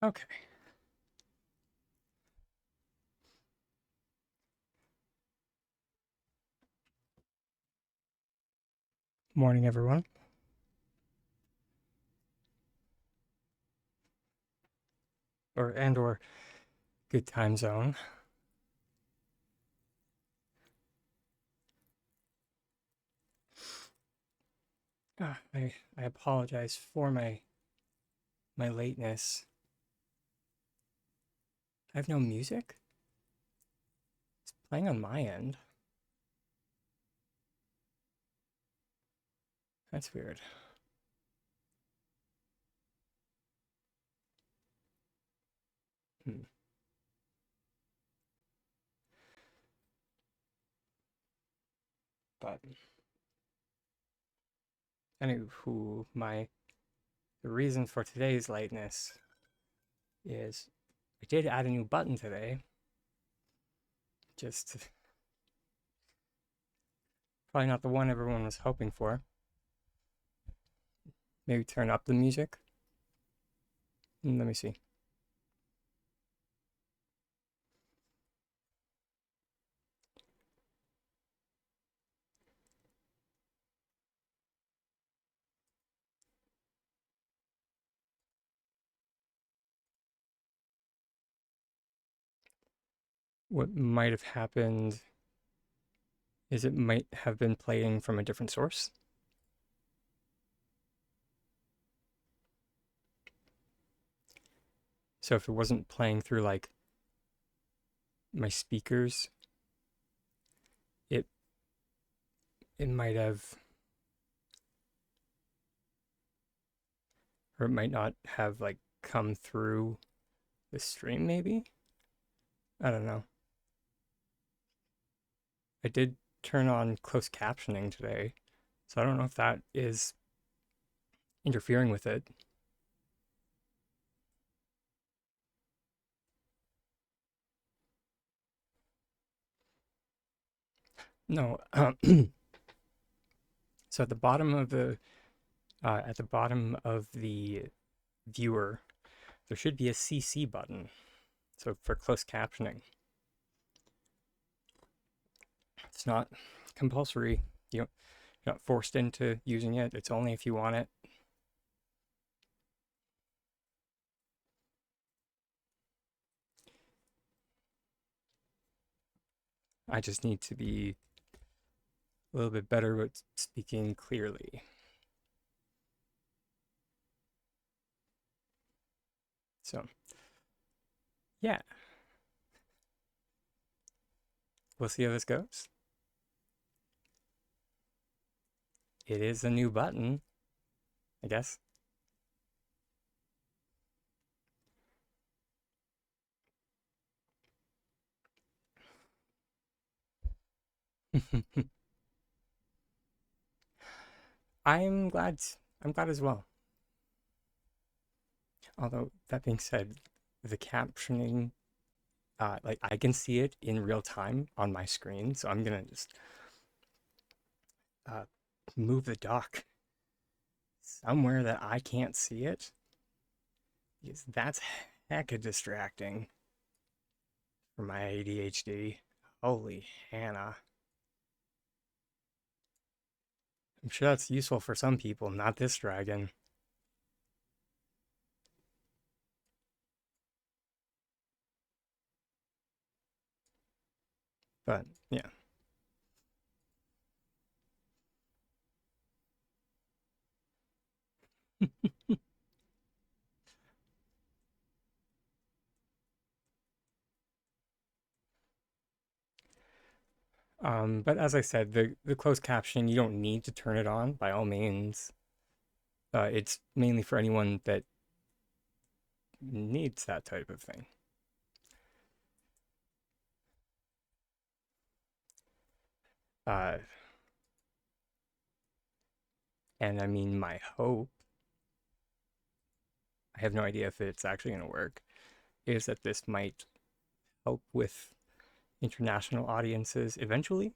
Okay. Morning, everyone. Or good time zone. I apologize for my lateness. I have no music. It's playing on my end. That's weird. Hmm. But anywho, the reason for today's lateness is I did add a new button today. Just probably not the one everyone was hoping for. Maybe turn up the music. Let me see. What might have happened is it might have been playing from a different source. So if it wasn't playing through like my speakers, it it might have, or it might not have like come through the stream maybe. I don't know. I did turn on closed captioning today, so I don't know if that is interfering with it. No. So at the bottom of the viewer, there should be a CC button. So for closed captioning, it's not compulsory. You're not forced into using it. It's only if you want it. I just need to be a little bit better with speaking clearly. So, yeah, we'll see how this goes. It is a new button, I guess. I'm glad. I'm glad as well. Although that being said, the captioning, like I can see it in real time on my screen, so I'm gonna just uh, move the dock somewhere that I can't see it, because that's hecka distracting for my ADHD. Holy Hannah. I'm sure that's useful for some people, not this dragon. But yeah. But as I said, the closed captioning, you don't need to turn it on by all means. It's mainly for anyone that needs that type of thing. Uh, and I mean, my hope, I have no idea if it's actually going to work, is that this might help with international audiences eventually.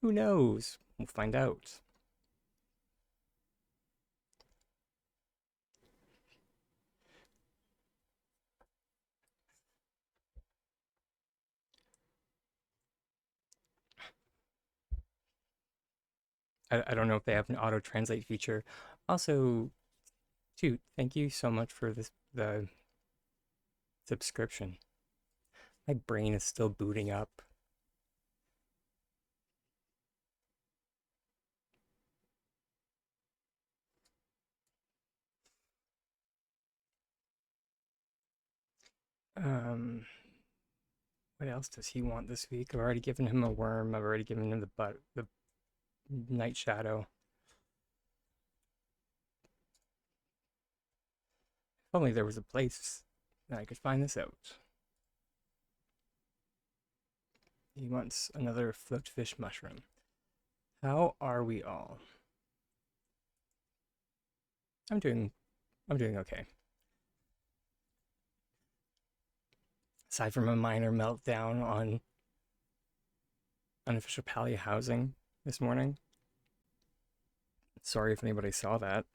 Who knows? We'll find out. I don't know if they have an auto translate feature. Also, dude, thank you so much for the subscription. My brain is still booting up. Um, what else does he want this week? I've already given him a worm. I've already given him the night shadow. If only there was a place that I could find this out. He wants another float fish mushroom. How are we all? I'm doing okay. Aside from a minor meltdown on unofficial Pally housing this morning. Sorry if anybody saw that.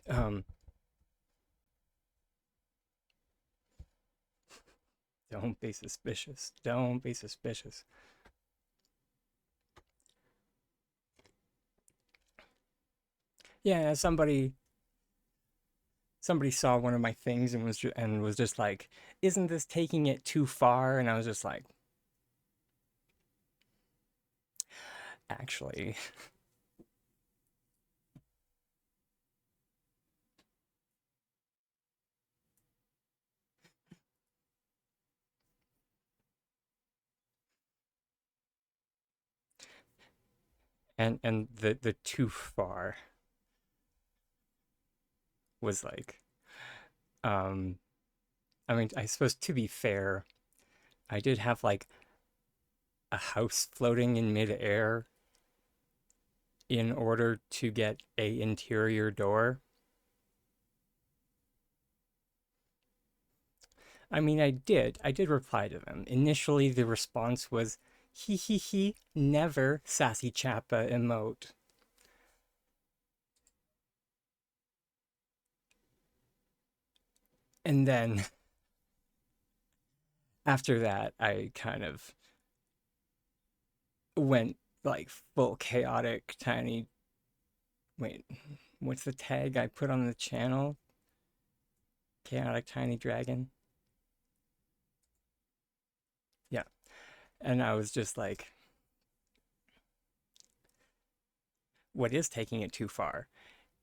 Um, don't be suspicious. Don't be suspicious. Yeah, somebody saw one of my things and was just like, "Isn't this taking it too far?" And I was just like, "Actually." And the too far was like, um, I mean, I suppose to be fair, I did have like a house floating in midair in order to get a interior door. I mean, I did reply to them. Initially, the response was, "Hee hee hee, never, sassy chappa emote." And then after that, I kind of went like full chaotic tiny. Wait, what's the tag I put on the channel? Chaotic tiny dragon. Yeah. And I was just like, what is taking it too far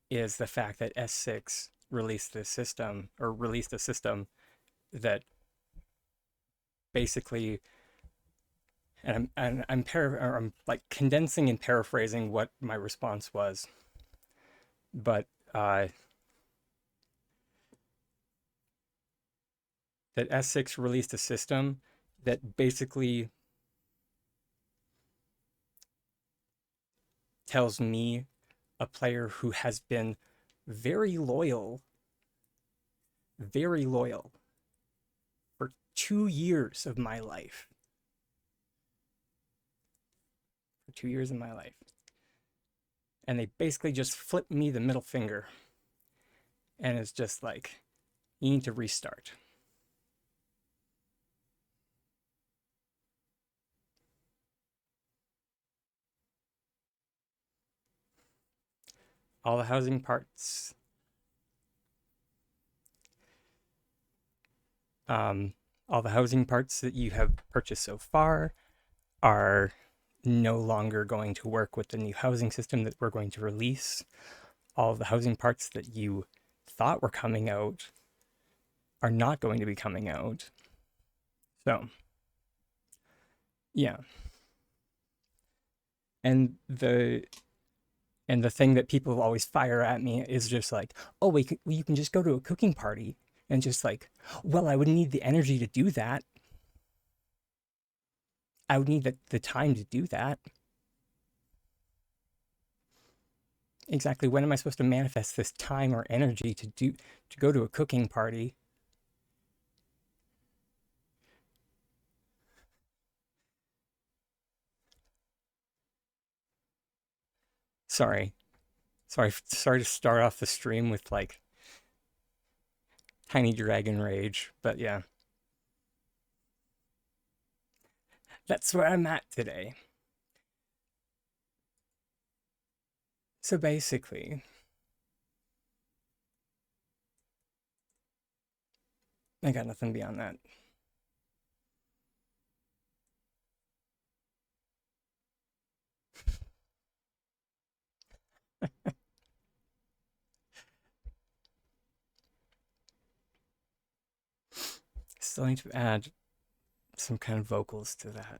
is the fact that S6 released this system or released a system that basically, I'm like condensing and paraphrasing what my response was, but that S6 released a system that basically tells me, a player who has been very loyal, very loyal for 2 years of my life, for 2 years of my life, and they basically just flipped me the middle finger, and it's just like, you need to restart. All the housing parts, um, all the housing parts that you have purchased so far are no longer going to work with the new housing system that we're going to release. All of the housing parts that you thought were coming out are not going to be coming out. So, yeah. And the thing that people always fire at me is just like, "Oh, wait, you can just go to a cooking party." And just like, well, I would need the energy to do that. I would need the time to do that. Exactly. When am I supposed to manifest this time or energy to go to a cooking party? Sorry. Sorry to start off the stream with like tiny dragon rage, but yeah. That's where I'm at today. So basically, I got nothing beyond that. Still need to add some kind of vocals to that.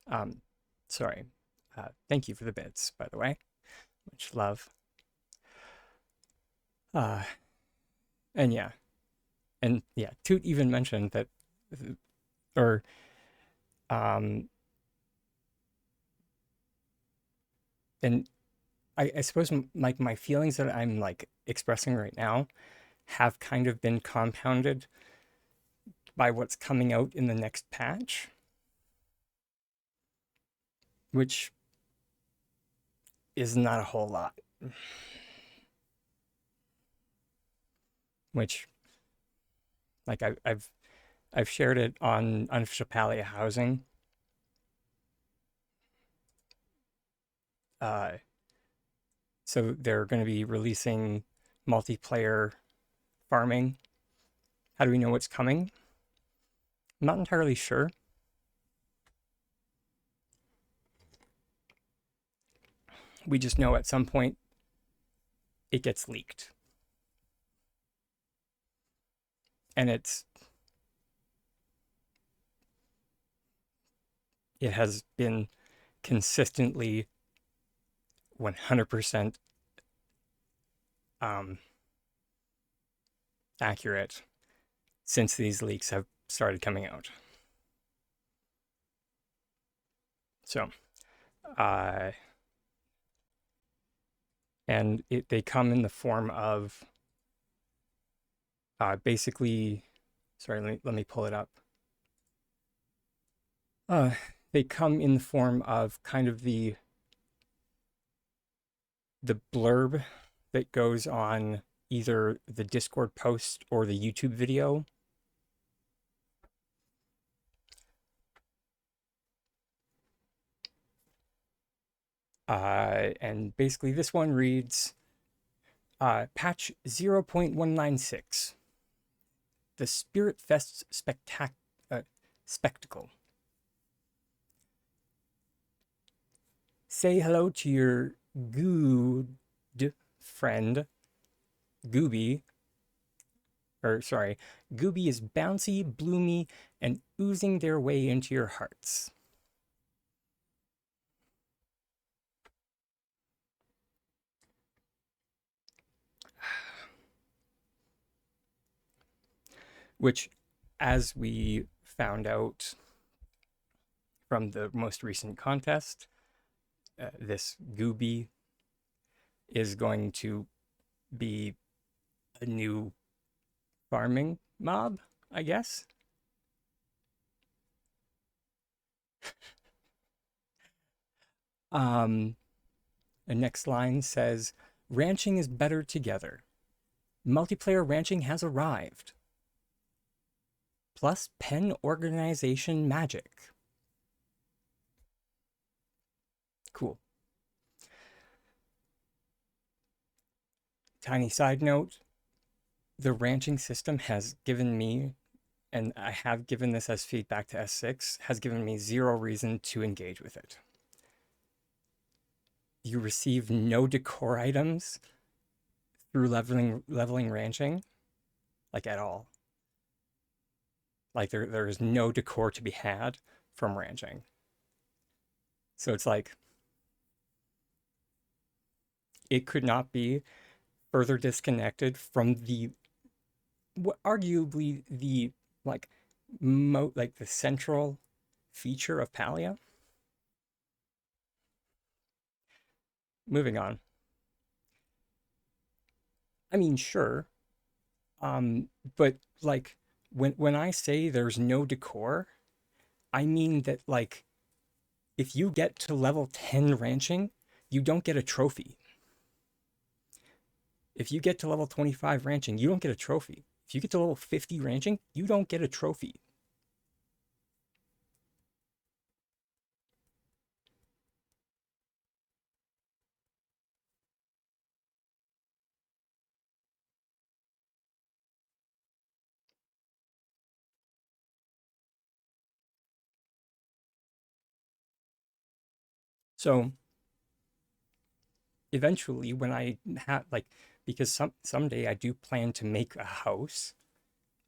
Um, Sorry. Thank you for the bits, by the way. Much love. Uh, and yeah, Toot even mentioned that, or um, and I suppose like my feelings that I'm like expressing right now have kind of been compounded by what's coming out in the next patch, which is not a whole lot. Which, like, I've shared it on Unofficial Palia Housing. Uh, so they're going to be releasing multiplayer farming. How do we know what's coming? I'm not entirely sure. We just know at some point it gets leaked. And it has been consistently 100% accurate since these leaks have started coming out. So, and they come in the form of basically, sorry, let me pull it up. They come in the form of kind of the blurb that goes on either the Discord post or the YouTube video. And basically this one reads, patch 0.196, the Spirit Fest spectacle. Say hello to your good friend, Gooby. Gooby is bouncy, bloomy, and oozing their way into your hearts. Which, as we found out from the most recent contest, this Gooby is going to be a new farming mob, I guess. The next line says, ranching is better together. Multiplayer ranching has arrived. Plus pen organization magic. Cool. Tiny side note, the ranching system has given me, and I have given this as feedback to S6, has given me zero reason to engage with it. You receive no decor items through leveling ranching, like at all. Like there is no decor to be had from ranching. So it's like, it could not be further disconnected from the arguably the like the central feature of Palia. Moving on. I mean, sure. But like when I say there's no decor, I mean that like if you get to level 10 ranching, you don't get a trophy. If you get to level 25 ranching, you don't get a trophy. If you get to level 50 ranching, you don't get a trophy. So eventually when I have like, because someday I do plan to make a house,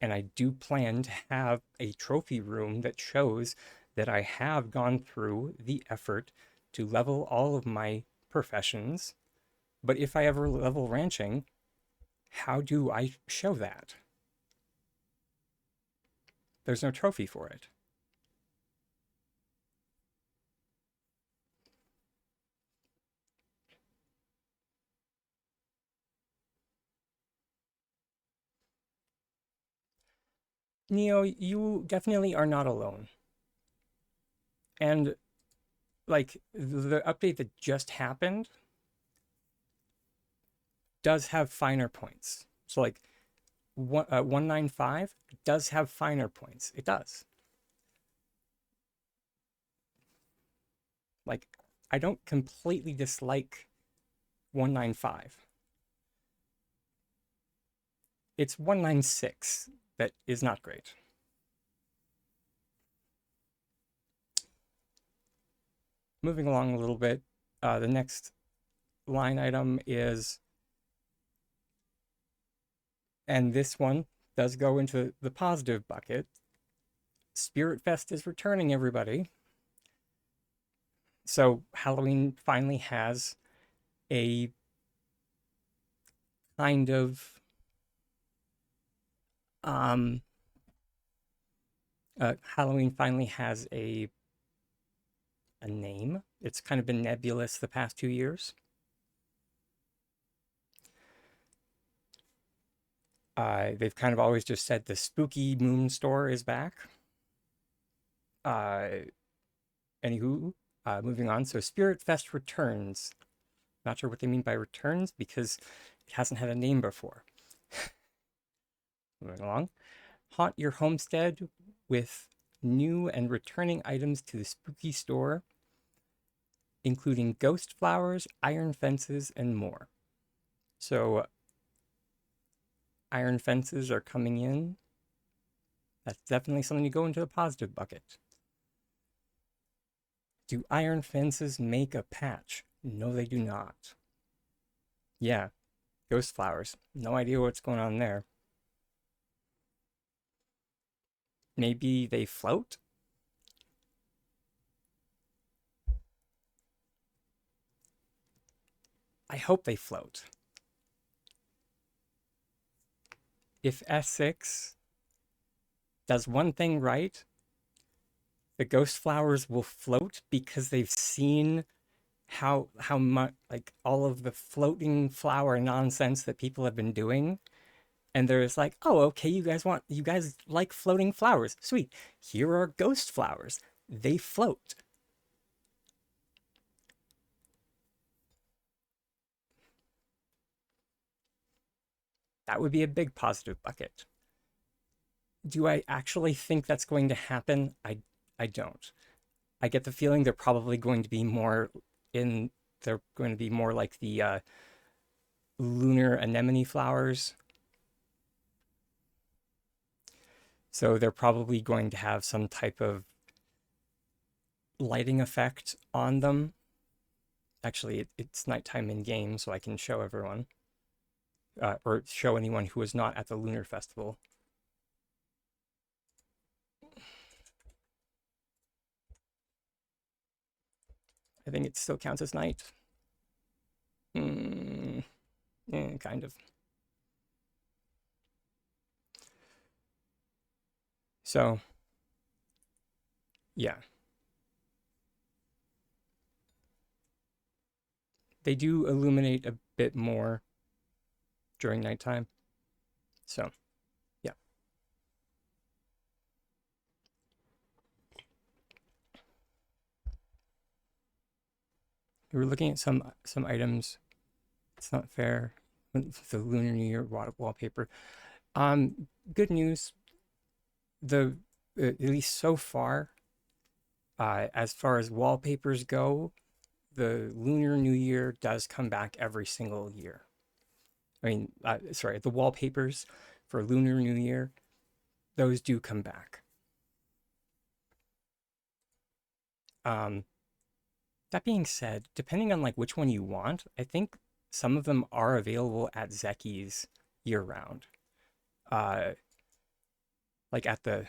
and I do plan to have a trophy room that shows that I have gone through the effort to level all of my professions. But if I ever level ranching, how do I show that? There's no trophy for it. Neo, you definitely are not alone. And like the update that just happened does have finer points. So like 195 does have finer points. It does. Like I don't completely dislike 195. It's 196 that is not great. Moving along a little bit, the next line item is, and this one does go into the positive bucket. Spirit Fest is returning, everybody. So Halloween finally has a kind of Halloween finally has a name. It's kind of been nebulous the past 2 years. They've kind of always just said the spooky moon store is back. Anywho, moving on. So Spirit Fest returns. Not sure what they mean by returns because it hasn't had a name before. Moving along. Haunt your homestead with new and returning items to the spooky store, including ghost flowers, iron fences, and more. So iron fences are coming in. That's definitely something to go into the positive bucket. Do iron fences make a patch? No, they do not. Yeah, ghost flowers. No idea what's going on there. Maybe they float? I hope they float. If S6 does one thing right, the ghost flowers will float because they've seen how much like all of the floating flower nonsense that people have been doing, and there's like, oh, okay, you guys like floating flowers, sweet, here are ghost flowers, they float. That would be a big positive bucket. Do I actually think that's going to happen? I don't. I get the feeling they're probably going to be more in they're going to be more like the lunar anemone flowers. So they're probably going to have some type of lighting effect on them. Actually, it's nighttime in game, so I can show everyone, or show anyone who is not at the Lunar Festival. I think it still counts as night. Kind of. So, yeah. They do illuminate a bit more during nighttime. So, yeah. we were looking at some items. It's not fair. The Lunar New Year wallpaper. Good news. The At least so far as wallpapers go, the Lunar New Year does come back every single year. I mean, sorry, the wallpapers for Lunar New Year, those do come back. Um, that being said, depending on like which one you want, I think some of them are available at Zeki's year round. Uh, like at the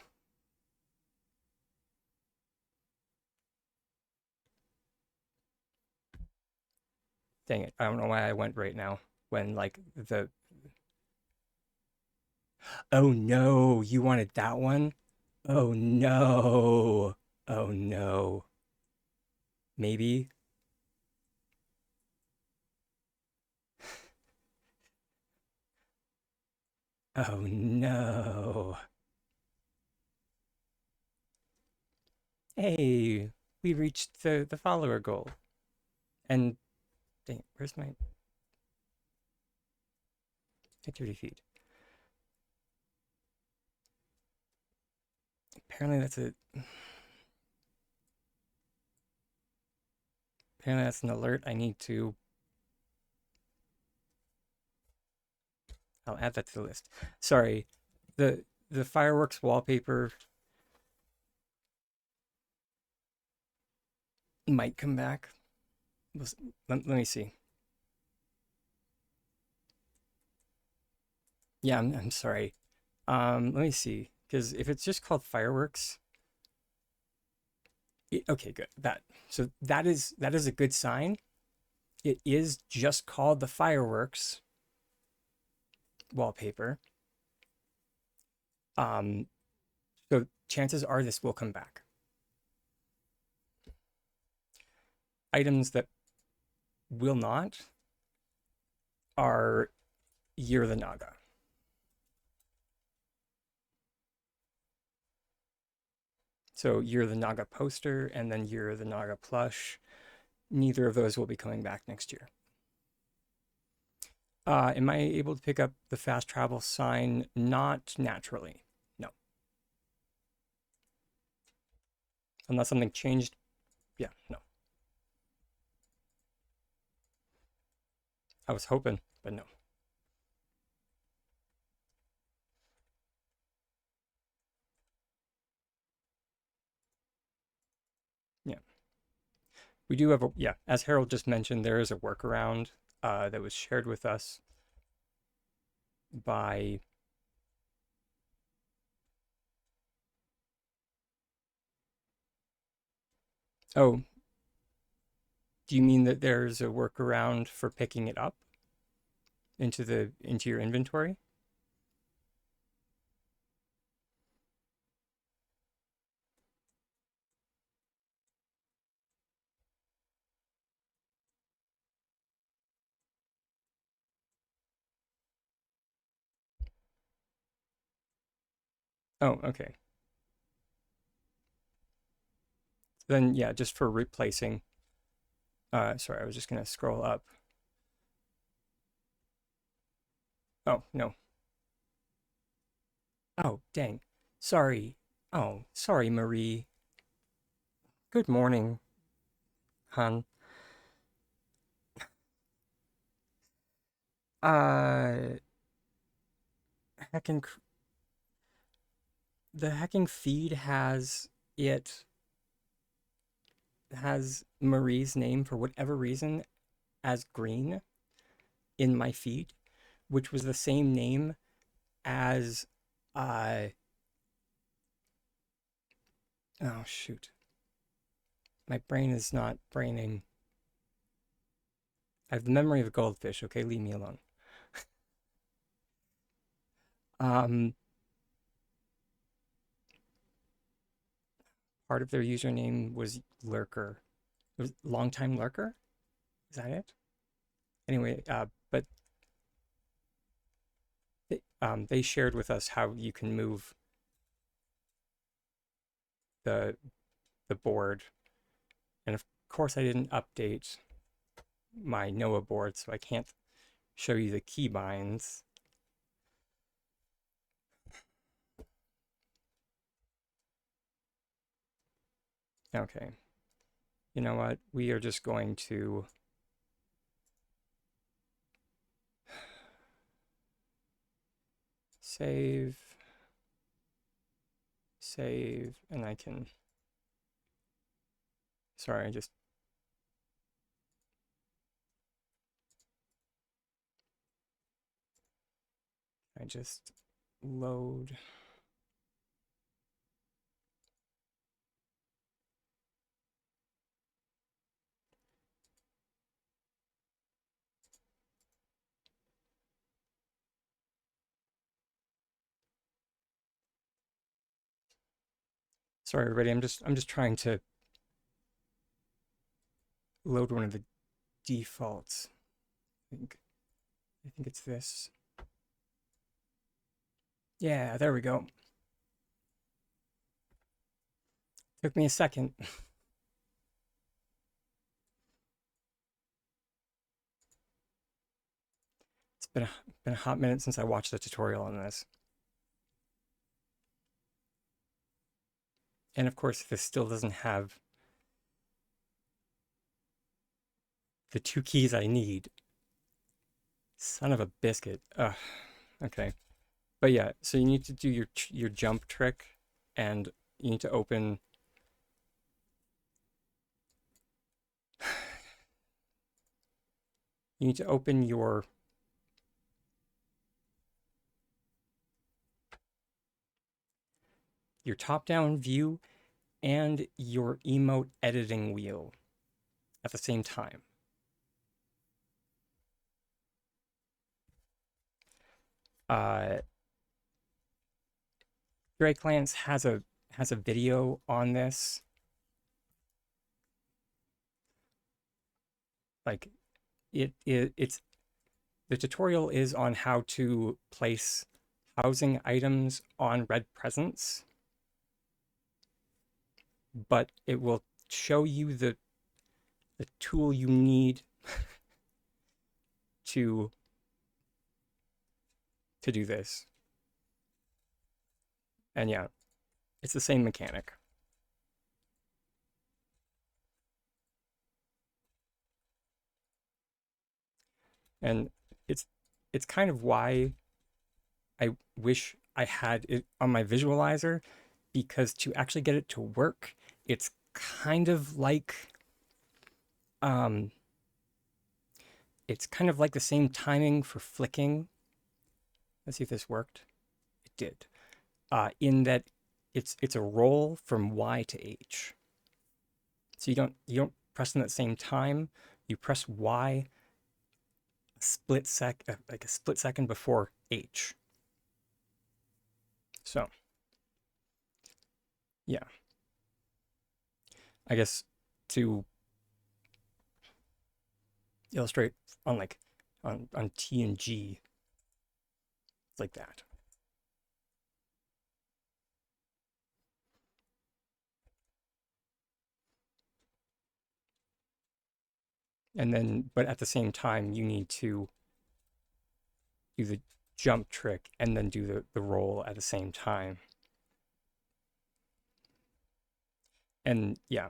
Dang it, I don't know why I went right now when like the oh no, you wanted that one? Oh no. Oh no. Maybe. Oh no. Hey, we reached the follower goal. And dang, where's my activity feed? Apparently that's a apparently that's an alert I need to I'll add that to the list. Sorry. The fireworks wallpaper might come back. Let me see. Yeah, I'm sorry. Let me see. Because if it's just called fireworks, okay, good. That is a good sign. It is just called the fireworks wallpaper. Um, so chances are this will come back. Items that will not are Year of the Naga. So Year of the Naga poster and then Year of the Naga plush. Neither of those will be coming back next year. Am I able to pick up the fast travel sign? Not naturally. No. Unless something changed. Yeah, no. I was hoping, but no. Yeah. We do have yeah, as Harold just mentioned, there is a workaround that was shared with us by oh, do you mean that there's a workaround for picking it up into your inventory? Oh, okay. Then yeah, just for replacing. Sorry, I was just gonna scroll up. Oh, no. Oh, dang. Sorry. Oh, sorry, Marie. Good morning, hon. Uh, hacking, the hacking feed it has Marie's name for whatever reason as green in my feed, which was the same name as uh oh shoot. My brain is not braining. I have the memory of a goldfish, okay? Leave me alone. Um Part of their username was lurker. It was longtime lurker? Is that it? Anyway, but they shared with us how you can move the the board, and of course I didn't update my Noah board, so I can't show you the keybinds. Okay. You know what? We are just going to save, and I can, sorry, I just load. Sorry, everybody. I'm just trying to load one of the defaults. I think it's this. Yeah, there we go. Took me a second. It's been a hot minute since I watched a tutorial on this. And of course, this still doesn't have the 2 keys I need. Son of a biscuit. Ugh. Okay. But yeah, so you need to do your jump trick, and you need to open your top-down view and your emote editing wheel at the same time. Gray Clients has a video on this. Like it's the tutorial is on how to place housing items on red presents, but it will show you the tool you need to do this. And yeah, it's the same mechanic. And it's kind of why I wish I had it on my visualizer, because to actually get it to work, it's kind of like it's kind of like the same timing for flicking. Let's see if this worked. It did. In that it's a roll from Y to H. So you don't press them at the same time. You press Y like a split second before H. So yeah, I guess to illustrate on on T and G, it's like that. And then, but at the same time, you need to do the jump trick and then do the roll at the same time. And yeah,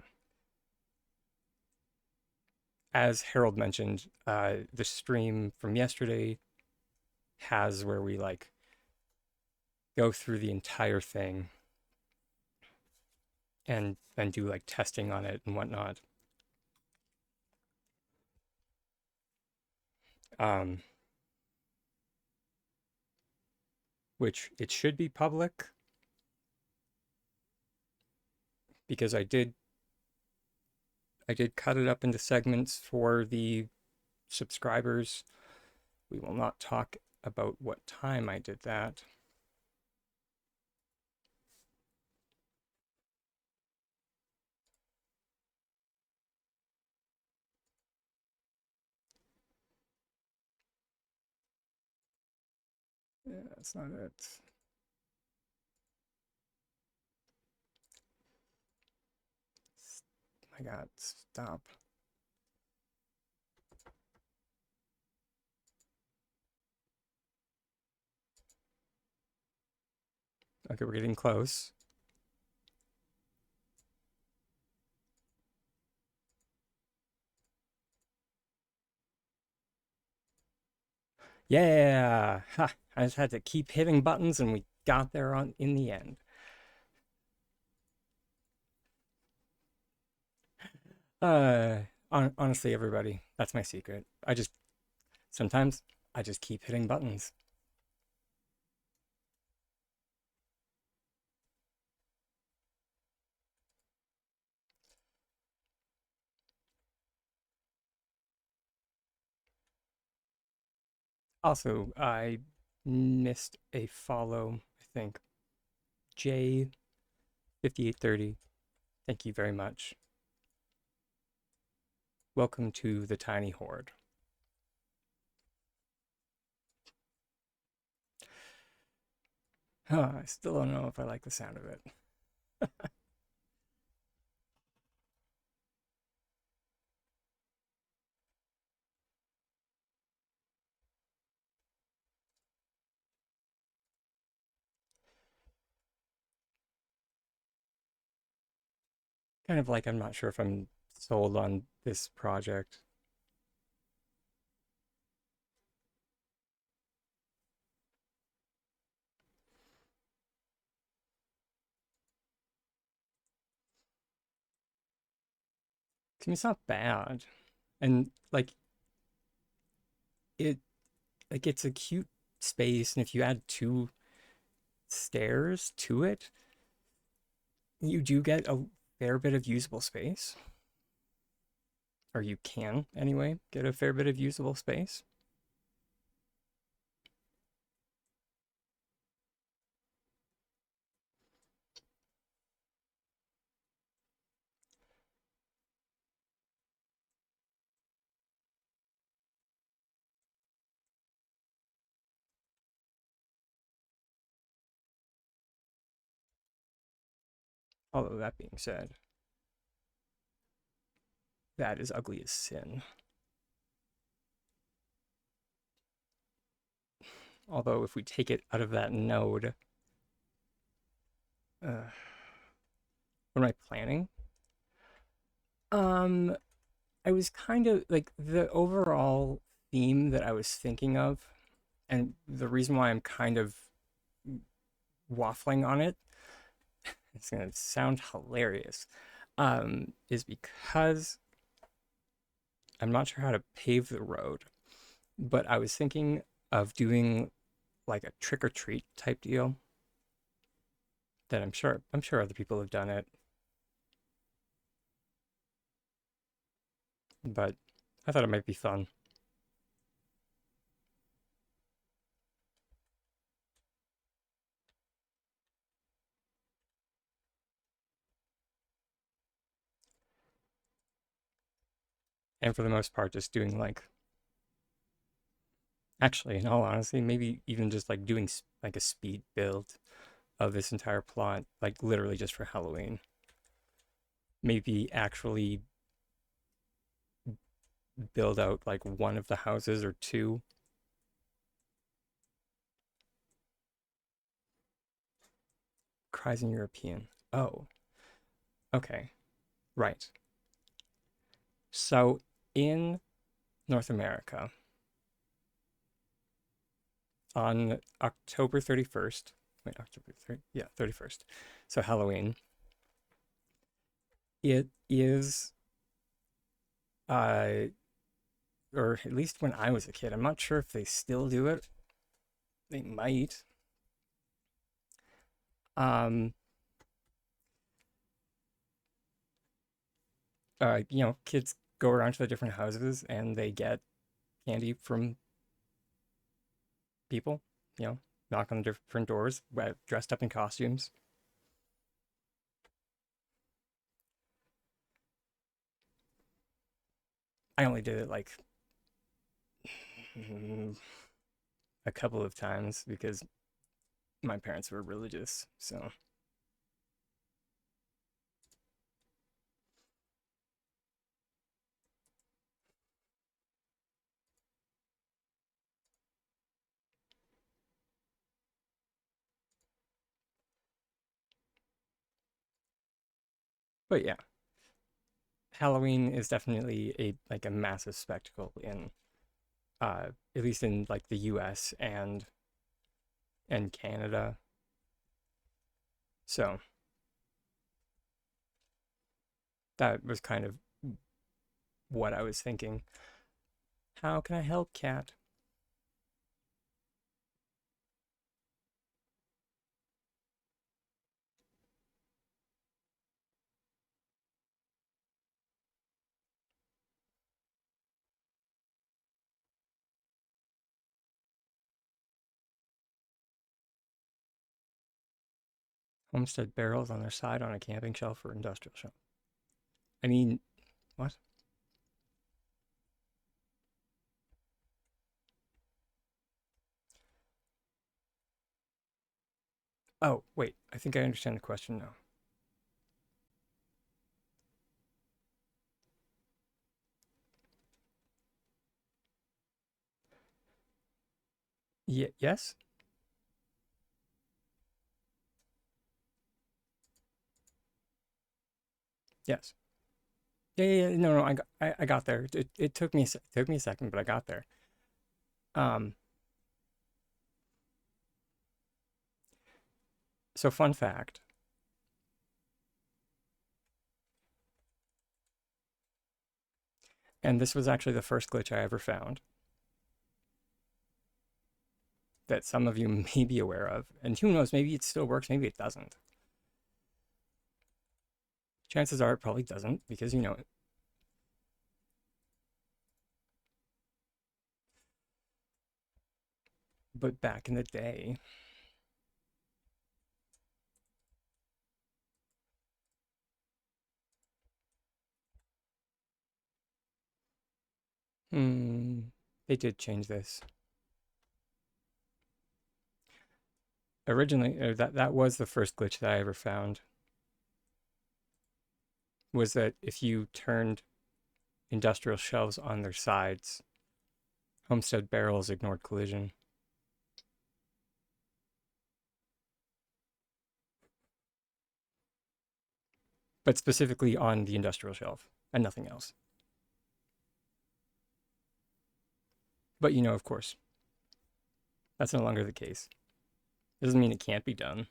as Harold mentioned, the stream from yesterday has where we like go through the entire thing and then do like testing on it and whatnot. Which it should be public, because I did cut it up into segments for the subscribers. We will not talk about what time I did that. Yeah, that's not it. My God, stop. Okay, we're getting close. Yeah! Ha! I just had to keep hitting buttons and we got there on in the end. Uh, honestly, everybody, that's my secret. Sometimes, I just keep hitting buttons. Also, I missed a follow, I think. J5830. Thank you very much. Welcome to the tiny horde. I still don't know if I like the sound of it. Kind of like I'm not sure if I'm sold on this project. I mean, it's not bad. And it it's a cute space, and if you add two stairs to it, you do get a fair bit of usable space. Or you can anyway get a fair bit of usable space. Although that being said, that is ugly as sin. Although if we take it out of that node, what am I planning? Um, I was kind of like the overall theme that I was thinking of, and the reason why I'm kind of waffling on it, it's gonna sound hilarious, is because I'm not sure how to pave the road, but I was thinking of doing like a trick or treat type deal that I'm sure other people have done it, but I thought it might be fun. And for the most part, just doing actually, in all honesty, maybe even just like doing like a speed build of this entire plot, like literally just for Halloween. Maybe actually build out like one of the houses or two. Cries in European. Oh, okay. Right. So in North America, on October 31st, wait, October 3rd? Yeah, 31st. So Halloween, it is, uh, or at least when I was a kid, I'm not sure if they still do it. They might. Um, Kids go around to the different houses and they get candy from people, knock on different doors, dressed up in costumes. I only did it like a couple of times because my parents were religious. So, But yeah, Halloween is definitely a massive spectacle in at least in like the US and Canada. So that was kind of what I was thinking. How can I help, Cat? Homestead barrels on their side on a camping shelf or industrial shelf. I mean, what? Oh, wait. I think I understand the question now. Yes? Yes. Yeah. No. I got there. It took me took me a second, but I got there. Um. So fun fact, and this was actually the first glitch I ever found that some of you may be aware of, and who knows, maybe it still works, maybe it doesn't. Chances are it probably doesn't because but back in the day, hmm, they did change this. Originally, that was the first glitch that I ever found. Was that if you turned industrial shelves on their sides, homestead barrels ignored collision. But specifically on the industrial shelf and nothing else. But of course, that's no longer the case. Doesn't mean it can't be done.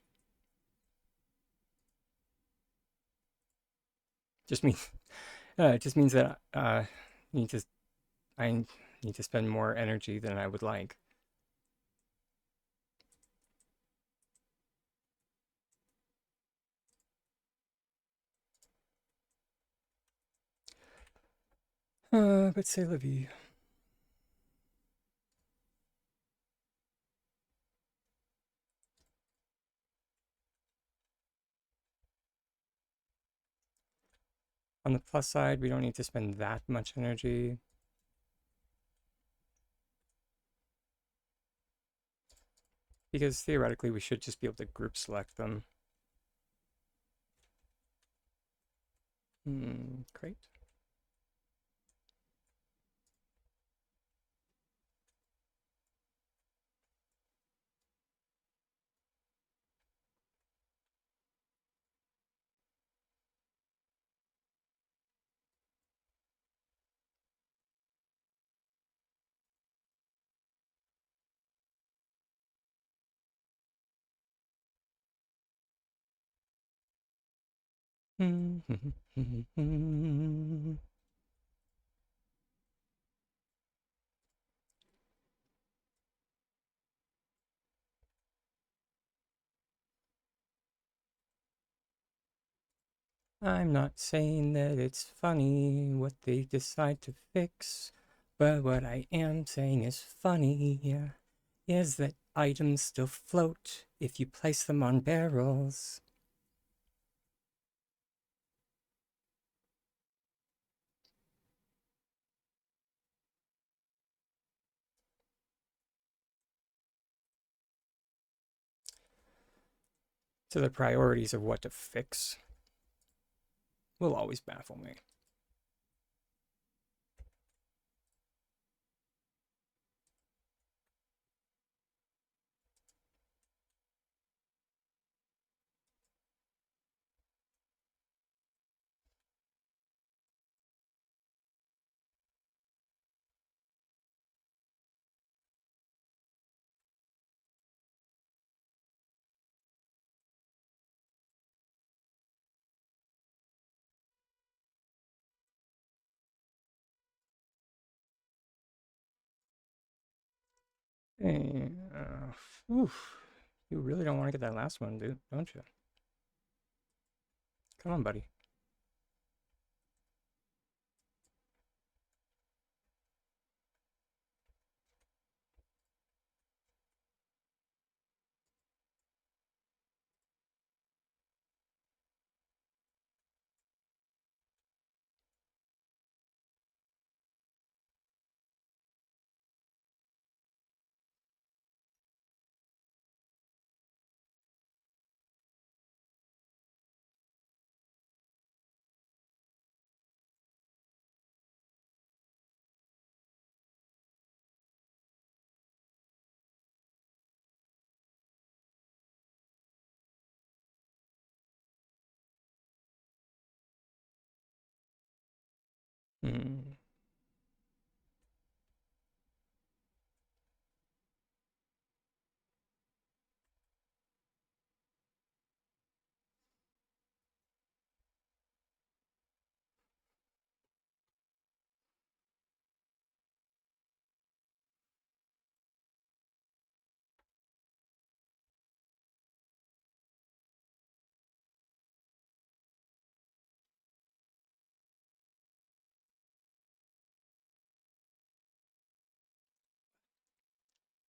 Just means it just means that need to I need to spend more energy than I would like. But say la vie. On the plus side, we don't need to spend that much energy. Because theoretically, we should just be able to group select them. Great. I'm not saying that it's funny what they decide to fix, but what I am saying is funny is that items still float if you place them on barrels. So the priorities of what to fix will always baffle me. Hey, oof. You really don't want to get that last one, dude, don't you? Come on, buddy. Hmm.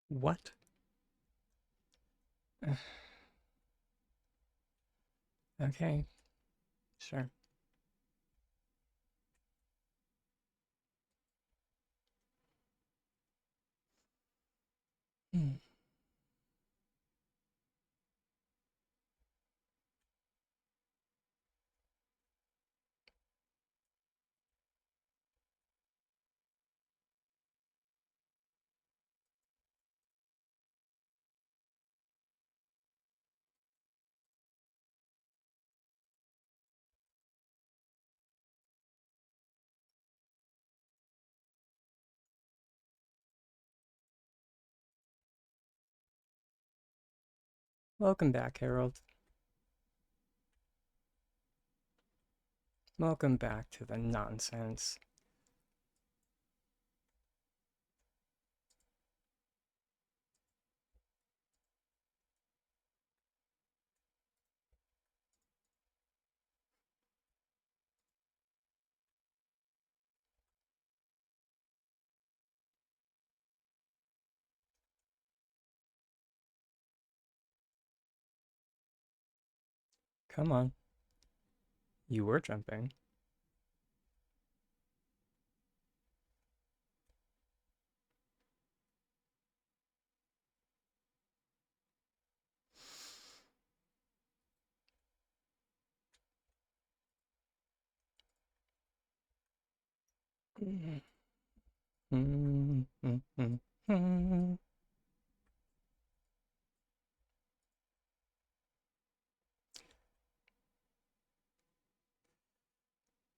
What? Okay, sure. Hmm. Welcome back, Harold. Welcome back to the nonsense. Come on. You were jumping.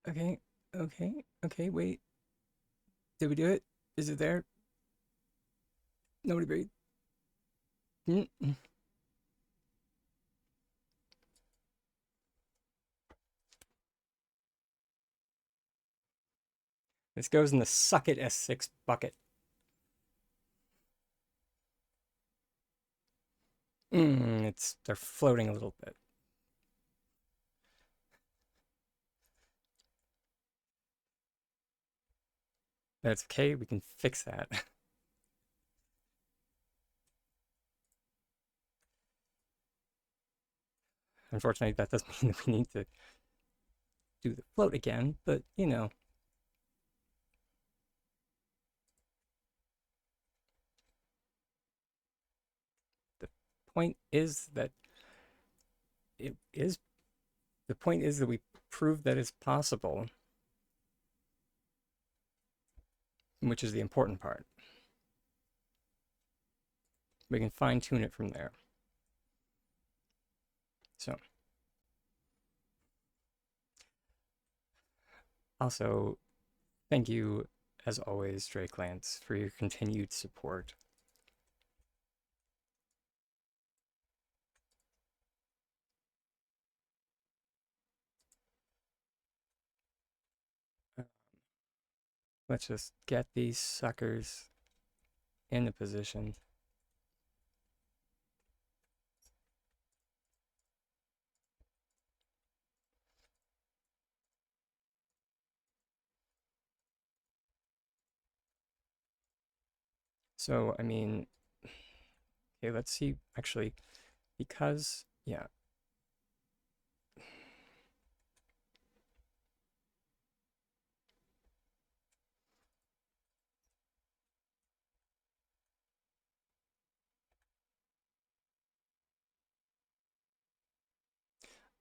Okay, okay, wait. Did we do it? Is it there? Nobody breathe. This goes in the suck it S6 bucket. They're floating a little bit. That's okay, we can fix that. Unfortunately, that doesn't mean that we need to do the float again, but you know, the point is that it is the point is that we proved that it's possible, which is the important part. We can fine tune it from there. So, also, thank you, as always, Stray Clans, for your continued support. Let's just get these suckers in a position. So, I mean, okay, let's see. Actually, because, yeah.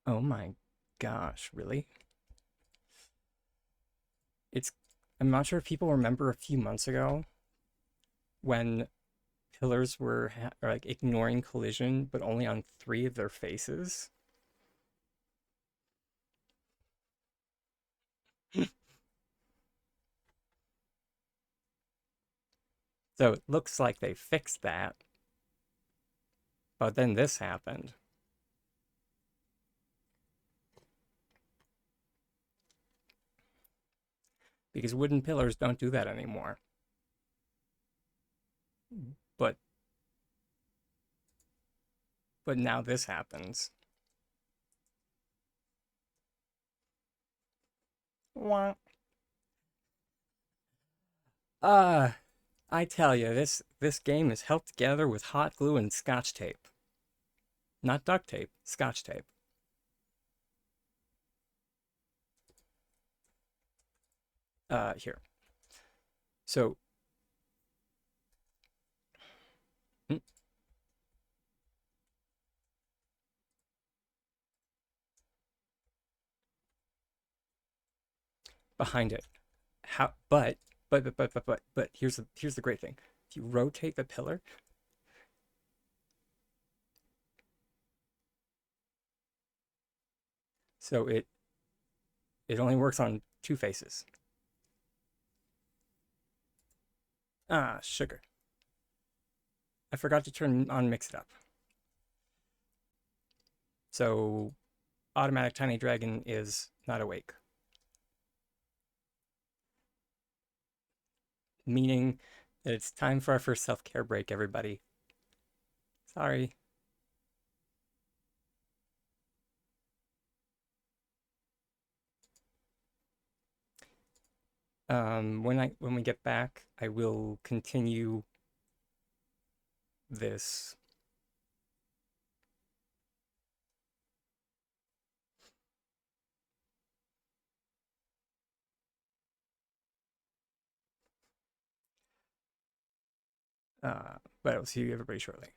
Oh my gosh, really? It's, I'm not sure if people remember a few months ago when pillars were like ignoring collision, but only on three of their faces. So it looks like they fixed that, but then this happened. Because wooden pillars don't do that anymore. But but now this happens. Wah. Uh, I tell you, this game is held together with hot glue and scotch tape. Not duct tape, scotch tape. Here. So, mm, behind it. How but here's the great thing. If you rotate the pillar, so it only works on two faces. Ah, sugar. I forgot to turn on mix it up. So automatic tiny dragon is not awake, meaning that it's time for our first self-care break, everybody. Sorry. When we get back, I will continue this. But I'll see you everybody shortly.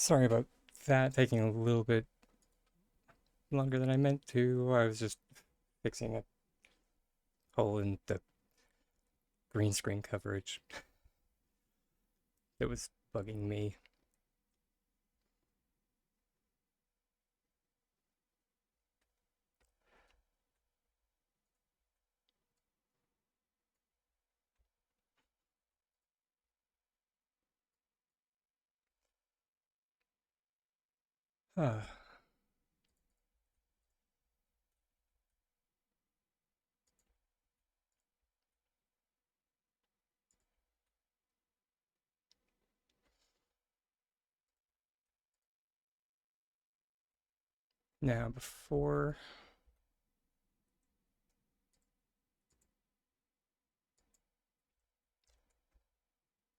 Sorry about that taking a little bit longer than I meant to. I was just fixing a hole in the green screen coverage that was bugging me. Uh, Now, before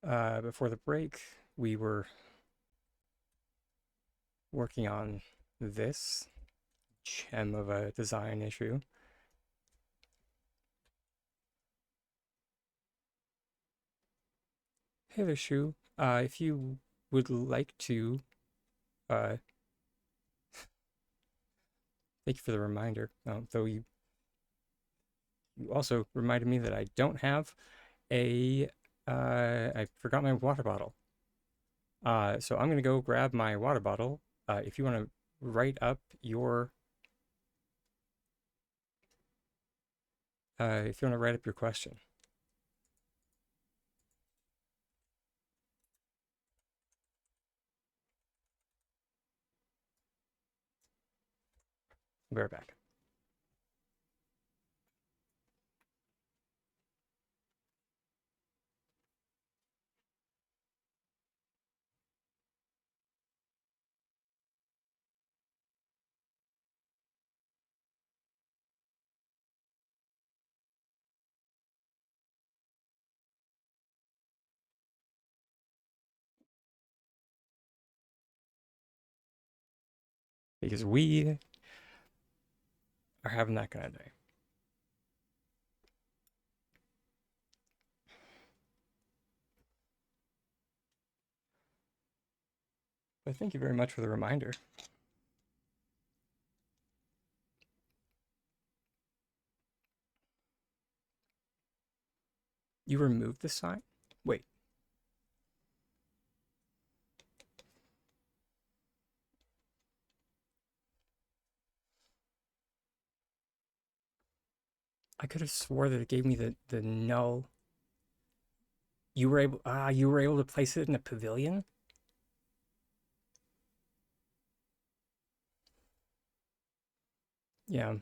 the break, we were working on this gem of a design issue. Hey there, Shu. If you would like to, uh, thank you for the reminder. Though you also reminded me that I don't have I forgot my water bottle. So I'm gonna go grab my water bottle. If you want to write up your, if you want to write up your question. I'll be right back. Because we are having that kind of day. But thank you very much for the reminder. You removed the sign? Wait. I could have swore that it gave me the null. You were able to place it in a pavilion? Yeah.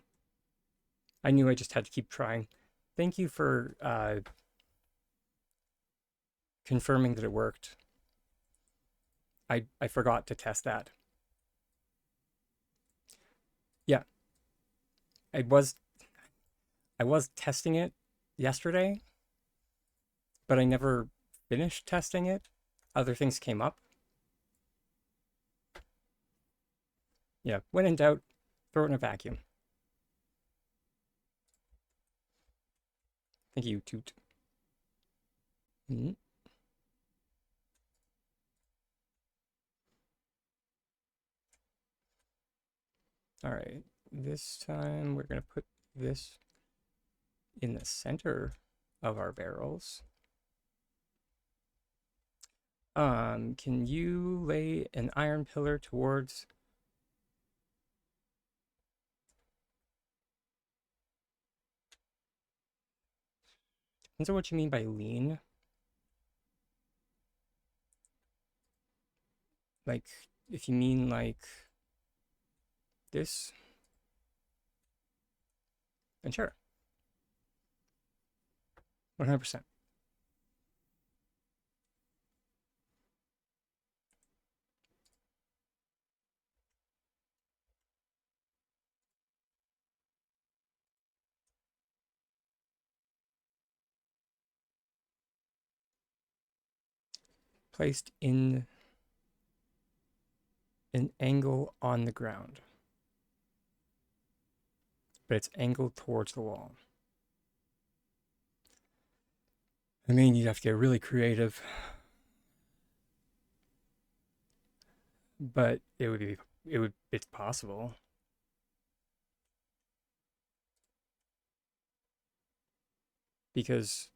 I knew I just had to keep trying. Thank you for confirming that it worked. I forgot to test that. Yeah, I was I was testing it yesterday, but I never finished testing it. Other things came up. Yeah, when in doubt, throw it in a vacuum. Thank you, Toot. Mhm. All right, this time we're gonna put this in the center of our barrels. Can you lay an iron pillar towards? Depends on what you mean by lean. Like, if you mean like this, then sure. 100%. Placed in an angle on the ground, but it's angled towards the wall. I mean, you'd have to get really creative. but it's possible because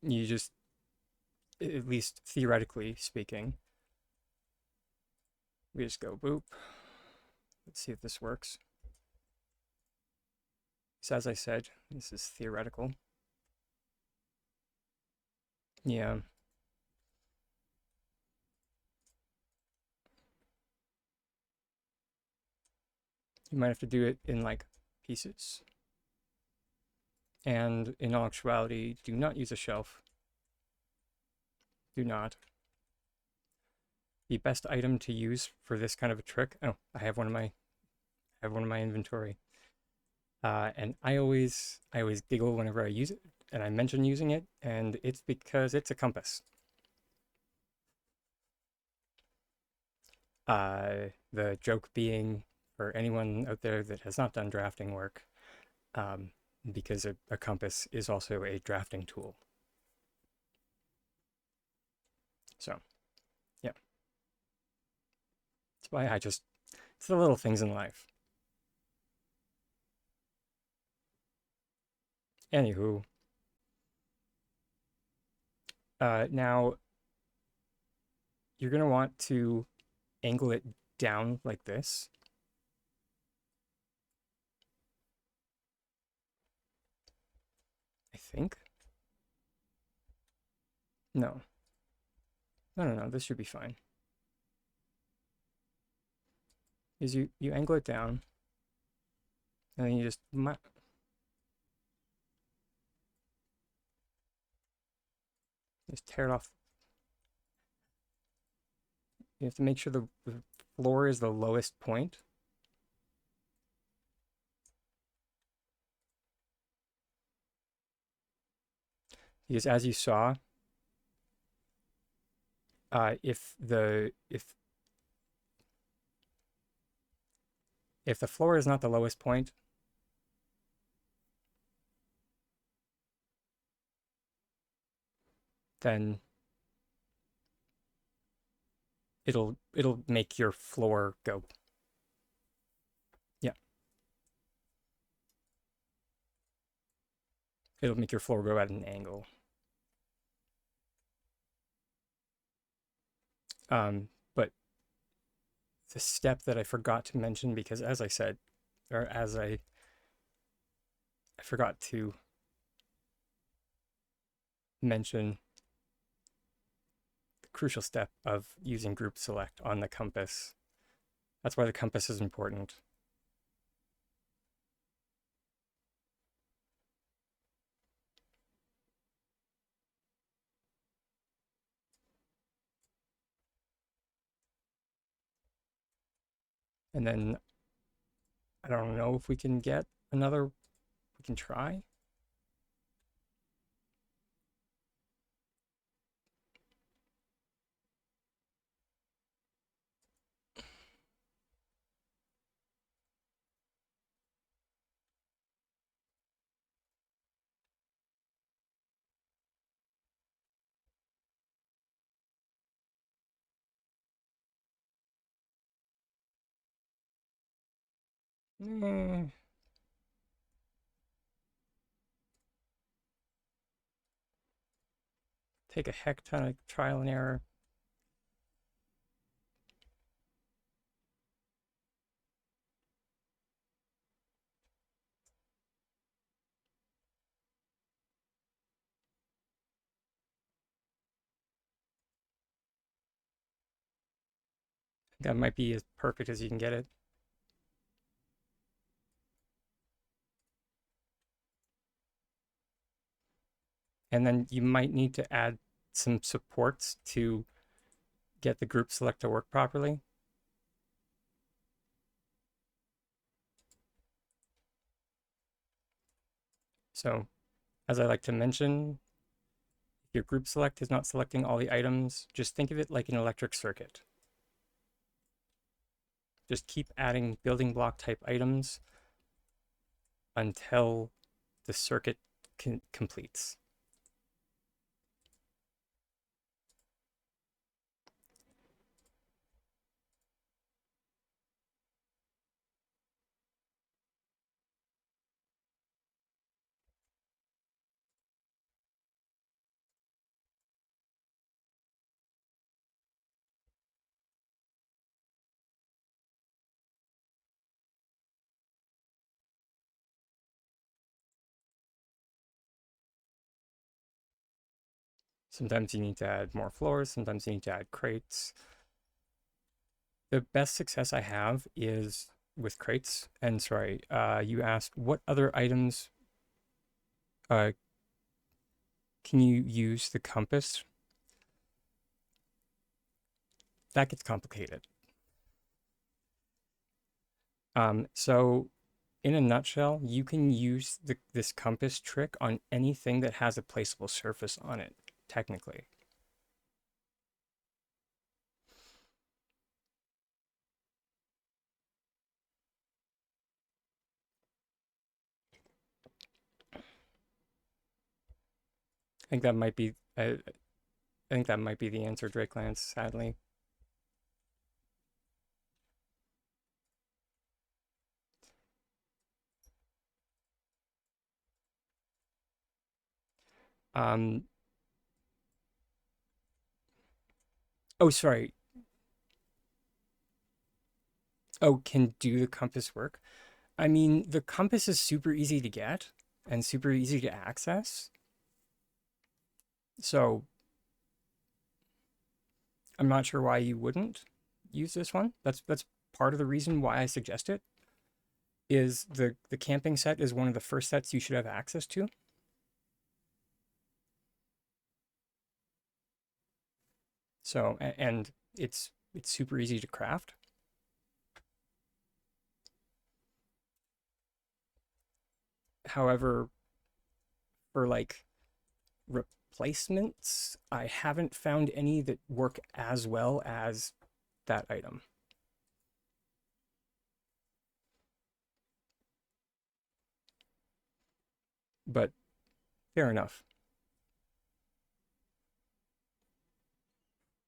you just, at least theoretically speaking, we just go boop. Let's see if this works. So as I said, this is theoretical. Yeah. You might have to do it in like pieces. And in all actuality, do not use a shelf. Do not. The best item to use for this kind of a trick. Oh, I have one in my inventory. And I always giggle whenever I use it, and I mention using it, and it's because it's a compass. The joke being, for anyone out there that has not done drafting work, um, because a compass is also a drafting tool. So, yeah, that's why it's the little things in life. Anywho, now you're going to want to angle it down like this. I think. No. No. This should be fine. Is you angle it down, and then you just tear it off. You have to make sure the floor is the lowest point. Because as you saw, if the floor is not the lowest point, then it'll make your floor go. Yeah. It'll make your floor go at an angle. But the step that I forgot to mention, because as I said, or as I forgot to mention the crucial step of using group select on the compass. That's why the compass is important. And then I don't know if we can get another, we can try. Take a heck ton of trial and error. That might be as perfect as you can get it. And then you might need to add some supports to get the group select to work properly. So, as I like to mention, if your group select is not selecting all the items, just think of it like an electric circuit. Just keep adding building block type items until the circuit completes. Sometimes you need to add more floors, sometimes you need to add crates. The best success I have is with crates. And sorry, you asked what other items uh, can you use the compass? That gets complicated. So in a nutshell, you can use this compass trick on anything that has a placeable surface on it, technically. I think that might be I think that might be the answer, Drake Lance, sadly. Um, oh, sorry. Oh, can do the compass work? I mean, the compass is super easy to get and super easy to access. So I'm not sure why you wouldn't use this one. That's part of the reason why I suggest it. Is the camping set is one of the first sets you should have access to. So and it's super easy to craft. However, for like replacements, I haven't found any that work as well as that item. But fair enough.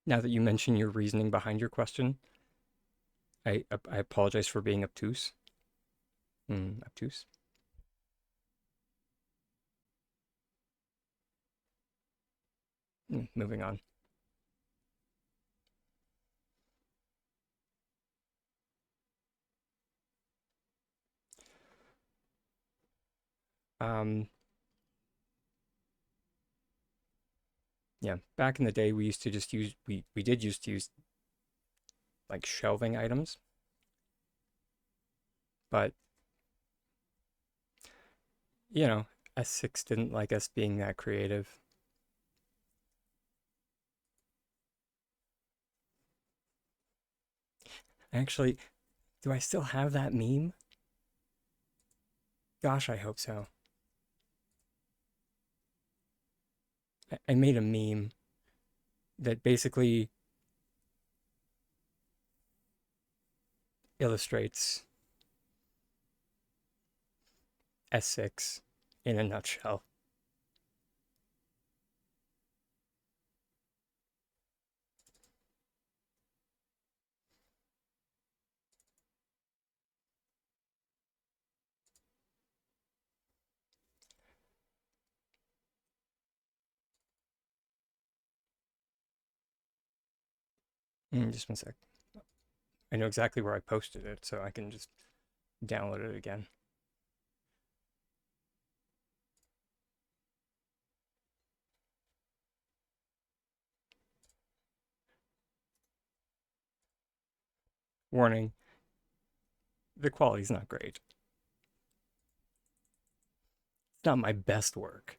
Now that you mention your reasoning behind your question, I apologize for being obtuse. Obtuse. Moving on. Um, yeah, back in the day, we used to just use we did used to use like shelving items, but you know, S6 didn't like us being that creative. Actually, do I still have that meme? Gosh, I hope so. I made a meme that basically illustrates S6 in a nutshell. Just one sec. I know exactly where I posted it, so I can just download it again. Warning, the quality's not great. It's not my best work.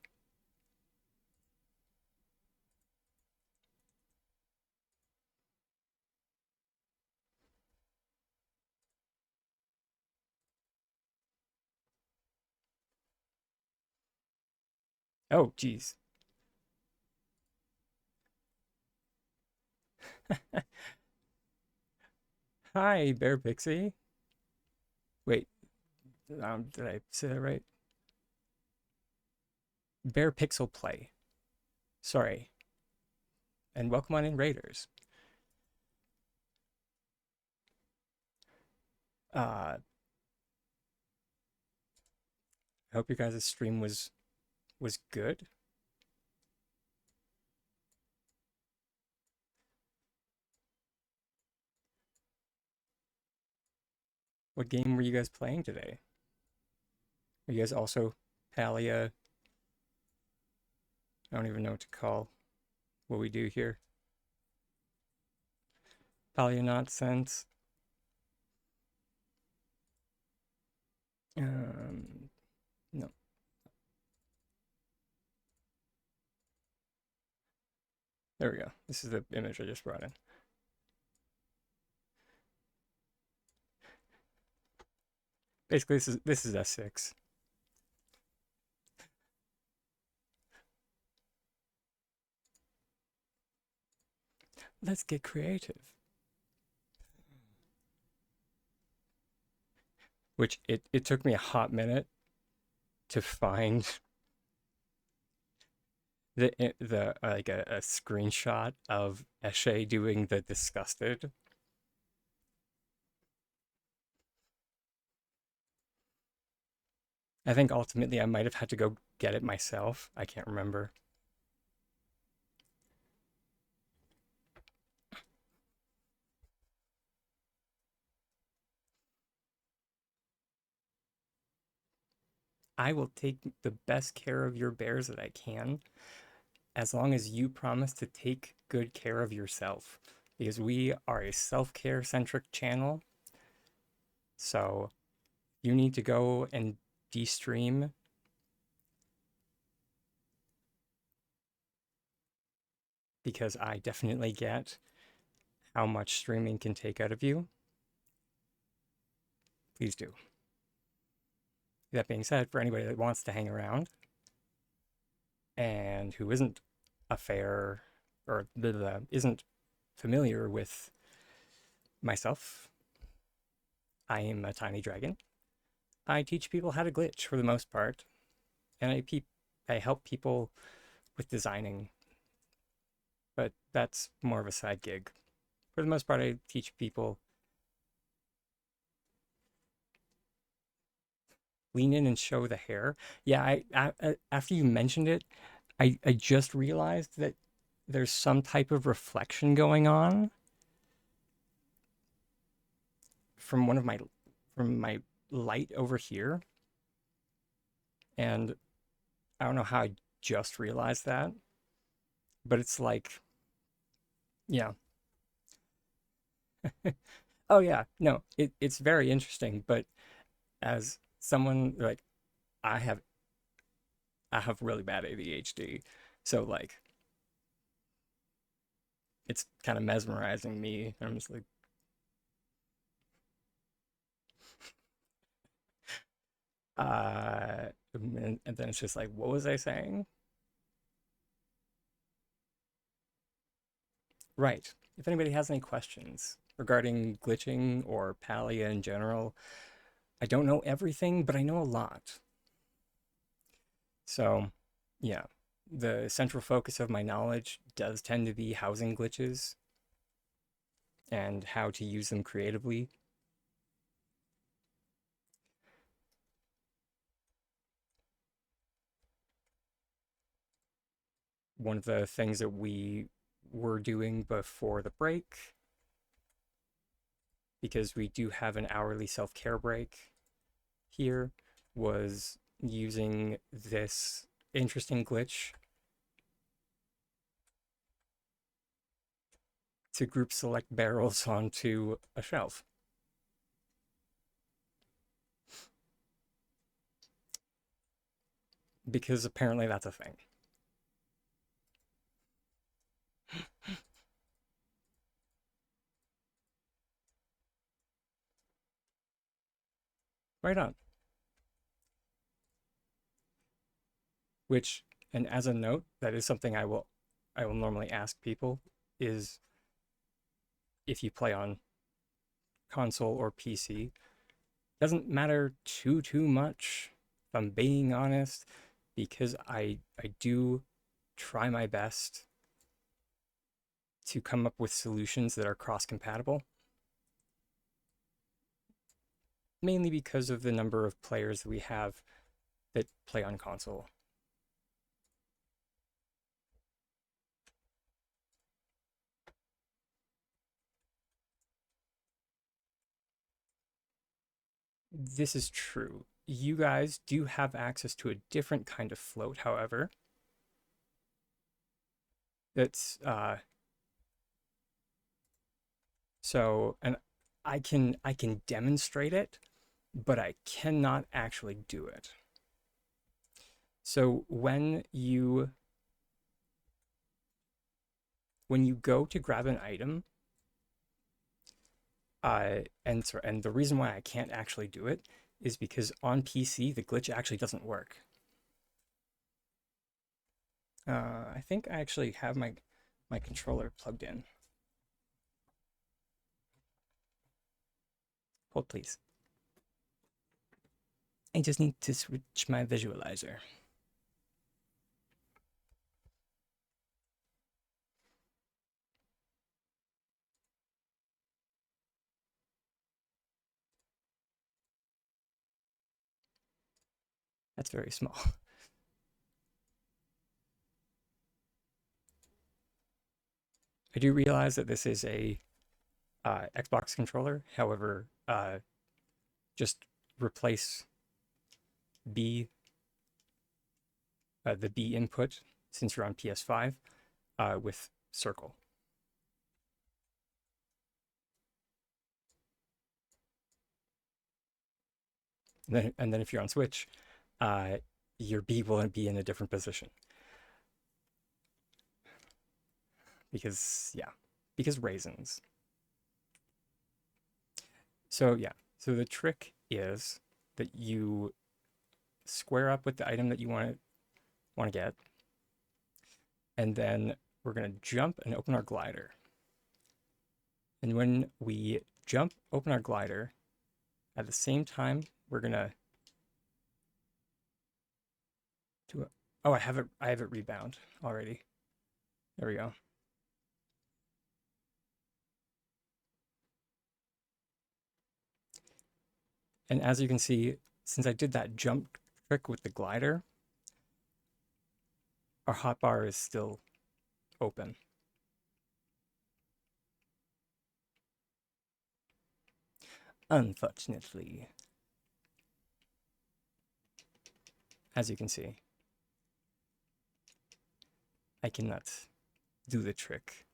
Oh, geez. Hi, Bear Pixie. Wait, did I say that right? Bear Pixel Play. Sorry. And welcome on in, Raiders. I hope your guys' stream was good. What game were you guys playing today? Are you guys also Palia? I don't even know what to call. what we do here. Probably not sense. No. There we go. This is the image I just brought in. Basically, this is S6. Let's get creative. Which it took me a hot minute to find the like a screenshot of Eshe doing the disgusted. I think ultimately I might have had to go get it myself. I can't remember. I will take the best care of your bears that I can, as long as you promise to take good care of yourself. Because we are a self-care centric channel. So you need to go and de-stream. Because I definitely get how much streaming can take out of you. Please do. That being said, for anybody that wants to hang around and who isn't a fair or isn't familiar with myself, I am a tiny dragon. I teach people how to glitch for the most part, and I help people with designing, but that's more of a side gig. For the most part, I teach people lean in and show the hair. Yeah, after you mentioned it, I just realized that there's some type of reflection going on from from my light over here, and I don't know how I just realized that, but it's like, yeah. Oh yeah, no, it's very interesting, but as someone like I have I have really bad ADHD, so like it's kind of mesmerizing me. I'm just like, and then it's just like, what was I saying? Right. If anybody has any questions regarding glitching or Palia in general, I don't know everything, but I know a lot. So, yeah, the central focus of my knowledge does tend to be housing glitches and how to use them creatively. One of the things that we were doing before the break, because we do have an hourly self-care break here, was using this interesting glitch to group select barrels onto a shelf. Because apparently that's a thing. Right on. Which, and as a note, that is something I will normally ask people is if you play on console or PC, doesn't matter too much, if I'm being honest, because I do try my best to come up with solutions that are cross-compatible, mainly because of the number of players that we have that play on console. This is true. You guys do have access to a different kind of float, however. That's so, and I can demonstrate it, but I cannot actually do it. So when you go to grab an item, and the reason why I can't actually do it is because on PC the glitch actually doesn't work. I think I actually have my controller plugged in. Hold please. I just need to switch my visualizer. That's very small. I do realize that this is a Xbox controller. However, just replace B, the B input, since you're on PS5, with circle. And then if you're on Switch, your B will be in a different position. Because raisins. So the trick is that you square up with the item that you want to get, and then we're gonna jump and open our glider. And when we jump, open our glider, at the same time we're gonna do it. Oh, I have it rebound already. There we go. And as you can see, since I did that jump trick with the glider, our hotbar is still open. Unfortunately, as you can see, I cannot do the trick.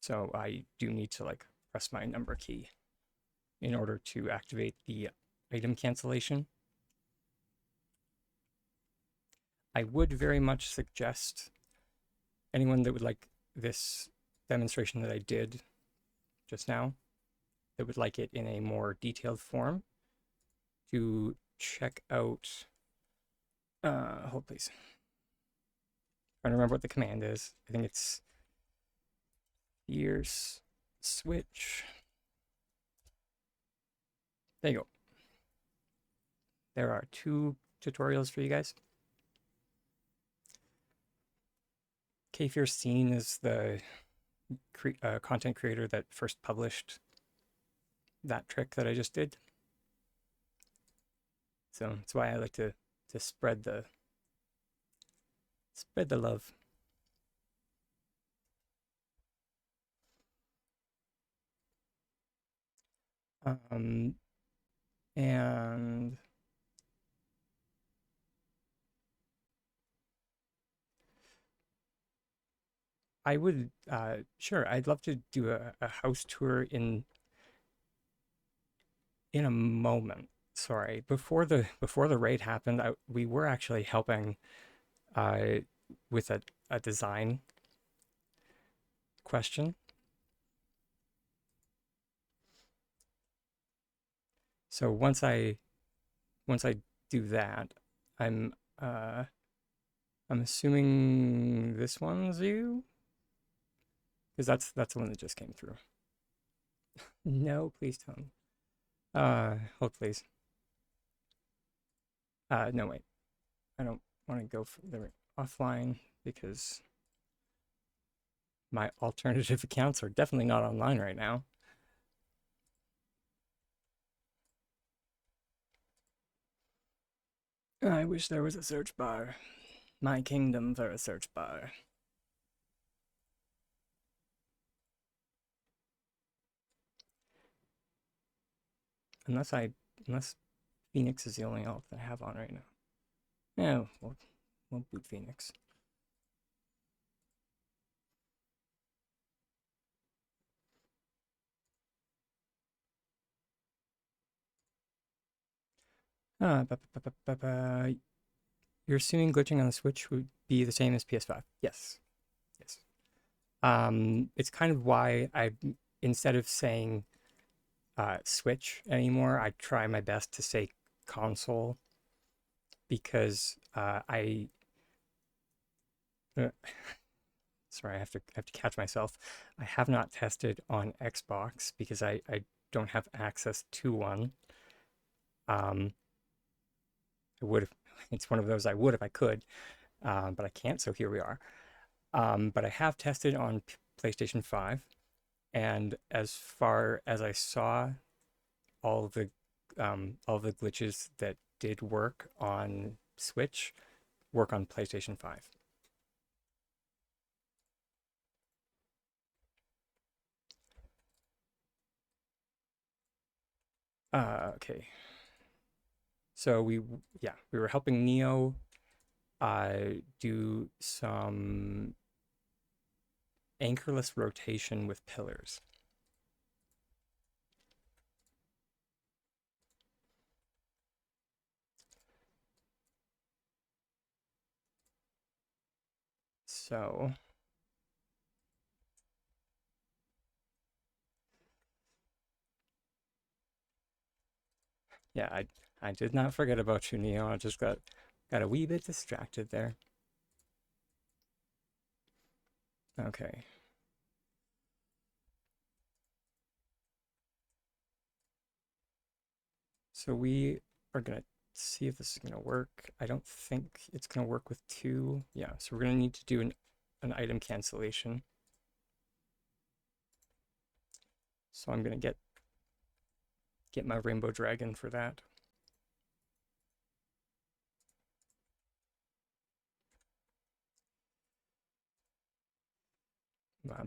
So I do need to like press my number key in order to activate the item cancellation. I would very much suggest anyone that would like this demonstration that I did just now, that would like it in a more detailed form, to check out, hold please. I'm trying to remember what the command is. I think it's ears switch. There you go. There are 2 tutorials for you guys. Kfir Scene is the content creator that first published that trick that I just did. So that's why I like to spread the love. And I would, sure, I'd love to do a house tour in a moment. Sorry, before the raid happened, we were actually helping uh, with a design question. So once I do that, I'm I'm assuming this one's you, because that's the one that just came through. No, please don't. Hold please. No wait, I don't want to go for the offline because my alternative accounts are definitely not online right now. I wish there was a search bar. My kingdom for a search bar. Unless Phoenix is the only alt that I have on right now. Yeah, we'll boot Phoenix. You're assuming glitching on the Switch would be the same as PS5. Yes. Yes. It's kind of why instead of saying Switch anymore, I try my best to say console because uh, sorry, I have to catch myself. I have not tested on Xbox because I don't have access to one. Um, I would have, it's one of those I would if I could, but I can't, so here we are. But I have tested on PlayStation 5, and as far as I saw, all all the glitches that did work on Switch work on PlayStation 5. Okay. So we were helping Neo do some anchorless rotation with pillars. So yeah, I did not forget about you, Neo. I just got a wee bit distracted there. Okay. So we are gonna see if this is gonna work. I don't think it's gonna work with two. Yeah, so we're gonna need to do an item cancellation. So I'm gonna get my rainbow dragon for that.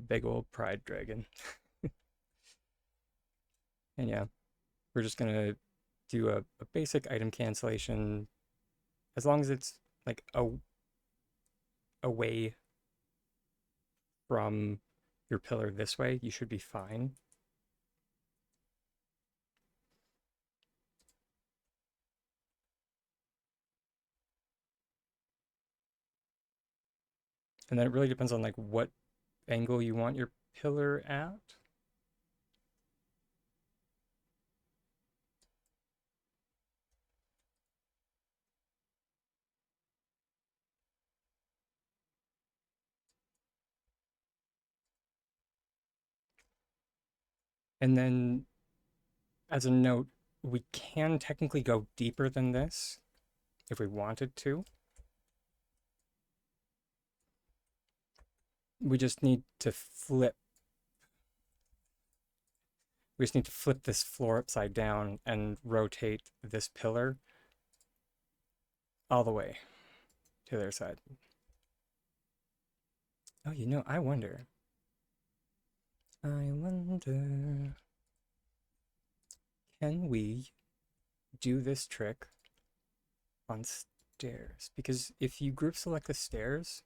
Big old pride dragon. And yeah, we're just gonna do a basic item cancellation as long as it's like away from your pillar this way, you should be fine. And then it really depends on like what angle you want your pillar at. And then as a note, we can technically go deeper than this if we wanted to. We just need to flip. We just need to flip this floor upside down and rotate this pillar all the way to the other side. Oh, I wonder. Can we do this trick on stairs? Because if you group select the stairs,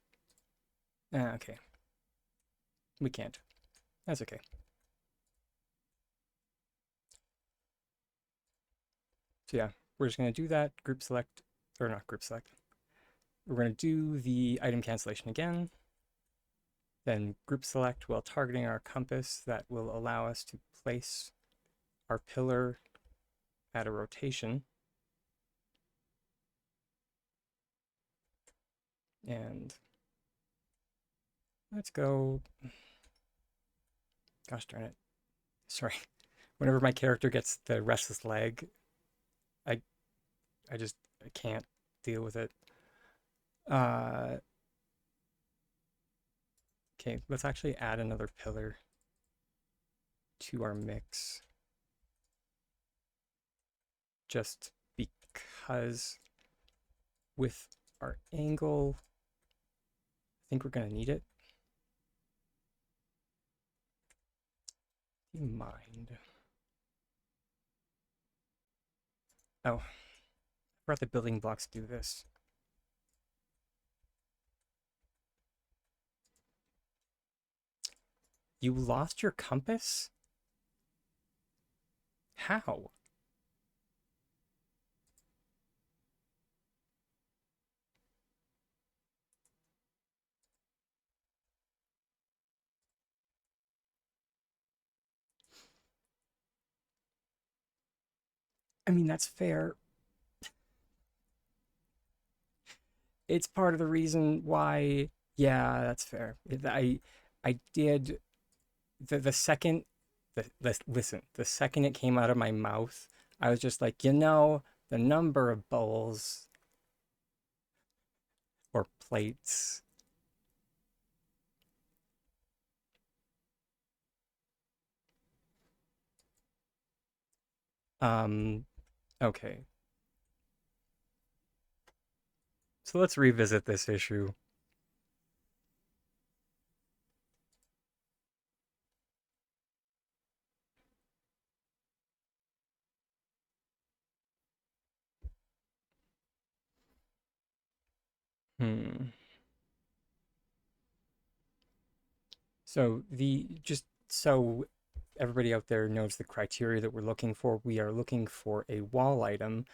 okay, we can't. That's okay. So yeah, we're just gonna do that, group select, or not group select. We're gonna do the item cancellation again, then group select while targeting our compass. That will allow us to place our pillar at a rotation. And let's go, gosh darn it. Sorry. Whenever my character gets the restless leg, I I can't deal with it. Okay, let's actually add another pillar to our mix. Just because with our angle, I think we're gonna need it. Do you mind? Oh, Let the building blocks do this. You lost your compass? How? I mean, that's fair. It's part of the reason why. Yeah, that's fair. I did the second the listen, the second it came out of my mouth, I was just like, the number of bowls or plates. Um, okay. So let's revisit this issue. Hmm. So the just so everybody out there knows the criteria that we're looking for, we are looking for a wall item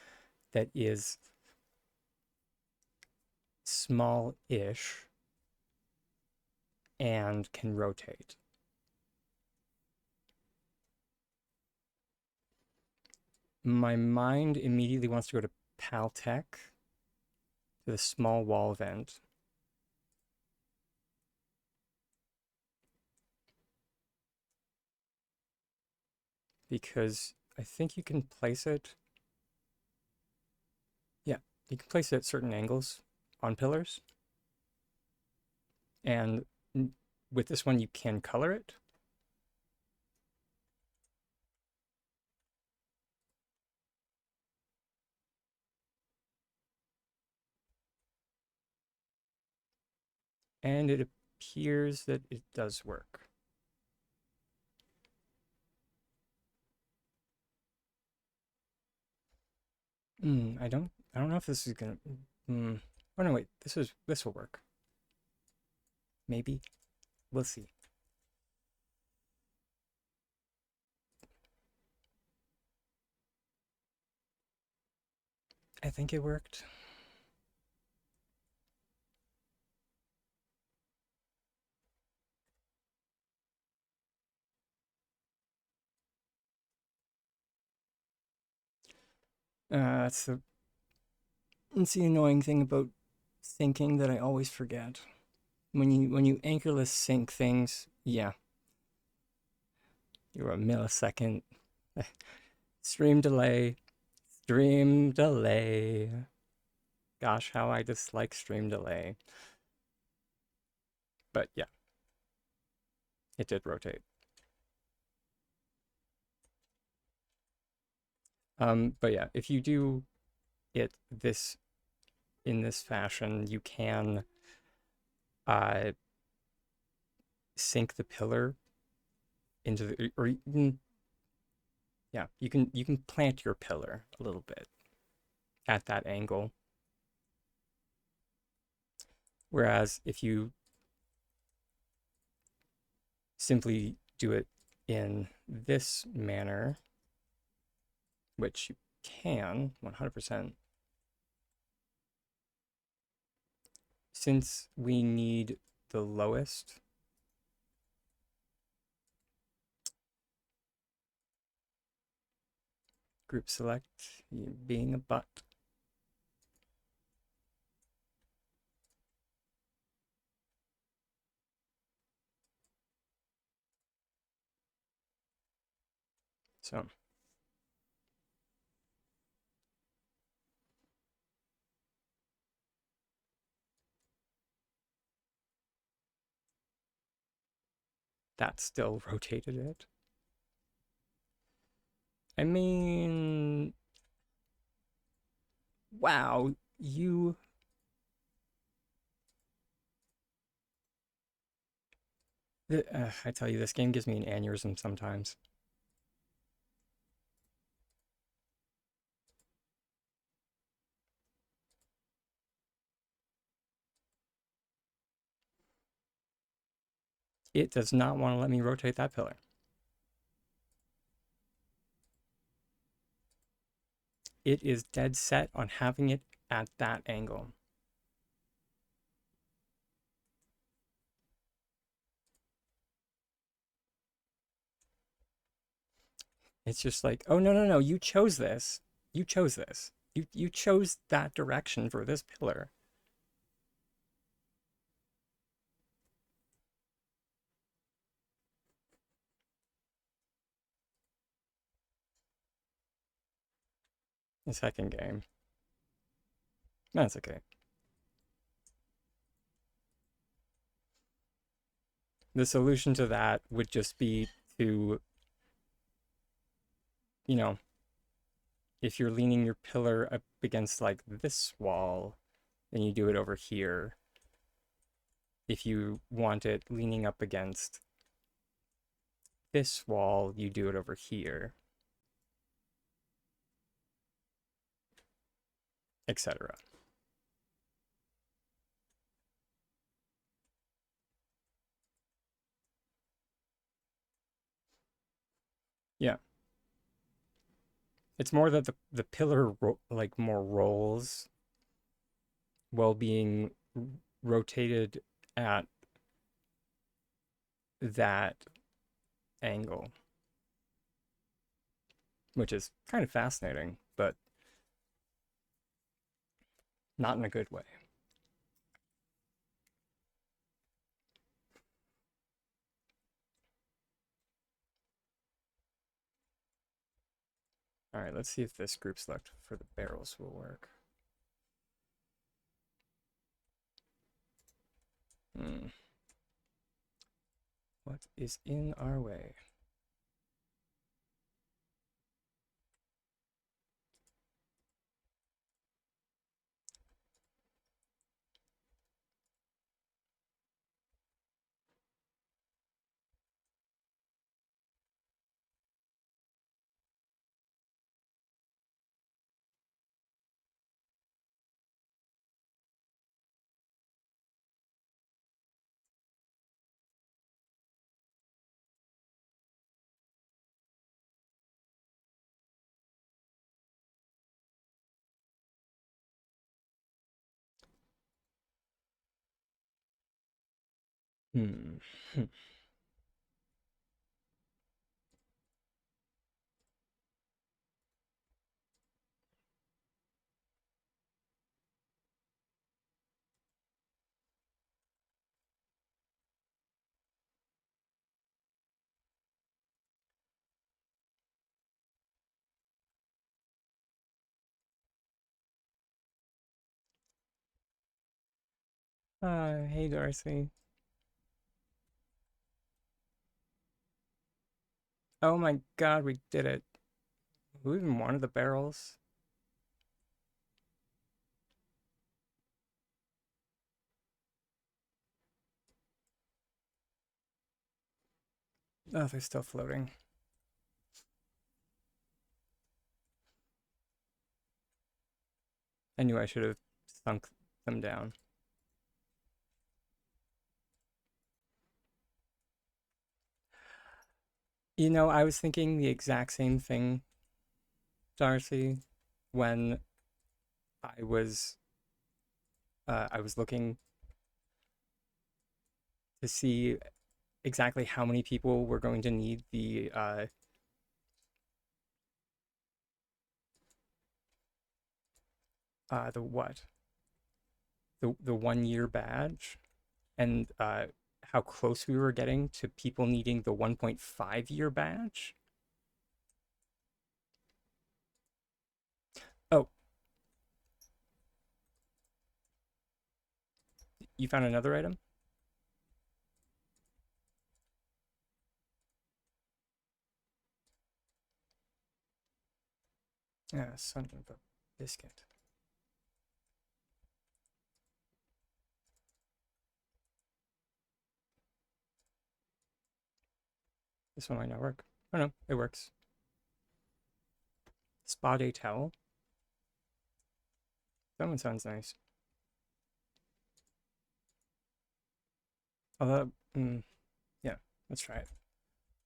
that is small-ish and can rotate. My mind immediately wants to go to Paltech, to the small wall vent. Because I think you can place it. Yeah, you can place it at certain angles on pillars. And with this one, you can color it. And it appears that it does work. I don't know if this is gonna. Oh no, wait. This will work. Maybe. We'll see. I think it worked. That's the annoying thing about thinking that I always forget. When you anchorless sync things, yeah, you're a millisecond. Stream delay, stream delay. Gosh, how I dislike stream delay. But yeah, it did rotate. But yeah, if you do it this in this fashion, you can uh sink the pillar into the or you can, yeah, you can plant your pillar a little bit at that angle. Whereas if you simply do it in this manner, which you can 100%, since we need the lowest, group select being a butt. So that still rotated it. I mean, wow, you. I tell you, this game gives me an aneurysm sometimes. It does not want to let me rotate that pillar. It is dead set on having it at that angle. It's just like, oh, no, no, no, you chose this. You chose this. You chose that direction for this pillar. The second game. That's okay. The solution to that would just be to, you know, if you're leaning your pillar up against like this wall, then you do it over here. If you want it leaning up against this wall, you do it over here, etc. Yeah. It's more that the pillar like more rolls while being rotated at that angle, which is kind of fascinating, but not in a good way. All right, let's see if this group select for the barrels will work. What is in our way? Hmm. Hey Darcy. Oh my God, we did it. Who even wanted the barrels? Oh, they're still floating. I knew I should have sunk them down. You know, I was thinking the exact same thing, Darcy, when I was looking to see exactly how many people were going to need the what? The 1 year badge, and how close we were getting to people needing the 1.5 year badge. Oh, you found another item? Yeah, son of a biscuit. This one might not work. Oh no, it works. Spa day towel. That one sounds nice. Although, yeah, Let's try it.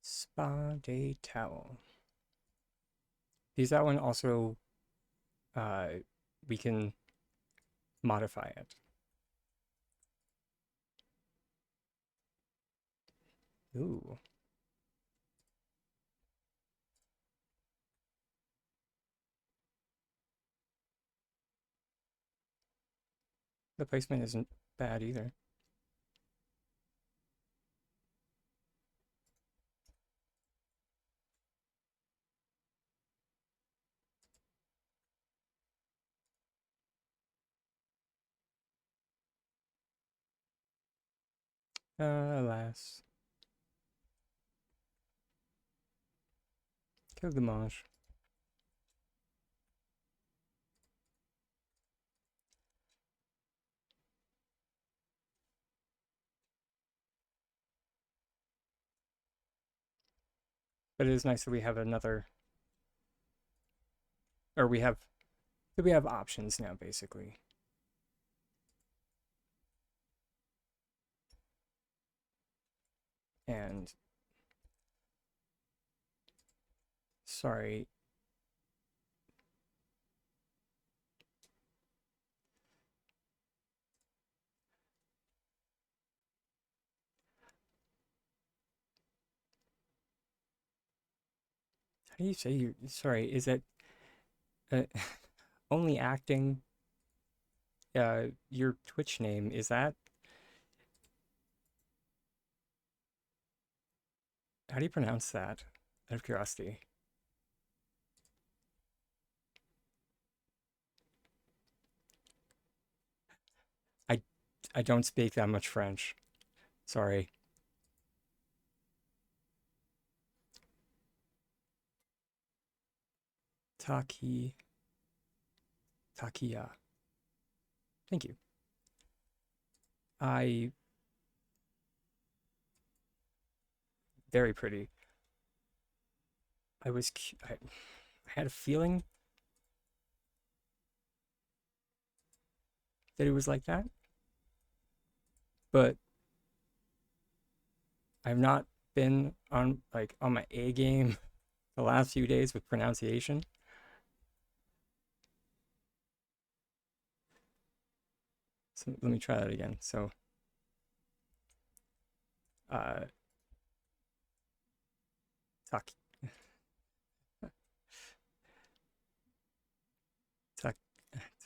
Spa day towel. Because that one also, uh, we can modify it. Ooh. The placement isn't bad either. Alas. Que dommage. But it is nice that we have another, or we have options now, basically. And sorry, how do you say you? Sorry, is it uh, only acting? Your Twitch name is that? How do you pronounce that? Out of curiosity. I I don't speak that much French. Sorry. Taki Takia. Thank you. I very pretty. I had a feeling that it was like that, but I've not been on my A game the last few days with pronunciation. So let me try that again. So uh tak tak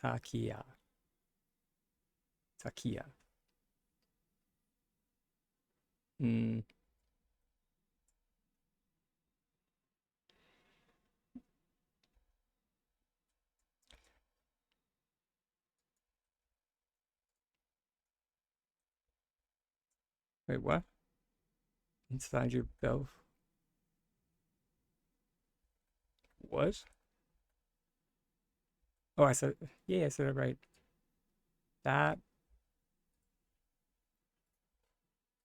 takia. Takia. Mm, wait, what? Inside your belt? What? Oh, I said, yeah, I said it right. That,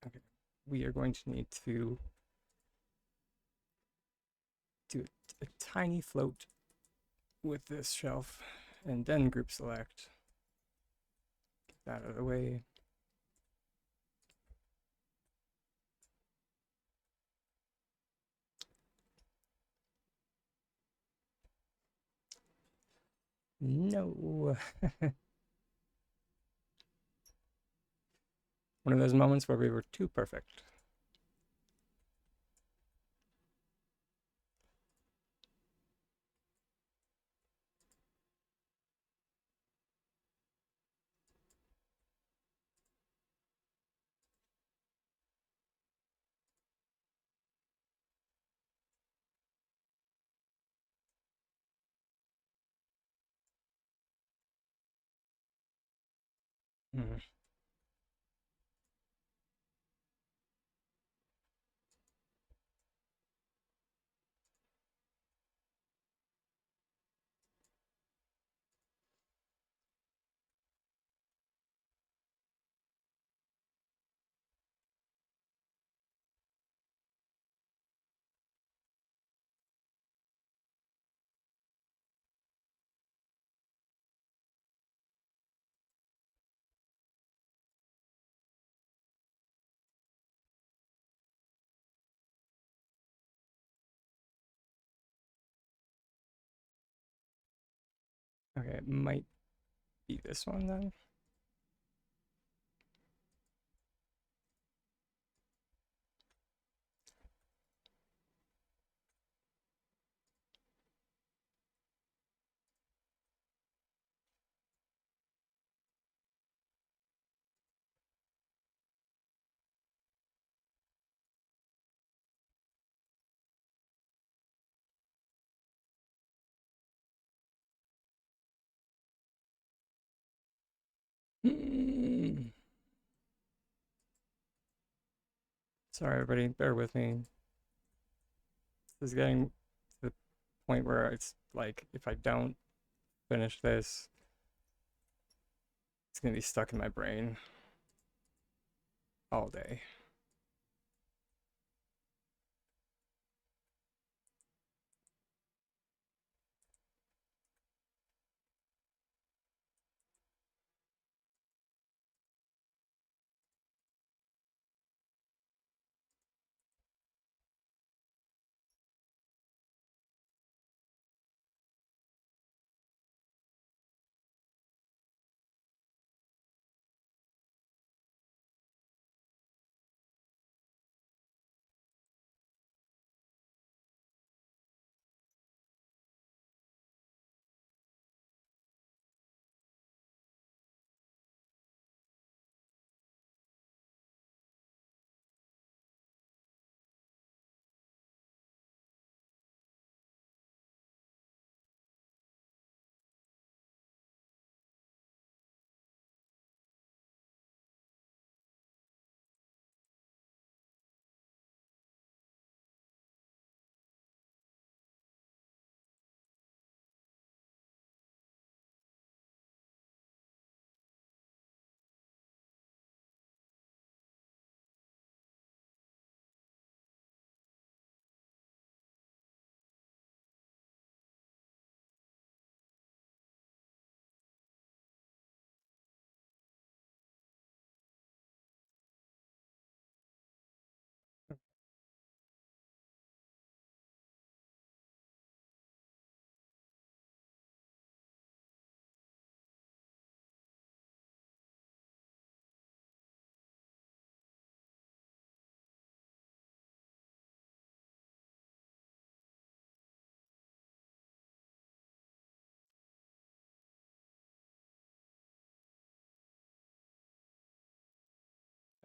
okay. We are going to need to do a tiny float with this shelf and then group select. Get that out of the way. No. One of those moments where we were too perfect. Mm. Okay, it might be this one then. Sorry, everybody, bear with me. This is getting to the point where it's like, if I don't finish this, it's gonna be stuck in my brain all day.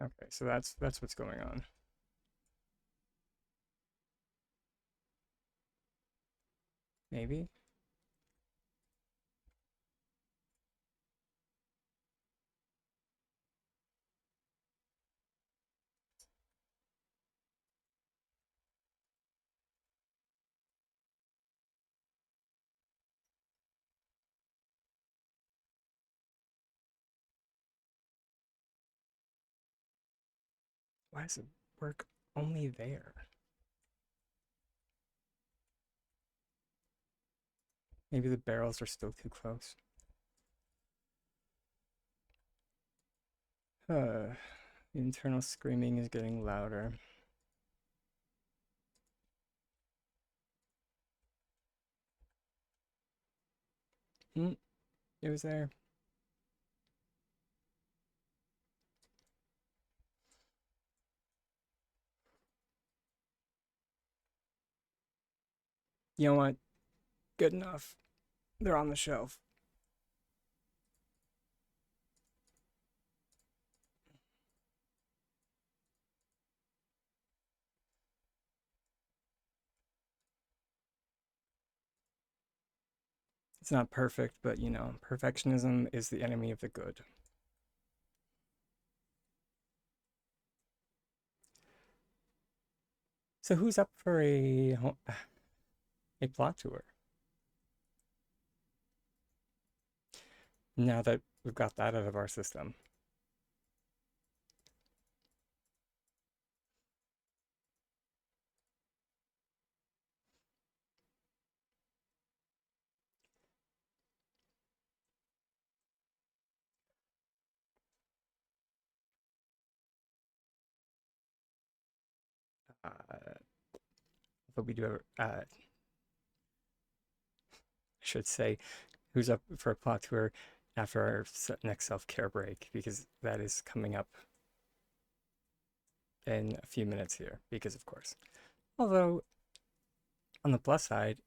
Okay, so that's what's going on. Maybe. Why does it work only there? Maybe the barrels are still too close. The internal screaming is getting louder. Mm, it was there. You know what? Good enough. They're on the shelf. It's not perfect, but you know, perfectionism is the enemy of the good. So who's up for a plot tour? Now that we've got that out of our system. But we do, I should say, who's up for a plot tour after our next self-care break, because that is coming up in a few minutes here, because of course. Although, on the plus side,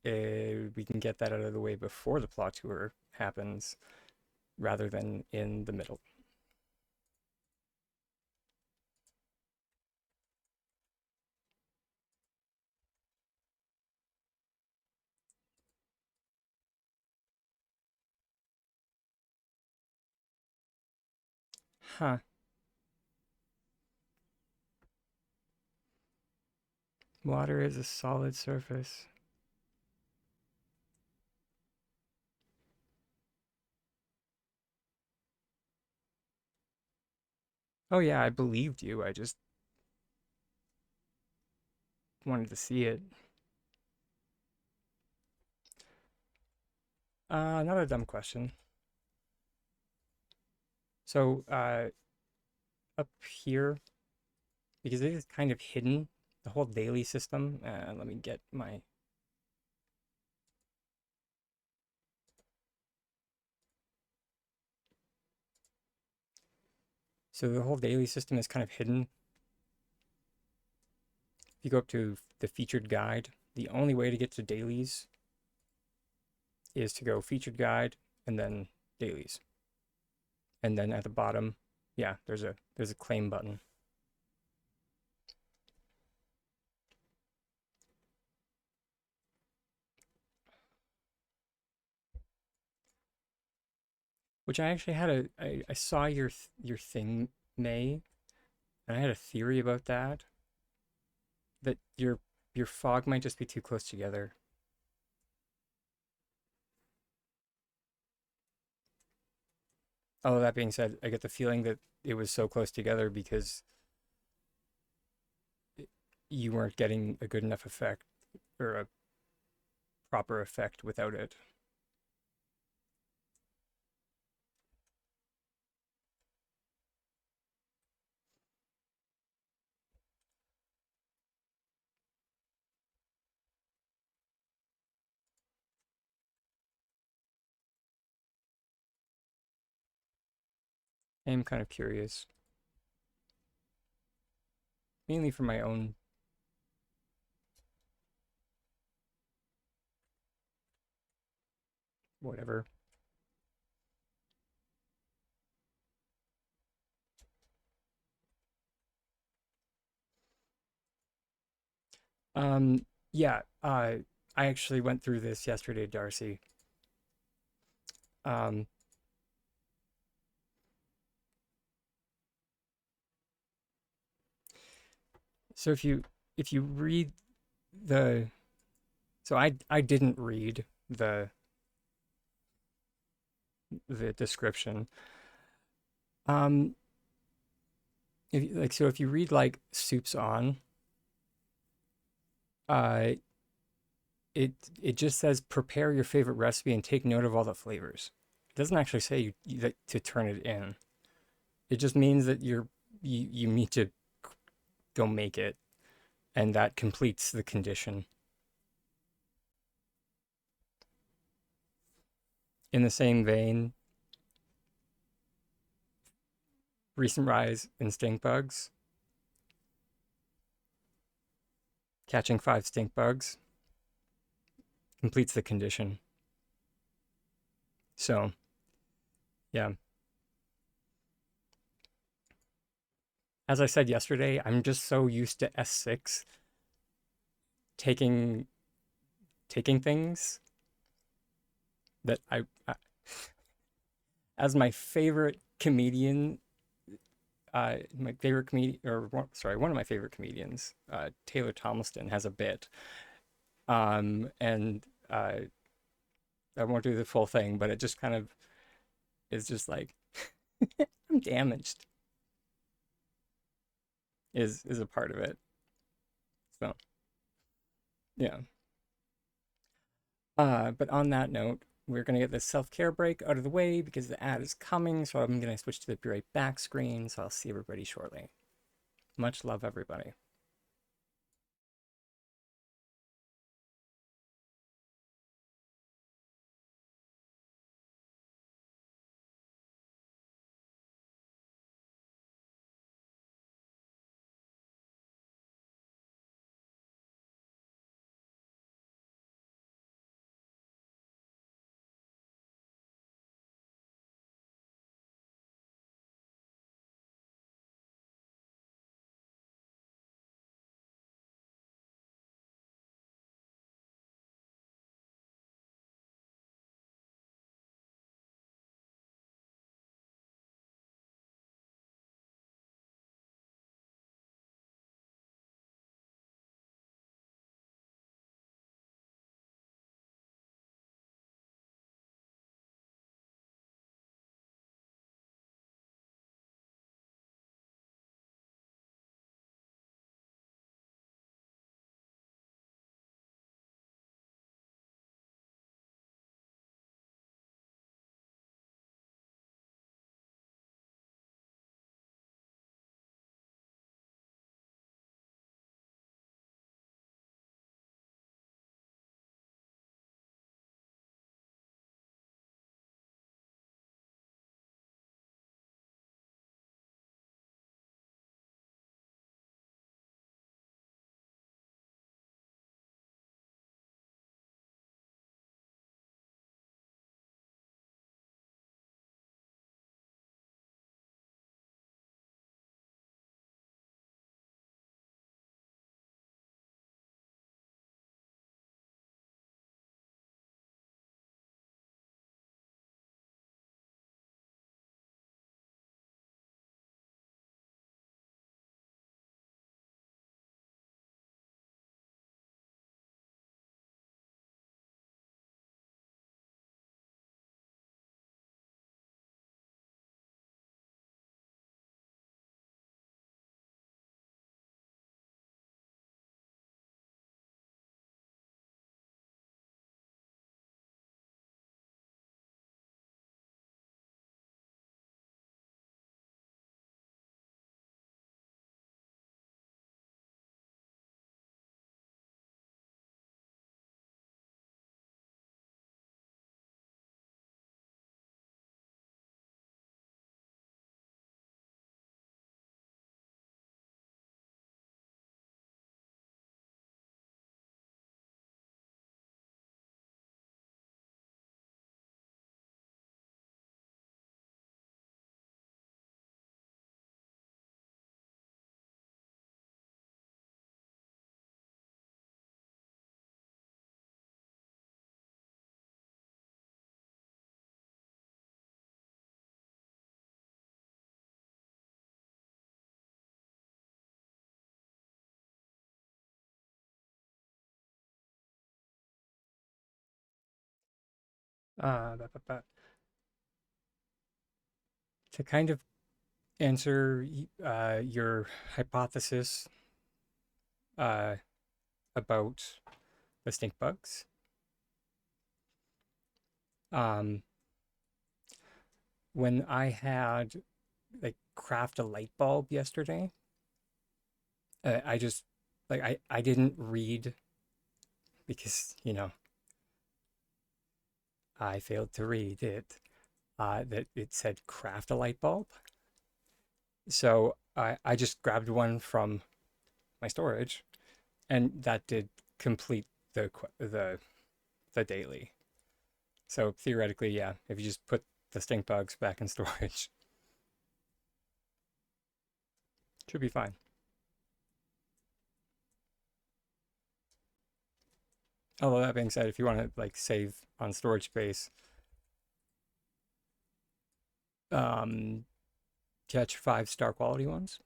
we can get that out of the way before the plot tour happens rather than in the middle. Huh. Water is a solid surface. Oh yeah, I believed you. I just wanted to see it. Not a dumb question. So, up here, because it is kind of hidden, the whole daily system. Let me get my. So the whole daily system is kind of hidden. If you go up to the featured guide, the only way to get to dailies is to go featured guide and then dailies. And then at the bottom, yeah, there's a claim button. Which I actually had I saw your thing, May, and I had a theory about that, that your fog might just be too close together. Although that being said, I get the feeling that it was so close together because you weren't getting a good enough effect or a proper effect without it. I am kind of curious, mainly for my own whatever. Um, yeah, I actually went through this yesterday, Darcy. Um, so if you read the so I didn't read the description. Um, if you read like Soup's On, uh, it just says prepare your favorite recipe and take note of all the flavors. It doesn't actually say that to turn it in. It just means that you need to go make it, and that completes the condition. In the same vein, recent rise in stink bugs, catching 5 stink bugs completes the condition. So yeah, as I said yesterday, I'm just so used to S6 taking taking things that I as my favorite comedian, my favorite comedian, sorry, one of my favorite comedians, Taylor Tomliston, has a bit. And I won't do the full thing, but it just kind of is just like, I'm damaged, is a part of it. So, yeah. But on that note, we're going to get this self-care break out of the way because the ad is coming. So I'm going to switch to the Be Right Back screen. So I'll see everybody shortly. Much love, everybody. Ba, ba, ba. To kind of answer your hypothesis uh, about the stink bugs, um, when I had like craft a light bulb yesterday, I just like I didn't read because I failed to read it that it said craft a light bulb. So I just grabbed one from my storage, and that did complete the daily. So theoretically, yeah, if you just put the stink bugs back in storage, should be fine. Although that being said, if you want to like save on storage space, um, catch 5-star quality ones,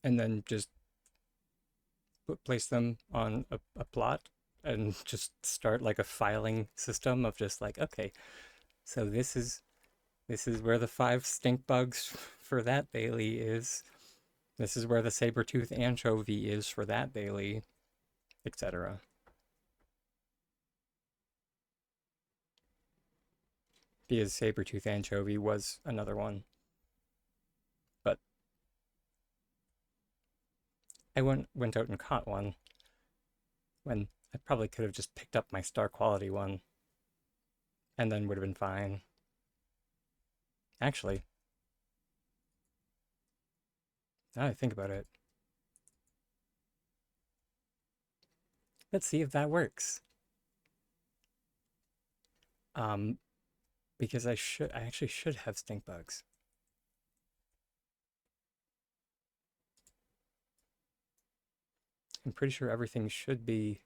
and then just place them on a plot and just start like a filing system of just like, okay, so this is where the 5 stink bugs for that daily is. This is where the saber-tooth anchovy is for that daily, etc. Because saber-tooth anchovy was another one. But I went out and caught one when I probably could have just picked up my star quality one and then would have been fine. Actually, now I think about it, let's see if that works. Um, because I actually should have stink bugs. I'm pretty sure everything should be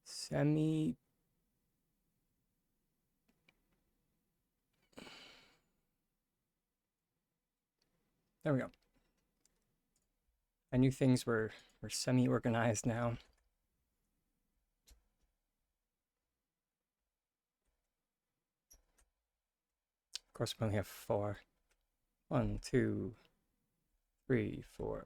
semi. There we go. I knew things were semi-organized now. Of course, we only have 4. 1, 2, 3, 4.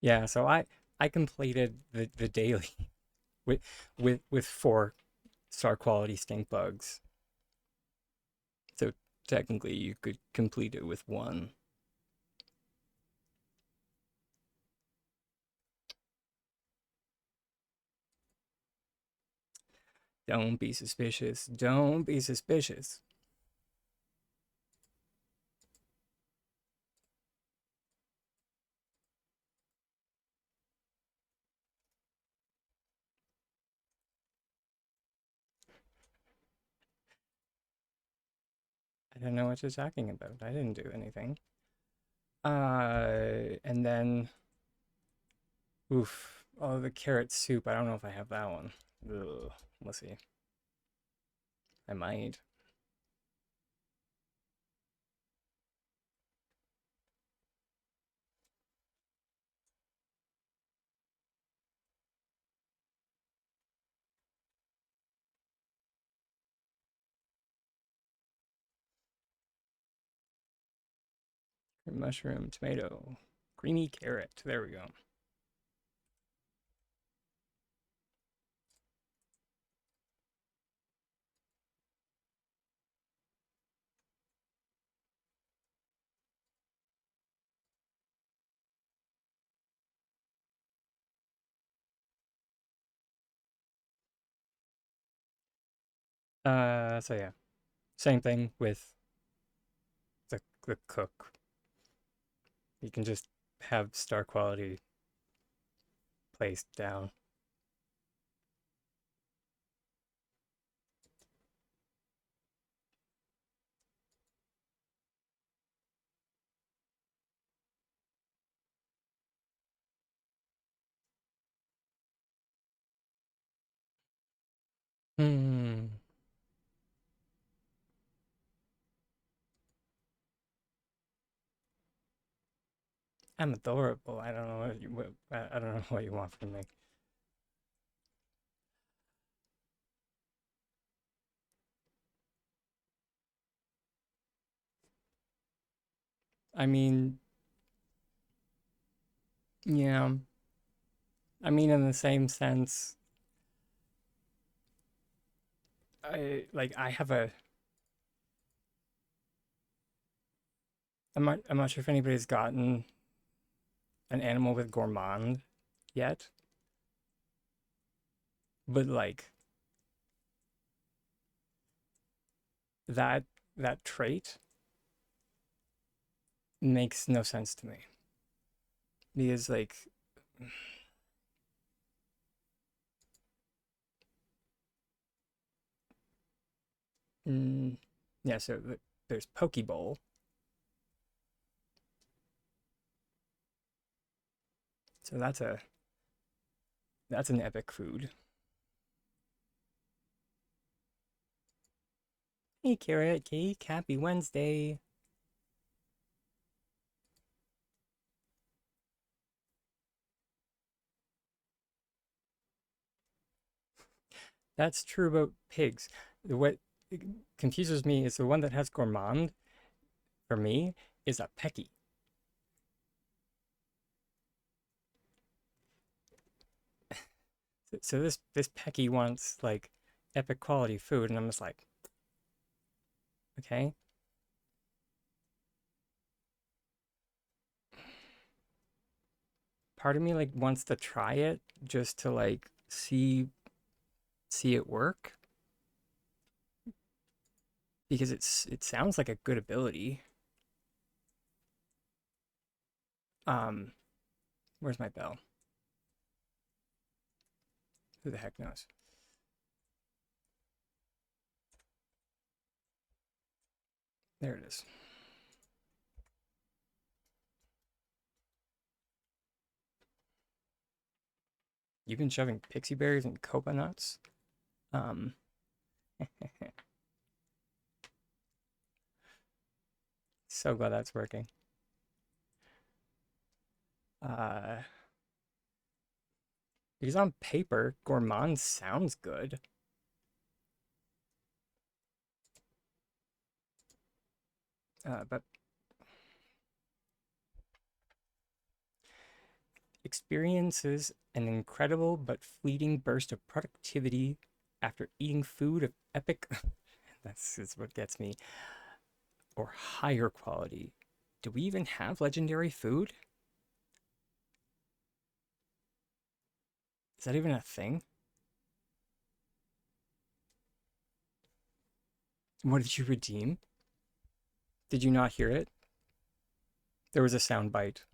Yeah, so I completed the daily with with 4-star quality stink bugs. So technically, you could complete it with 1. Don't be suspicious. Don't be suspicious. I don't know what you're talking about. I didn't do anything. And then, oof. Oh, the carrot soup. I don't know if I have that one. Ugh. Let's see. I might. Mushroom, tomato, creamy carrot. There we go. So yeah, same thing with the cook. You can just have star quality placed down. Hmm. I'm adorable. I don't know I don't know what you want from me. I mean, yeah. I mean, in the same sense, I have a. I'm not sure if anybody's gotten an animal with gourmand yet, but like that that trait makes no sense to me because like mm, yeah. So there's poke bowl, so that's an epic food. Hey, carrot cake, happy Wednesday. That's true about pigs. What confuses me is the one that has gourmand for me is a pecky. So this pecky wants like epic quality food, and I'm just like, okay. Part of me like wants to try it just to like see it work because it sounds like a good ability. Um, where's my bell? Who the heck knows? There it is. You've been shoving pixie berries and copa nuts. Um, so glad that's working. Uh, because on paper, gourmand sounds good. But experiences an incredible but fleeting burst of productivity after eating food of epic. That's what gets me. Or higher quality. Do we even have legendary food? Is that even a thing? What did you redeem? Did you not hear it? There was a sound bite.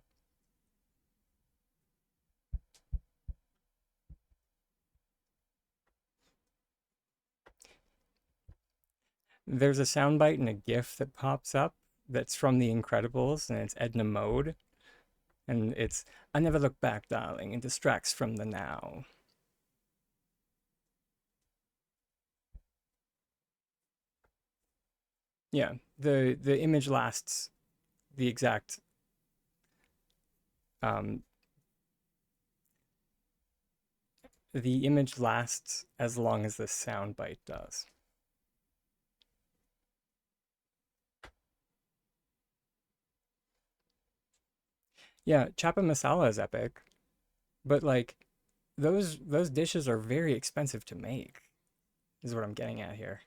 There's a sound bite and a GIF that pops up that's from The Incredibles, and it's Edna Mode, and it's "I never look back, darling. It distracts from the now." Yeah, the image lasts the exact um the image lasts as long as the sound bite does. Yeah, chapa masala is epic, but like those dishes are very expensive to make. Is what I'm getting at here.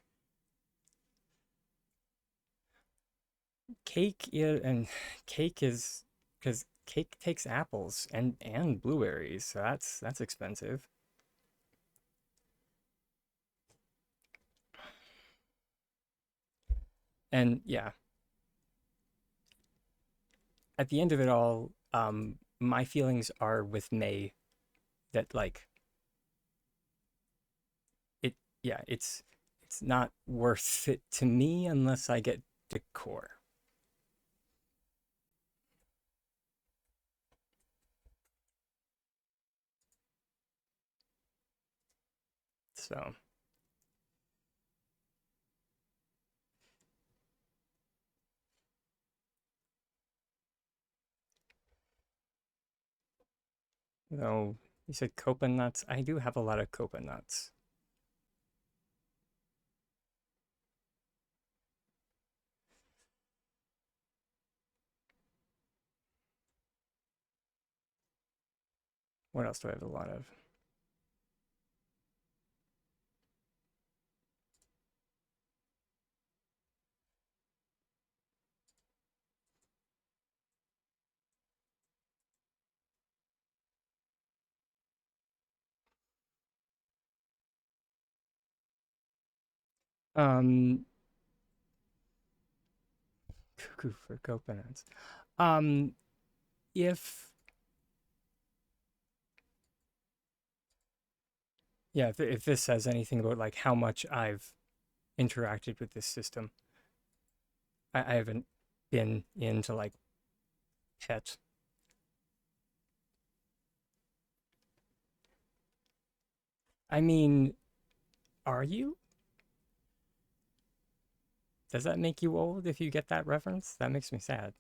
Cake, yeah, and cake is because cake takes apples and blueberries, so that's expensive. And yeah, at the end of it all, my feelings are with May that like it, yeah, it's not worth it to me unless I get decor. So Though you said copa nuts. I do have a lot of copa nuts. What else do I have a lot of? Um, Cuckoo for copa nuts. Um, if yeah, if this says anything about like how much I've interacted with this system, I haven't been into like pet. I mean, are you? Does that make you old if you get that reference? That makes me sad.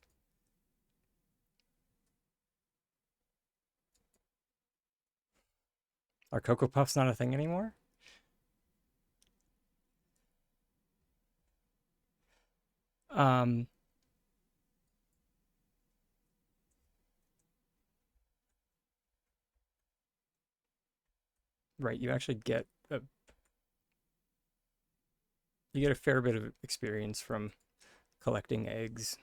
Are Cocoa Puffs not a thing anymore? Um, right, you get a fair bit of experience from collecting eggs.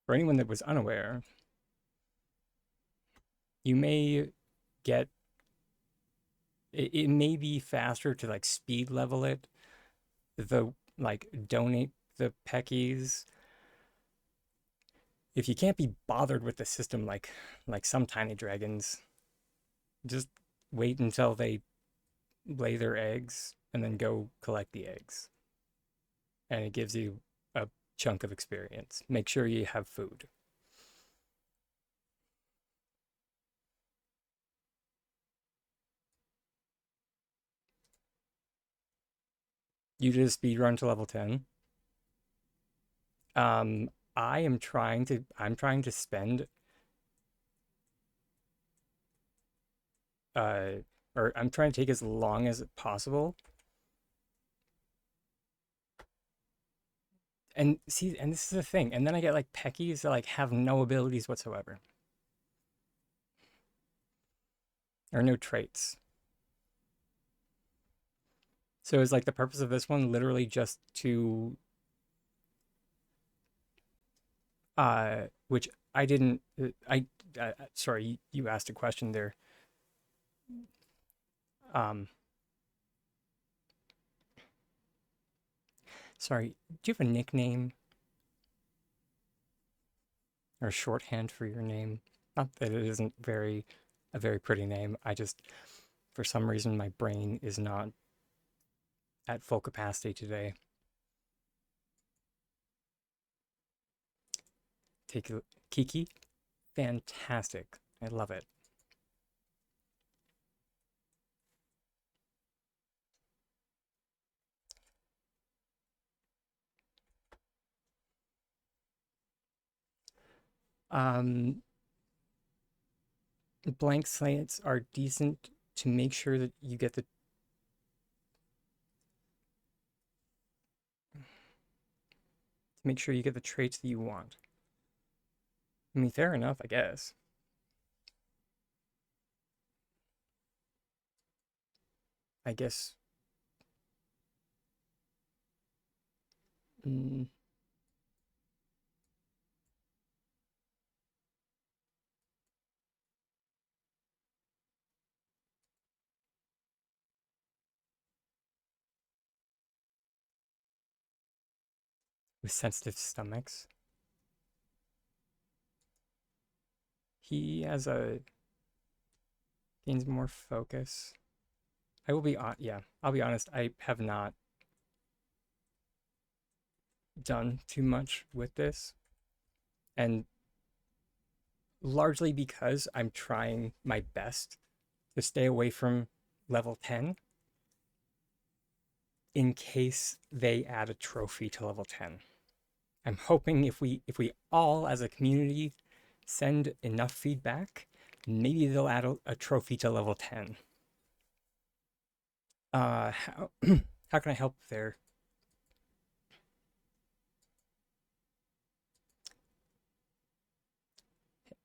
For anyone that was unaware, you may get it may be faster to like speed level it, the like donate the peckies. If you can't be bothered with the system like some tiny dragons, just wait until they lay their eggs and then go collect the eggs. And it gives you a chunk of experience. Make sure you have food. You did a speed run to level 10. Um, I'm trying to spend uh or I'm trying to take as long as possible. And see, and this is the thing. And then I get like Peckies that like have no abilities whatsoever. Or no traits. So is like the purpose of this one literally just to which I didn't sorry, you asked a question there. Um Sorry, do you have a nickname or shorthand for your name? Not that it isn't a very pretty name. I just, for some reason, my brain is not at full capacity today. Take a Kiki, fantastic. I love it. Um, Blank slates are decent to make sure that you get the traits that you want. I mean, fair enough, I guess. I guess. mm, with sensitive stomachs, he has a gains more focus. I will be on. Yeah, I'll be honest. I have not done too much with this, and largely because I'm trying my best to stay away from level 10 in case they add a trophy to level 10. I'm hoping if we all as a community send enough feedback, maybe they'll add a trophy to level 10. How how can I help there?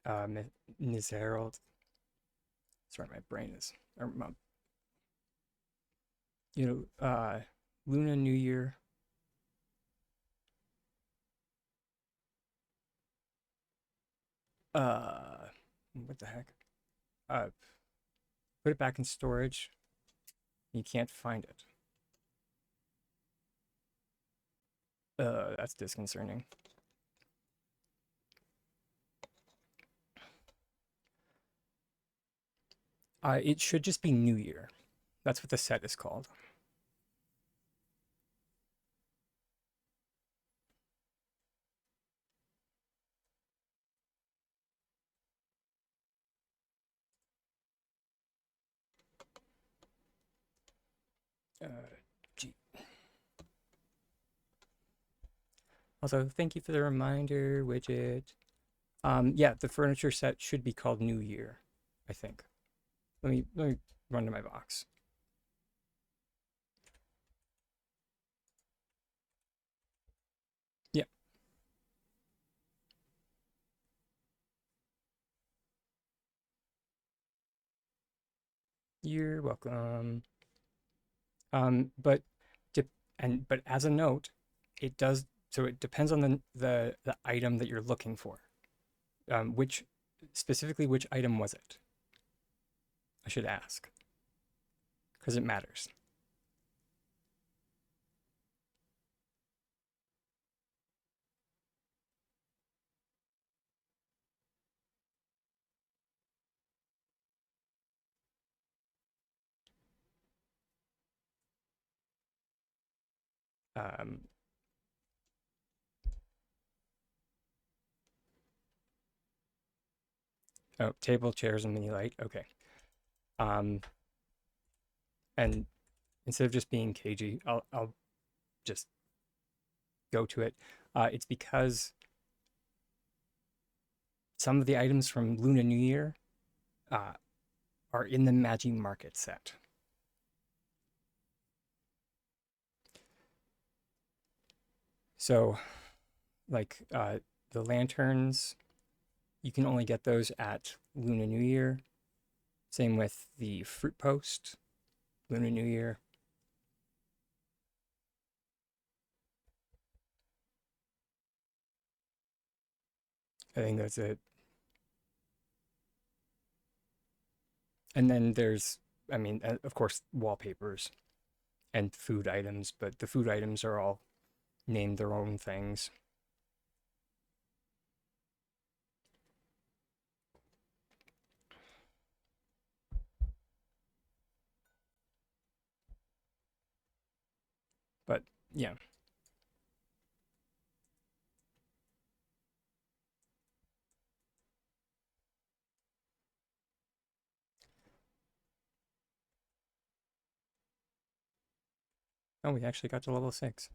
Uh, Ms. Harold. Sorry, my brain is. You Luna New Year. Uh, what the heck? Uh, put it back in storage. You can't find it. That's disconcerting. It should just be New Year. That's what the set is called. Uh, gee. Also, thank you for the reminder, widget. Yeah, the furniture set should be called New Year, I think. Let me run to my box. Yeah, you're welcome. But but as a note, it does so it depends on the item that you're looking for. Which specifically which item was it? I should ask because it matters. Um, oh, table, chairs, and mini light. Okay. Um, and instead of just being cagey, I'll just go to it. It's because some of the items from Luna New Year uh, are in the Magi Market set. So, like the lanterns, you can only get those at Luna New Year. Same with the fruit post, Luna New Year. I think that's it. And then there's, I mean, of course, wallpapers and food items, but the food items are all named their own things. But yeah. Oh, we actually got to level 6.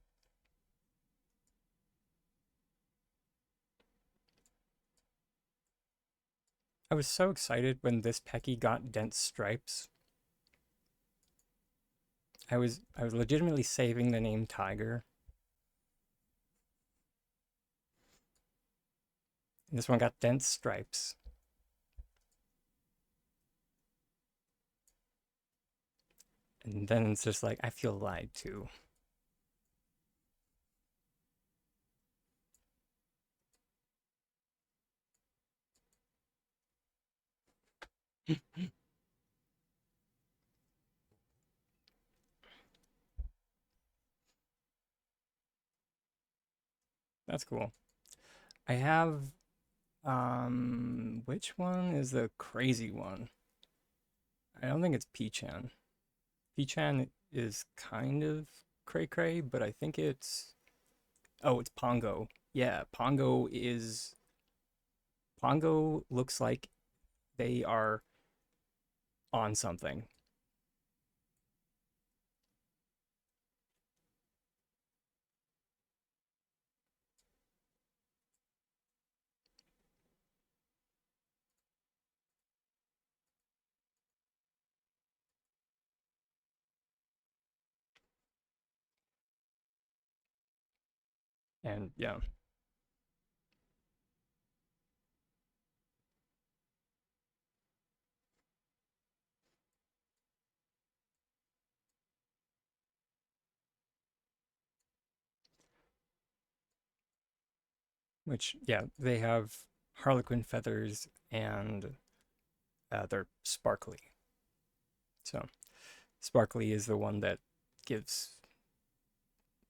I was so excited when this Pecky got dense stripes. I was legitimately saving the name Tiger. And this one got dense stripes. And then it's just like I feel lied to. That's cool. I have which one is the crazy one? I don't think it's P-chan. P-chan is kind of cray cray, but I think it's oh, it's Pongo. Yeah, Pongo looks like they are on something. And yeah, which, yeah, they have harlequin feathers and they're sparkly. So sparkly is the one that gives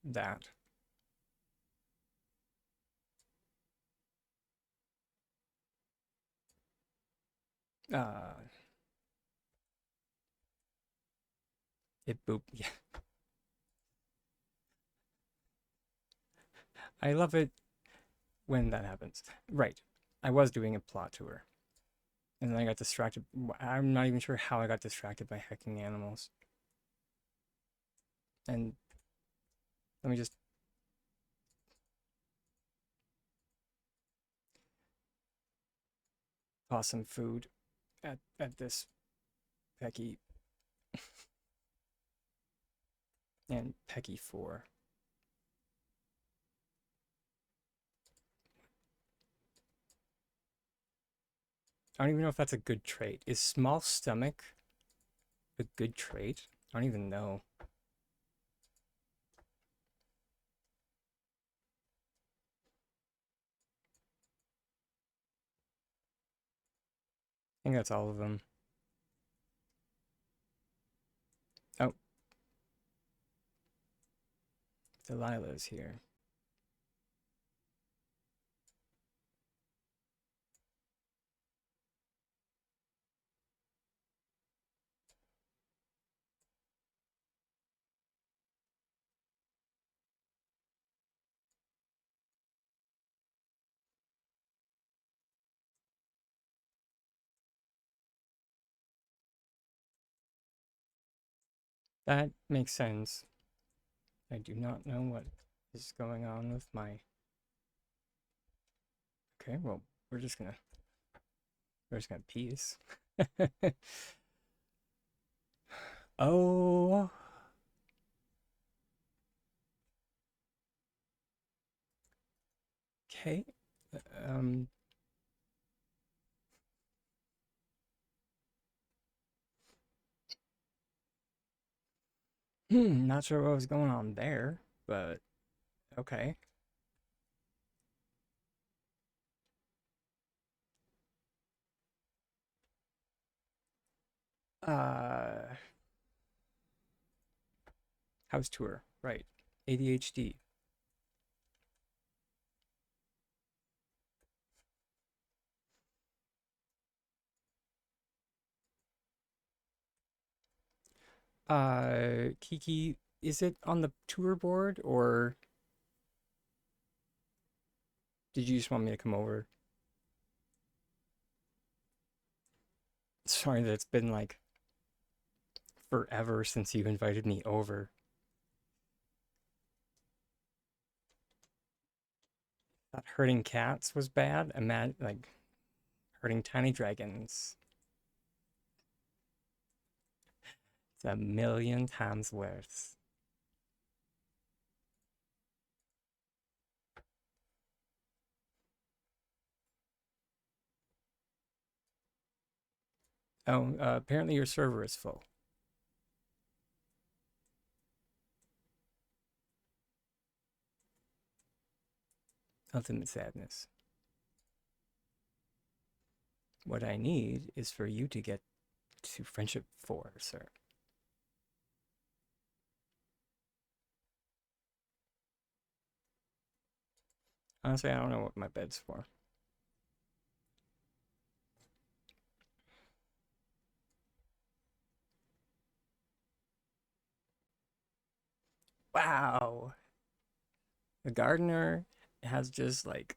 that. Uh, it boop. Yeah, I love it when that happens. Right. I was doing a plot tour, and then I got distracted. I'm not even sure how I got distracted by hecking animals. And let me just toss some food at this Pecky and Pecky 4. I don't even know if that's a good trait. Is small stomach a good trait? I don't even know. I think that's all of them. Oh, Delilah's here. That makes sense. I do not know what is going on with my... Okay, well, we're just gonna... We're just gonna peace. Oh, okay. Um, not sure what was going on there, but okay. Uh, house tour, right. ADHD. Kiki, is it on the tour board or did you just want me to come over? Sorry that it's been like forever since you invited me over. Thought hurting cats was bad. Like hurting tiny dragons. It's a million times worse. Oh, apparently your server is full. Ultimate sadness. What I need is for you to get to friendship 4, sir. Honestly, I don't know what my bed's for. Wow. The gardener has just like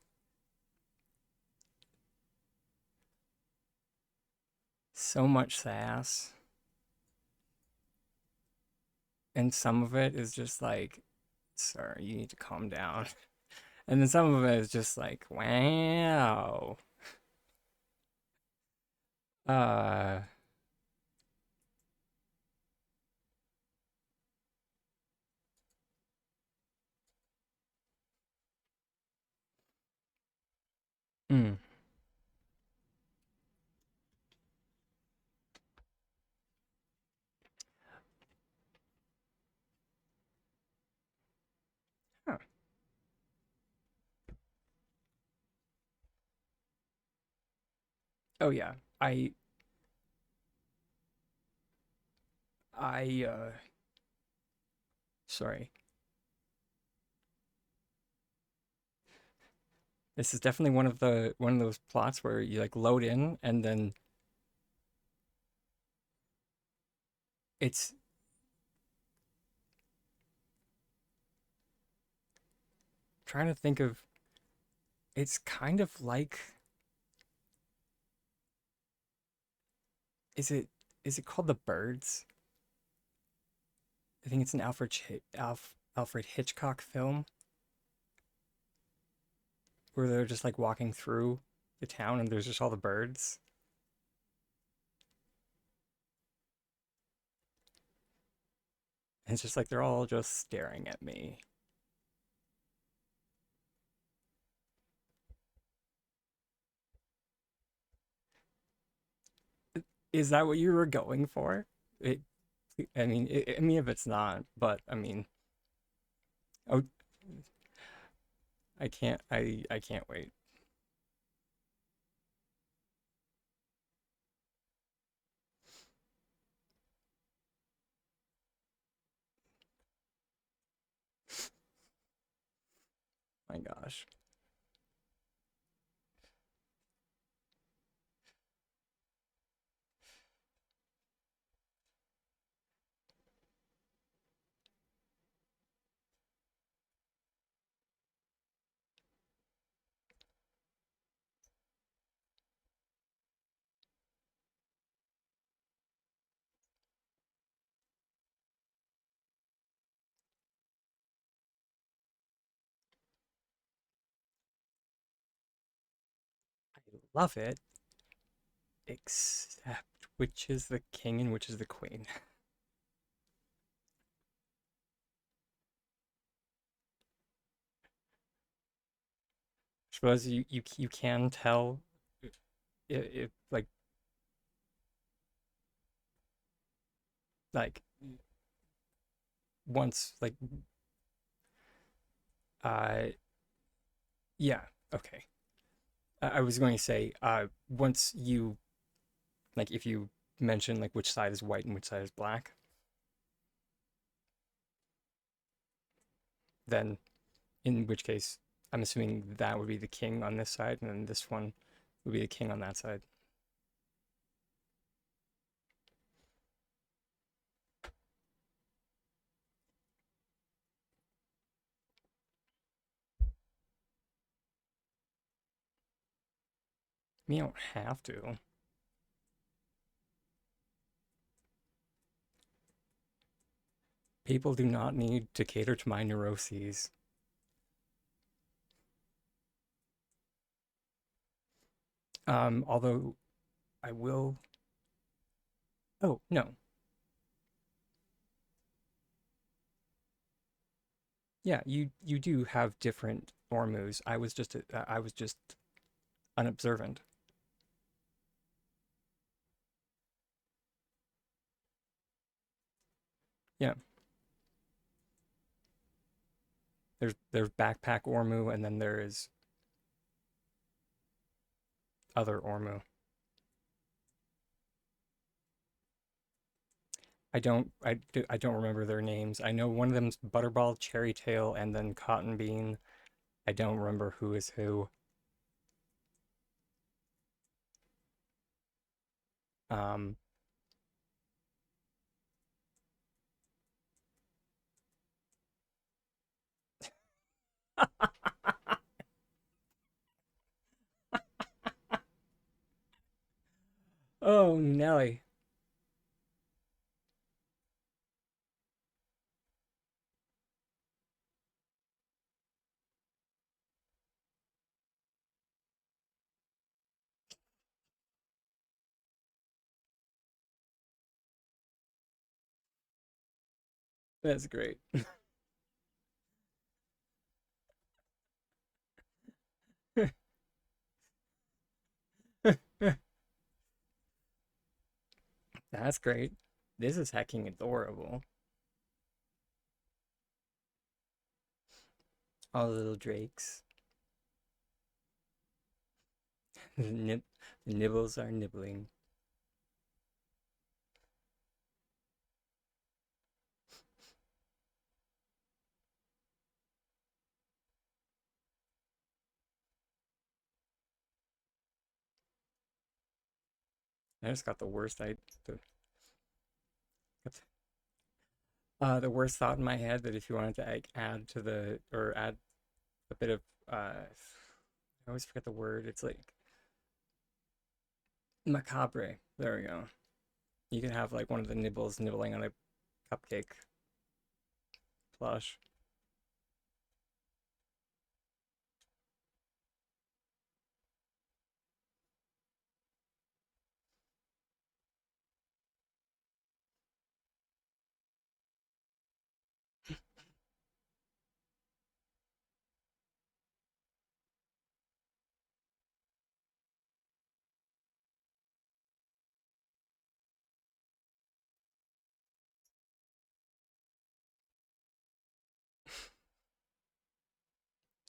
so much sass. And some of it is just like, sir, you need to calm down. And then some of it is just like, wow. Uh, Mm. Huh. Oh yeah. I I sorry. This is definitely one of those plots where you like load in and then it's trying to think of it's kind of like is it is it called The Birds? I think it's an Alfred Hitchcock film where they're just like walking through the town and there's just all the birds. And it's just like they're all just staring at me. Is that what you were going for? It, I mean, if it's not, but I mean, oh, I can't wait. My gosh. I love it, except which is the king and which is the queen. I suppose you can tell if like once uh yeah, okay. I was going to say once you like if you mention like which side is white and which side is black, then in which case I'm assuming that would be the king on this side and then this one would be the king on that side. You don't have to. People do not need to cater to my neuroses. Although I will. Oh no, yeah, you do have different Ormus. I was just unobservant. Yeah, there's backpack Ormu, and then there is other Ormu. I don't remember their names. I know one of them's Butterball, Cherry Tail, and then Cotton Bean. I don't remember who is who. Um, oh Nelly, that's great. That's great. This is hecking adorable. All the little drakes. The nibbles are nibbling. I just got the worst the, the worst thought in my head that if you wanted to like, add to the or add a bit of I always forget the word. It's like macabre. There we go. You could have like one of the nibbles nibbling on a cupcake plush.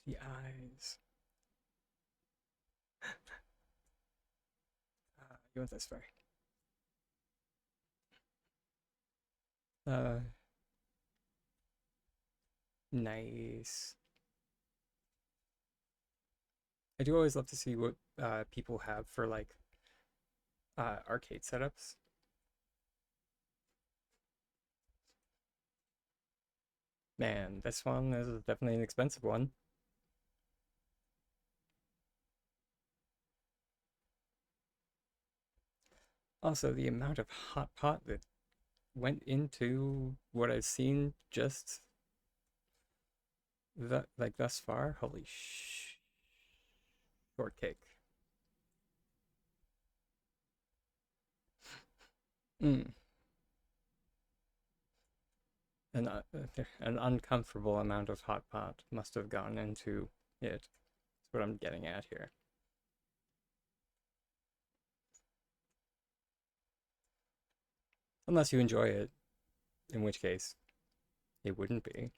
The eyes. You want this far? Uh, nice. I do always love to see what people have for like arcade setups. Man, this one is definitely an expensive one. Also, the amount of hot pot that went into what I've seen just like thus far. Holy shortcake. Mm. An, uh, an uncomfortable amount of hot pot must have gone into it. That's what I'm getting at here. Unless you enjoy it, in which case it wouldn't be.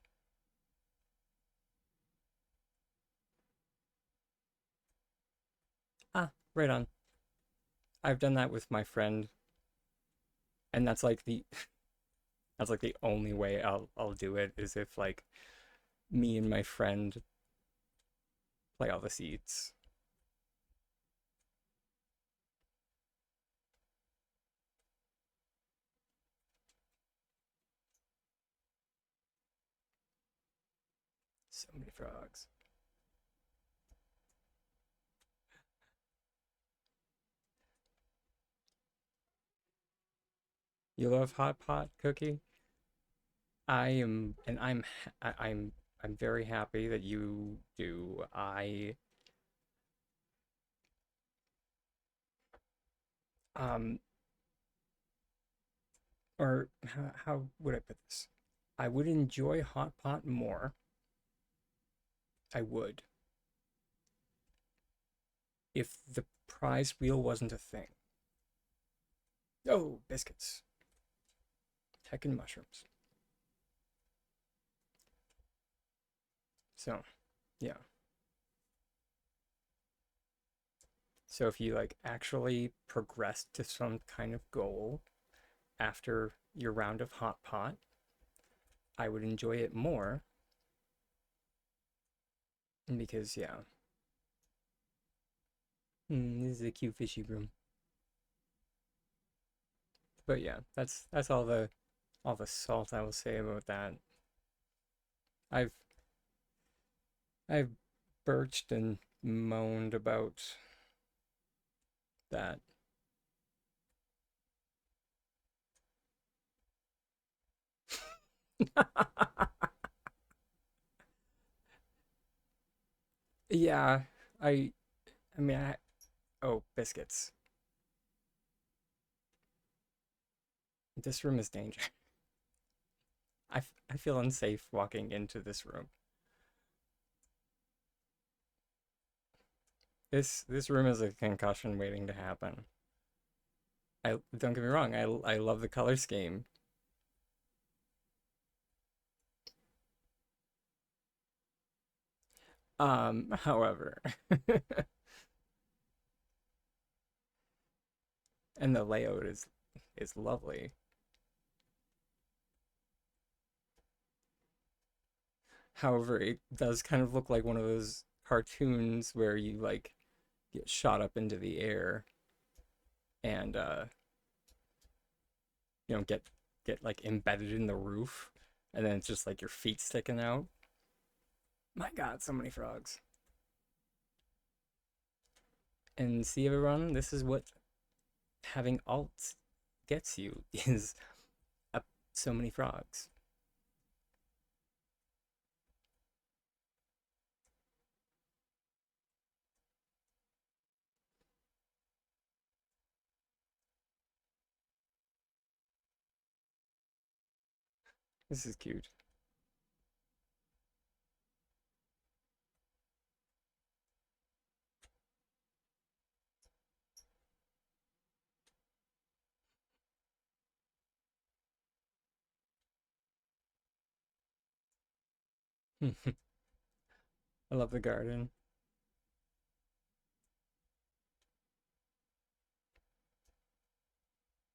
Ah, right on. I've done that with my friend, and that's like the only way I'll do it is if like me and my friend play all the seats. So many frogs. You love hot pot cookie? I am, and I'm very happy that you do. Um, or how would I put this? I would enjoy hot pot more. I would if the prize wheel wasn't a thing. Oh, biscuits, heckin' mushrooms. So, yeah. So if you like actually progress to some kind of goal after your round of hot pot, I would enjoy it more because yeah. This is a cute fishy room. But yeah, that's all the salt I will say about that. I've I've birched and moaned about that. Yeah, I I mean oh, biscuits. This room is dangerous. I feel unsafe walking into this room. This room is a concussion waiting to happen. I don't get me wrong, I love the color scheme. However, and the layout is lovely. However, it does kind of look like one of those cartoons where you like get shot up into the air and get like embedded in the roof, and then it's just like your feet sticking out. My God, so many frogs. And see everyone, this is what having alt gets you is uh, so many frogs. This is cute. I love the garden.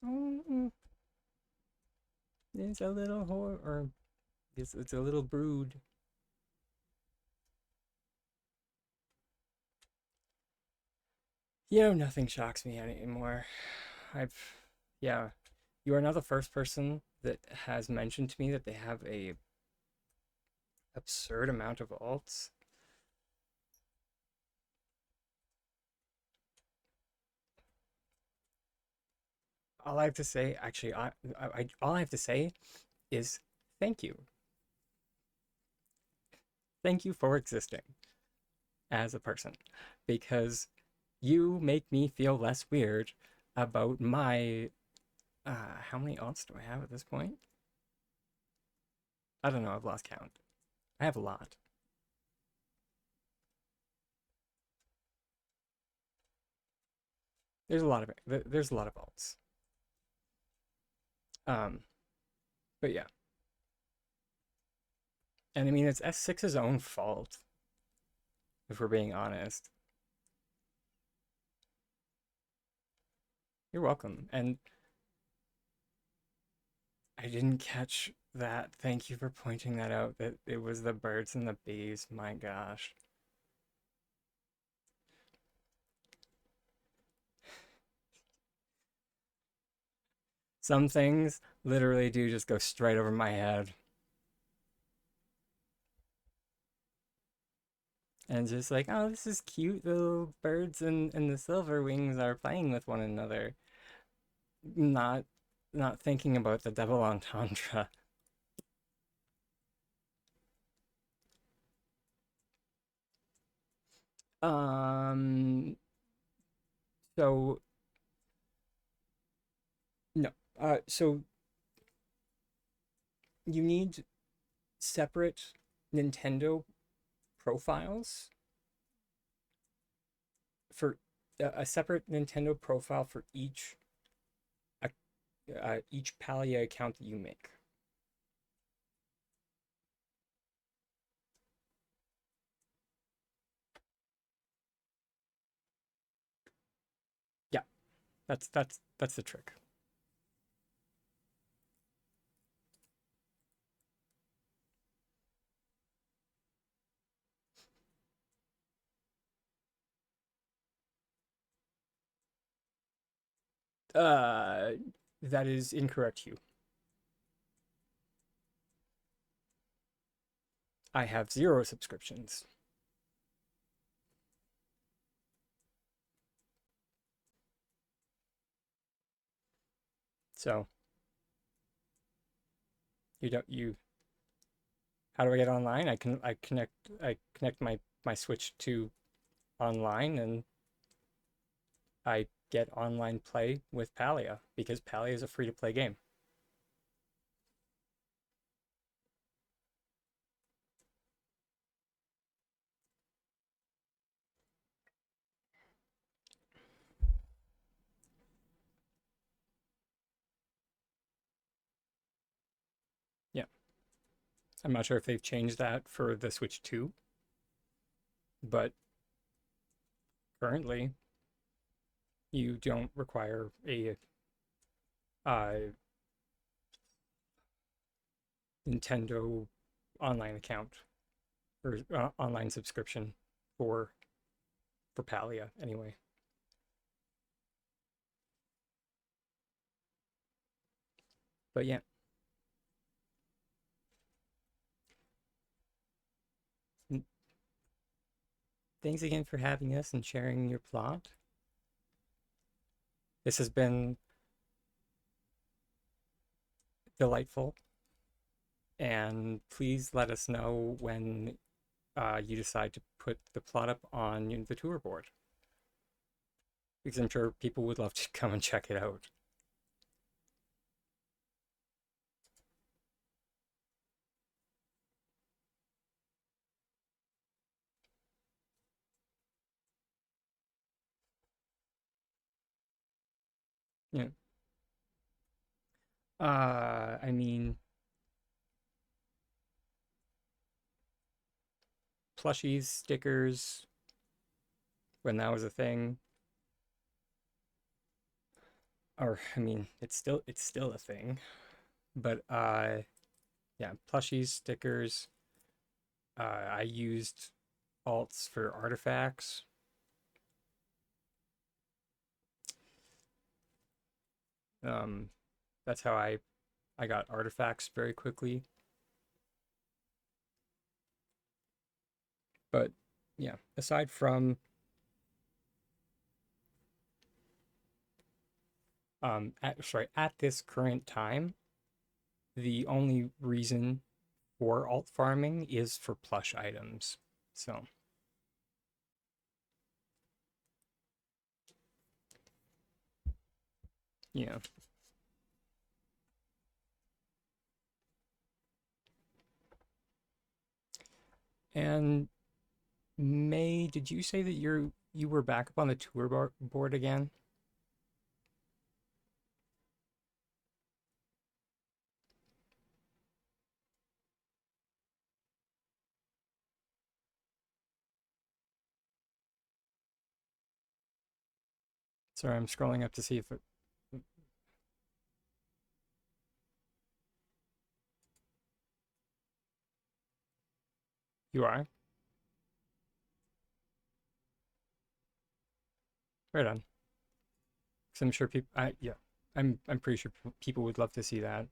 Oh, it's a little whore, or it's a little brood. You know, nothing shocks me anymore. I've, yeah, you are now the first person that has mentioned to me that they have a absurd amount of alts. All I have to say, actually, all I have to say is thank you. Thank you for existing as a person, because you make me feel less weird about my. How many alts do I have at this point? I don't know. I've lost count. I have a lot. There's a lot of alts. Um, but yeah, and I mean it's S6's own fault if we're being honest. You're welcome. And I didn't catch that. Thank you for pointing that out. That it was the birds and the bees. My gosh. Some things literally do just go straight over my head. And just like, oh, this is cute. The little birds and the silver wings are playing with one another. Not not thinking about the double entendre. Um, so no. So you need separate Nintendo profiles for a separate Nintendo profile for uh, each Palia account that you make. Yeah, that's the trick. Uh, that is incorrect, Hugh. I have 0 subscriptions. So you don't you how do I get online? I connect my Switch to online and I get online play with Palia because Palia is a free to play game. I'm not sure if they've changed that for the Switch 2, but currently you don't require a uh, Nintendo online account or online subscription for Palia anyway. But yeah, thanks again for having us and sharing your plot. This has been delightful, and please let us know when you decide to put the plot up on the tour board, because I'm sure people would love to come and check it out. Yeah. I mean, plushies, stickers, when that was a thing, or I mean, it's still a thing, but yeah, plushies, stickers. I used alts for artifacts. Um, that's how I got artifacts very quickly. But yeah, aside from at this current time, the only reason for alt farming is for plush items. So yeah. And May, did you say that you were back up on the board again? Sorry, I'm scrolling up to see if you are. Right on. Because I'm sure people. Yeah, I'm pretty sure people would love to see that.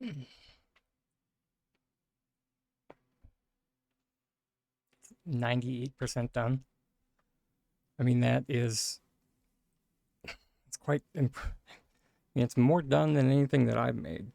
Hmm. 98% done. I mean, that is it's quite. I mean, it's more done than anything that I've made.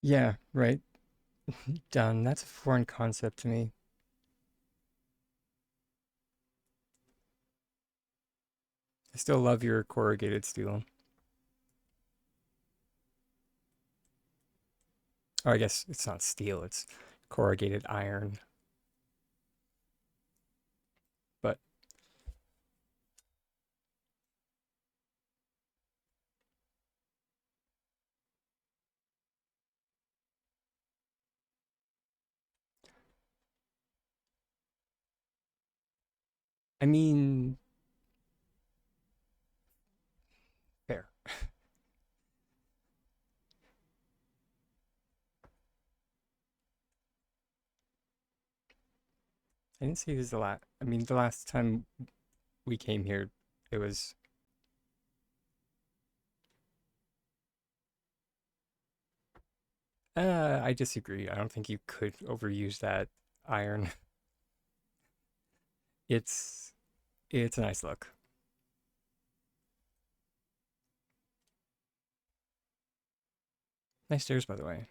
Yeah, right. Done. That's a foreign concept to me. I still love your corrugated steel. Oh, I guess it's not steel, it's corrugated iron. But I mean, fair. I didn't see this a lot. I mean, the last time we came here, it was. I disagree. I don't think you could overuse that iron. It's it's a nice look. Nice stairs, by the way.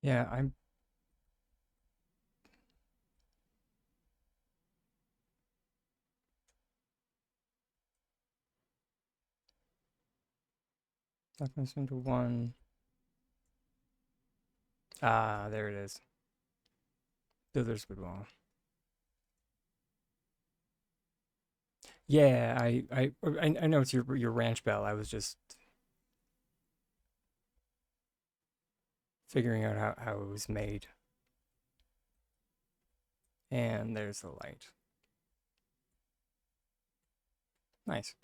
Yeah, I'm Lock this into one. Ah, there it is. Builder's wood wall. Yeah, I know it's your ranch bell. I was just figuring out how it was made. And there's the light. Nice.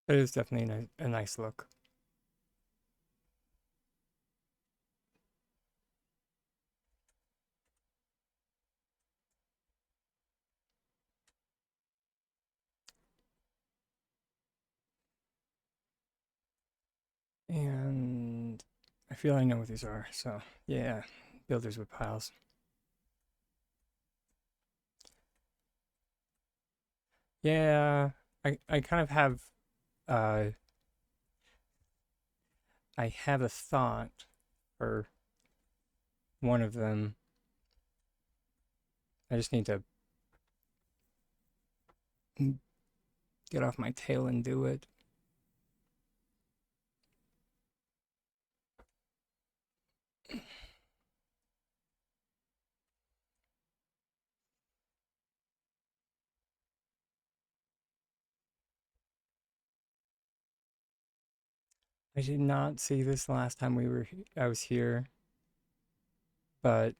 It is definitely a nice look. And I feel I know what these are. So yeah, builders with piles. Yeah, I kind of have uh I have a thought for one of them. I just need to get off my tail and do it. I did not see this last time I was here, but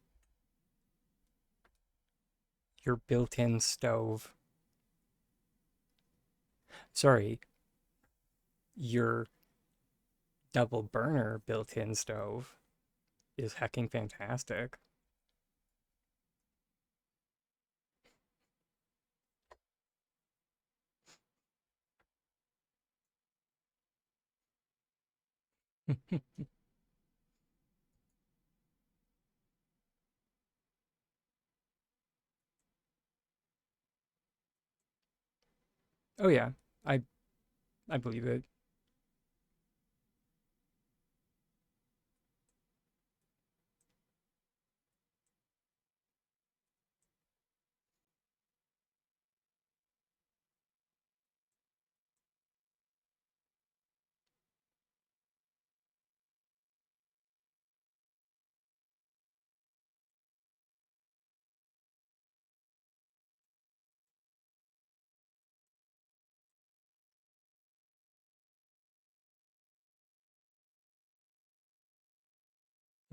your built-in stove. Sorry, your double burner built-in stove is hecking fantastic. Oh yeah, I I believe it.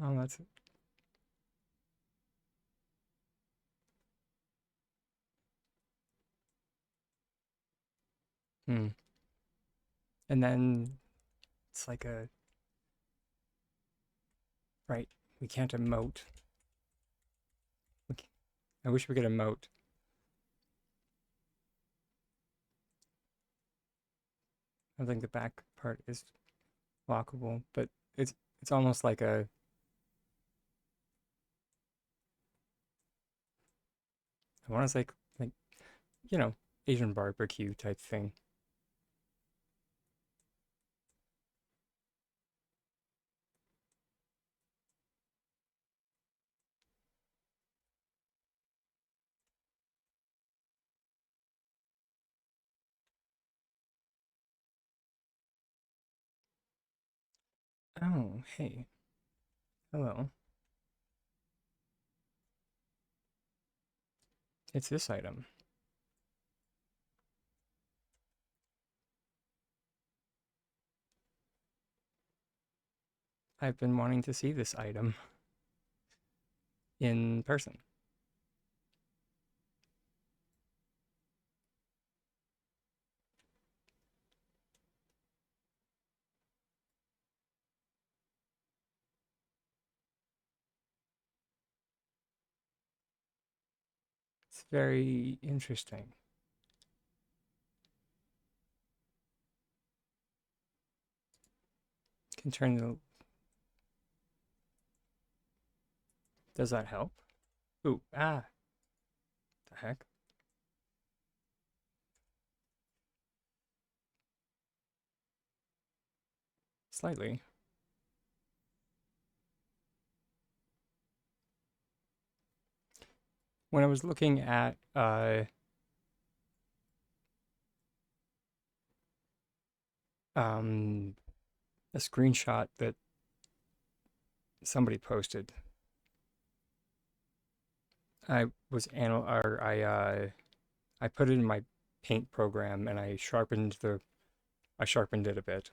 Oh, that's it. Hmm. And then it's like a right. We can't emote. I wish we could emote. I think the back part is lockable, but it's almost like a I want to say like you know Asian barbecue type thing. Oh, hey, hello. It's this item. I've been wanting to see this item in person. It's very interesting. Can turn the... Does that help? Ooh, ah, the heck? Slightly. When I was looking at um, a screenshot that somebody posted, I was anal or I put it in my paint program and I sharpened it a bit.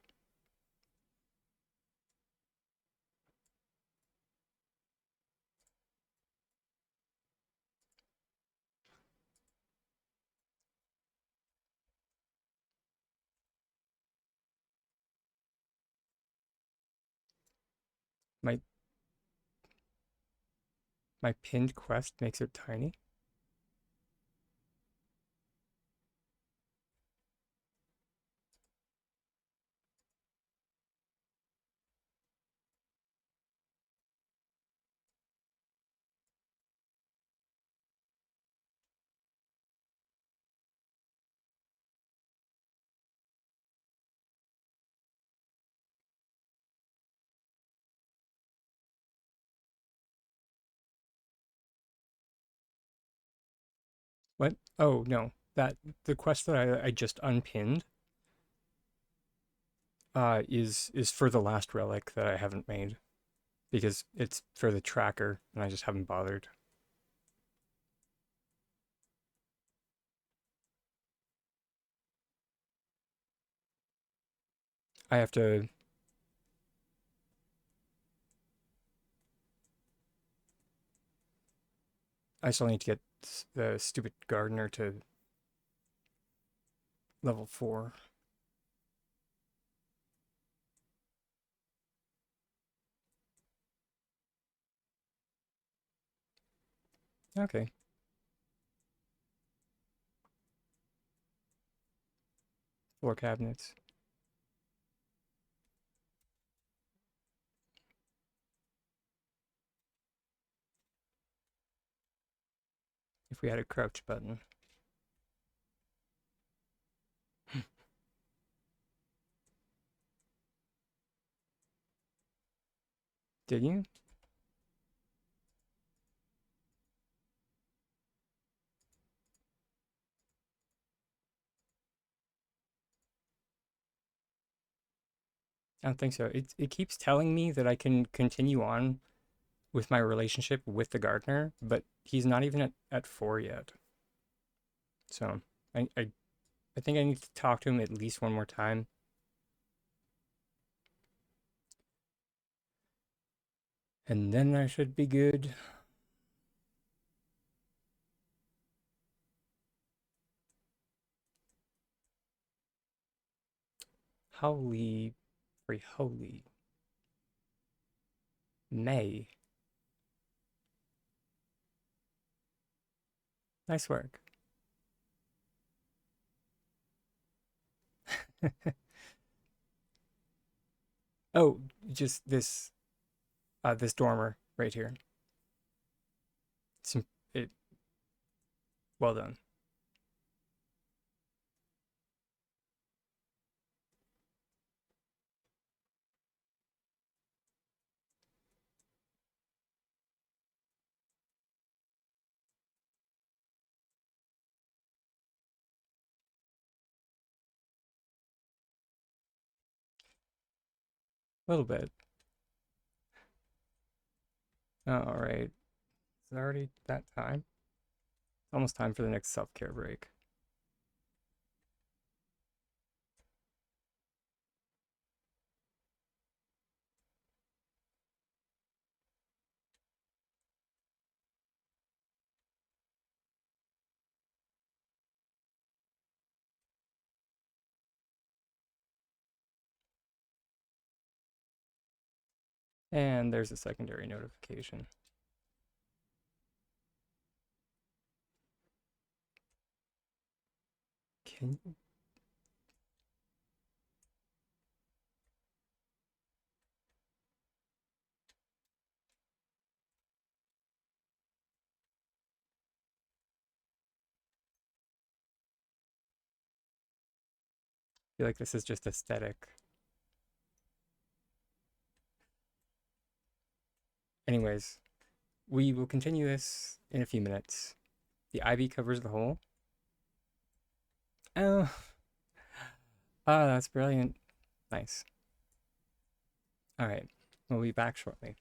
My my pinned quest makes it tiny. What? Oh no, that the quest that I just unpinned is for the last relic that I haven't made because it's for the tracker and I just haven't bothered. I have to I still need to get the stupid gardener to level 4. Okay. Floor cabinets. If we had a crouch button. Did you? I don't think so. It keeps telling me that I can continue on with my relationship with the gardener, but he's not even at 4 yet. So I think I need to talk to him at least one more time. And then I should be good. Holy, very holy. May. Nice work. Oh, just this dormer right here. Some it well done. A little bit. All right. Is it already that time? It's almost time for the next self-care break. And there's a secondary notification. Can feel like this is just aesthetic. Anyways, we will continue this in a few minutes. The ivy covers the hole. Oh, that's brilliant. Nice. All right, we'll be back shortly.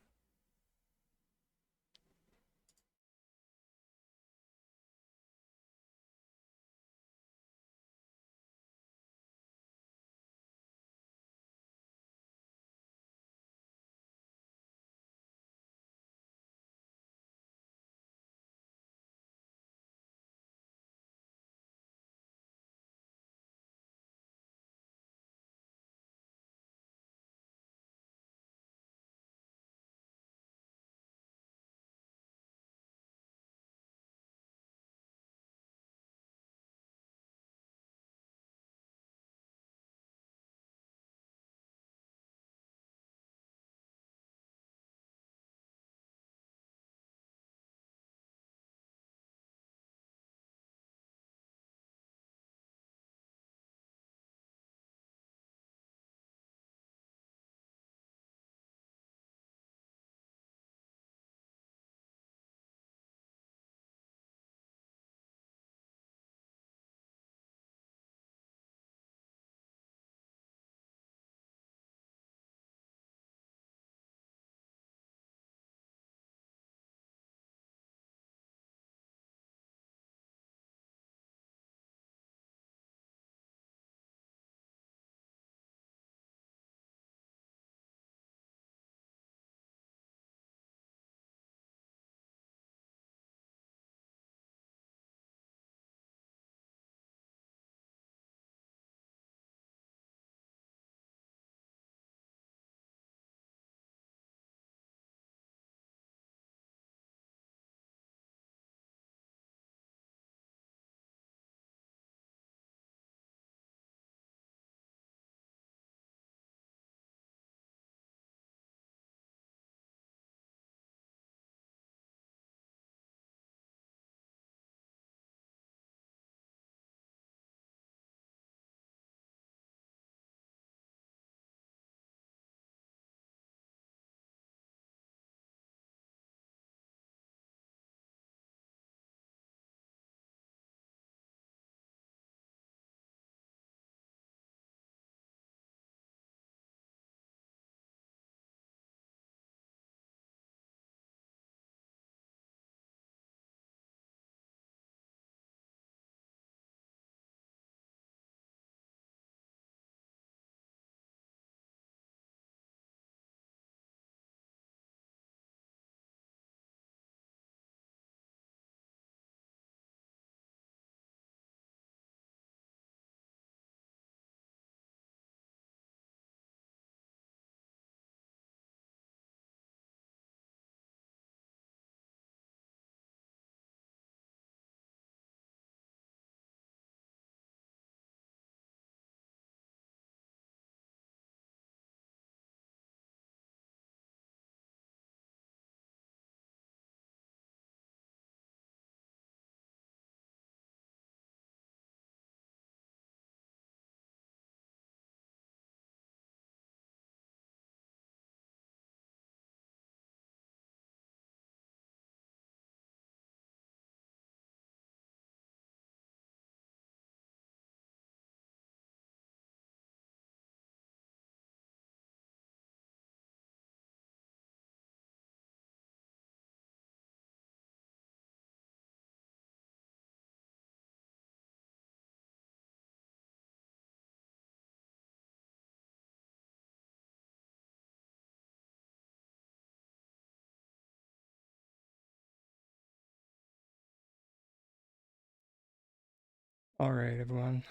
All right, everyone.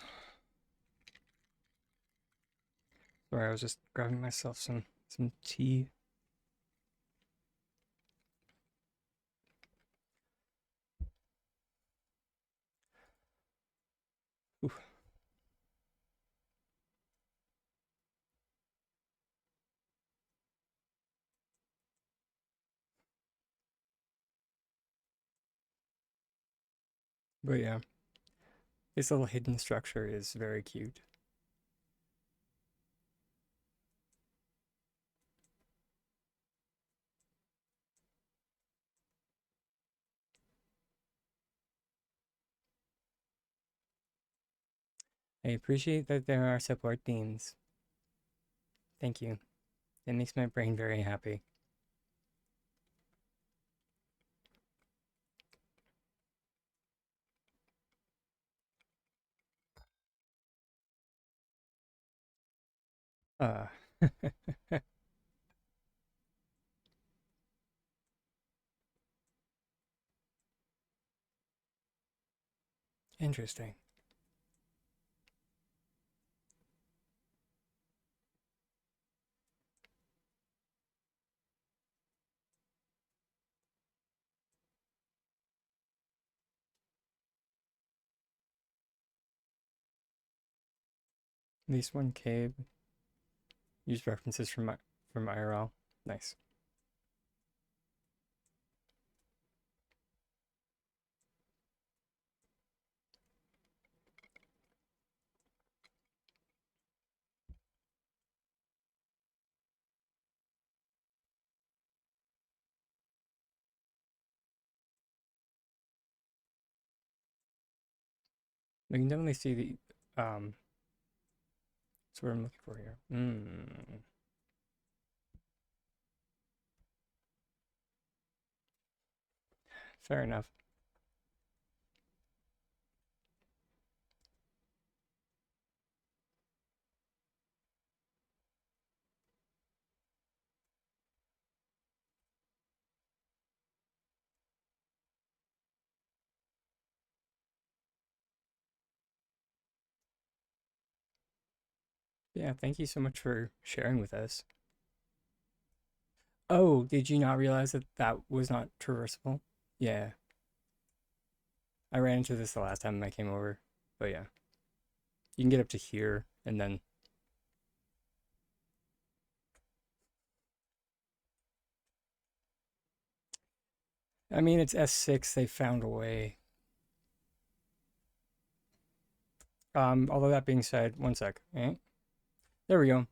Sorry, I was just grabbing myself some tea. Ooh. But yeah, this little hidden structure is very cute. I appreciate that there are support teams. Thank you. It makes my brain very happy. Uh, Interesting. At least one cave. Use references from IRL. Nice. We can definitely see the that's what I'm looking for here. Fair enough. Yeah, thank you so much for sharing with us. Oh, did you not realize that that was not traversable? Yeah, I ran into this the last time I came over. But yeah, you can get up to here and then I mean it's S6, they found a way. Although that being said, one sec. There we go.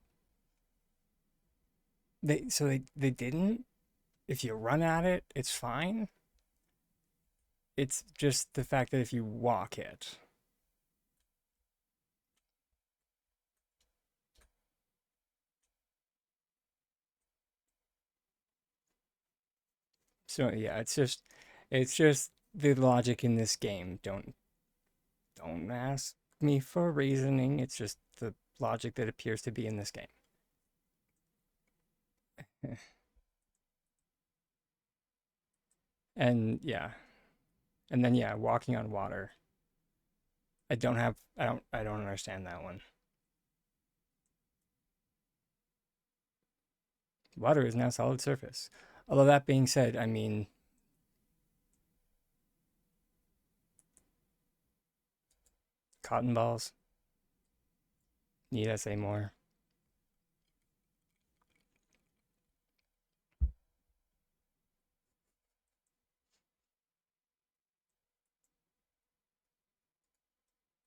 They didn't. If you run at it, it's fine. It's just the fact that if you walk it. So yeah, it's just the logic in this game. Don't ask me for reasoning. It's just the logic that appears to be in this game. And yeah, and then yeah, walking on water. I don't understand that one. Water is now solid surface. Although that being said, I mean, cotton balls. Need I say more?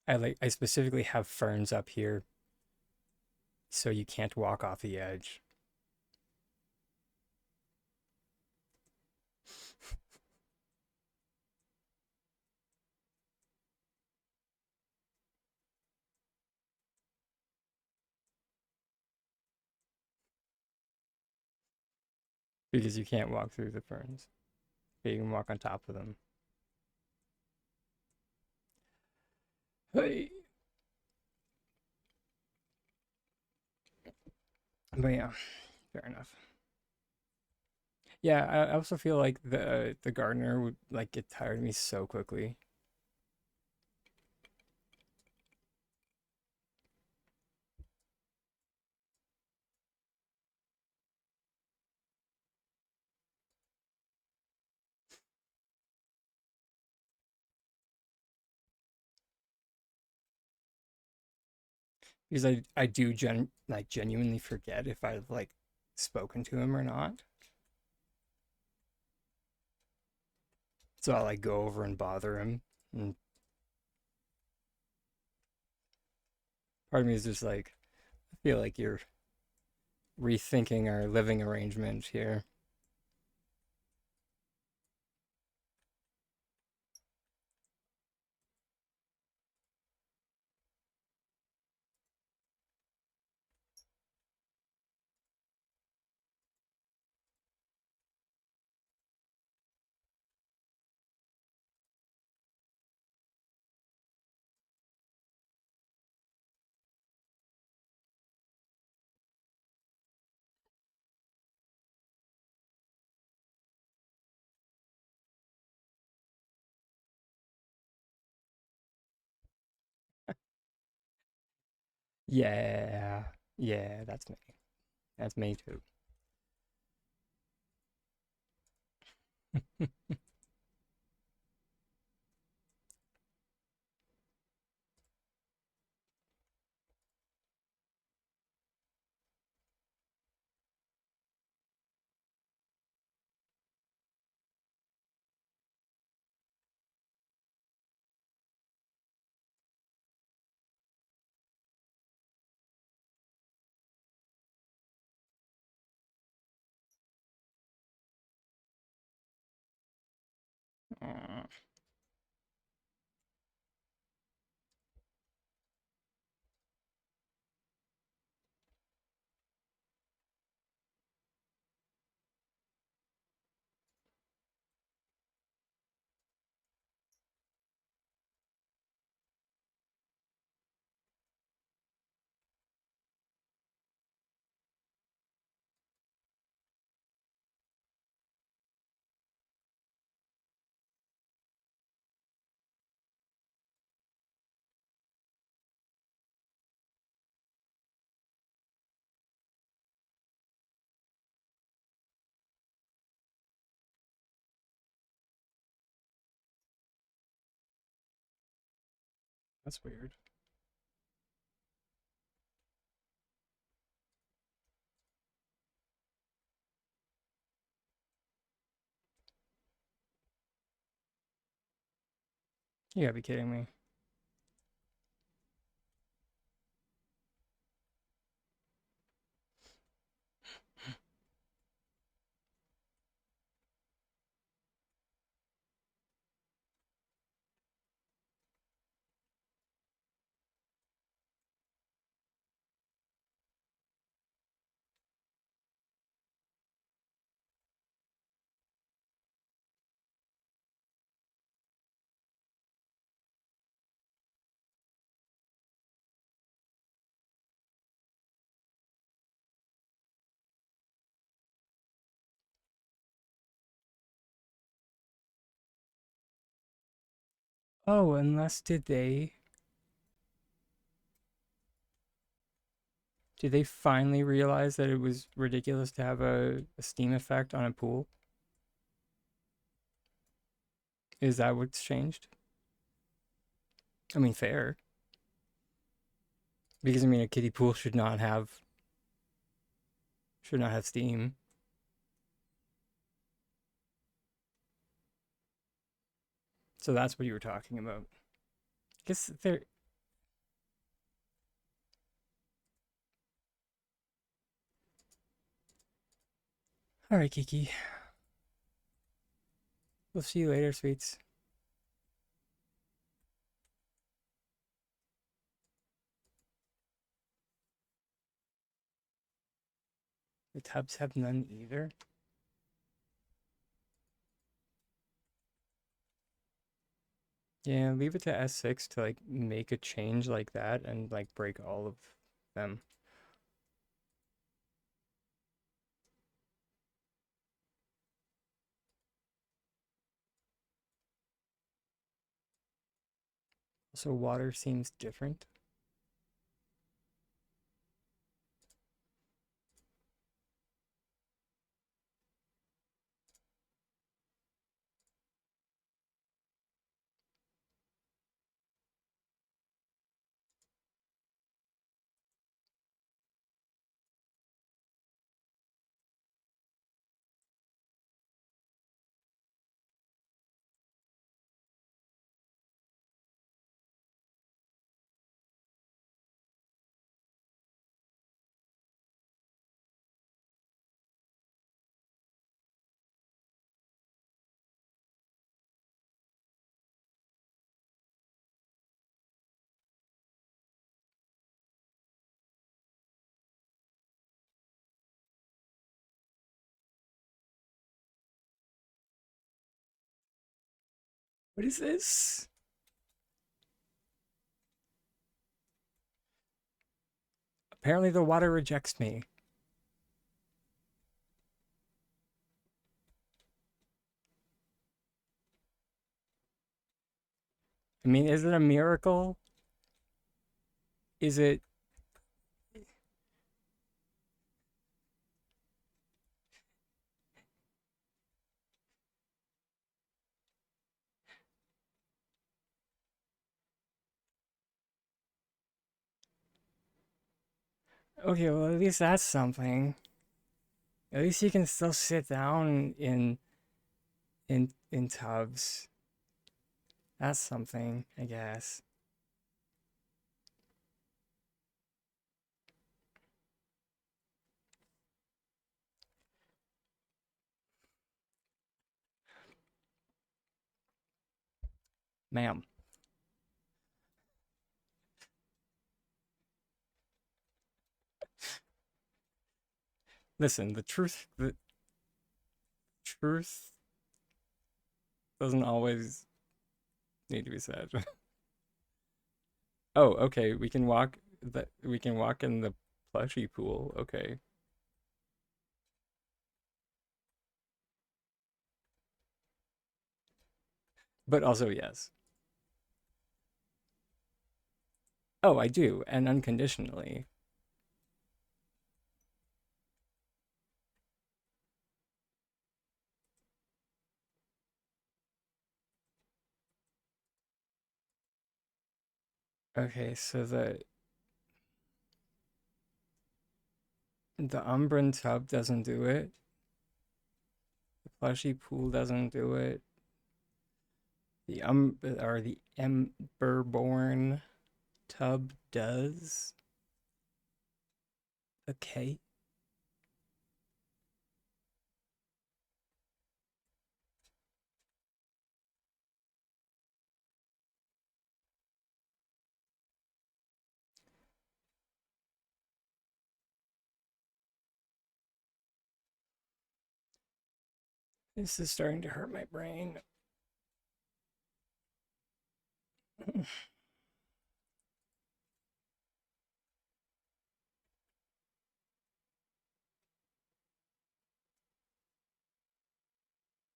I specifically have ferns up here so you can't walk off the edge. Because you can't walk through the ferns. But you can walk on top of them. Hey. But yeah, fair enough. Yeah, I also feel like the gardener would like get tired of me so quickly. Because I do genuinely forget if I've like spoken to him or not. So I'll like go over and bother him and Part of me is just like, I feel like you're rethinking our living arrangement here. Yeah, yeah, that's me. That's me too. Aw, that's weird. You gotta be kidding me. Oh, unless did they finally realize that it was ridiculous to have a steam effect on a pool? Is that what's changed? I mean, fair. Because I mean, a kiddie pool should not have steam. So that's what you were talking about. I guess there. All right, Kiki. We'll see you later, sweets. The tubs have none either. Yeah, leave it to S6 to like make a change like that and like break all of them. So water seems different. What is this? Apparently the water rejects me. I mean, is it a miracle? Is it? Okay, well, at least that's something. At least you can still sit down in tubs. That's something, I guess. Ma'am, listen, the truth doesn't always need to be said. Oh, okay, we can walk in the plushy pool. Okay. But also yes. Oh, I do, and unconditionally. Okay, so the Umbran tub doesn't do it. The plushy pool doesn't do it. The Emberborn tub does. Okay. This is starting to hurt my brain.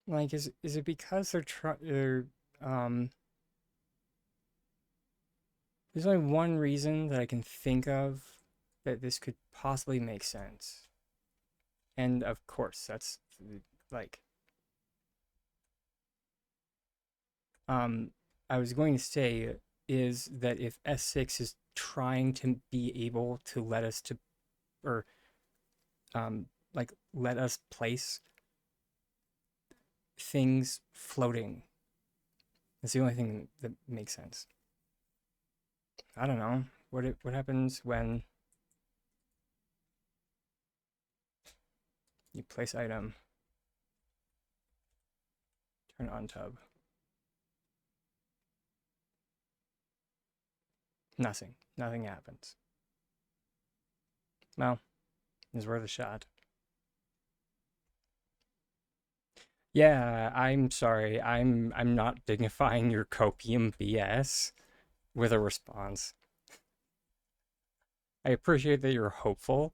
Like, is it because they're um there's only one reason that I can think of that this could possibly make sense. And of course, that's like um I was going to say is that if S6 is trying to be able to let us to or like let us place things floating. That's the only thing that makes sense. I don't know. What happens when you place item, turn on tub? Nothing. Nothing happens. Well, it's worth a shot. Yeah, I'm sorry. I'm not dignifying your copium BS with a response. I appreciate that you're hopeful,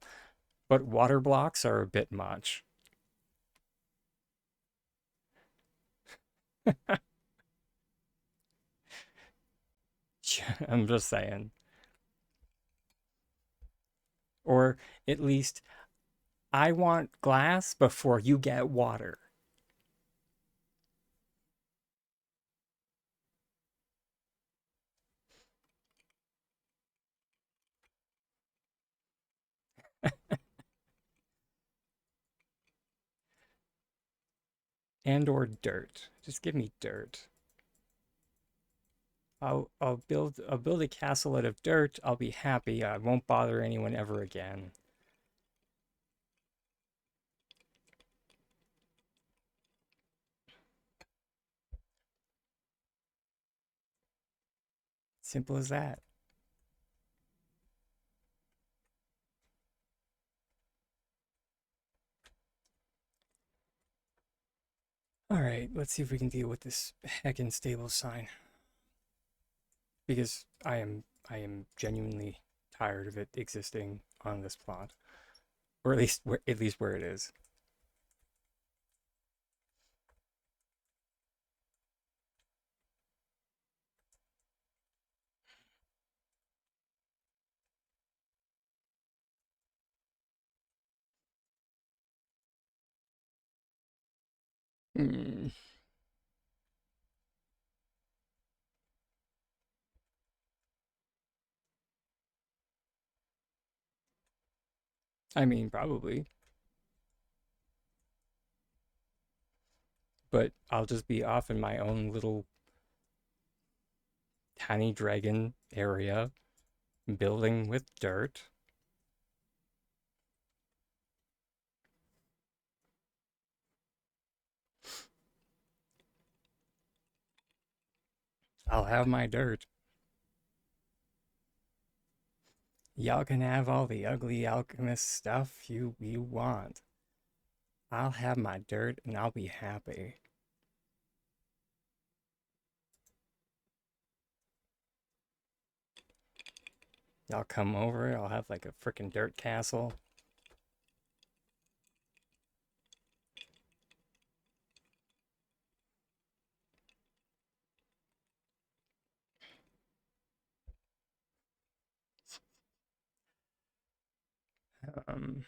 but water blocks are a bit much. I'm just saying. Or at least I want glass before you get water. And or dirt. Just give me dirt. I'll build a castle out of dirt. I'll be happy. I won't bother anyone ever again. Simple as that. Alright, let's see if we can deal with this heckin' stable sign. Because I am genuinely tired of it existing on this plot. Or at least where it is. Hmm. I mean, probably. But I'll just be off in my own little tiny dragon area, building with dirt. I'll have my dirt. Y'all can have all the ugly alchemist stuff you want. I'll have my dirt and I'll be happy. Y'all come over, I'll have like a freaking dirt castle. Um,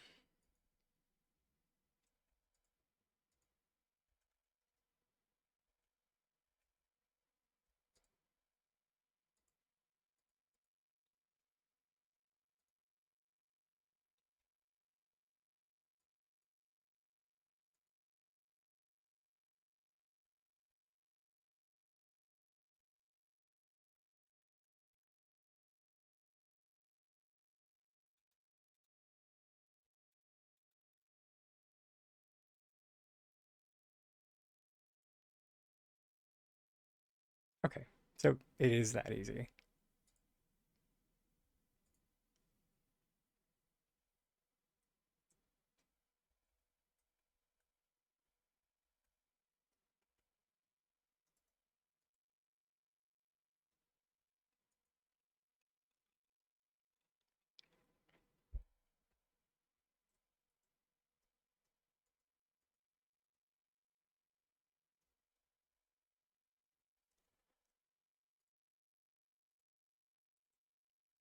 okay, so it is that easy.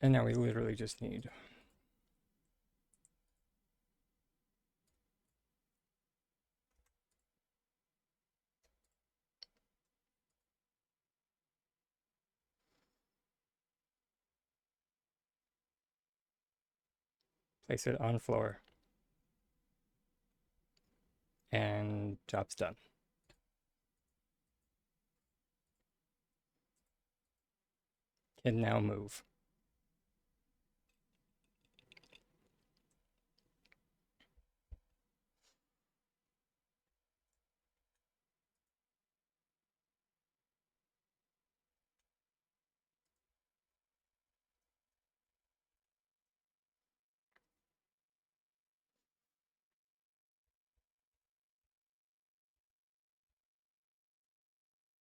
And now we literally just need place it on floor and job's done. Can now move.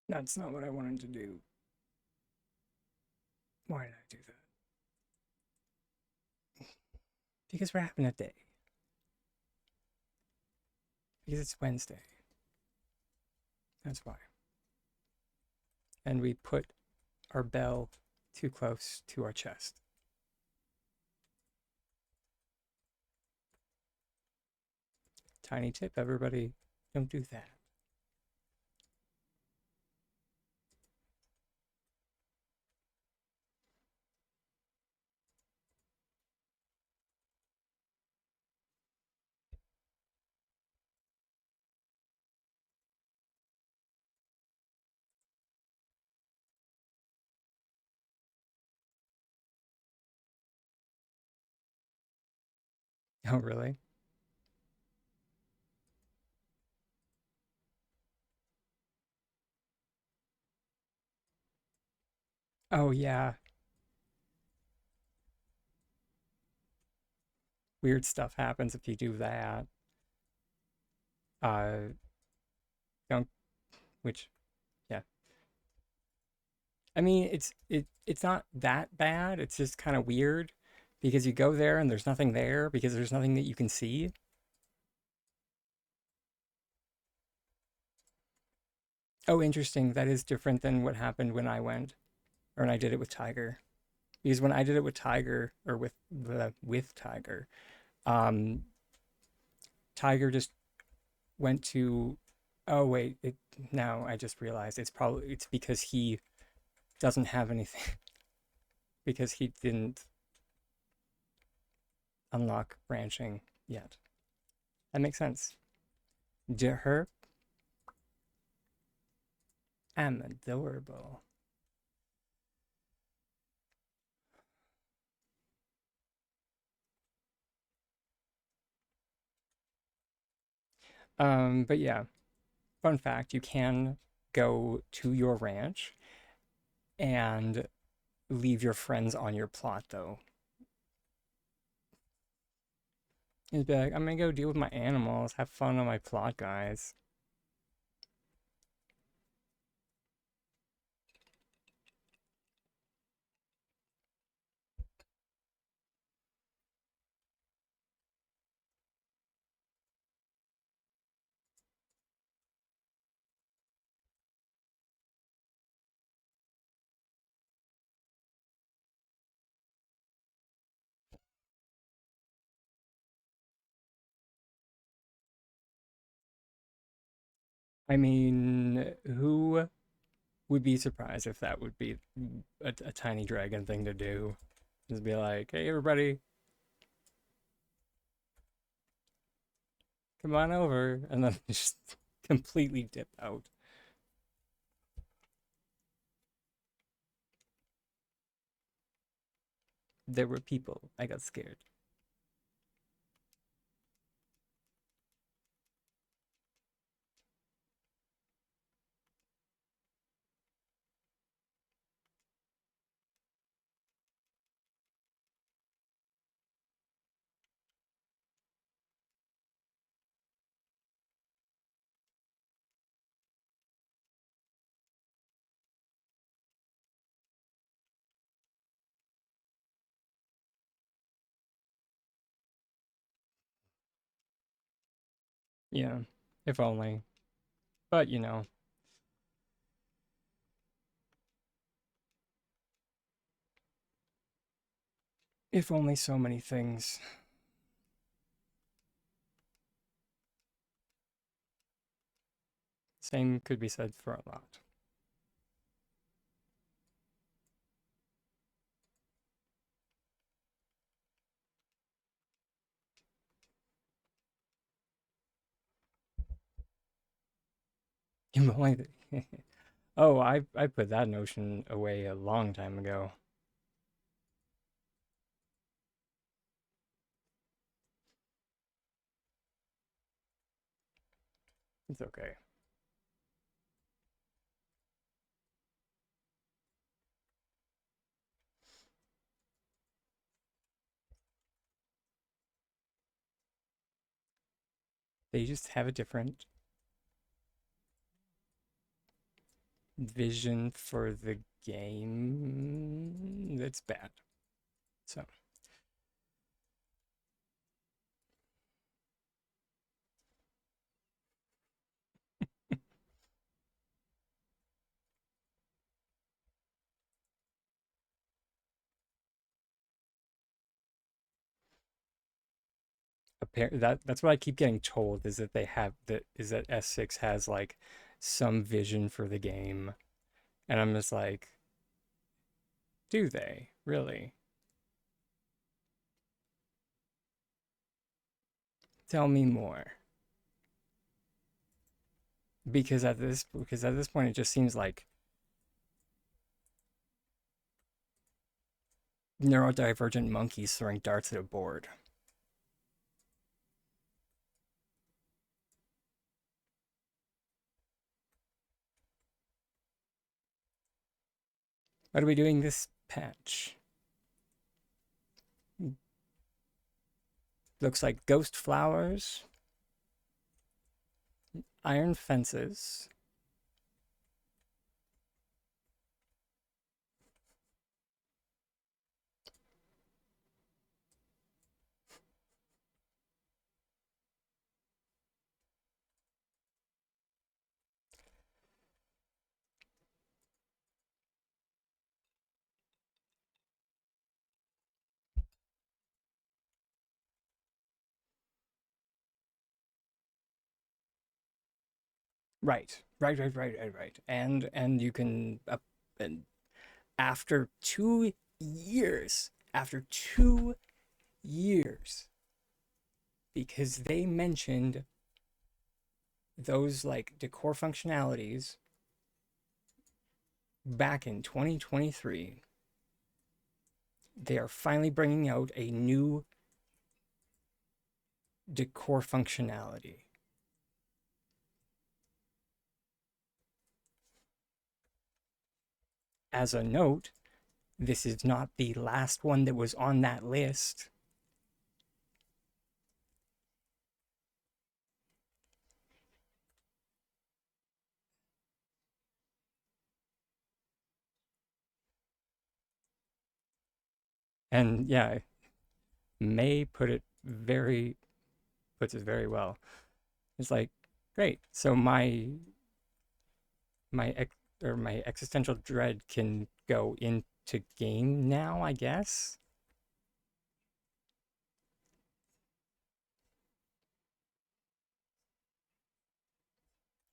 That's not what I wanted to do. Why did I do that? Because we're having a day. Because it's Wednesday. That's why. And we put our bell too close to our chest. Tiny tip, everybody, don't do that. Oh, really? Oh, yeah. Weird stuff happens if you do that. Uh, don't which yeah. I mean, it's not that bad. It's just kind of weird because you go there and there's nothing there because there's nothing that you can see. Oh, interesting. That is different than what happened when I went or when I did it with Tiger. Because when I did it with Tiger or with Tiger, um, Tiger just went to. Oh wait, now I just realized it's because he doesn't have anything because he didn't unlock branching yet. That makes sense. De her am adorable. But yeah, fun fact, you can go to your ranch and leave your friends on your plot though. You'd be like, I'm gonna go deal with my animals, have fun on my plot, guys. I mean, who would be surprised if that would be a tiny dragon thing to do? Just be like, hey, everybody, come on over. And then just completely dip out. There were people. I got scared. Yeah, if only. But, if only so many things. Same could be said for a lot. If only. Oh, I put that notion away a long time ago. It's okay. They just have a different vision for the game that's bad. So, that's what I keep getting told is that they have that is that S6 has like some vision for the game. And I'm just like, do they really? Tell me more. Because at this point it just seems like neurodivergent monkeys throwing darts at a board. What are we doing this patch? Looks like ghost flowers, iron fences, Right. And you can and after 2 years, after 2 years, because they mentioned those like decor functionalities back in 2023, they are finally bringing out a new decor functionality. As a note, this is not the last one that was on that list. And yeah, May puts it very well. It's like, great. So my ex, or my existential dread can go into game now, I guess.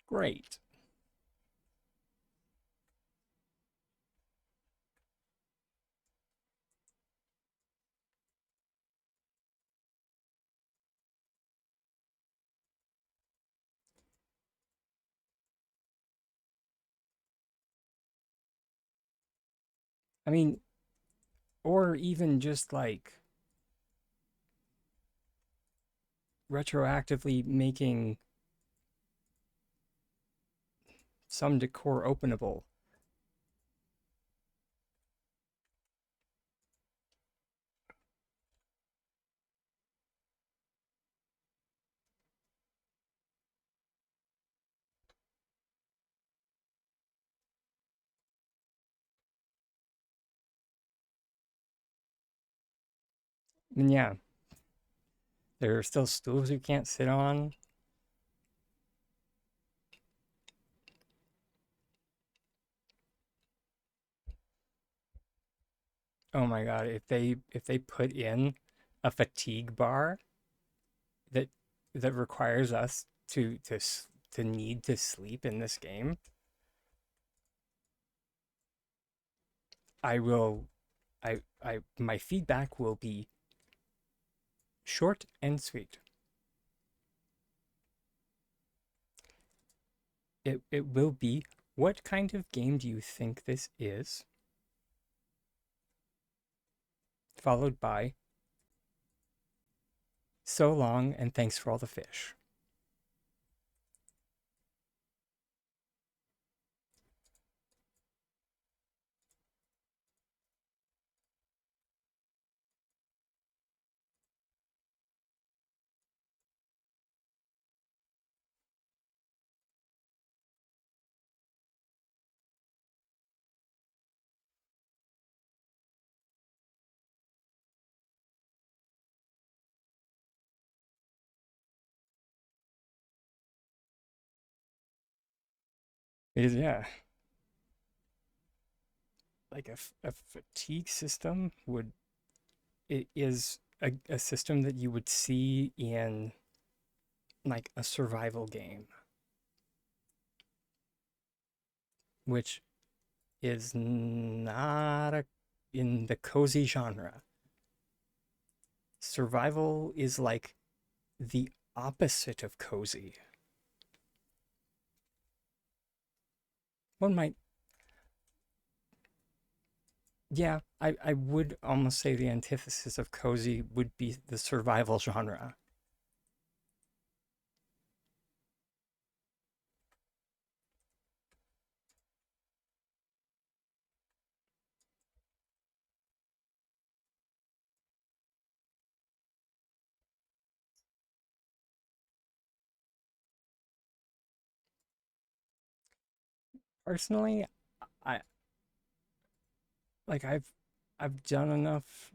Great. I mean, or even just like retroactively making some decor openable. And yeah, there are still stools you can't sit on. Oh my god, if they put in a fatigue bar that requires us to need to sleep in this game, I will I my feedback will be short and sweet. It will be, what kind of game do you think this is? Followed by, so long and thanks for all the fish. It is, yeah, like a fatigue system would, it is a system that you would see in like a survival game, which is not in the cozy genre. Survival is like the opposite of cozy. One might, yeah, I would almost say the antithesis of cozy would be the survival genre. Personally, I like I've done enough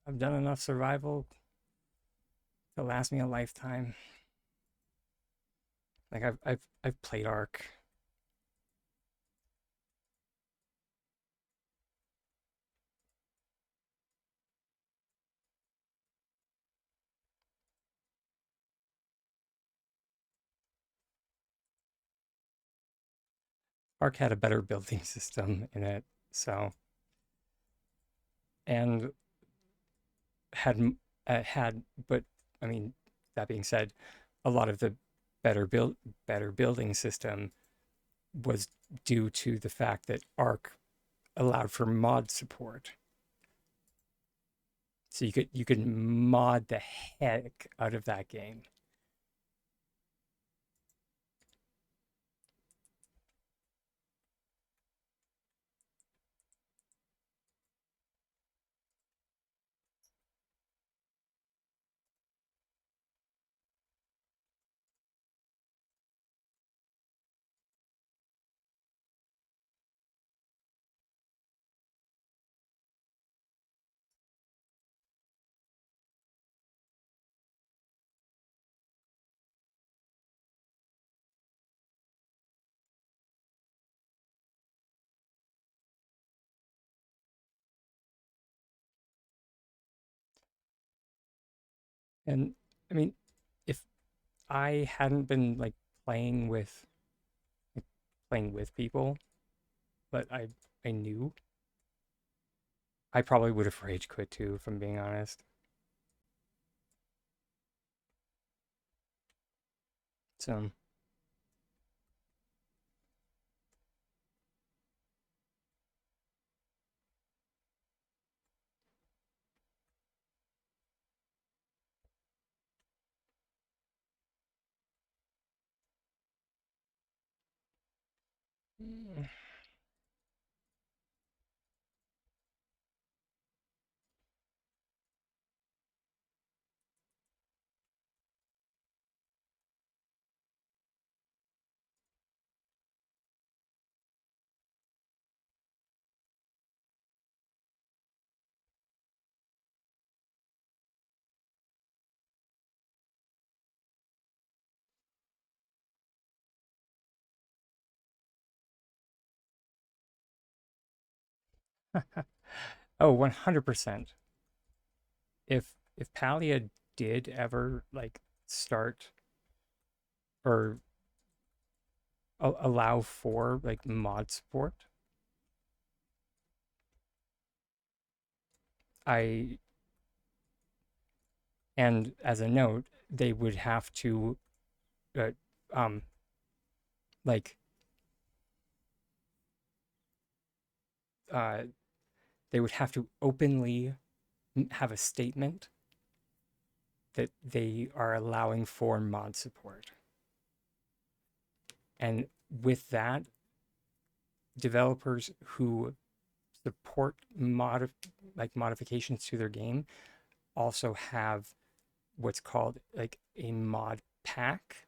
I've done enough survival to last me a lifetime. Like I've played Ark. Ark had a better building system in it, so and had had, but I mean, that being said, a lot of the better build better building system was due to the fact that Ark allowed for mod support. So you could mod the heck out of that game. And I mean, if I hadn't been like playing with like, playing with people, but I knew, I probably would have rage quit too, if I'm being honest. So, mm, oh, 100%. If Palia did ever like start or allow for like mod support, I and as a note, they would have to uh, um like uh they would have to openly have a statement that they are allowing for mod support. And with that, developers who support modifications to their game also have what's called like a mod pack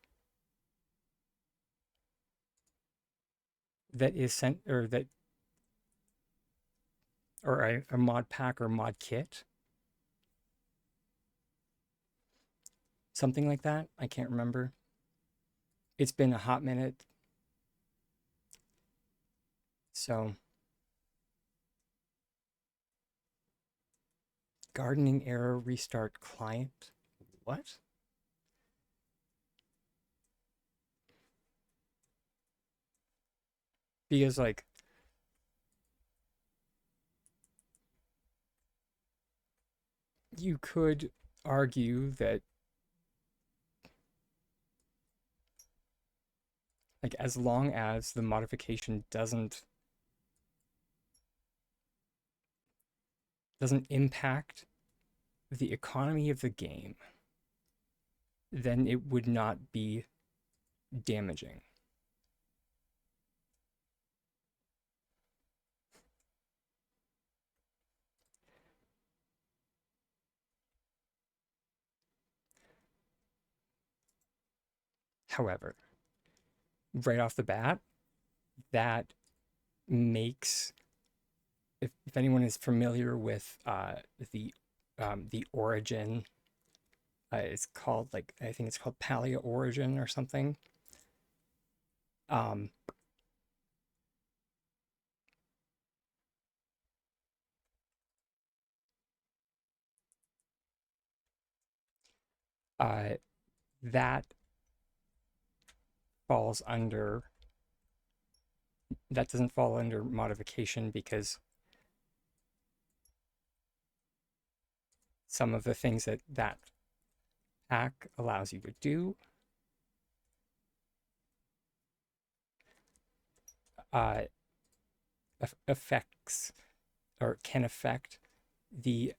that is sent or that or a mod pack or mod kit, something like that. I can't remember. It's been a hot minute. So, gardening error restart client. What? Because like you could argue that like as long as the modification doesn't impact the economy of the game, then it would not be damaging. However, right off the bat, that makes if anyone is familiar with the origin, it's called like I think it's called Paleo Origin or something. Um, uh, that falls under that doesn't fall under modification because some of the things that that hack allows you to do uh, affects or can affect the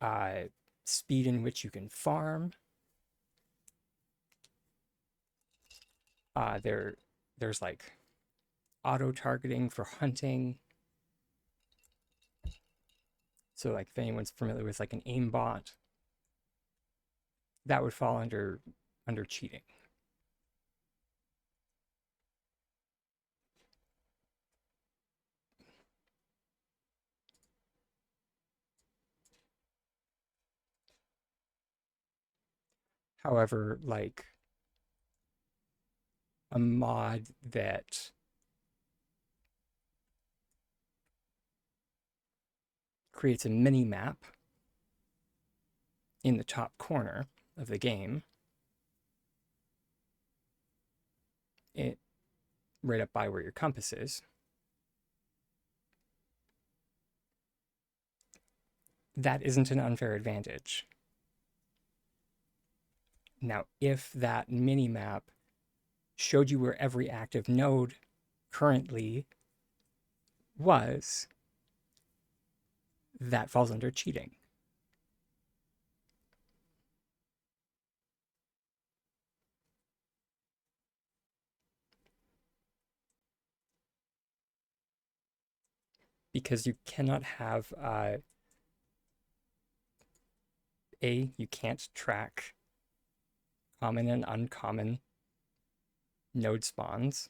uh, speed in which you can farm. There's like auto targeting for hunting. So like if anyone's familiar with like an aimbot, that would fall under cheating. However, like a mod that creates a mini map in the top corner of the game, it right up by where your compass is, that isn't an unfair advantage. Now, if that mini map showed you where every active node currently was, that falls under cheating. Because you cannot have you can't track common and uncommon node spawns,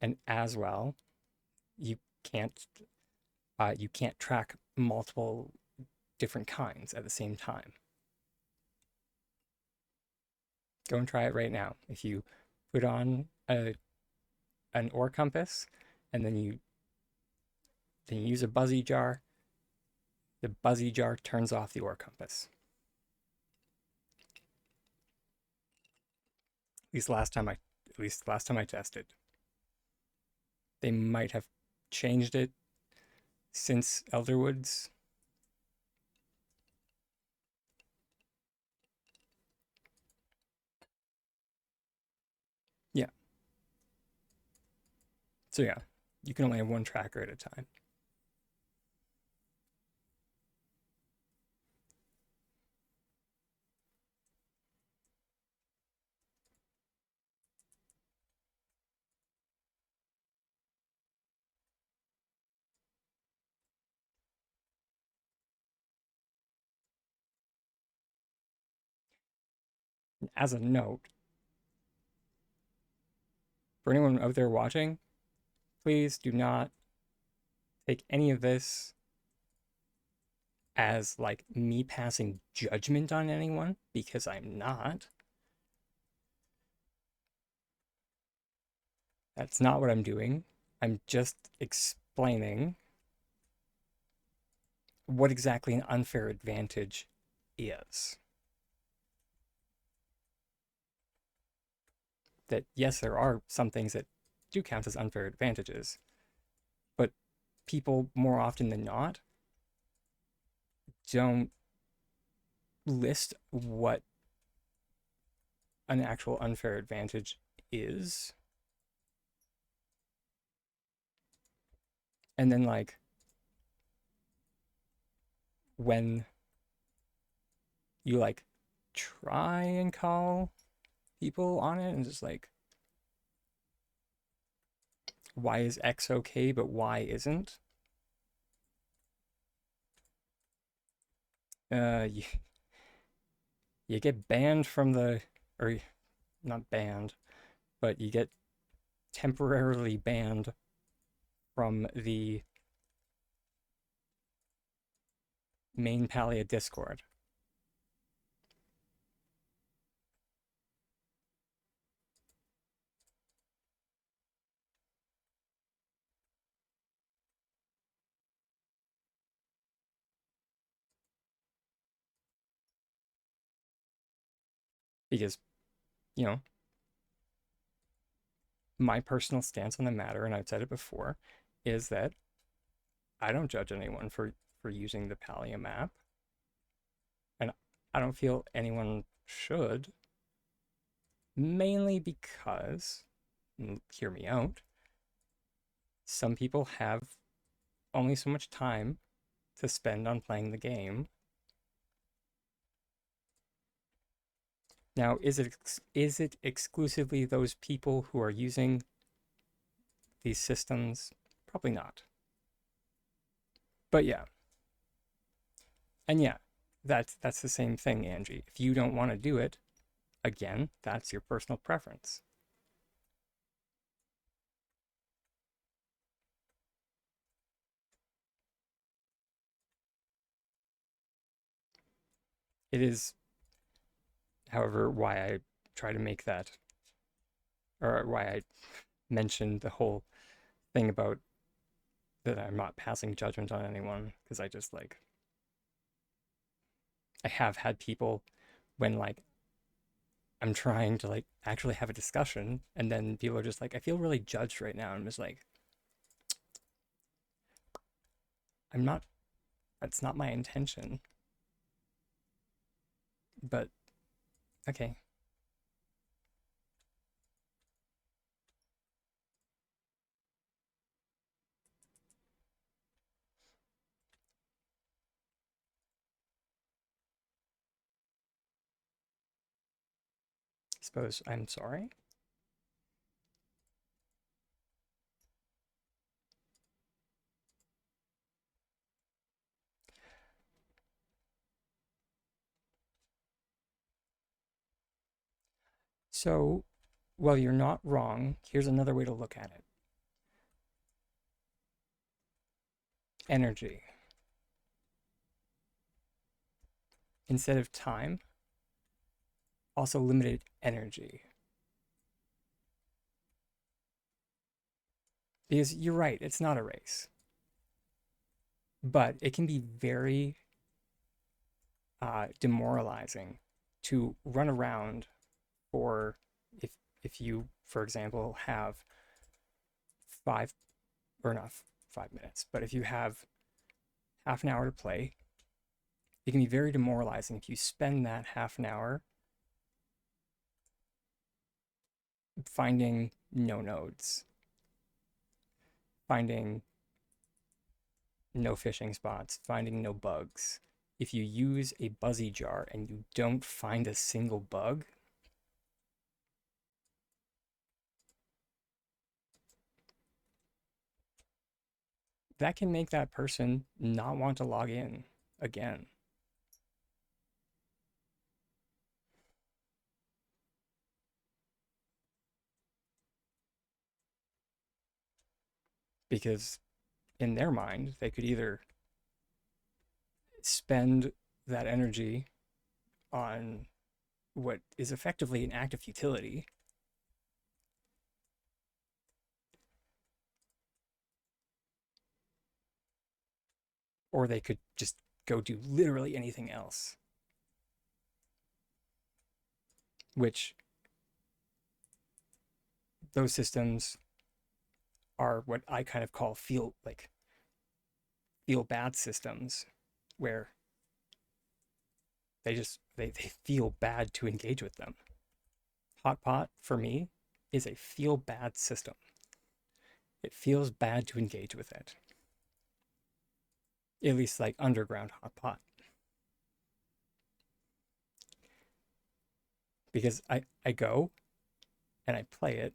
and as well, you can't you can't track multiple different kinds at the same time. Go and try it right now. If you put on an ore compass and then you use a buzzy jar, the buzzy jar turns off the ore compass. At least last time I tested. They might have changed it since Elderwoods. Yeah. So yeah, you can only have one tracker at a time. As a note, for anyone out there watching, please do not take any of this as like me passing judgment on anyone, because I'm not. That's not what I'm doing. I'm just explaining what exactly an unfair advantage is. That yes, there are some things that do count as unfair advantages, but people more often than not don't list what an actual unfair advantage is. And then like when you like try and call people on it and just like, why is X okay but Y isn't? You, you get banned from the, or not banned, but you get temporarily banned from the main Palia Discord. Because, you know, my personal stance on the matter, and I've said it before, is that I don't judge anyone for using the Pallium app, and I don't feel anyone should, mainly because, hear me out, some people have only so much time to spend on playing the game. Now, is it exclusively those people who are using these systems? Probably not. But yeah. And yeah, that's the same thing, Angie. If you don't want to do it, again, that's your personal preference. It is, however, why I try to make that, or why I mentioned the whole thing about that I'm not passing judgment on anyone, because I just like, I have had people when like I'm trying to like actually have a discussion, and then people are just like, I feel really judged right now. And I'm just like, I'm not, that's not my intention. But okay. I suppose I'm sorry. So, well, you're not wrong. Here's another way to look at it. Energy. Instead of time, also limited energy. Because you're right, it's not a race. But it can be very demoralizing to run around for if you, for example, have five or not 5 minutes, but if you have half an hour to play, it can be very demoralizing if you spend that half an hour finding no nodes, finding no fishing spots, finding no bugs. If you use a buzzy jar and you don't find a single bug, that can make that person not want to log in again. Because in their mind, they could either spend that energy on what is effectively an act of futility, or they could just go do literally anything else, which those systems are what I kind of call feel bad systems, where they feel bad to engage with them. Hot Pot for me is a feel bad system. It feels bad to engage with it. At least like underground Hot Pot. Because I go and I play it,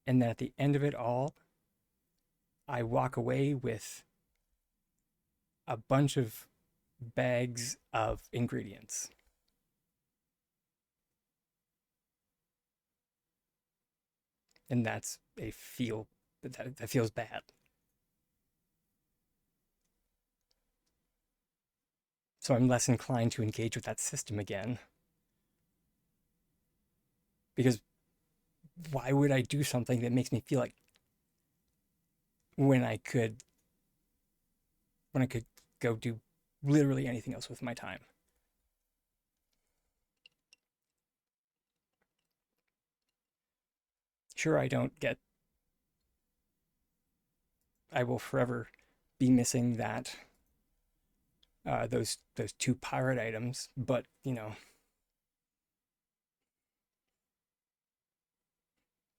and then at the end of it all, I walk away with a bunch of bags of ingredients. And that's a feel that feels bad. So I'm less inclined to engage with that system again. Because why would I do something that makes me feel like when I could go do literally anything else with my time? Sure, I will forever be missing those two pirate items, but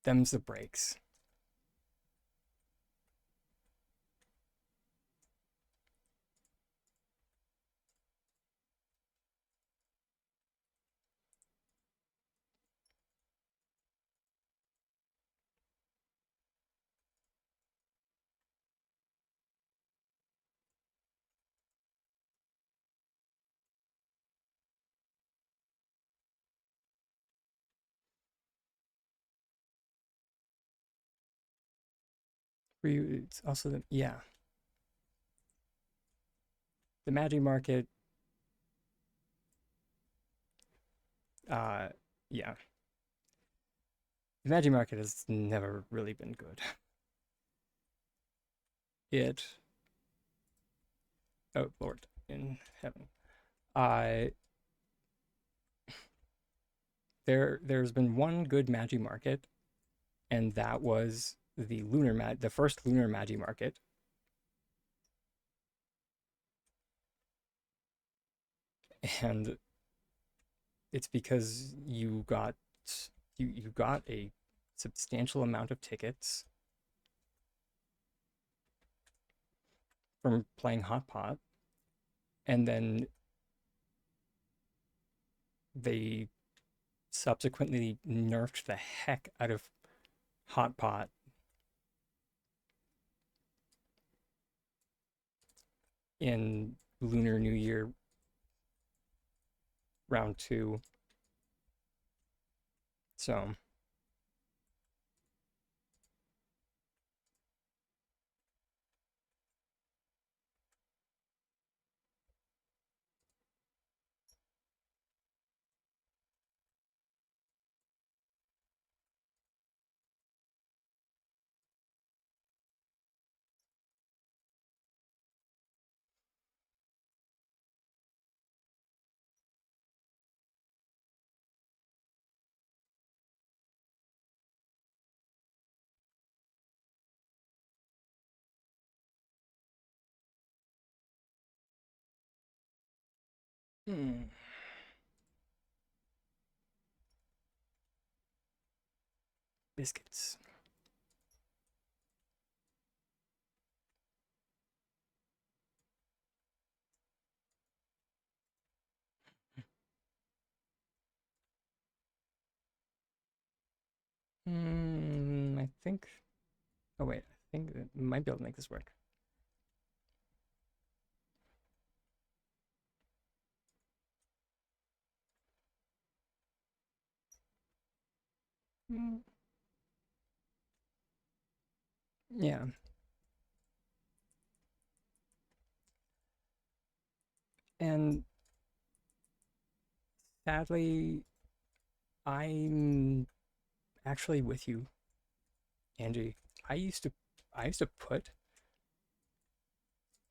them's the breaks. For you, it's also the Magic Market. Uh, yeah, the Magic Market has never really been good. It, oh Lord in heaven, uh, there's been one good Magic Market, and that was the first Lunar Magic Market, and it's because you got a substantial amount of tickets from playing Hot Pot, and then they subsequently nerfed the heck out of Hot Pot in Lunar New Year round two. So, hmm, biscuits. I think. Oh wait, I think I might be able to make this work. Mm, yeah, and sadly, I'm actually with you, Angie. I used to I used to put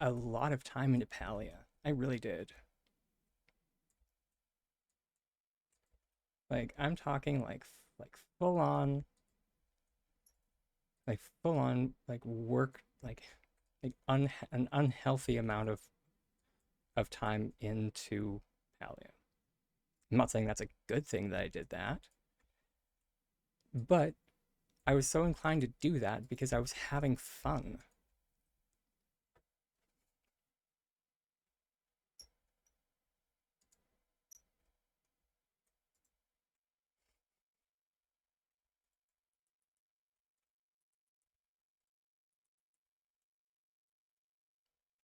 a lot of time into Palia. I really did. Like I'm talking like full on like work an unhealthy amount of time into Palia. I'm not saying that's a good thing that I did that, but I was so inclined to do that because I was having fun.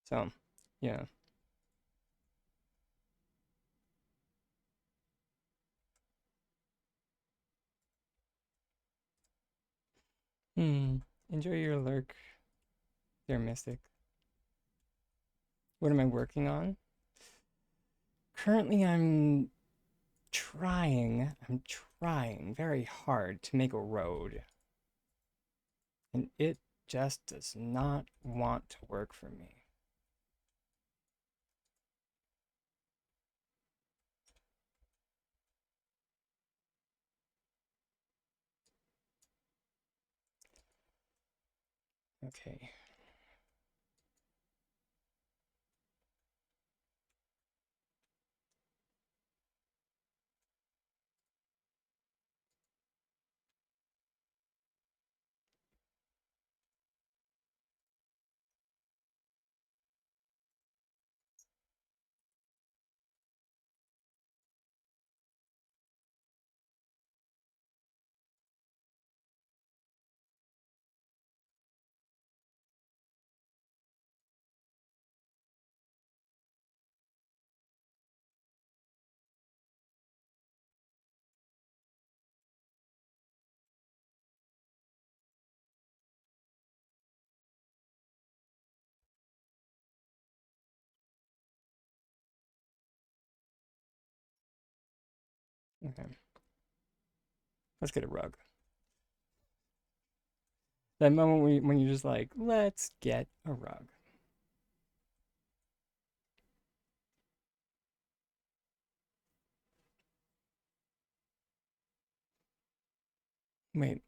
So, yeah. Hmm. Enjoy your lurk, dear Mystic. What am I working on? Currently, I'm trying very hard to make a road, and it just does not want to work for me. Okay. Okay. Let's get a rug. That moment when you're just like, let's get a rug. Wait.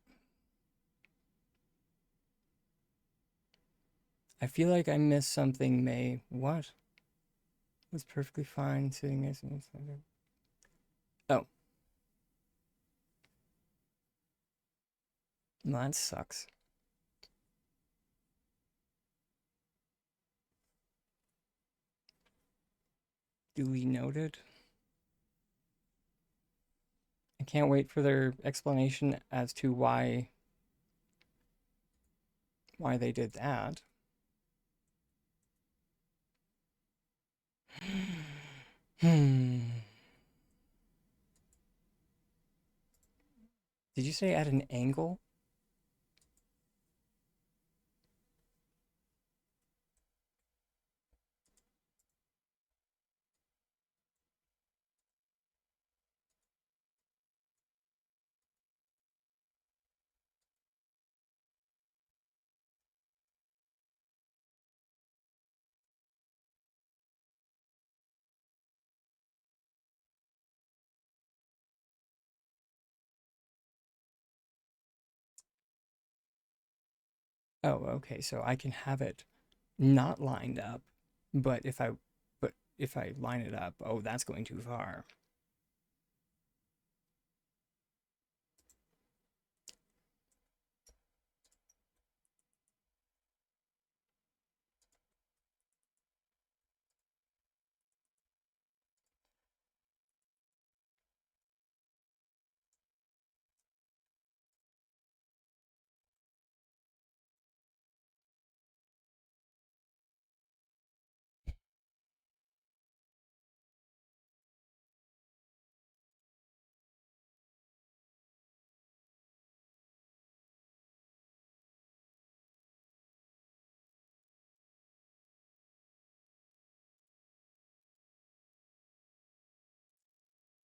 I feel like I missed something, May. What? It was perfectly fine sitting nice and inside. Oh. Well, that sucks. Duly noted. I can't wait for their explanation as to why they did that. Hmm. Did you say at an angle? Oh, okay. So I can have it not lined up, but if I line it up, oh, that's going too far.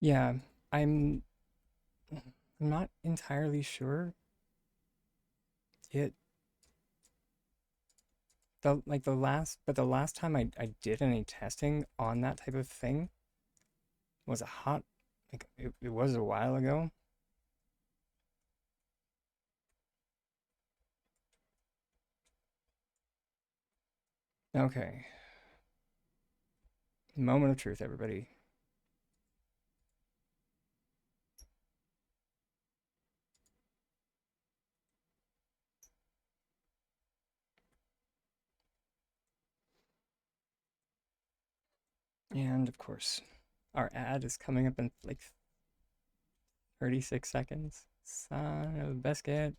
Yeah, I'm I'm not entirely sure. It the last time I did any testing on that type of thing was a hot like it was a while ago. Okay. Moment of truth, everybody. And of course, our ad is coming up in like 36 seconds. Son of a biscuit.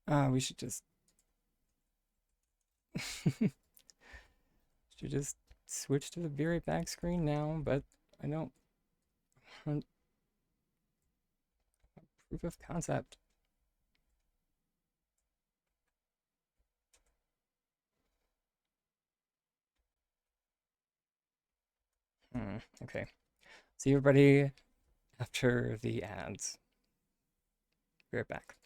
We should just should just switch to the be right back screen now, but I don't want proof of concept. Okay. See everybody after the ads. Be right back.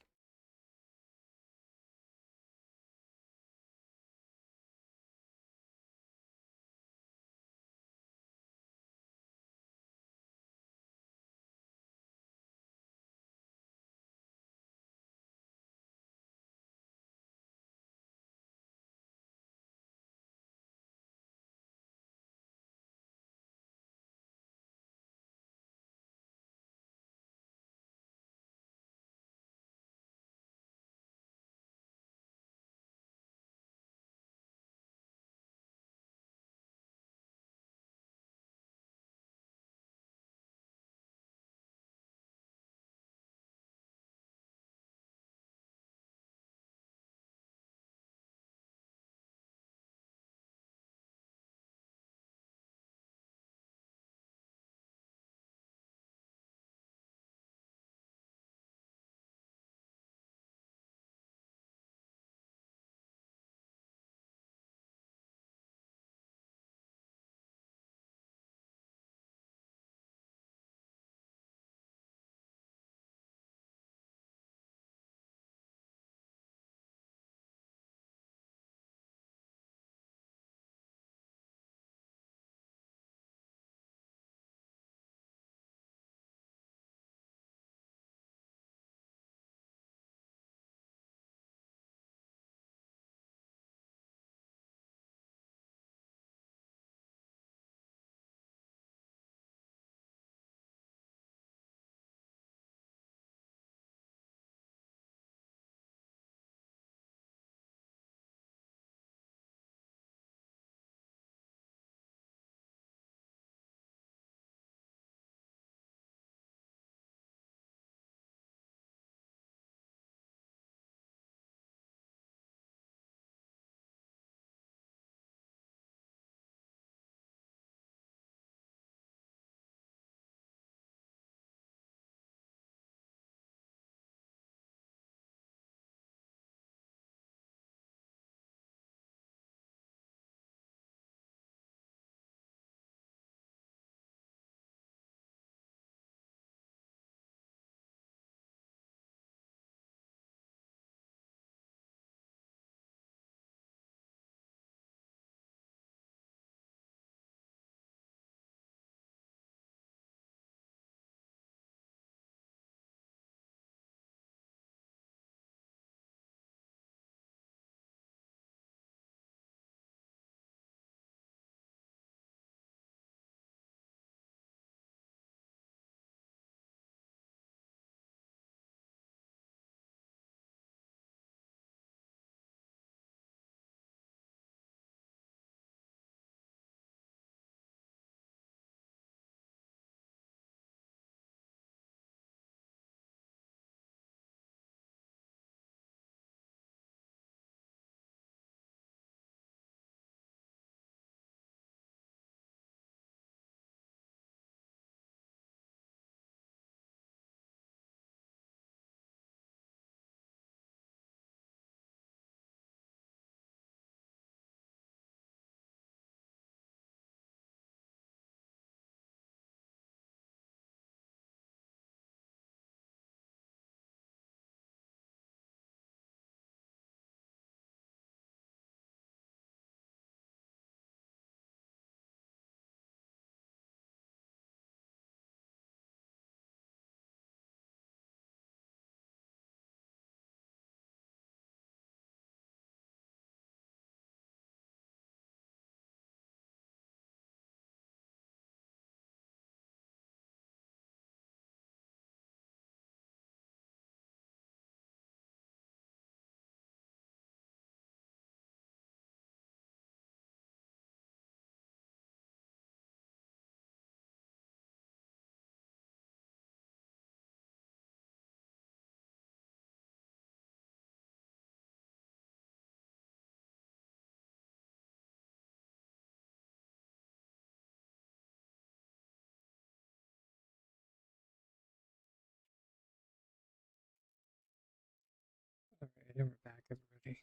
Okay, we're back, everybody.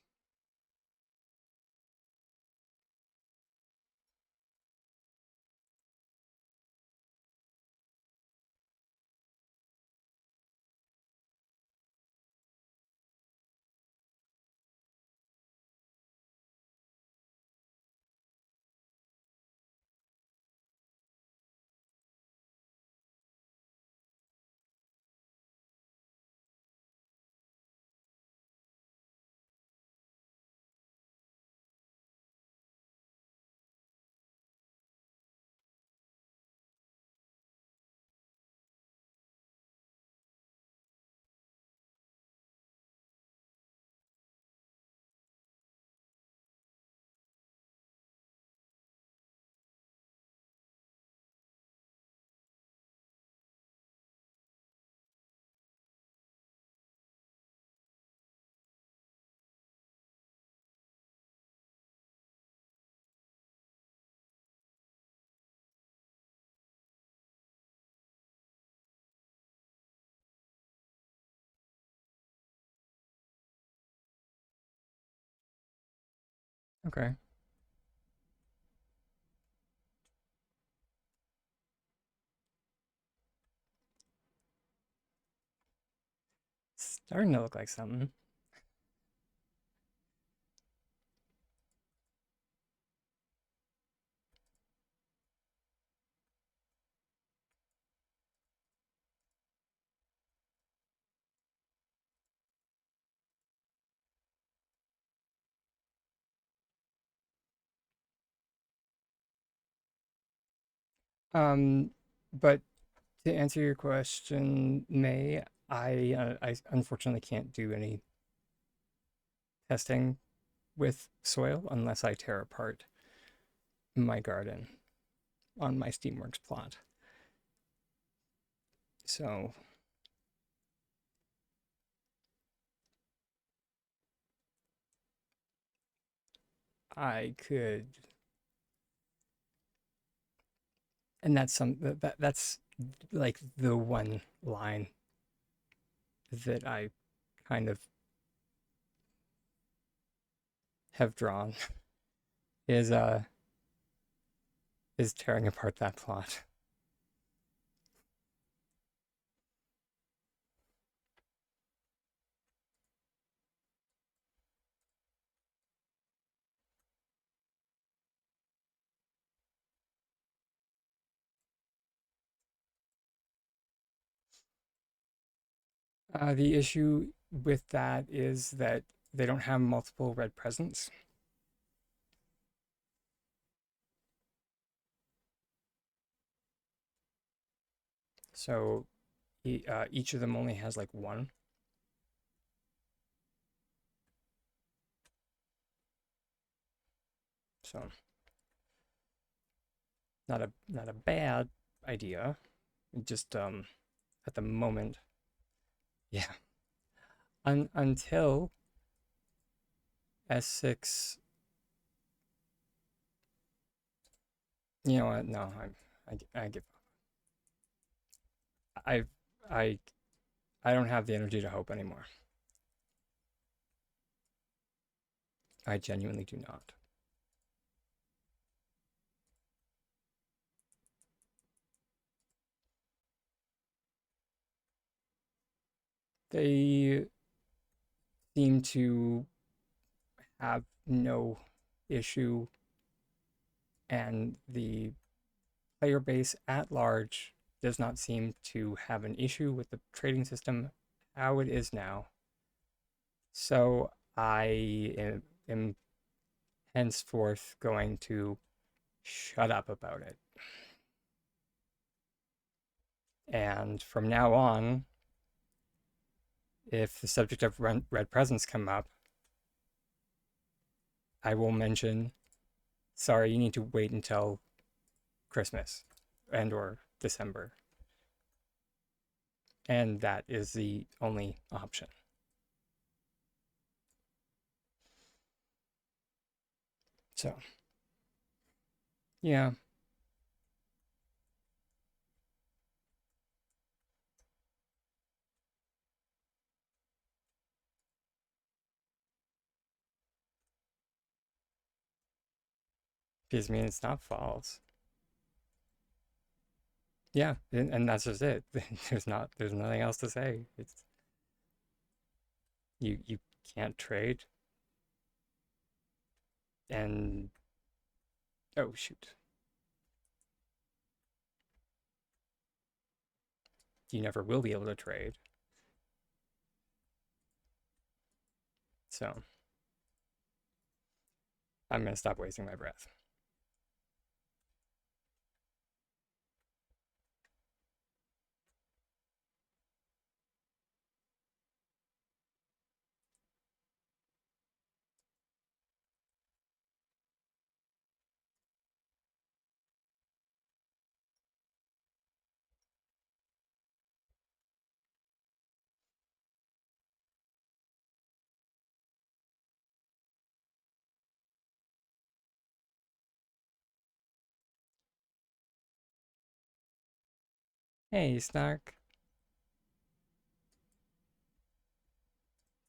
Okay. Starting to look like something. But to answer your question, May, I unfortunately can't do any testing with soil unless I tear apart my garden on my Steamworks plot. So I could, and that's like the one line that I kind of have drawn is is tearing apart that plot. The issue with that is that they don't have multiple red presents. So each of them only has like one. So not a bad idea. Just at the moment, yeah. Until S6, you know what? No, I give up. I I don't have the energy to hope anymore. I genuinely do not. They seem to have no issue, and the player base at large does not seem to have an issue with the trading system how it is now. So am henceforth going to shut up about it. And from now on, if the subject of red presents come up, I will mention, sorry, you need to wait until Christmas and or December. And that is the only option. So, yeah. Because I mean, it's not false. Yeah, and that's just it. There's nothing else to say. It's you can't trade, and oh shoot, you never will be able to trade. So I'm gonna stop wasting my breath. Hey, Snark.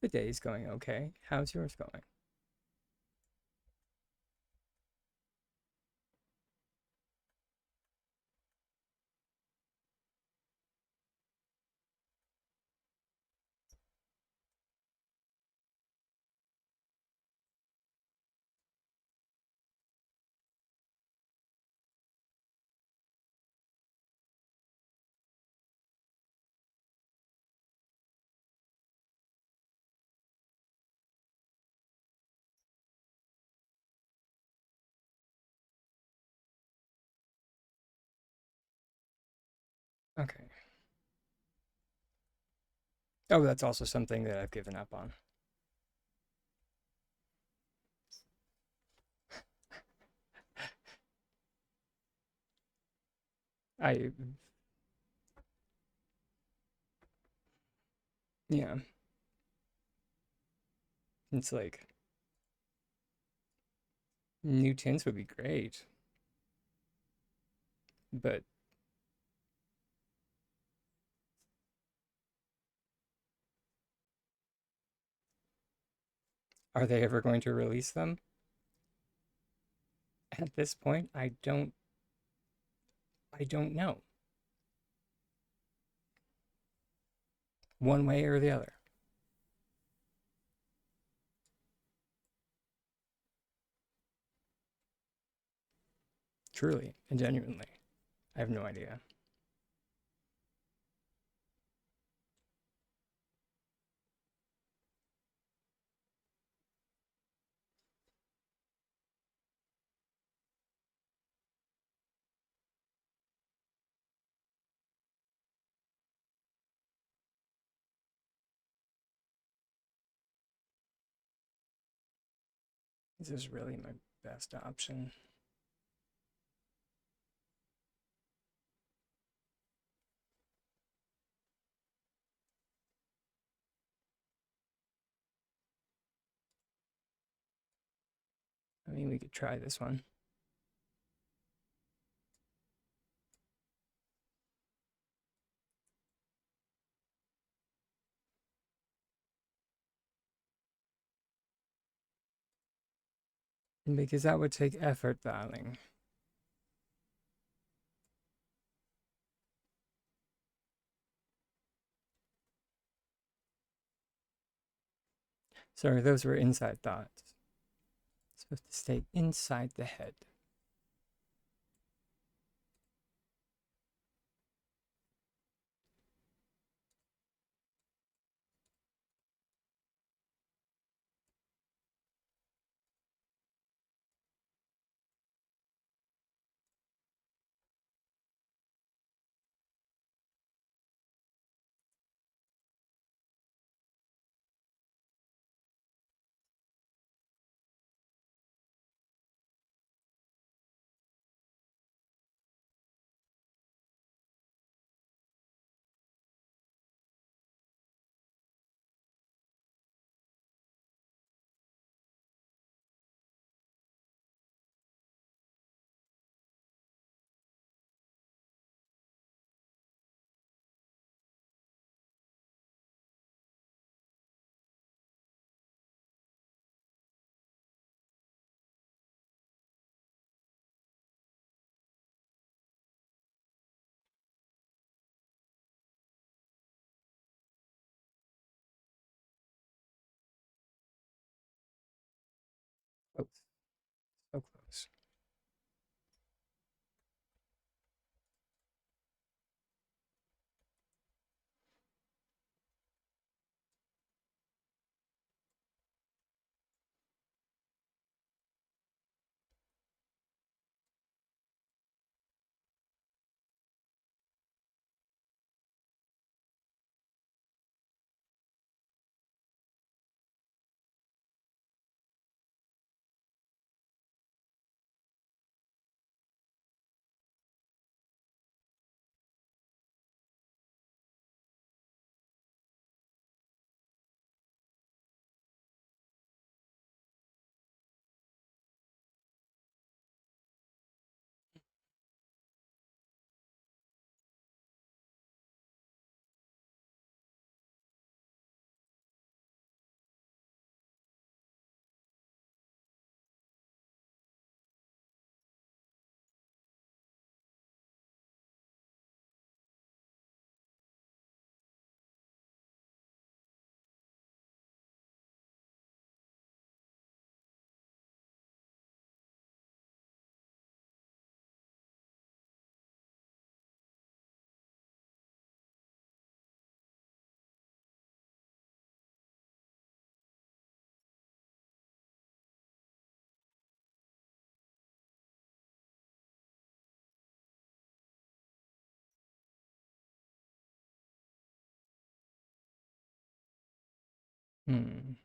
The day's going okay. How's yours going? Okay. Oh, that's also something that I've given up on. I, yeah, it's like new tints would be great, but are they ever going to release them? At this point, I don't know. One way or the other. Truly and genuinely. I have no idea. Is this really my best option? I mean, we could try this one. Because that would take effort, darling. Sorry, those were inside thoughts. Supposed to stay inside the head. Close. So close. Hmm.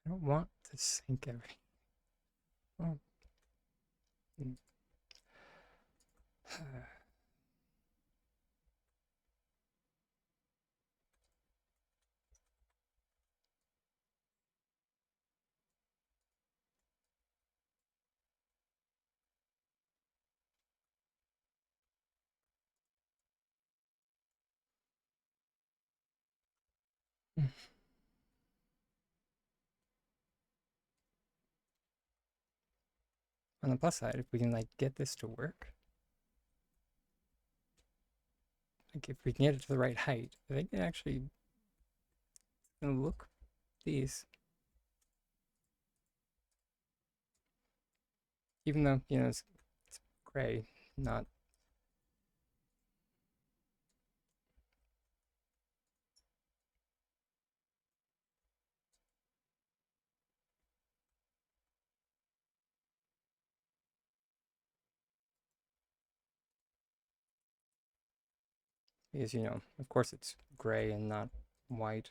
I don't want to sink every. Oh. On the plus side, if we can like get this to work, like if we can get it to the right height, I think it actually gonna look these. Even though it's gray, not because of course it's gray and not white.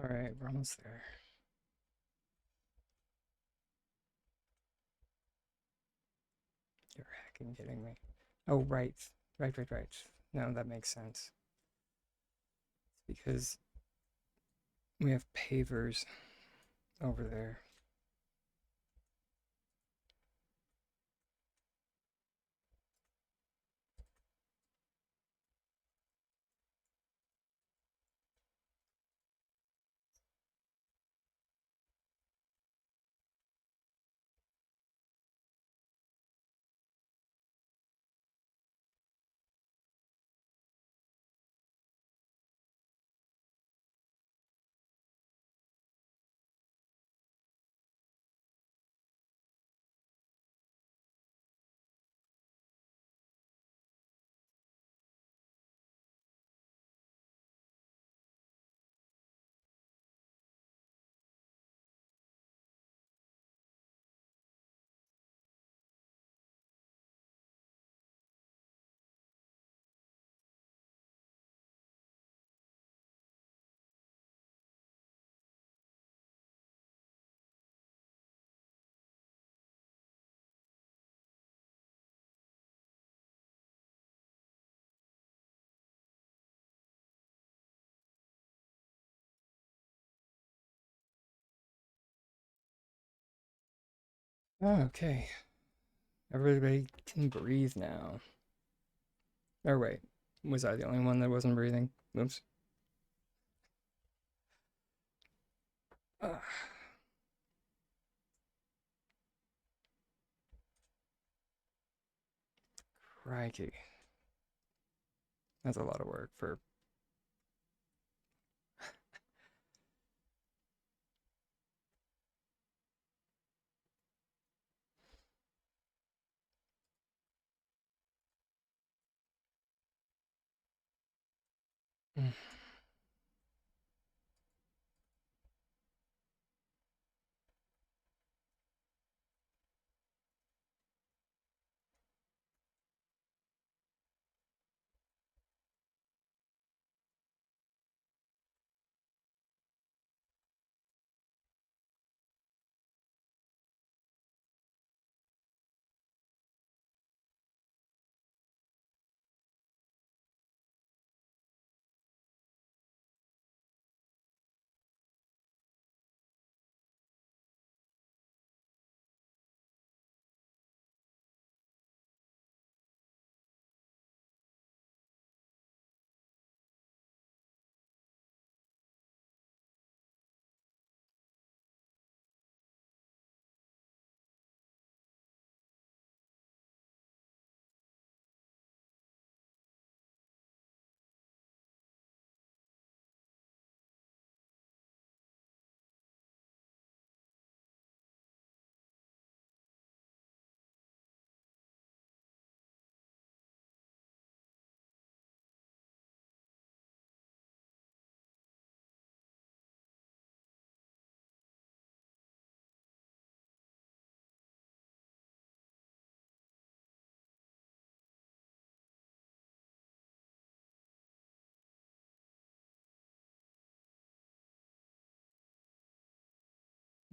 Alright, we're almost there. You're hacking kidding me. Oh, right. Right. No, that makes sense. It's because we have pavers over there. Oh, okay. Everybody can breathe now. Oh, wait. Was I the only one that wasn't breathing? Oops. Ugh, crikey. That's a lot of work for.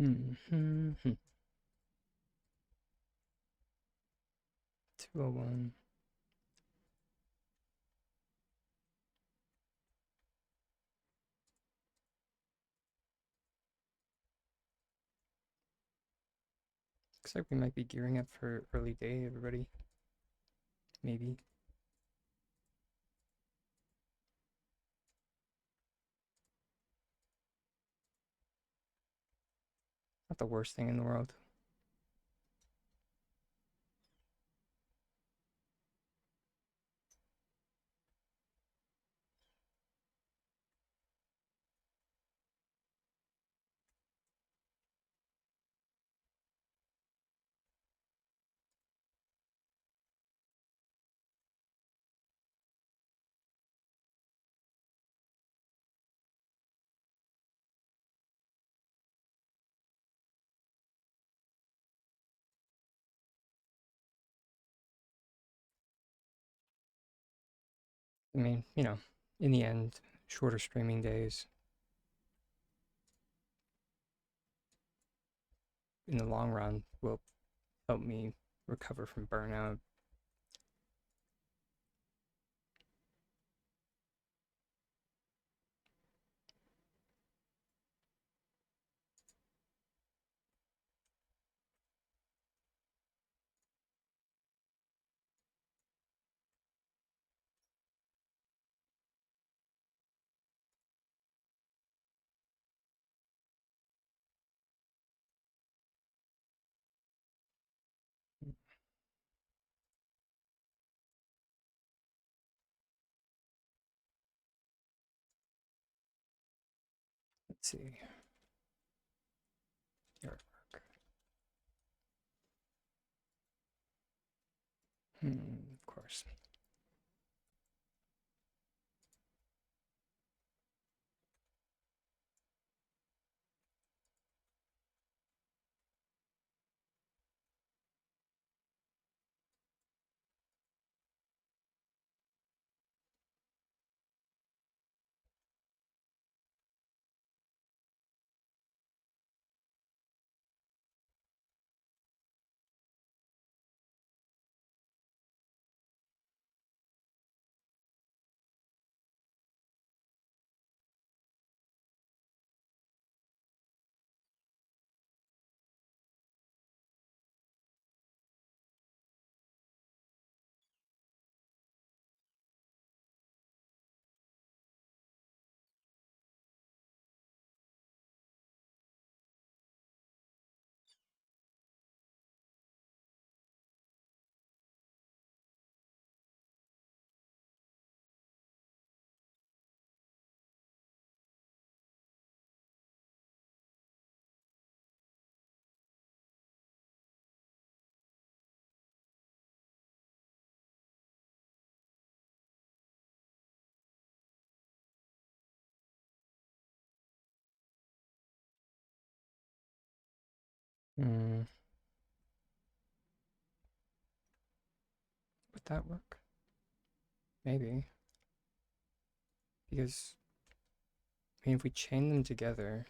Mm-hmm. 201. Looks like we might be gearing up for early day, everybody. Maybe. Not the worst thing in the world. I mean, in the end, shorter streaming days. in the long run will help me recover from burnout. Let's see. Your artwork. Of course. Would that work? Maybe. Because, I mean, if we chain them together,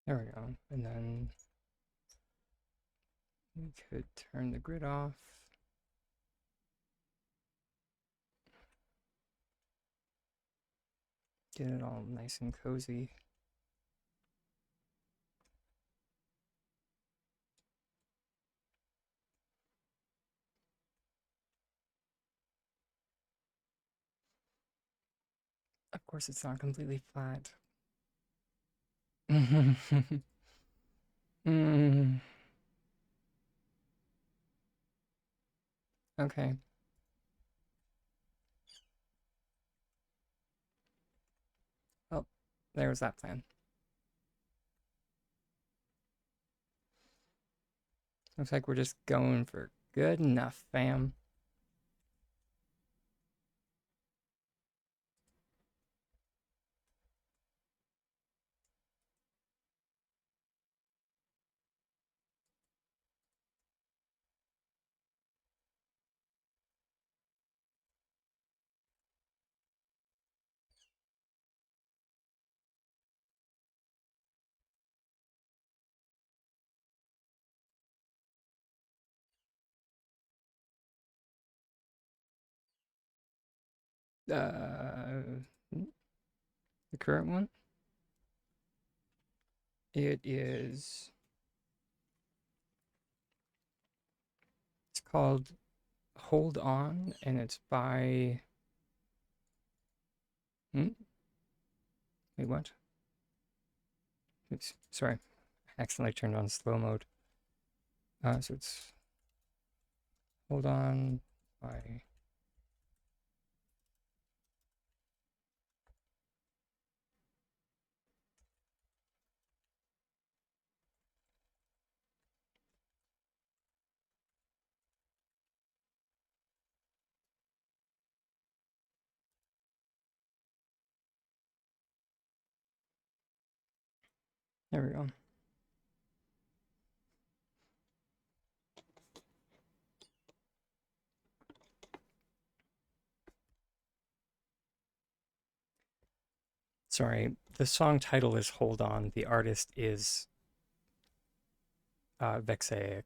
there we go. And then we could turn the grid off. Get it all nice and cozy. Of course, it's not completely flat. Okay. Oh, there was that plan. Looks like we're just going for good enough, fam. The current one? It is. It's called Hold On, and it's by Hmm? Wait, what? Oops, sorry. I accidentally turned on slow mode. So it's, hold on. I, there we go. Sorry, the song title is Hold On. The artist is Vexaic.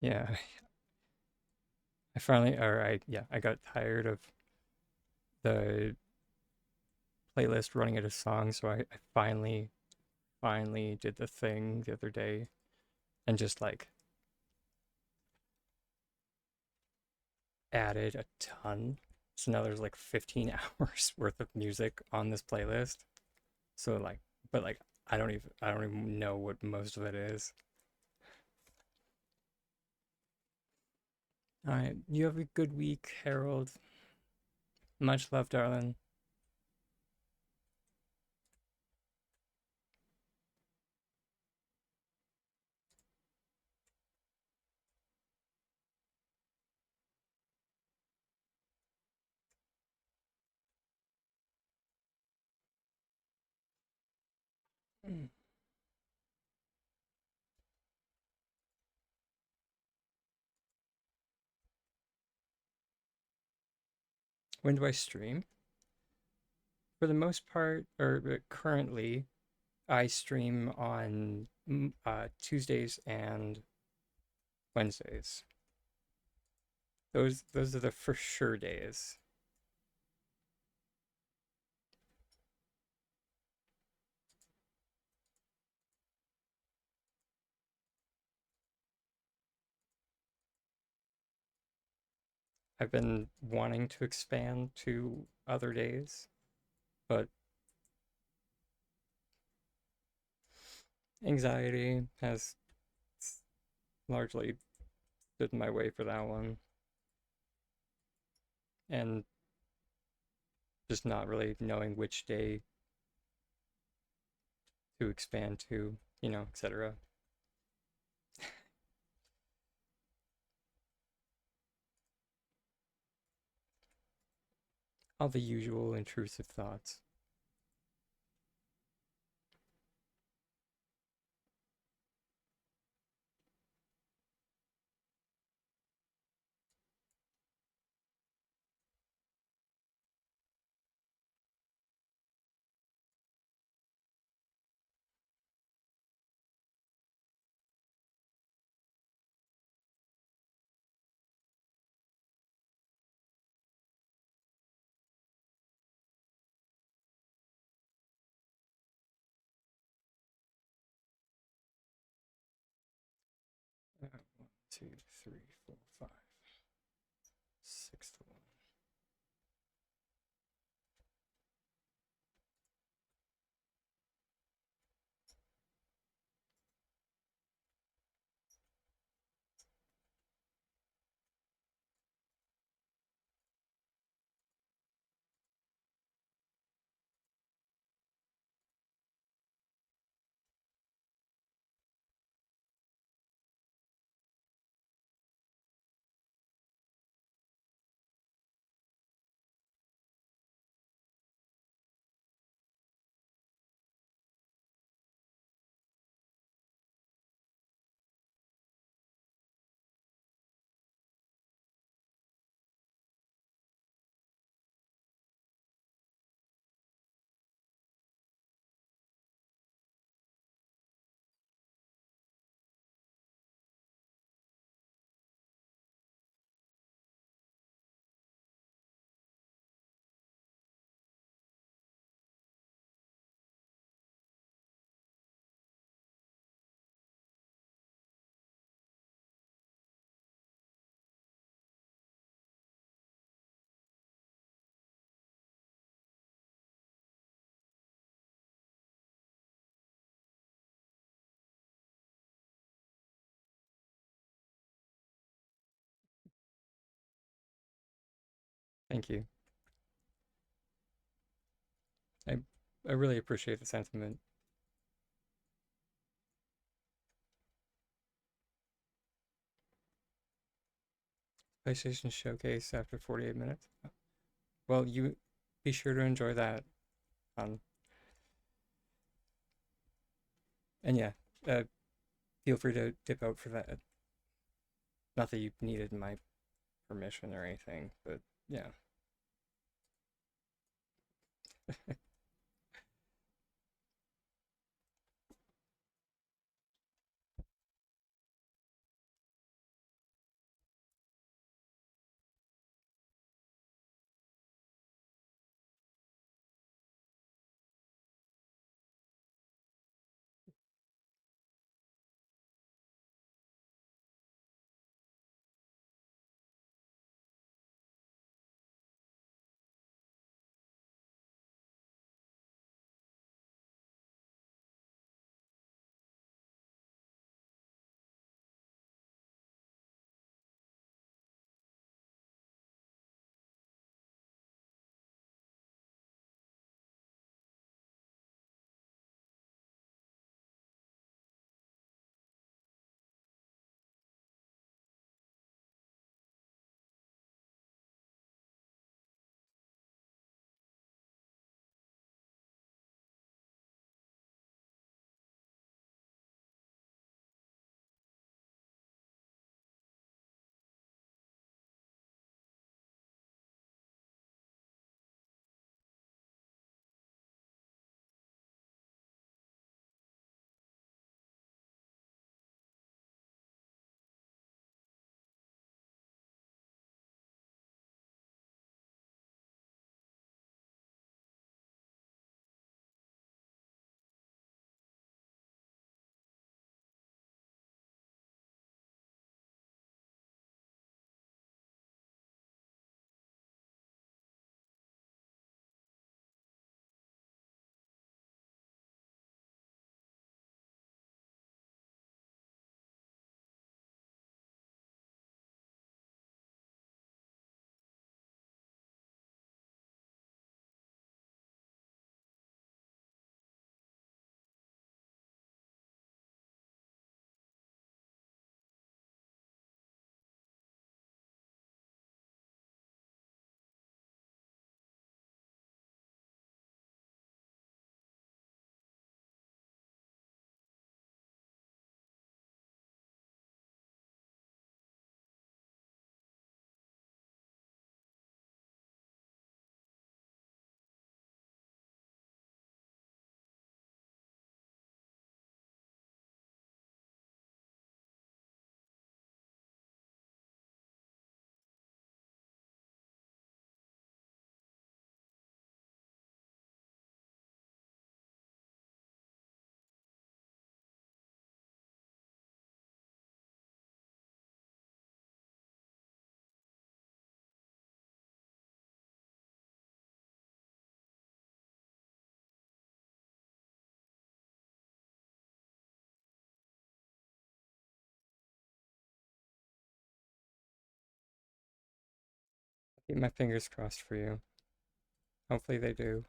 Yeah, I finally, or yeah, I got tired of the playlist running out of songs, so I finally did the thing the other day and just like added a ton. So now there's like 15 hours worth of music on this playlist. So like, but like, I don't even know what most of it is. All right, you have a good week, Harold. Much love, darling. When do I stream? For the most part, or currently, I stream on Tuesdays and Wednesdays. Those are the for sure days. I've been wanting to expand to other days, but anxiety has largely stood in my way for that one, and just not really knowing which day to expand to, etc. All the usual intrusive thoughts. One, two, three, four, five, sixth one. Thank you. I I really appreciate the sentiment. PlayStation Showcase after 48 minutes. Well, you be sure to enjoy that. Um, and yeah, uh, feel free to dip out for that. Not that you needed my permission or anything, but yeah. Keep my fingers crossed for you. Hopefully they do.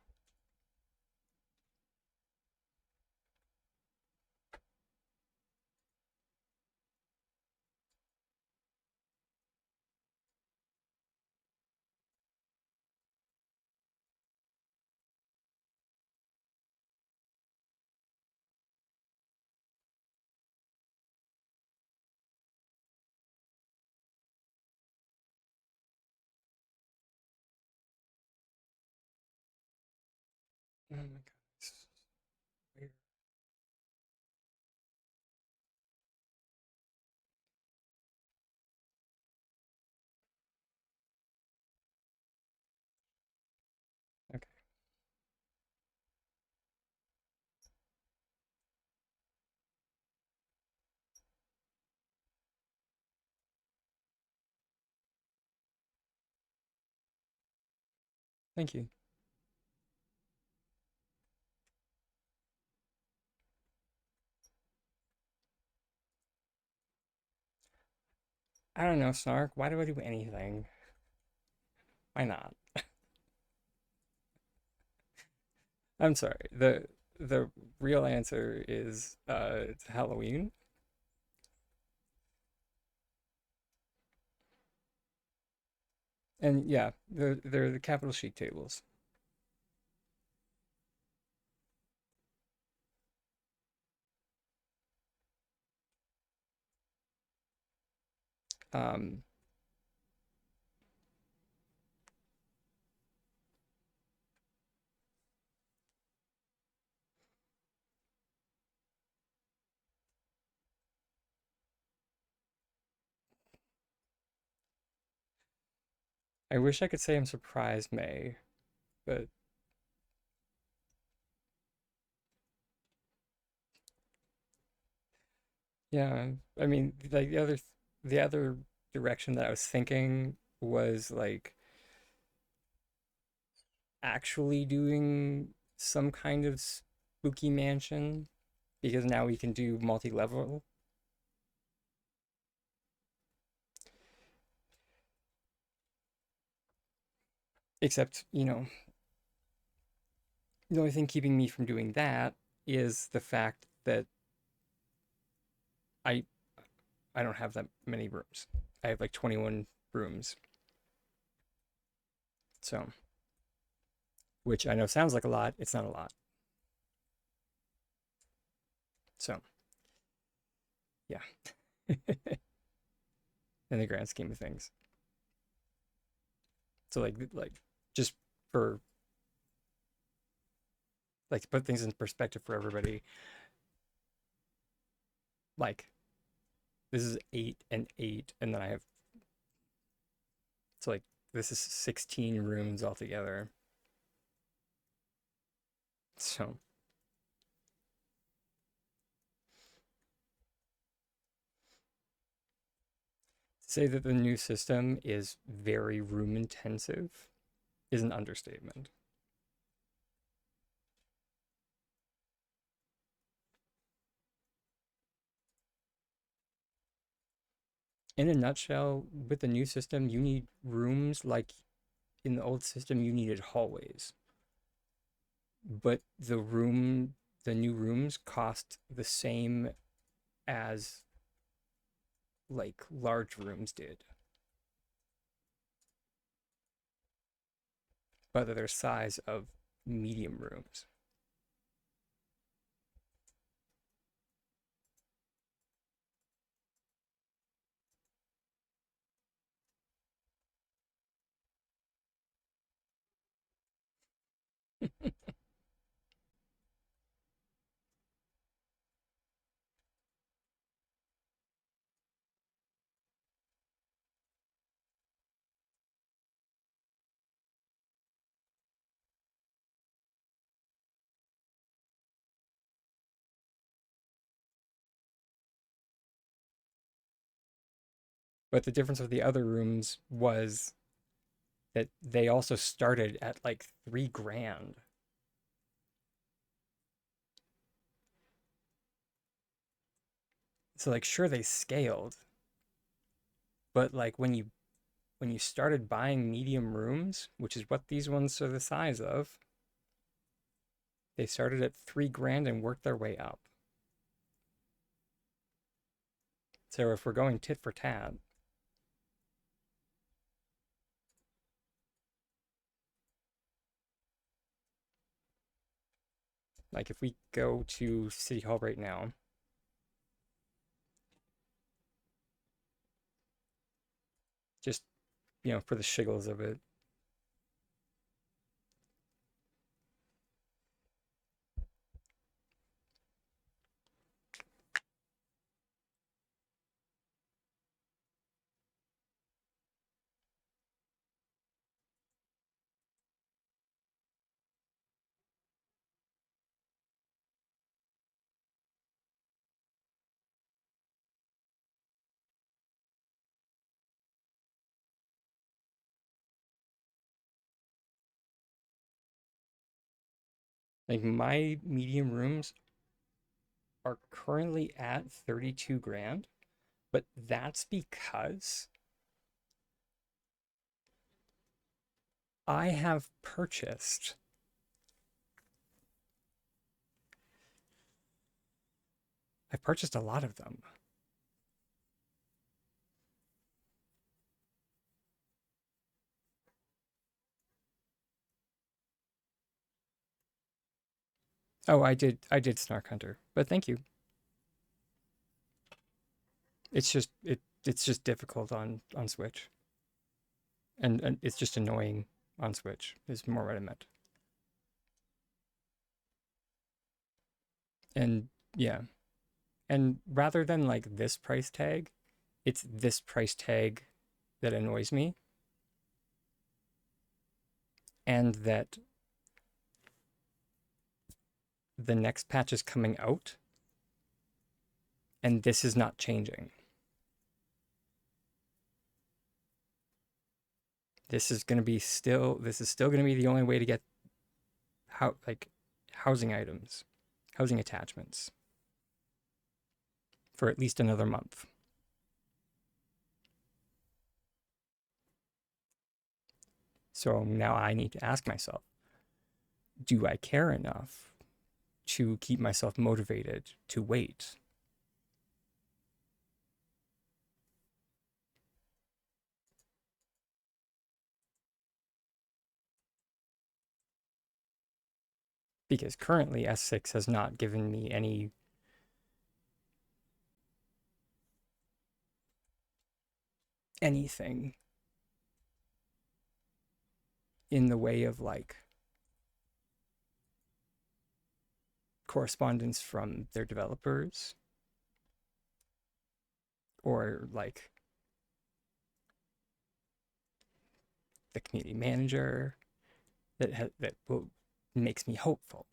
Oh my god, this is weird. Okay, thank you. I don't know, Snark. Why do I do anything? Why not? I'm sorry. The real answer is it's Halloween. And yeah, they're the capital chic tables. Um, I wish I could say I'm surprised, May, but yeah, I mean, like the other direction that I was thinking was like actually doing some kind of spooky mansion because now we can do multi-level. Except, the only thing keeping me from doing that is the fact that I I don't have that many rooms. I have like 21 rooms. So, which I know sounds like a lot, it's not a lot. So, yeah, in the grand scheme of things. So like just for like to put things in perspective for everybody, like this is 8 and 8 and then I have so like this is 16 rooms altogether. So, to say that the new system is very room intensive is an understatement. In a nutshell, with the new system, you need rooms like in the old system, you needed hallways. But the new rooms cost the same as like large rooms did, but they're size of medium rooms. But the difference with the other rooms was that they also started at like 3 grand. So like sure they scaled, but like when you started buying medium rooms, which is what these ones are the size of, they started at 3 grand and worked their way up. So if we're going tit for tat, like if we go to City Hall right now, just for the shiggles of it, like my medium rooms are currently at 32 grand, but that's because I have purchased, I've purchased a lot of them. Oh, I did Snark Hunter, but thank you. It's just difficult on Switch, and it's just annoying on Switch. Is more what I meant. And yeah, and rather than like this price tag, it's this price tag that annoys me, and that the next patch is coming out, and this is not changing. This is still going to be the only way to get like housing items, housing attachments for at least another month. So now I need to ask myself, do I care enough to keep myself motivated to wait? Because currently S6 has not given me anything in the way of like correspondence from their developers or like the community manager that will makes me hopeful.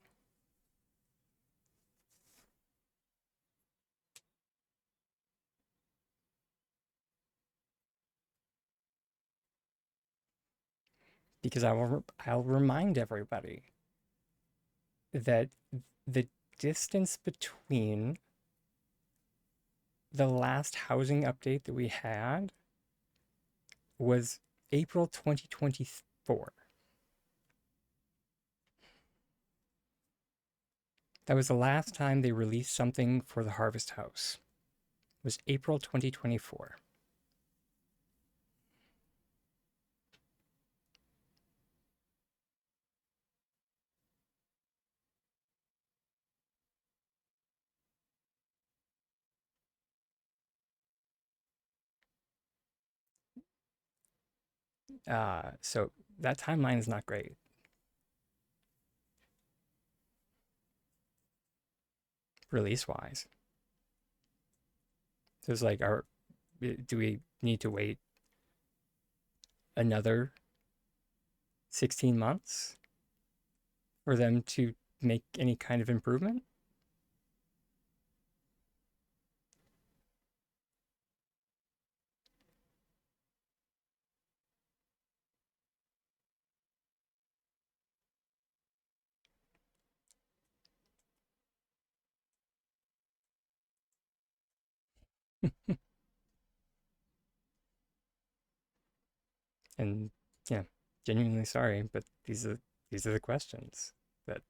Because I'll remind everybody that the distance between the last housing update that we had was April 2024. That was the last time they released something for the Harvest House. It was April 2024. So that timeline is not great, release wise. So it's like, do we need to wait another 16 months for them to make any kind of improvement? And yeah, genuinely sorry, but these are the questions that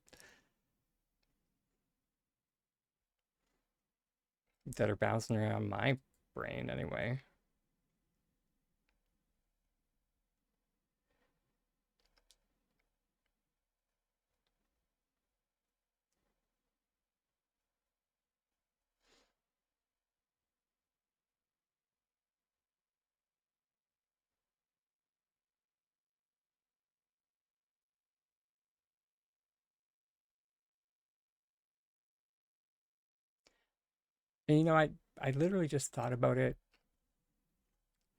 that are bouncing around my brain anyway. And I literally just thought about it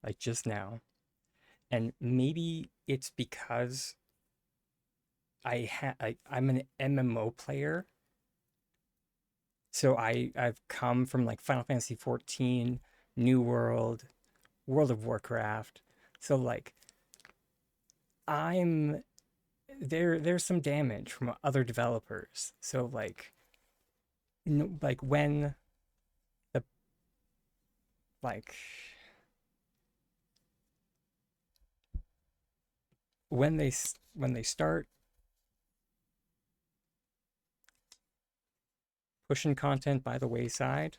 like just now, and maybe it's because I'm an MMO player, so I've come from like Final Fantasy 14, New World, World of Warcraft. So like I'm there's some damage from other developers. So like like when the like when they start pushing content by the wayside,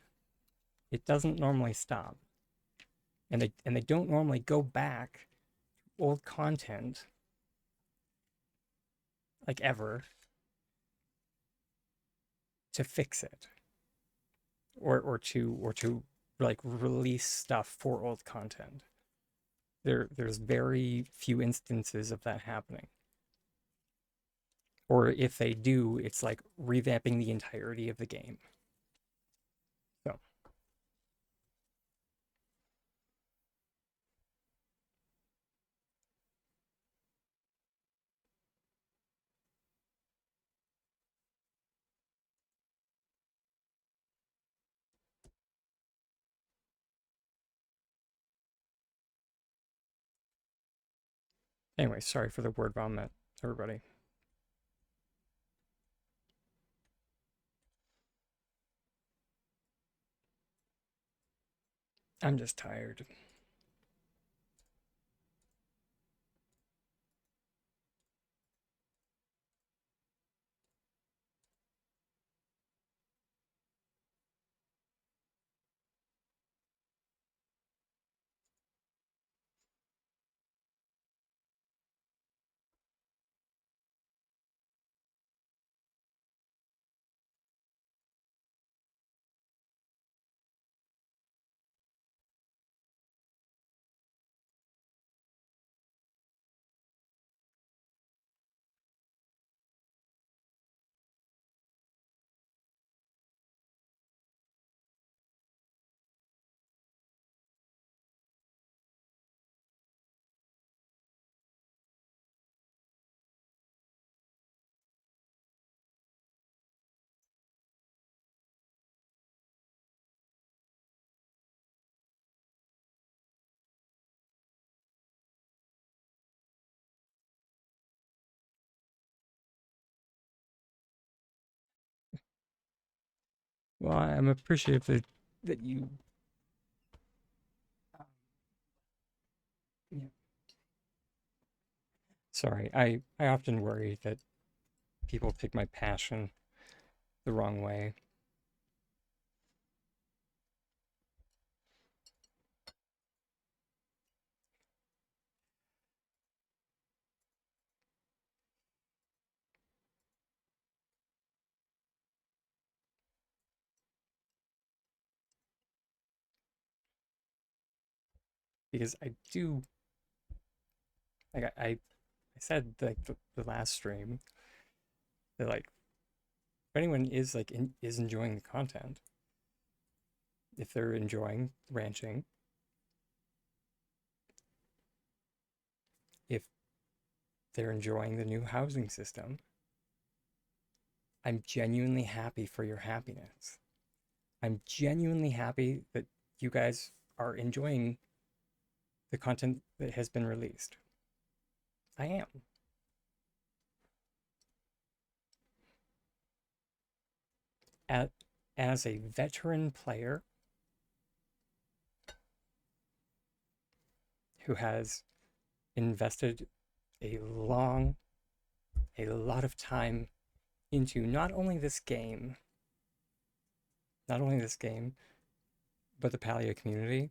it doesn't normally stop, and they don't normally go back to old content like ever to fix it or to like release stuff for old content. There's very few instances of that happening. Or if they do, it's like revamping the entirety of the game. So anyway, sorry for the word vomit, everybody. I'm just tired. Well, I'm appreciative that you. Yeah. Sorry, I often worry that people take my passion the wrong way. Because I do, like I said like the last stream that like if anyone is like is enjoying the content, if they're enjoying ranching, if they're enjoying the new housing system, I'm genuinely happy for your happiness. I'm genuinely happy that you guys are enjoying the content that has been released. I am. At, as a veteran player who has invested a long, a lot of time into not only this game, but the Paleo community,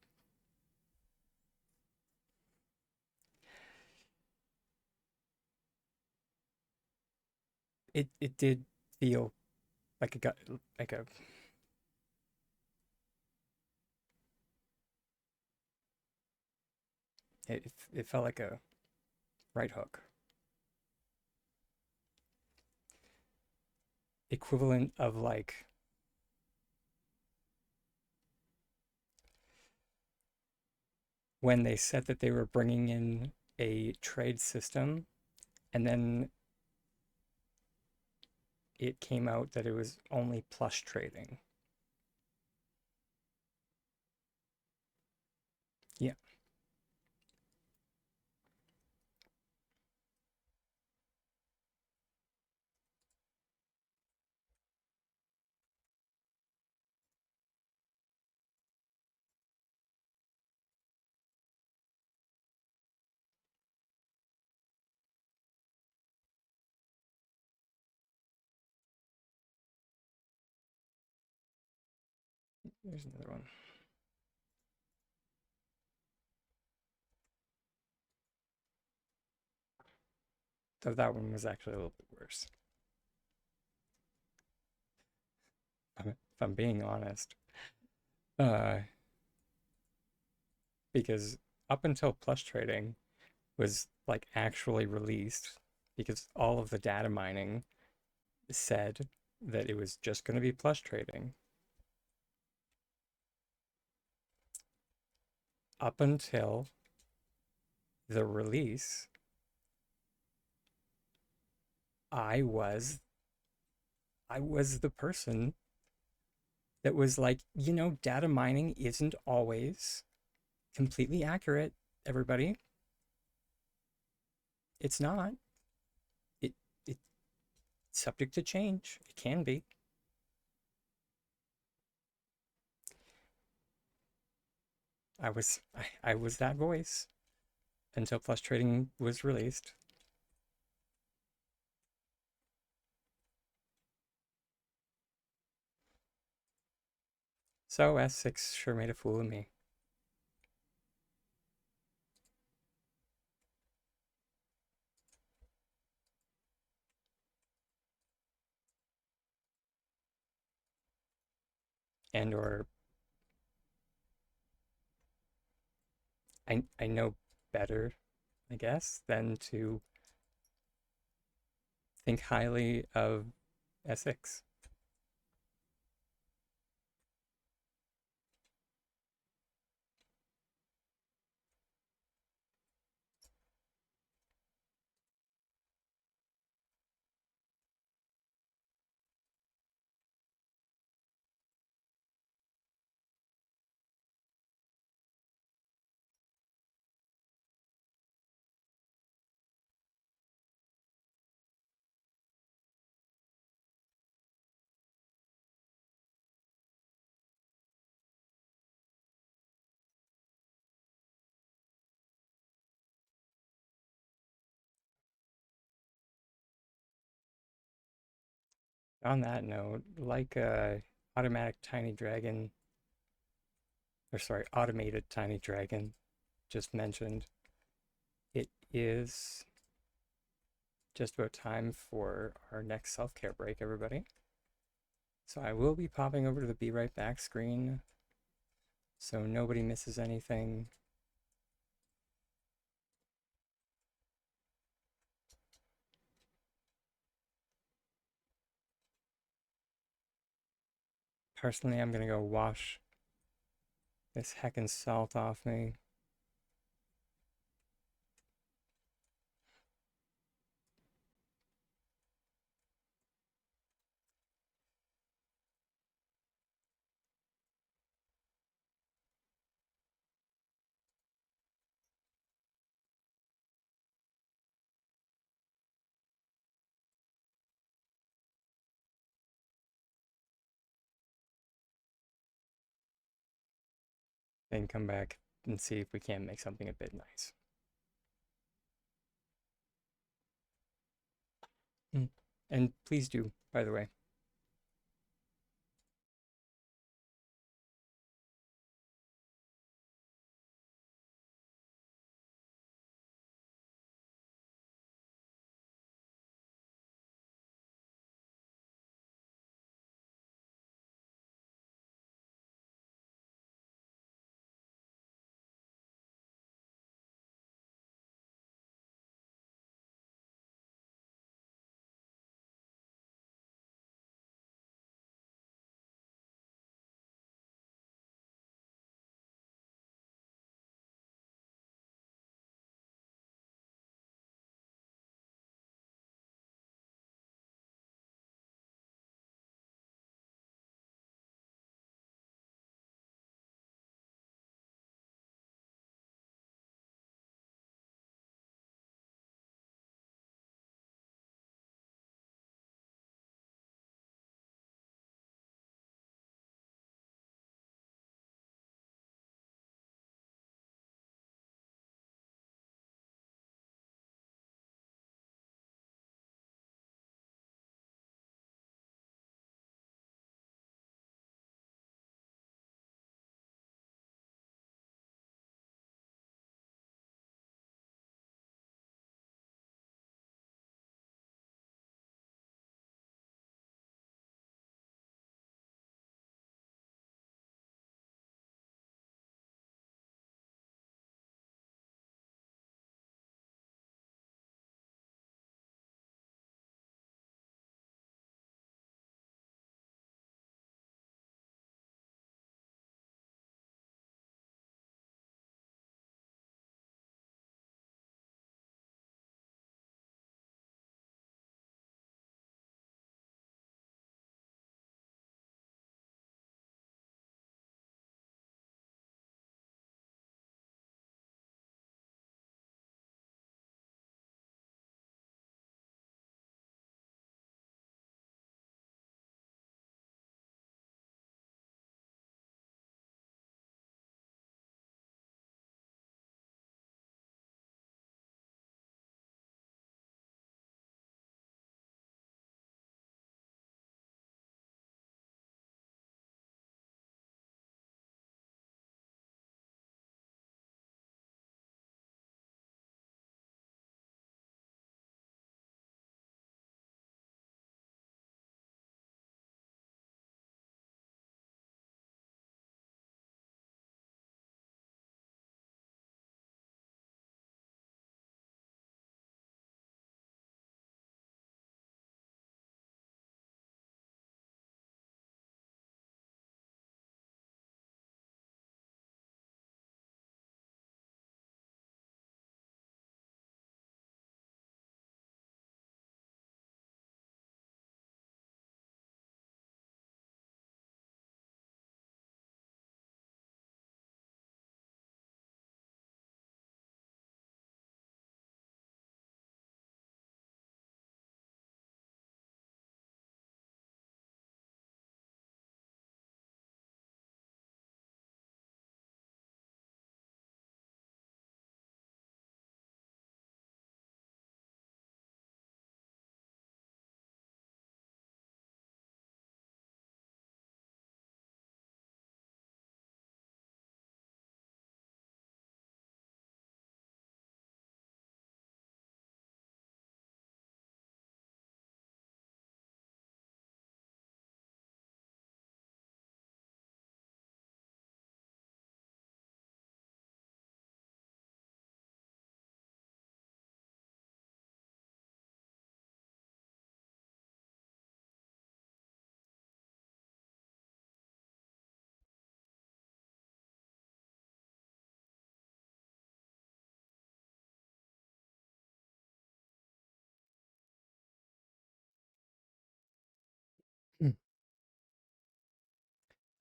it did feel like a gut, like a it felt like a right hook, equivalent of like when they said that they were bringing in a trade system and then it came out that it was only plush trading. Yeah. There's another one. So that one was actually a little bit worse. If I'm being honest. Uh, because up until plush trading was like actually released, because all of the data mining said that it was just going to be plush trading. Up until the release, I was the person that was like, data mining isn't always completely accurate, everybody. It's not. It it's subject to change. It can be. I was that voice until Plus Trading was released. So S6 sure made a fool of me. And or I know better, I guess, than to think highly of S6. On that note, like automatic tiny dragon, or sorry, automated tiny dragon just mentioned, it is just about time for our next self-care break, everybody. So I will be popping over to the Be Right Back screen so nobody misses anything. Personally, I'm gonna go wash this heckin' salt off me. Then come back and see if we can't make something a bit nice. And please do, by the way.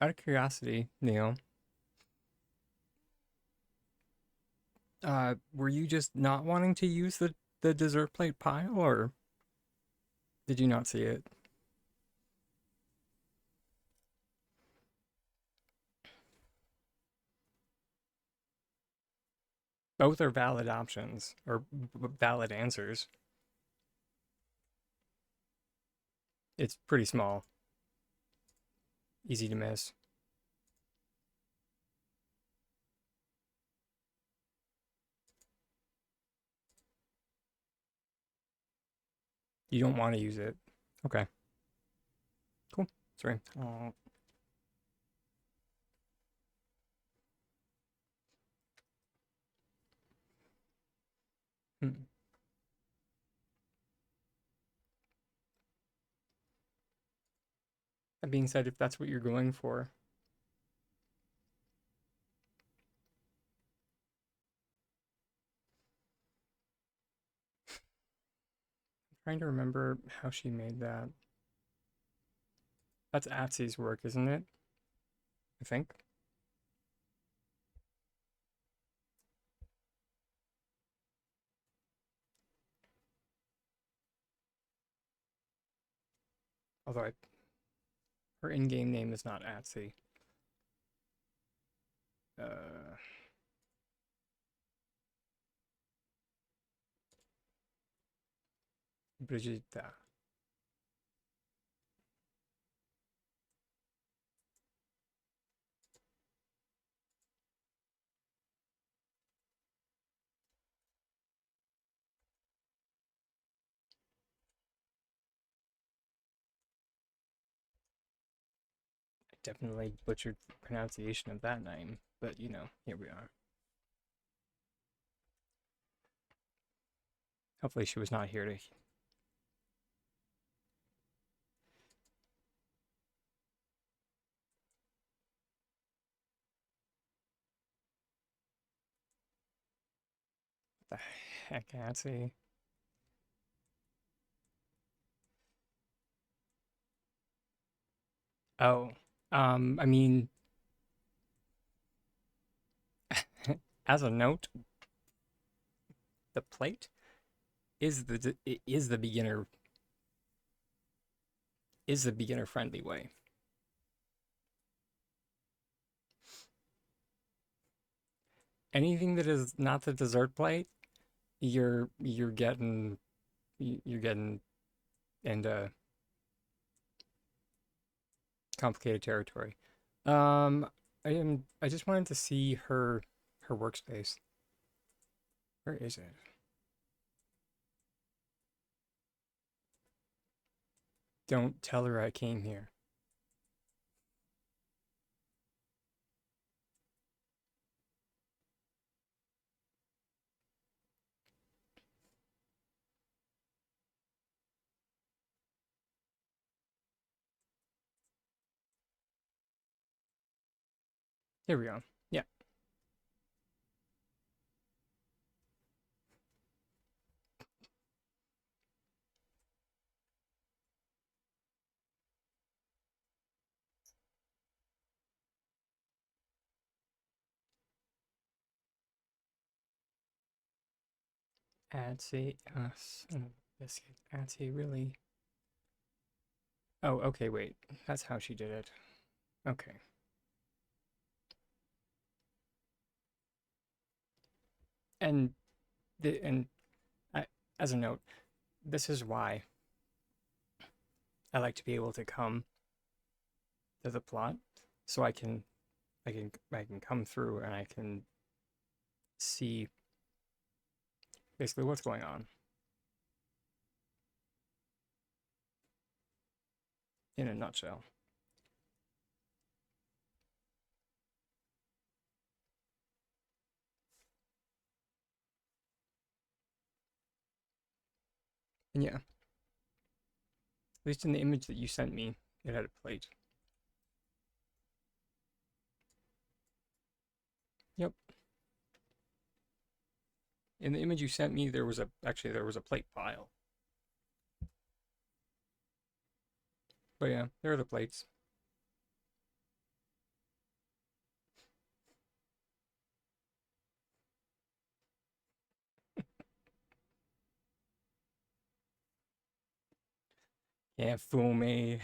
Out of curiosity, were you just not wanting to use the dessert plate pile, or did you not see it? Both are valid options or valid answers. It's pretty small, easy to miss. You don't want to use it. Okay, cool. Sorry. Hmm. That being said, if that's what you're going for, I'm trying to remember how she made that. That's Atsy's work, isn't it? I think. Although her in-game name is not Atsy. Uh, Brigitte. I definitely butchered the pronunciation of that name, but here we are. Hopefully she was not here to. What the heck, Atsy? Oh, I mean, as a note, the plate is the beginner friendly way. Anything that is not the dessert plate, you're getting you're getting into complicated territory. Um, I just wanted to see her workspace. Where is it? Don't tell her I came here. Here we go. Yeah. Adsy, son of a biscuit. Adsy, really? Oh, okay, wait. That's how she did it. Okay. And and I, as a note, this is why I like to be able to come to the plot, so I can come through and I can see basically what's going on in a nutshell. And yeah, at least in the image that you sent me, it had a plate. Yep. In the image you sent me, there was a plate pile. But yeah, there are the plates. Can't fool me.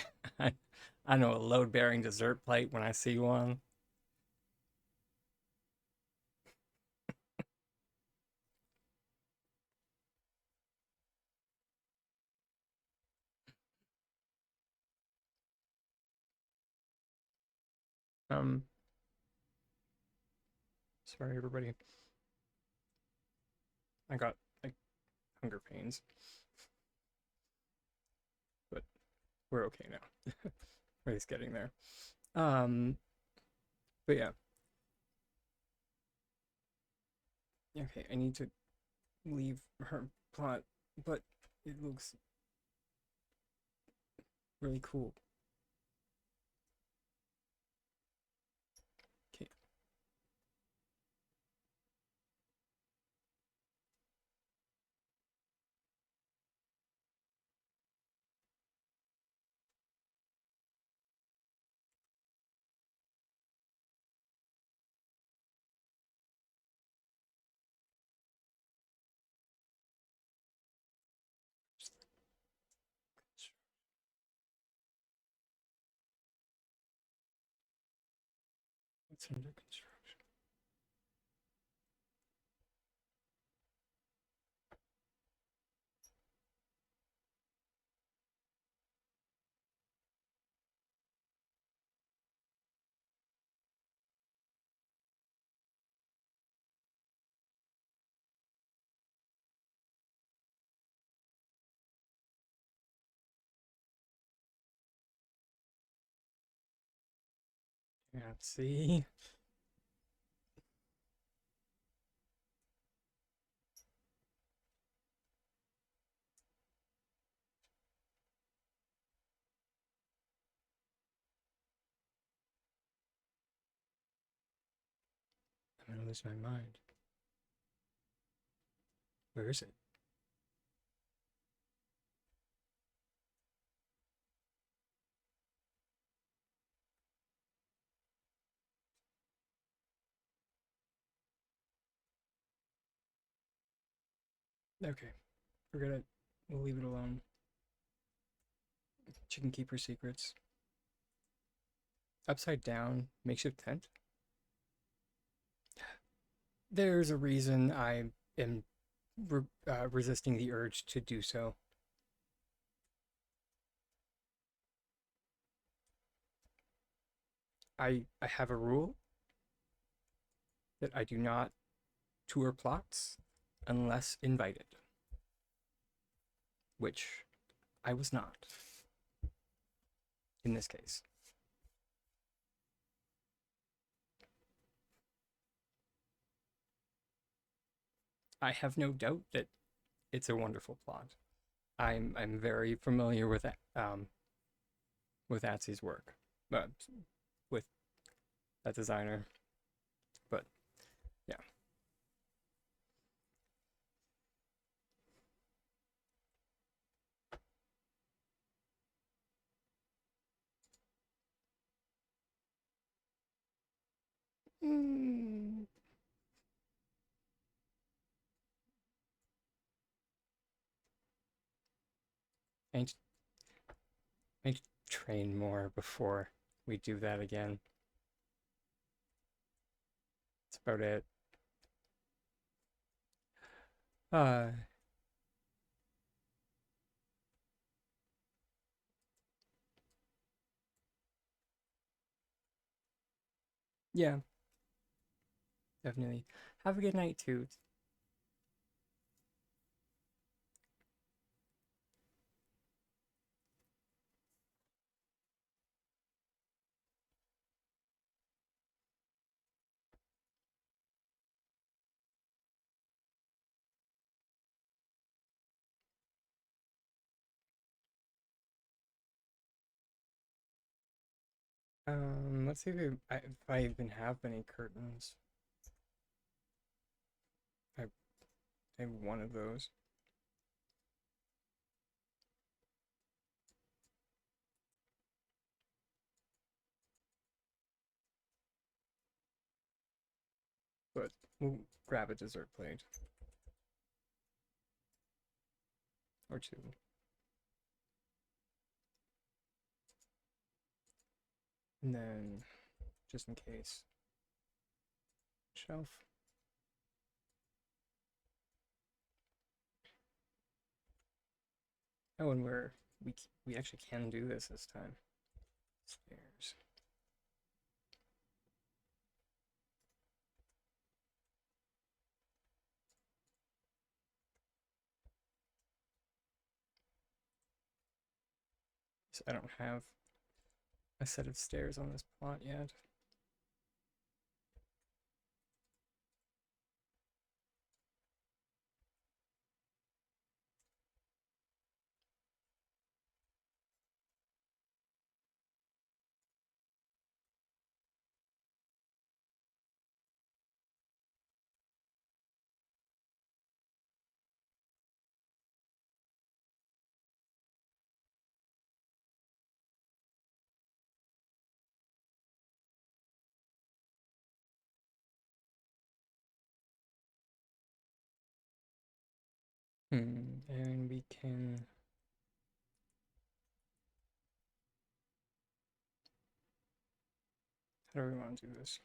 I know a load-bearing dessert plate when I see one. Um, Sorry everybody. I got like hunger pains, but we're okay now. We're just getting there. Um, but yeah. Okay, I need to leave her plot, but it looks really cool. Okay. What's under construction? Yeah, see? I'm gonna lose my mind. Where is it? Okay, forget it. We'll leave it alone. She can keep her secrets. Upside down, makeshift tent? There's a reason I am resisting the urge to do so. I have a rule that I do not tour plots unless invited, which I was not in this case. I have no doubt that it's a wonderful plot. I'm very familiar with Atsy's work, uh, with that designer, but yeah. Mm. I need, I need to train more before we do that again. That's about it. Uh, yeah, definitely. Have a good night too. Let's see if I even have any curtains. I, I have one of those, but we'll grab a dessert plate or two. And then, just in case, shelf. Oh, and we actually can do this time. Stairs. So I don't have a set of stairs on this plot yet. And we can. How do we want to do this?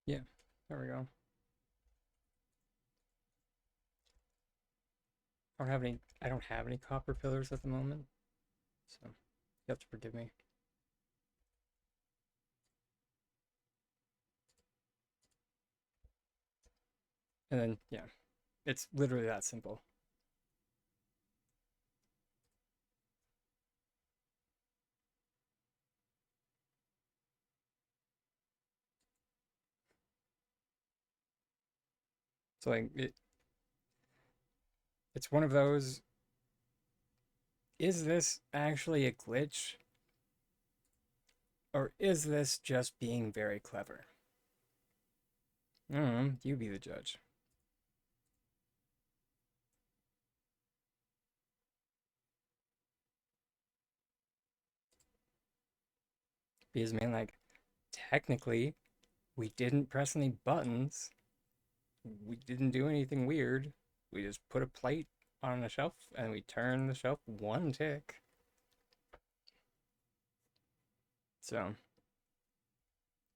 Yeah, there we go. I don't have any copper pillars at the moment, so you have to forgive me. And then yeah, it's literally that simple. So like it's one of those, is this actually a glitch? Or is this just being very clever? You be the judge. Because man, like technically we didn't press any buttons. We didn't do anything weird. We just put a plate on a shelf and we turn the shelf one tick. So,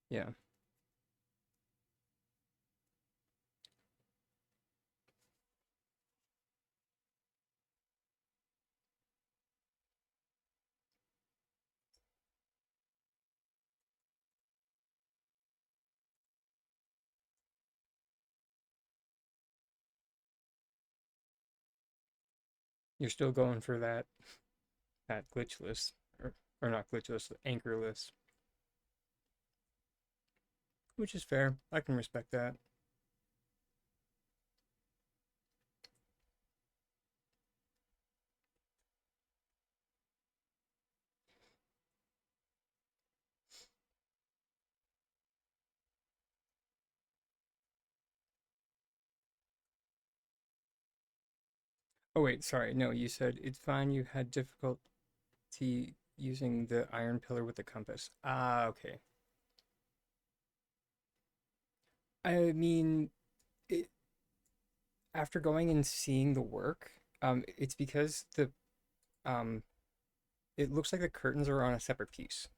yeah. You're still going for that glitch list or not glitch list, anchor list, which is fair. I can respect that. Oh wait, sorry. No, you said it's fine. You had difficulty using the iron pillar with the compass. Ah, okay. I mean, it, after going and seeing the work, it's because um, it looks like the curtains are on a separate piece.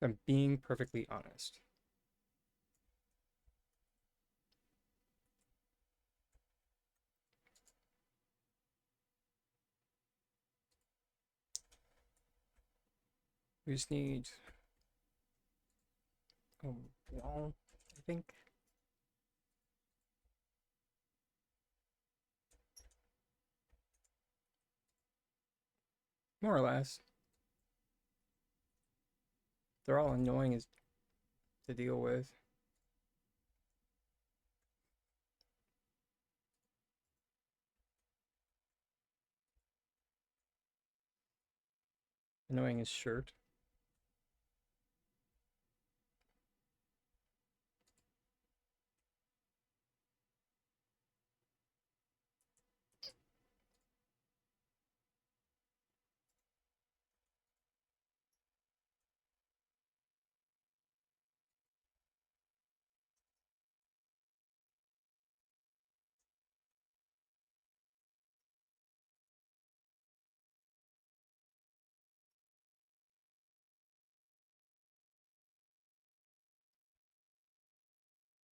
I'm being perfectly honest. We just need a wall, I think. More or less. They're all annoying as to deal with. Annoying as shirt.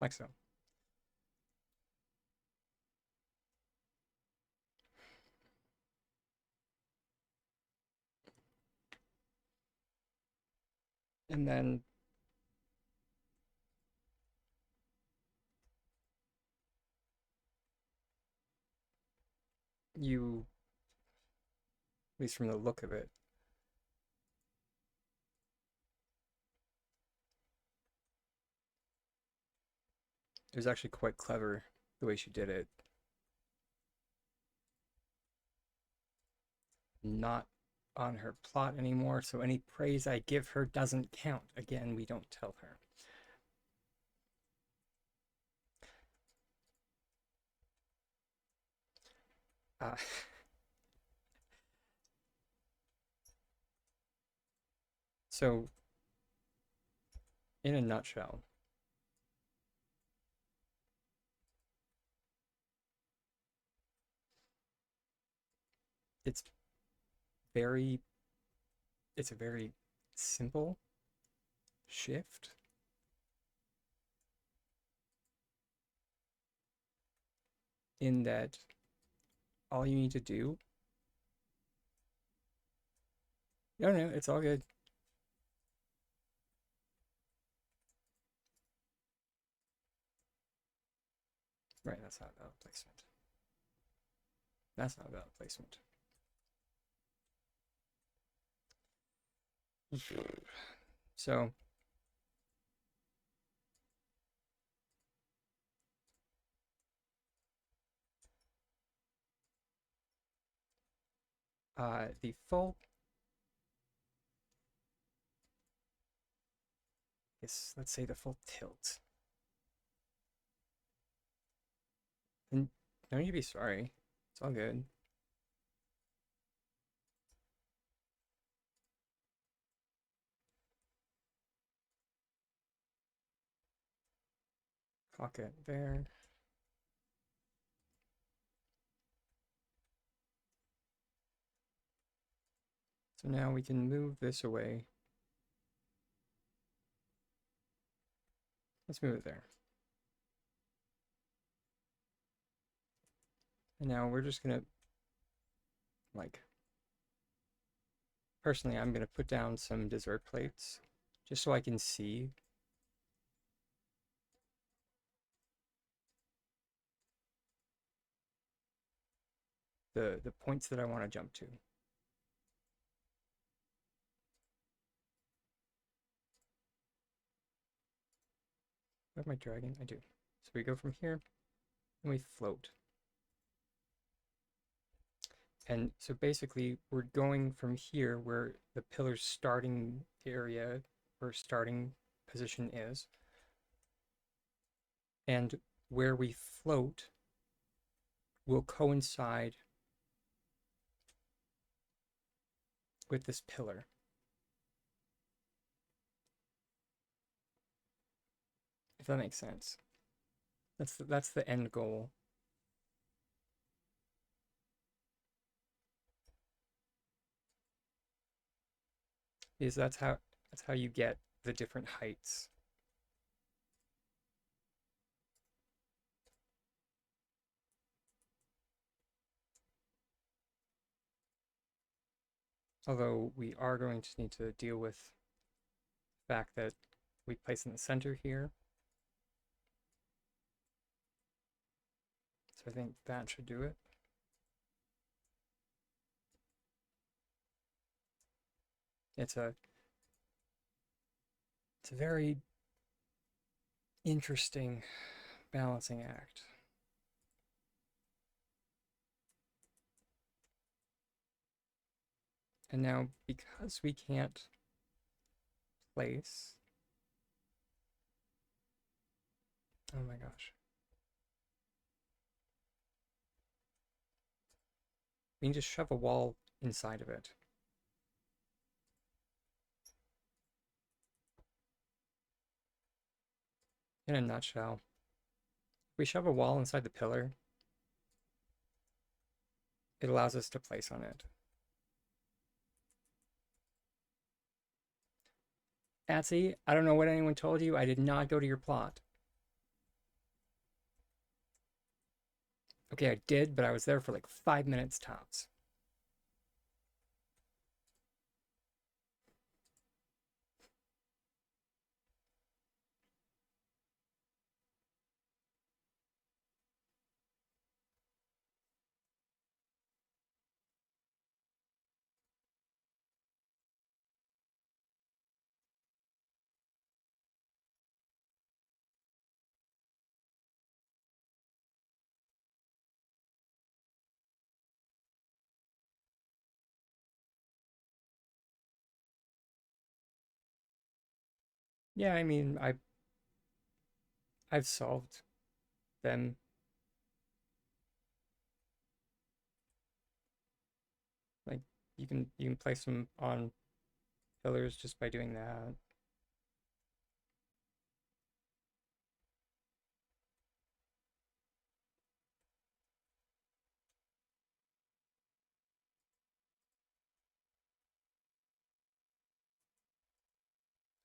like so. And then you, at least from the look of it, it was actually quite clever the way she did it. Not on her plot anymore, so any praise I give her doesn't count. Again, we don't tell her. Uh, so, in a nutshell, it's very, it's a very simple shift in that all you need to do, no, no, it's all good. Right, that's not about placement. That's not about placement. So, the full, yes, let's say the full tilt. And no need to be sorry. It's all good. Pocket there. So now we can move this away. Let's move it there. And now we're just gonna, like, personally, I'm gonna put down some dessert plates just so I can see the points that I want to jump to. Where am I dragging? I do. So we go from here and we float. And so basically we're going from here where the pillar's starting area or starting position is, and where we float will coincide with this pillar. If that makes sense. That's the end goal. Is that's how you get the different heights. Although we are going to need to deal with the fact that we place in the center here. So I think that should do it. It's a very interesting balancing act. And now, because we can't place, oh my gosh, we can just shove a wall inside of it. In a nutshell, if we shove a wall inside the pillar, it allows us to place on it. Atsy, I don't know what anyone told you. I did not go to your plot. Okay, I did, but I was there for like 5 minutes tops. Yeah, I mean, I've solved them. Like you can place them on pillars just by doing that.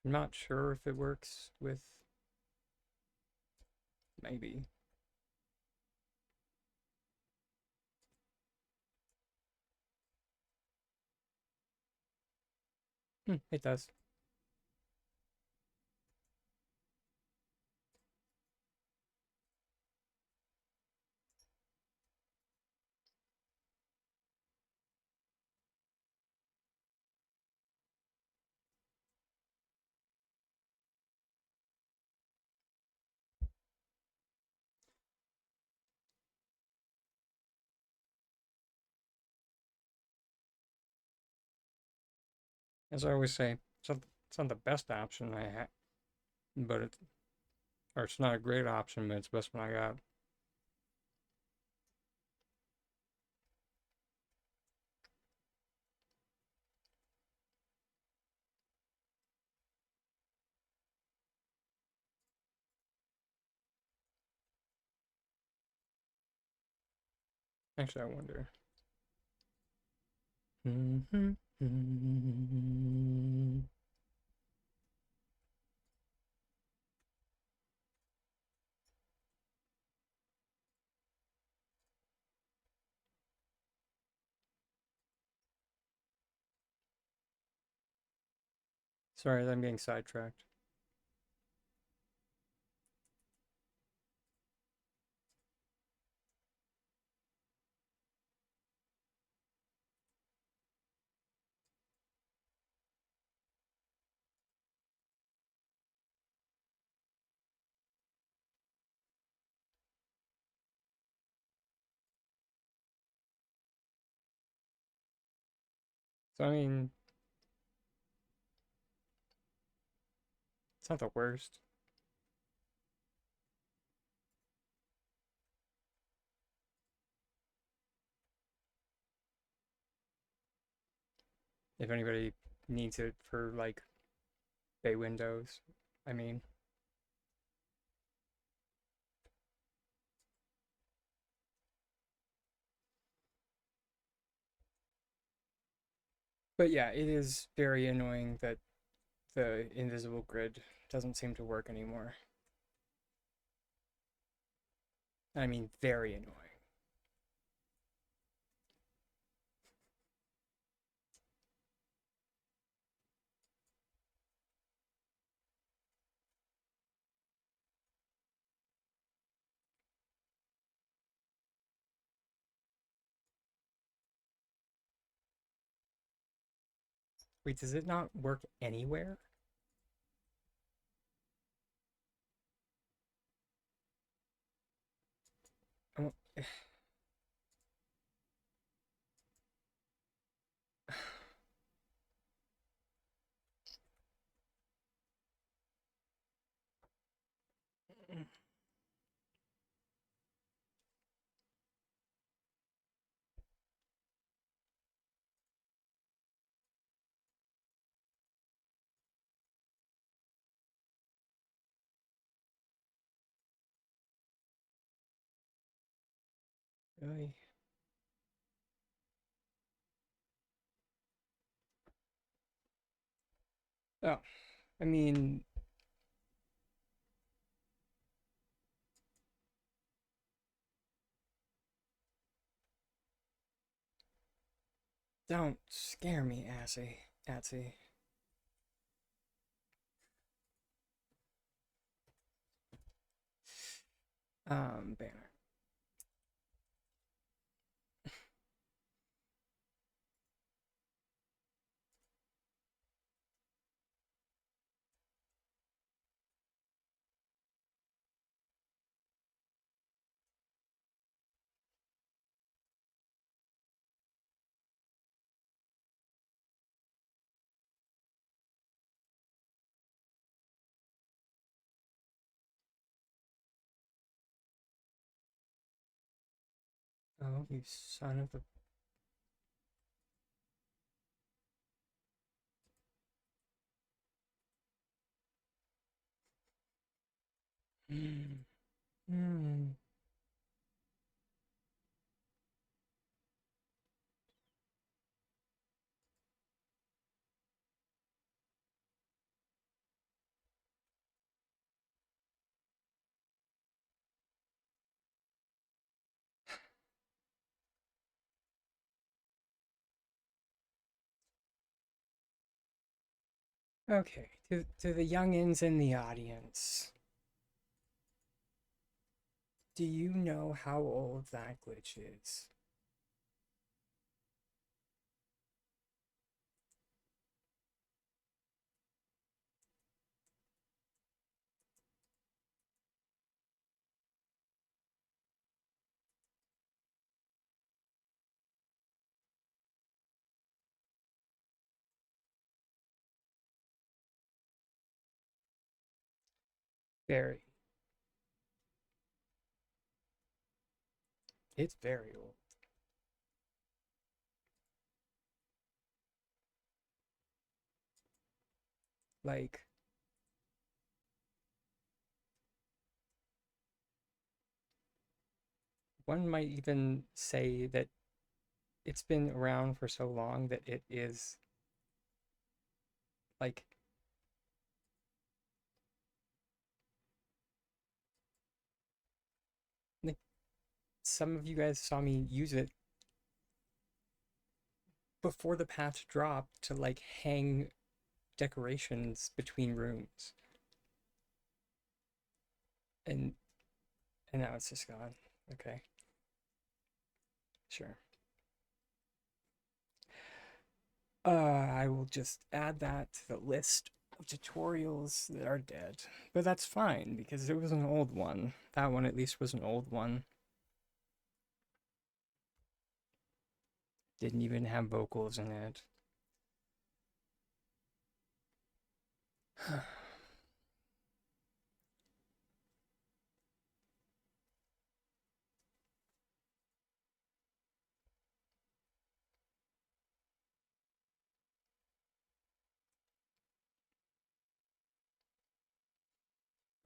I'm not sure if it works with maybe. It does. As I always say, it's not the best option I had, but it's not a great option, but it's the best one I got. Actually, I wonder. Sorry, I'm getting sidetracked. So I mean, it's not the worst. If anybody needs it for like bay windows, I mean. But yeah, it is very annoying that the invisible grid doesn't seem to work anymore. I mean, very annoying. Wait, does it not work anywhere? Oh, really? Oh, I mean, Don't scare me, Assy. Atsy. Banner. Oh, you son of a... Mm. Mm. Okay, to the youngins in the audience, do you know how old that glitch is? Very. It's very old. Like, one might even say that it's been around for so long that it is like like some of you guys saw me use it before the patch dropped to like hang decorations between rooms. And now it's just gone. Okay. Sure. I will just add that to the list of tutorials that are dead. But that's fine because it was an old one. That one at least was an old one. Didn't even have vocals in it.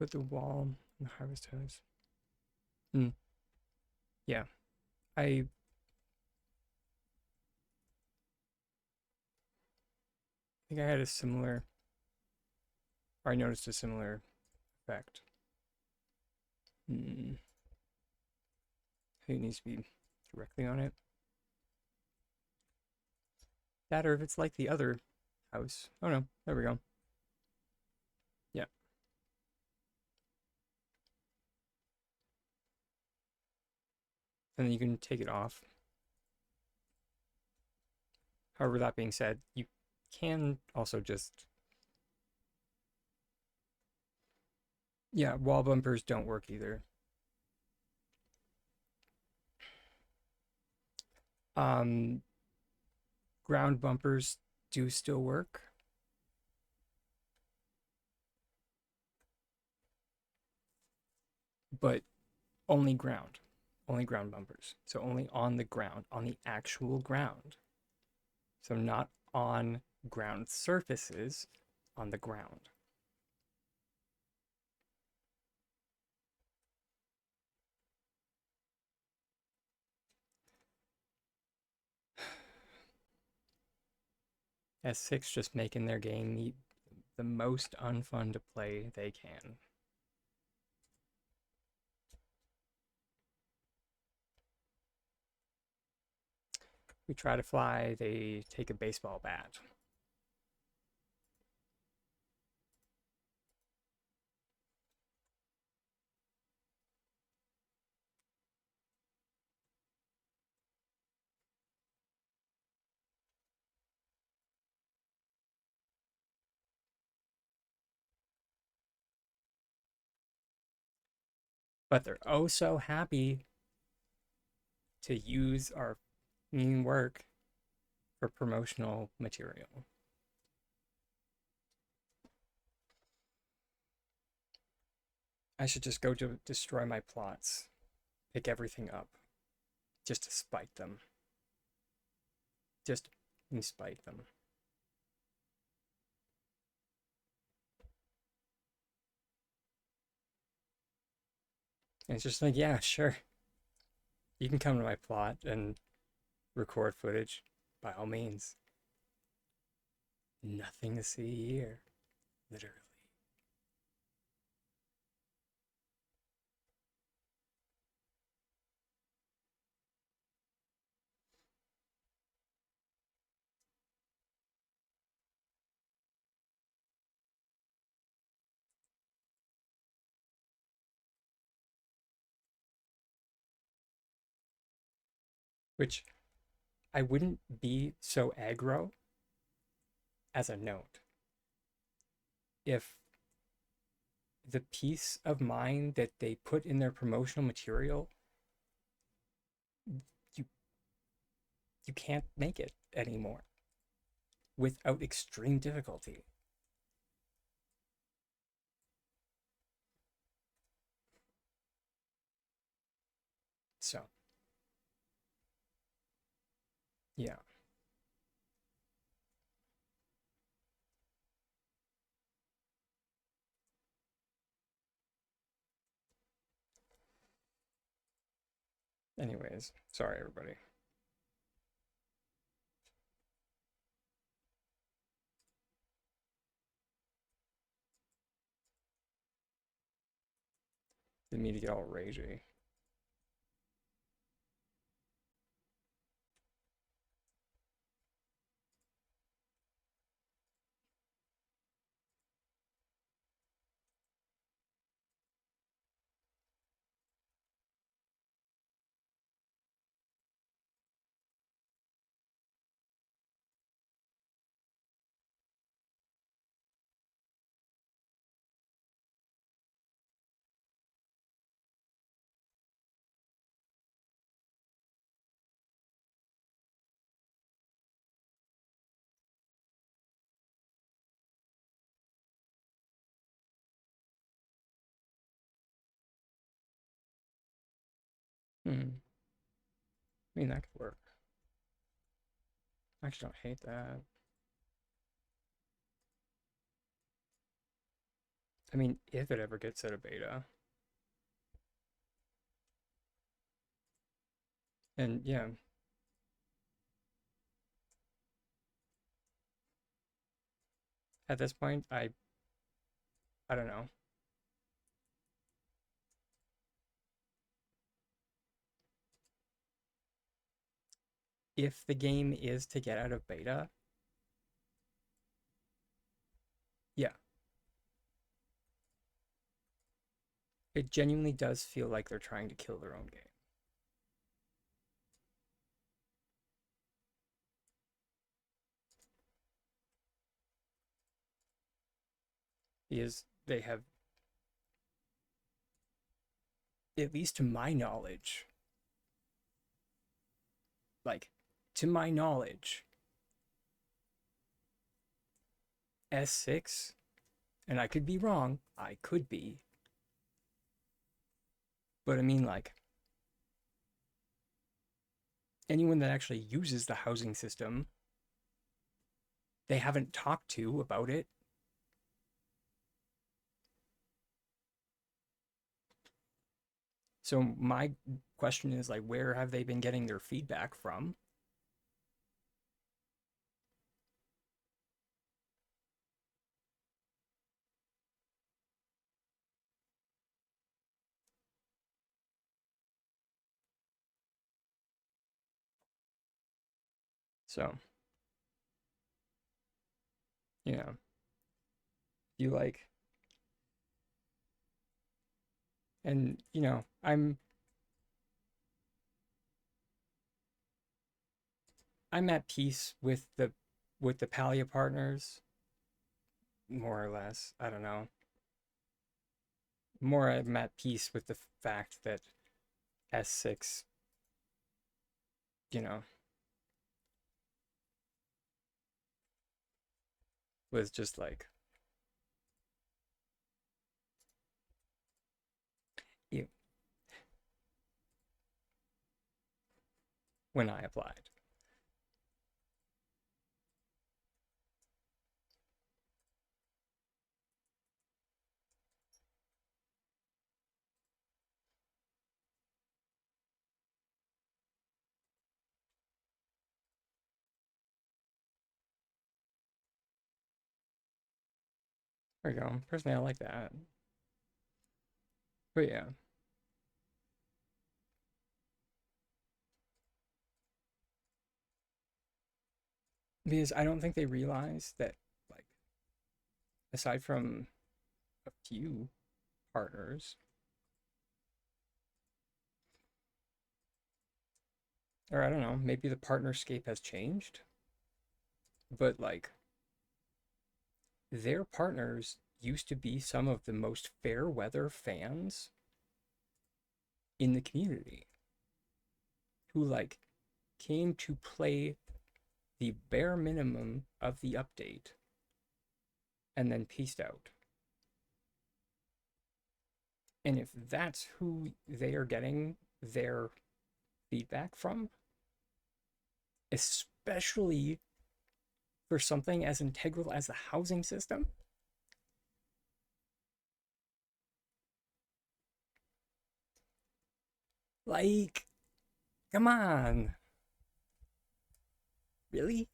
Put the wall and the harvest hose. Hmm. Yeah. I think I had a similar, or I noticed a similar effect. Hmm. It needs to be directly on it. That or if it's like the other house. Oh no, there we go. Yeah. And then you can take it off. However, that being said, you can also just, yeah, wall bumpers don't work either. Um, Ground bumpers do still work, but only ground bumpers. So only on the ground, on the actual ground. So not on ground surfaces, on the ground. S6 just making their game the most unfun to play they can. We try to fly, they take a baseball bat. But they're oh so happy to use our new work for promotional material. I should just go to destroy my plots, pick everything up, just to spite them. Just spite them. And it's just like, yeah, sure. You can come to my plot and record footage, by all means. Nothing to see here, literally. Which I wouldn't be so aggro as a note if the peace of mind that they put in their promotional material, you you can't make it anymore without extreme difficulty. So, yeah. Anyways, sorry everybody. Didn't mean to get all ragey. Hmm. I mean, that could work. I actually don't hate that. I mean, if it ever gets out of beta. And yeah, at this point, I don't know. If the game is to get out of beta, yeah, it genuinely does feel like they're trying to kill their own game. Because they have, at least to my knowledge, like, to my knowledge, S6, and I could be wrong, I could be, but I mean, like, anyone that actually uses the housing system, they haven't talked to about it. So my question is, like, where have they been getting their feedback from? So, you know, you like, and I'm at peace with the Palia partners, more or less. I don't know. More I'm at peace with the fact that S6, you know, was just like you when I applied. There you go. Personally, I like that. But yeah, because I don't think they realize that, like, aside from a few partners, or I don't know, maybe the partnerscape has changed, but like their partners used to be some of the most fair weather fans in the community who like came to play the bare minimum of the update and then peaced out. And if that's who they are getting their feedback from, especially for something as integral as the housing system, like, come on, really?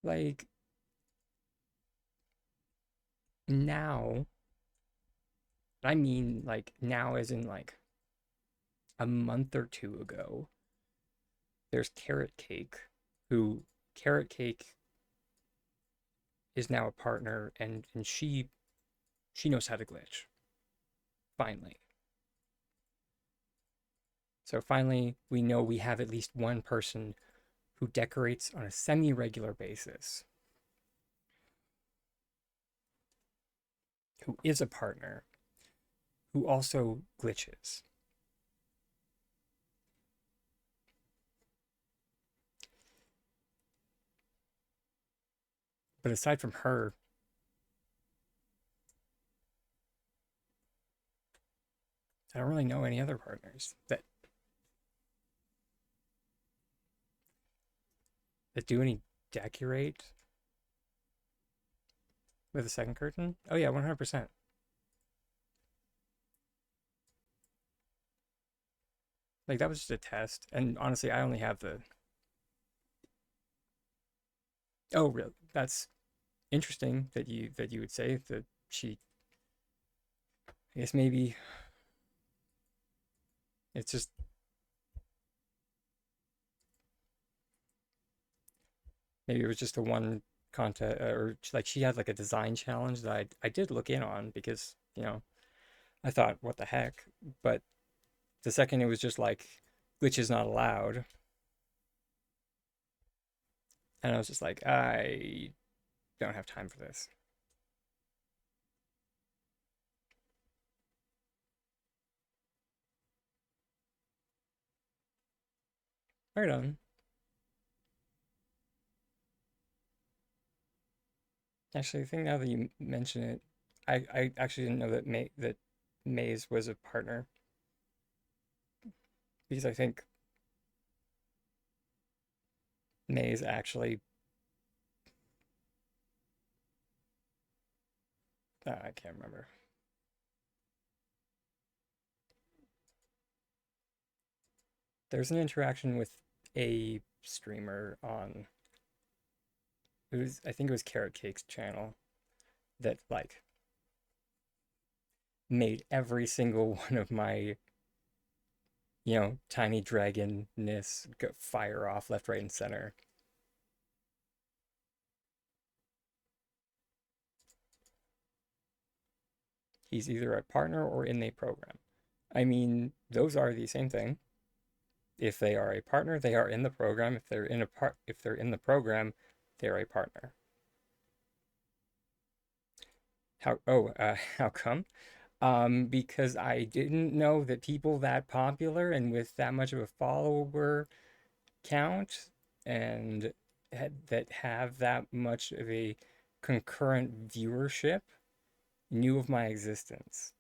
Like, now, I mean, like, now as in like a month or two ago, there's Carrot Cake, who Carrot Cake is now a partner, and she knows how to glitch. Finally. So finally, we know we have at least one person who decorates on a semi-regular basis, who is a partner, who also glitches. But aside from her, I don't really know any other partners that do any decorate with a second curtain. Oh yeah, 100%. Like that was just a test, and honestly, I only have the. Oh, really? That's interesting that you would say that she. I guess maybe it's just maybe it was just the one contest, or like she had like a design challenge that I did look in on because I thought what the heck, but the second it was just like glitches not allowed, and I was just like I don't have time for this. Right on. Actually, I think now that you mention it, I actually didn't know that Maze was a partner because I think Maze actually I can't remember. There's an interaction with a streamer on, it was, I think it was Carrot Cake's channel, that like made every single one of my, tiny dragonness go fire off left, right, and center. He's either a partner or in a program. I mean, those are the same thing. If they are a partner, they are in the program. If they're in the program, they're a partner. How come? Because I didn't know that people that popular and with that much of a follower count and that have that much of a concurrent viewership knew of my existence.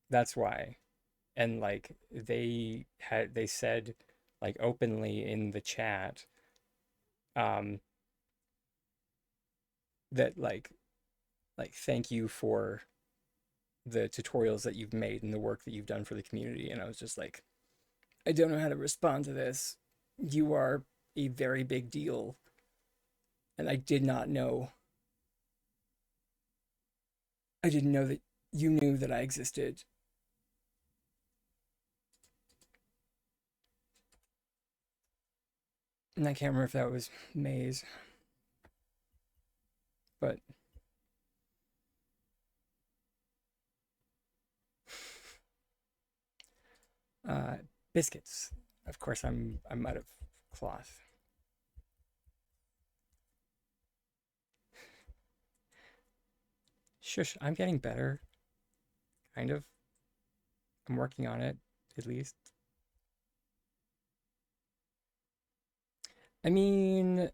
That's why. And like they said like openly in the chat um that like thank you for the tutorials that you've made and the work that you've done for the community. And I was just like, I don't know how to respond to this. You are a very big deal. And I didn't know that you knew that I existed. And I can't remember if that was Maze, but uh, biscuits. Of course, I'm out of cloth. Shush, I'm getting better, kind of. I'm working on it, at least. I mean,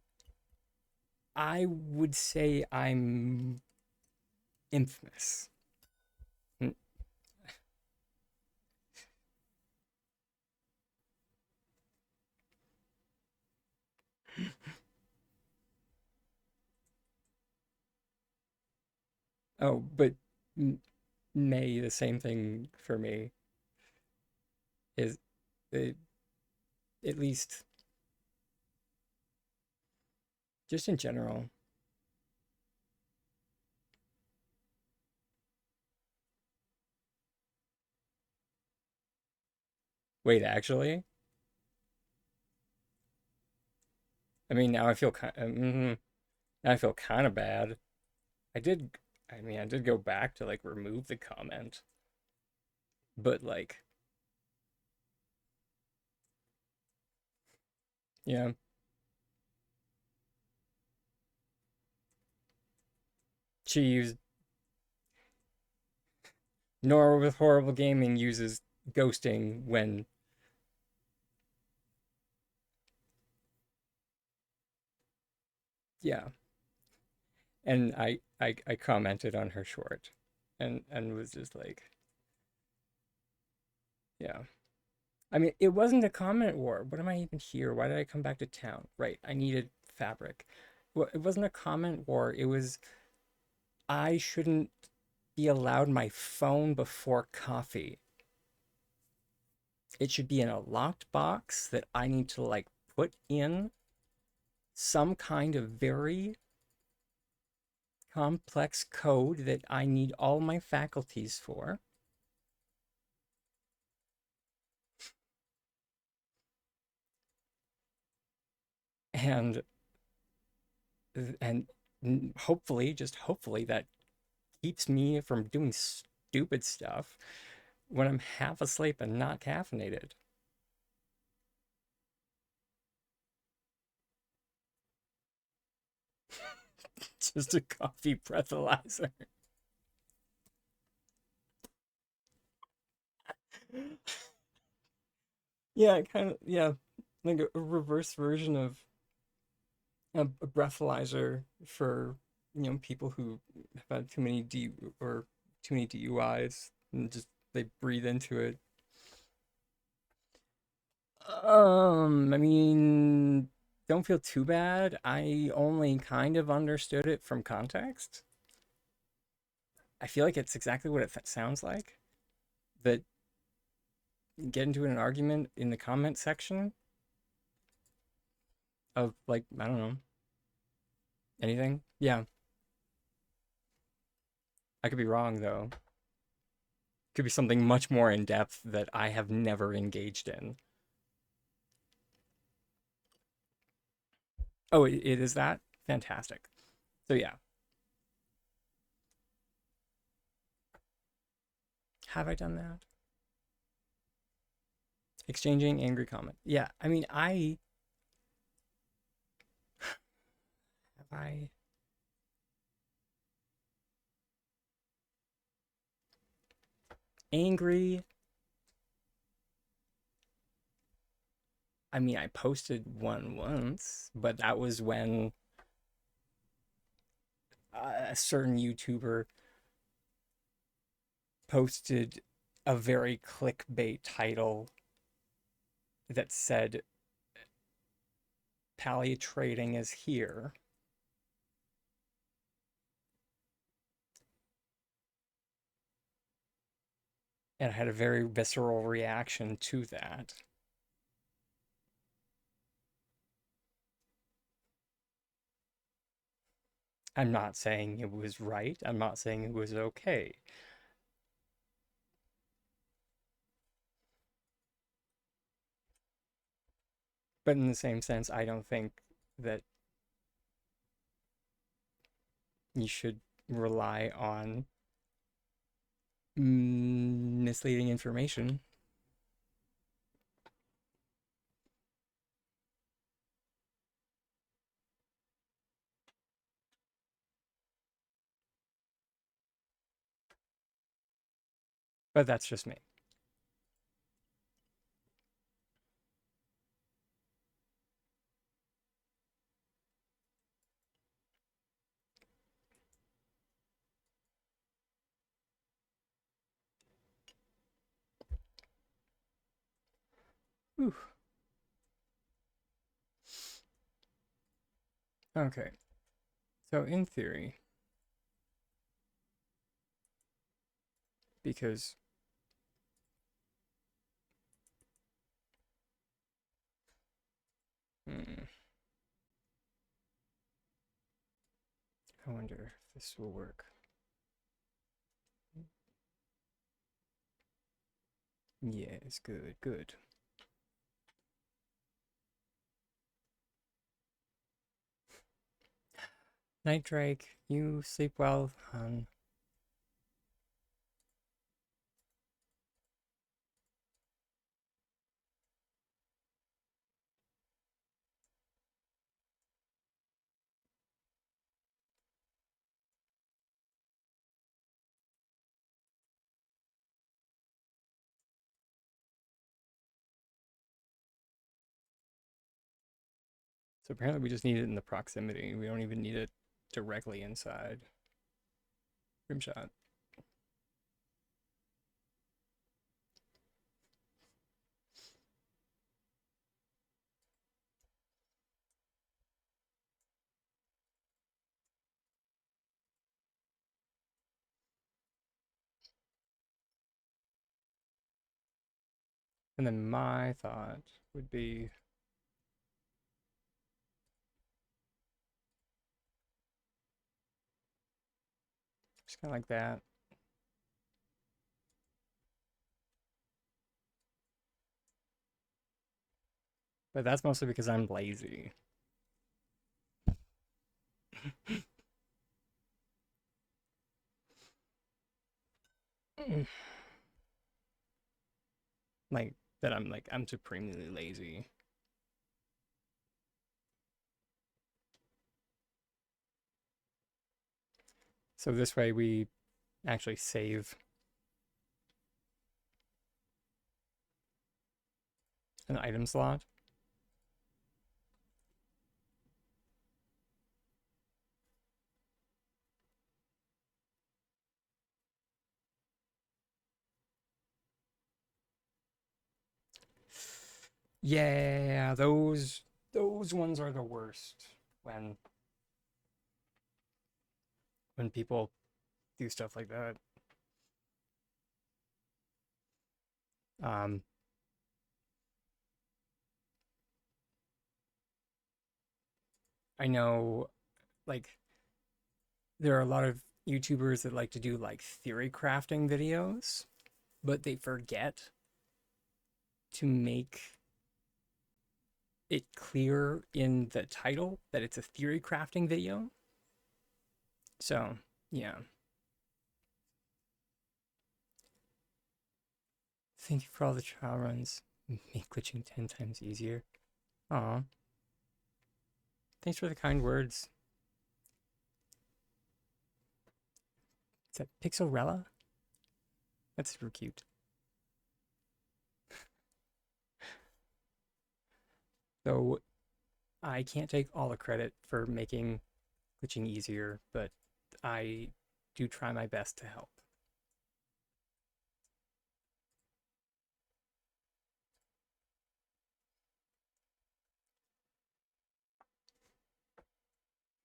I would say I'm infamous. Oh, but May, the same thing for me is it, at least just in general. Wait, actually, I mean now I feel kind. Now I feel kind of bad. I did. I mean, I did go back to like remove the comment, but like, yeah, she used Nora with horrible gaming uses ghosting when, yeah, and I commented on her short, and was just like, yeah. I mean, it wasn't a comment war. What am I even here? Why did I come back to town? Right, I needed fabric. Well, it wasn't a comment war. It was I shouldn't be allowed my phone before coffee. It should be in a locked box that I need to like put in some kind of very complex code that I need all my faculties for. And and hopefully, just hopefully that keeps me from doing stupid stuff when I'm half asleep and not caffeinated. Just a coffee breathalyzer. Yeah, kind of, yeah, like a reverse version of a breathalyzer for, people who have had too many or too many DUIs and just they breathe into it. I mean, don't feel too bad. I only kind of understood it from context. I feel like it's exactly what it sounds like. That get into an argument in the comment section of like, I don't know, anything. Yeah, I could be wrong though. Could be something much more in depth that I have never engaged in. Oh, it is that? Fantastic. So yeah, have I done that? Exchanging angry comment. Yeah, I mean, I have I angry. I mean, I posted one once, but that was when a certain YouTuber posted a very clickbait title that said palliative trading is here. And I had a very visceral reaction to that. I'm not saying it was right. I'm not saying it was okay. But in the same sense, I don't think that you should rely on misleading information. But that's just me. Whew. Okay. So in theory, because hmm, I wonder if this will work. Yes, good, good. Night Drake, you sleep well. So apparently we just need it in the proximity. We don't even need it directly inside. Rimshot. And then my thought would be just kind of like that. But that's mostly because I'm lazy. Like that I'm supremely lazy. So this way we actually save an item slot. Yeah, those ones are the worst when people do stuff like that. Um I know, like, there are a lot of YouTubers that like to do like theory crafting videos, but they forget to make it clear in the title that it's a theory crafting video. So, yeah. Thank you for all the trial runs. Make glitching 10 times easier. Aw, thanks for the kind words. Is that Pixelrella? That's super cute. So, I can't take all the credit for making glitching easier, but I do try my best to help.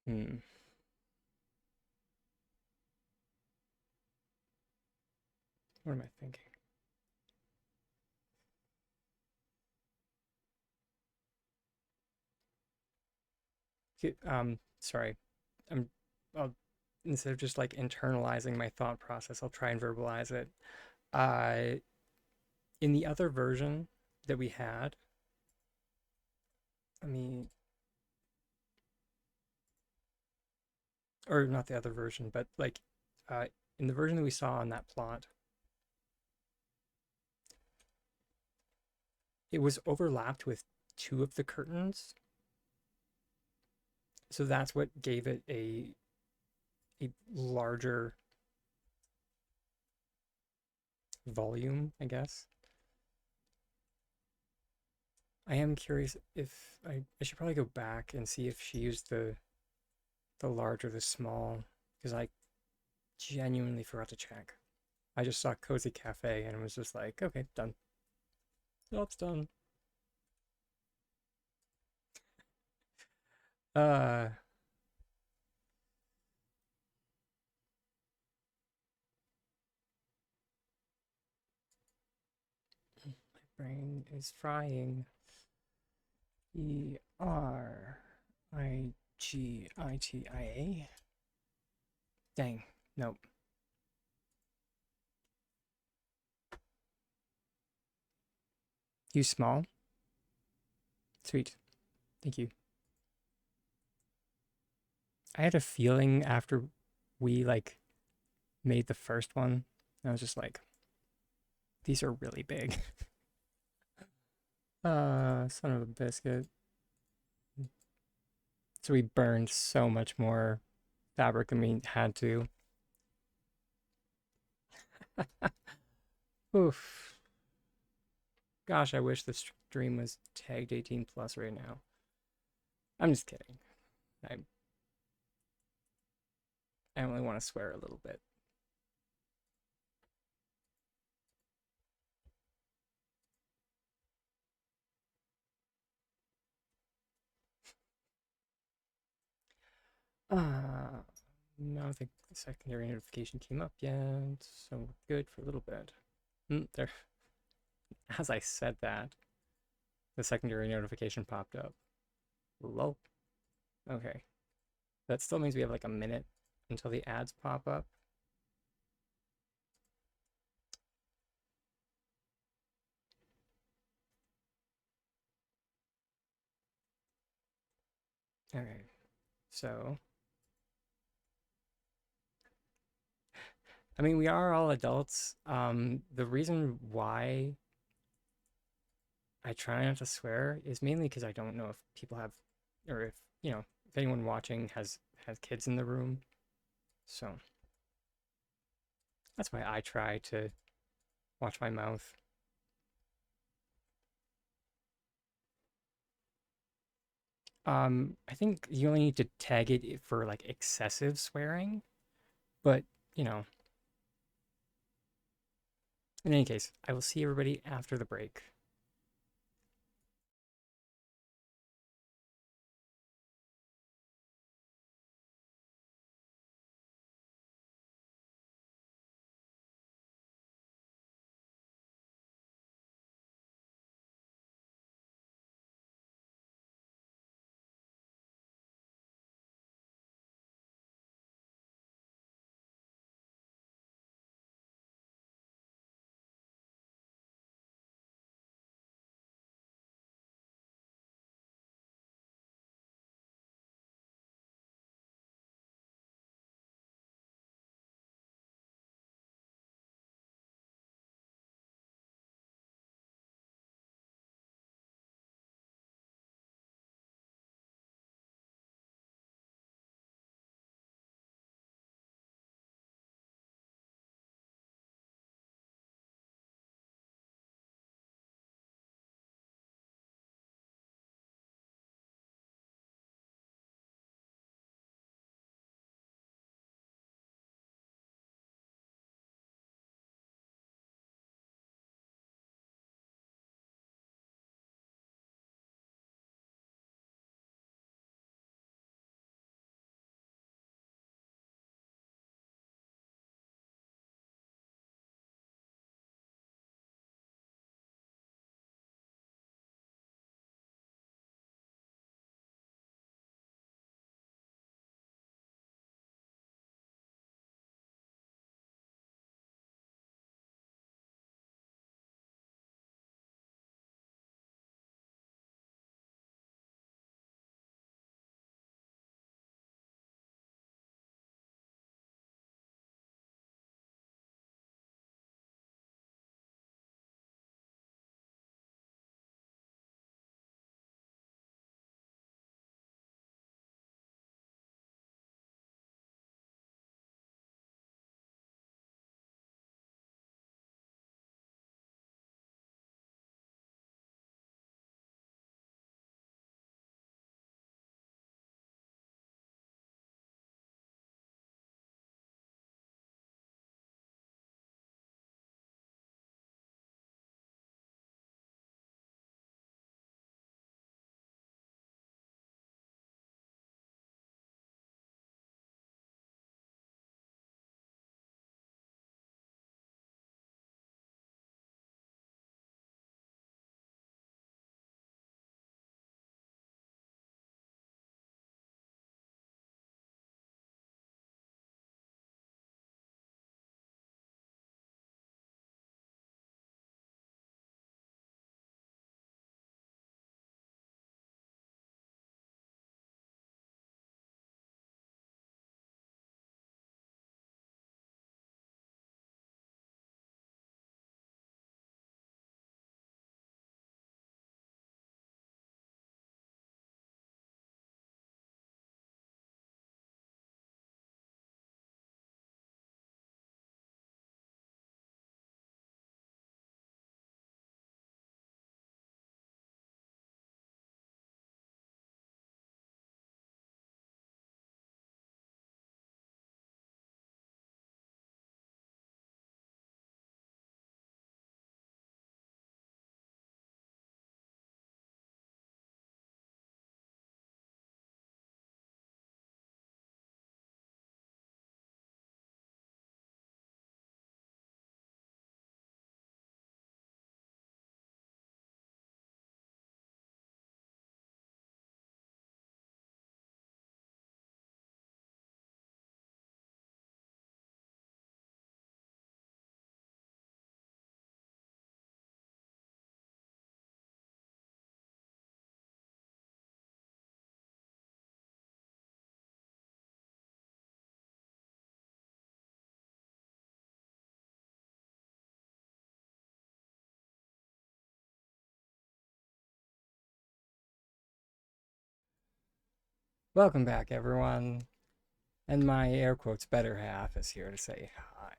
Hmm. What am I thinking? Sorry. I'm. I'll, instead of just like internalizing my thought process, I'll try and verbalize it. Uh, in the other version that we had, I mean, or not the other version, but like, uh, in the version that we saw on that plot, it was overlapped with two of the curtains, so that's what gave it a larger volume, I guess. I am curious if I should probably go back and see if she used the large or the small, because I genuinely forgot to check. I just saw Cozy Cafe and was just like, okay, done. Oh, it's done. Uh, my brain is frying. Erigitia. Dang, nope. Use small. Sweet. Thank you. I had a feeling after we like made the first one, I was just like, these are really big. Son of a biscuit. So we burned so much more fabric than we had to. Oof. Gosh, I wish the stream was tagged 18 plus right now. I'm just kidding. I I only want to swear a little bit. Uh, no, I don't think the secondary notification came up yet, so we're good for a little bit. There, as I said that, the secondary notification popped up. Lol. Okay. That still means we have like a minute until the ads pop up. Okay. So, I mean, we are all adults. The reason why I try not to swear is mainly because I don't know if people have, or if, if anyone watching has kids in the room. So that's why I try to watch my mouth. I think you only need to tag it for like excessive swearing, but you know, in any case, I will see everybody after the break. Welcome back, everyone. And my air quotes better half is here to say hi.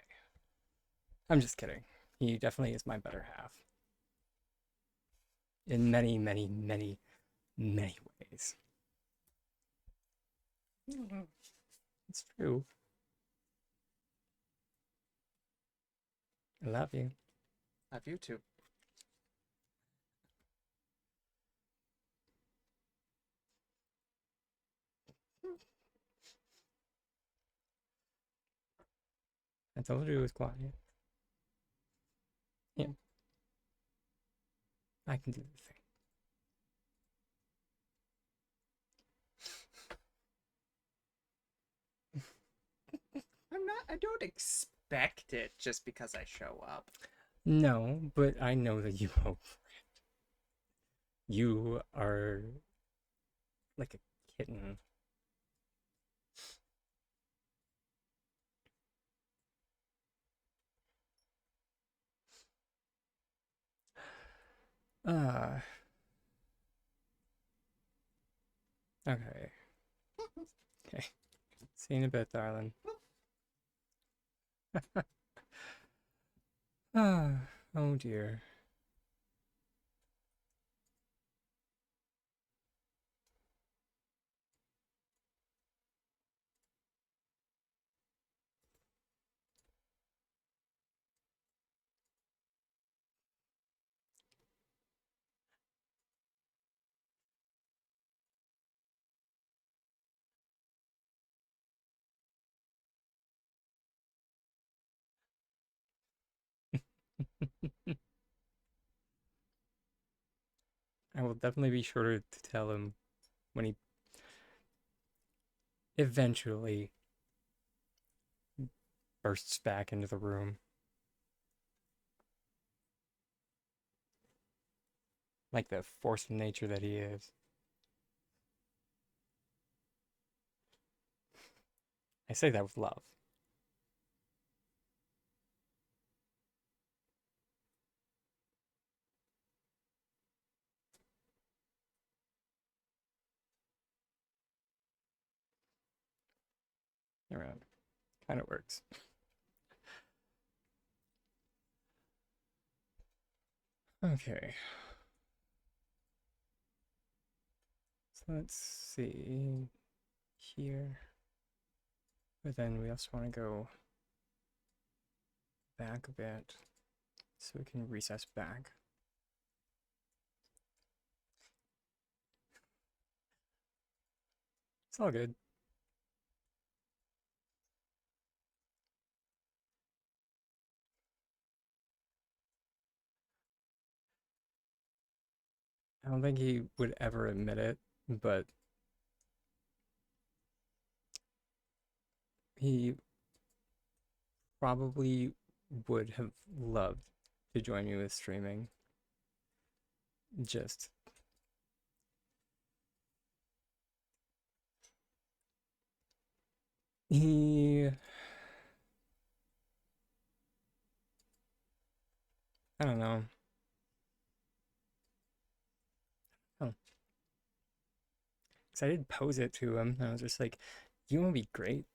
I'm just kidding. He definitely is my better half. In many, many, many, many ways. It's true. I love you. Have you too? I told you it was quiet. Yeah, I can do the thing. I don't expect it just because I show up. No, but I know that you hope for it. You are like a kitten. Ah, okay. Okay. See you in a bit, darling. Ah, oh dear. I will definitely be sure to tell him when he eventually bursts back into the room. Like the force of nature that he is. I say that with love. Around. Kind of works. Okay. So let's see here. But then we also want to go back a bit so we can recess back. It's all good. I don't think he would ever admit it, but he probably would have loved to join me with streaming. Just he I don't know. Oh, because I did pose it to him. And I was just like, you want to be great?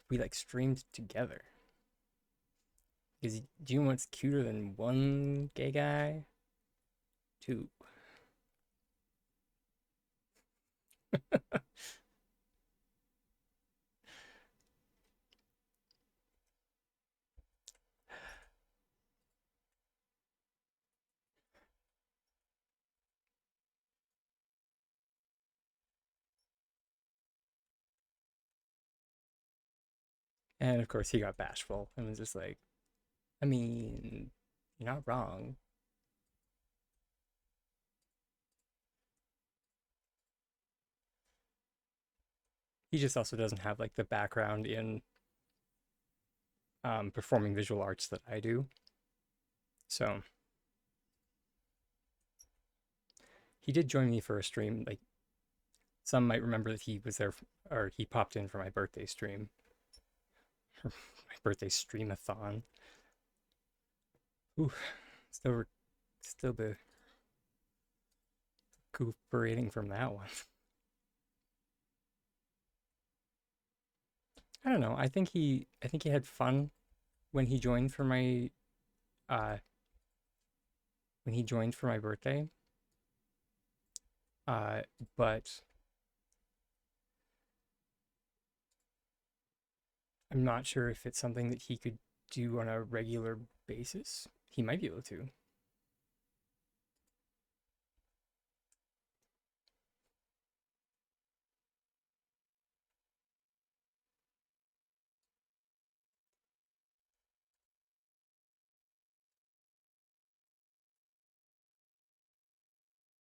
We like streamed together. Because do you know what's cuter than one gay guy? Two. And of course, he got bashful and was just like, I mean, you're not wrong. He just also doesn't have like the background in performing visual arts that I do. So he did join me for a stream. Like some might remember that he was there, or he popped in for my birthday stream, my birthday streamathon. Ooh, still, still the recuperating from that one. I don't know. I think he had fun when he joined for my uh birthday. Uh but I'm not sure if it's something that he could do on a regular basis. He might be able to.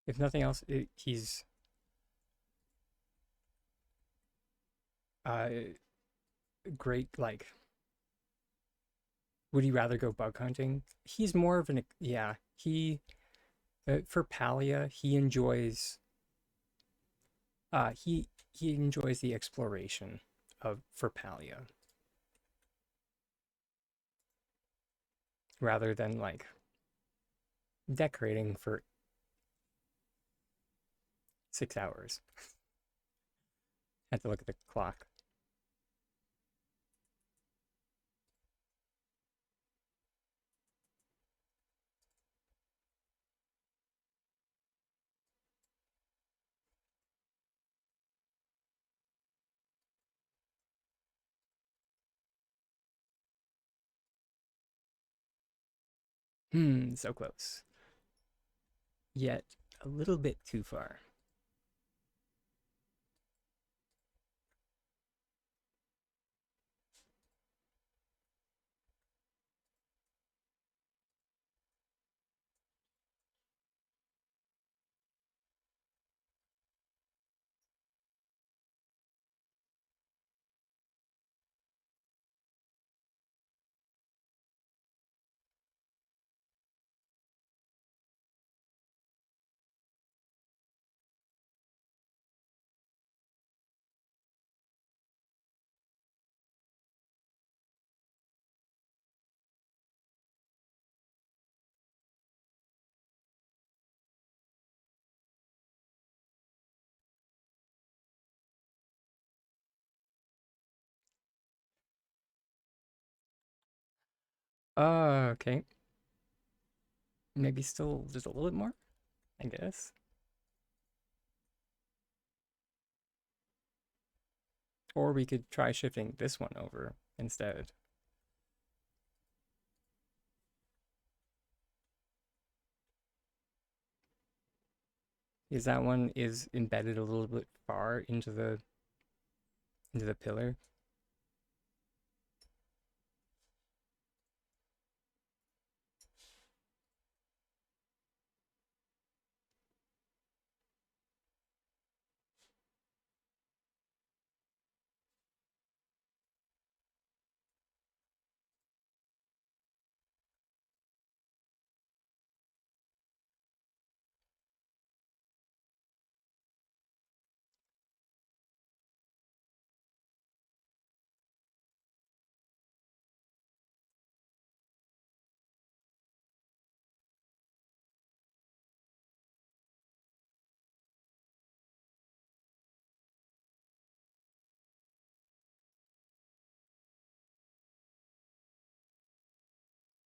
If nothing else, he's uh great. Like, would he rather go bug hunting? He's more of an, yeah. He For Palia, he enjoys the exploration of for Palia rather than like decorating for 6 hours. Had to look at the clock. So close. Yet a little bit too far. Okay. Maybe still just a little bit more, I guess. Or we could try shifting this one over instead. Because that one is embedded a little bit far into the pillar.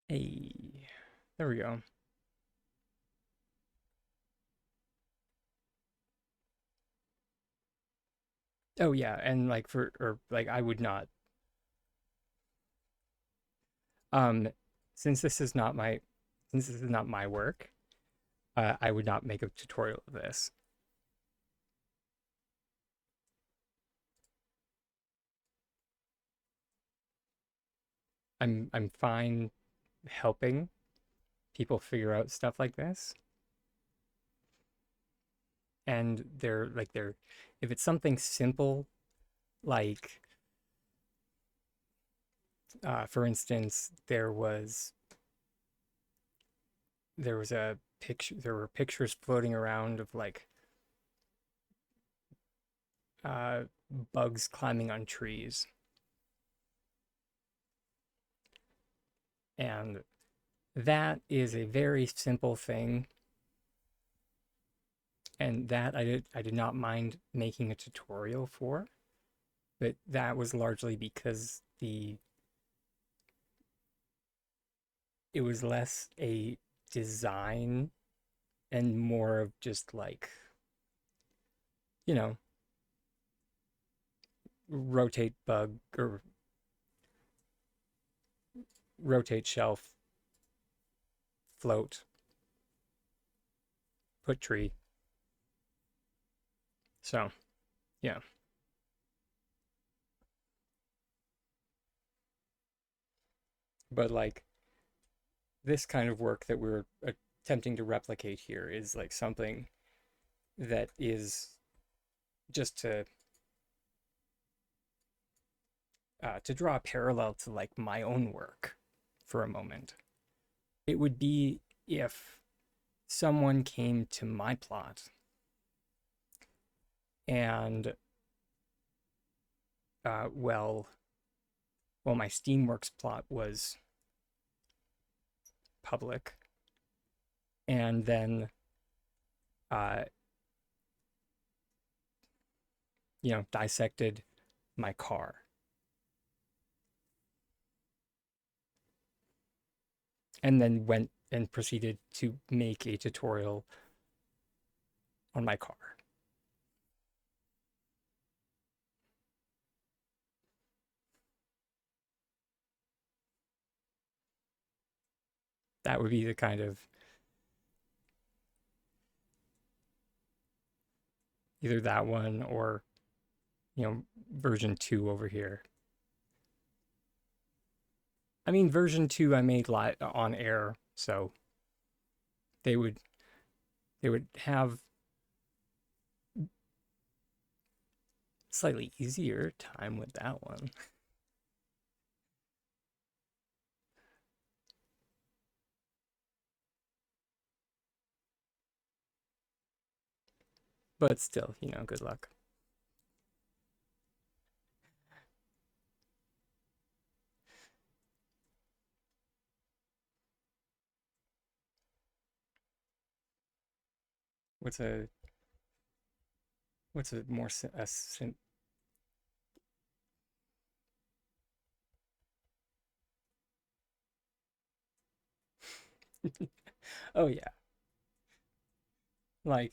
Hey, there we go. Oh yeah, and like for or like I would not um since this is not my work, I would not make a tutorial of this. I'm fine helping people figure out stuff like this. And they're if it's something simple like for instance there was a picture there were pictures floating around of like uh bugs climbing on trees, and that is a very simple thing, and that I did not mind making a tutorial for, but that was largely because it was less a design and more of just like, you know, rotate bug or rotate shelf, float, put tree. So, yeah. But like this kind of work that we're attempting to replicate here is like something that is just to draw a parallel to like my own work for a moment. It would be if someone came to my plot and uh, well my Steamworks plot was public, and then uh, dissected my car, and then went and proceeded to make a tutorial on my car. That would be the kind of either that one or version 2 over here. I mean, version 2 I made live on air, so they would have slightly easier time with that one. But still, good luck. What's a more oh yeah, like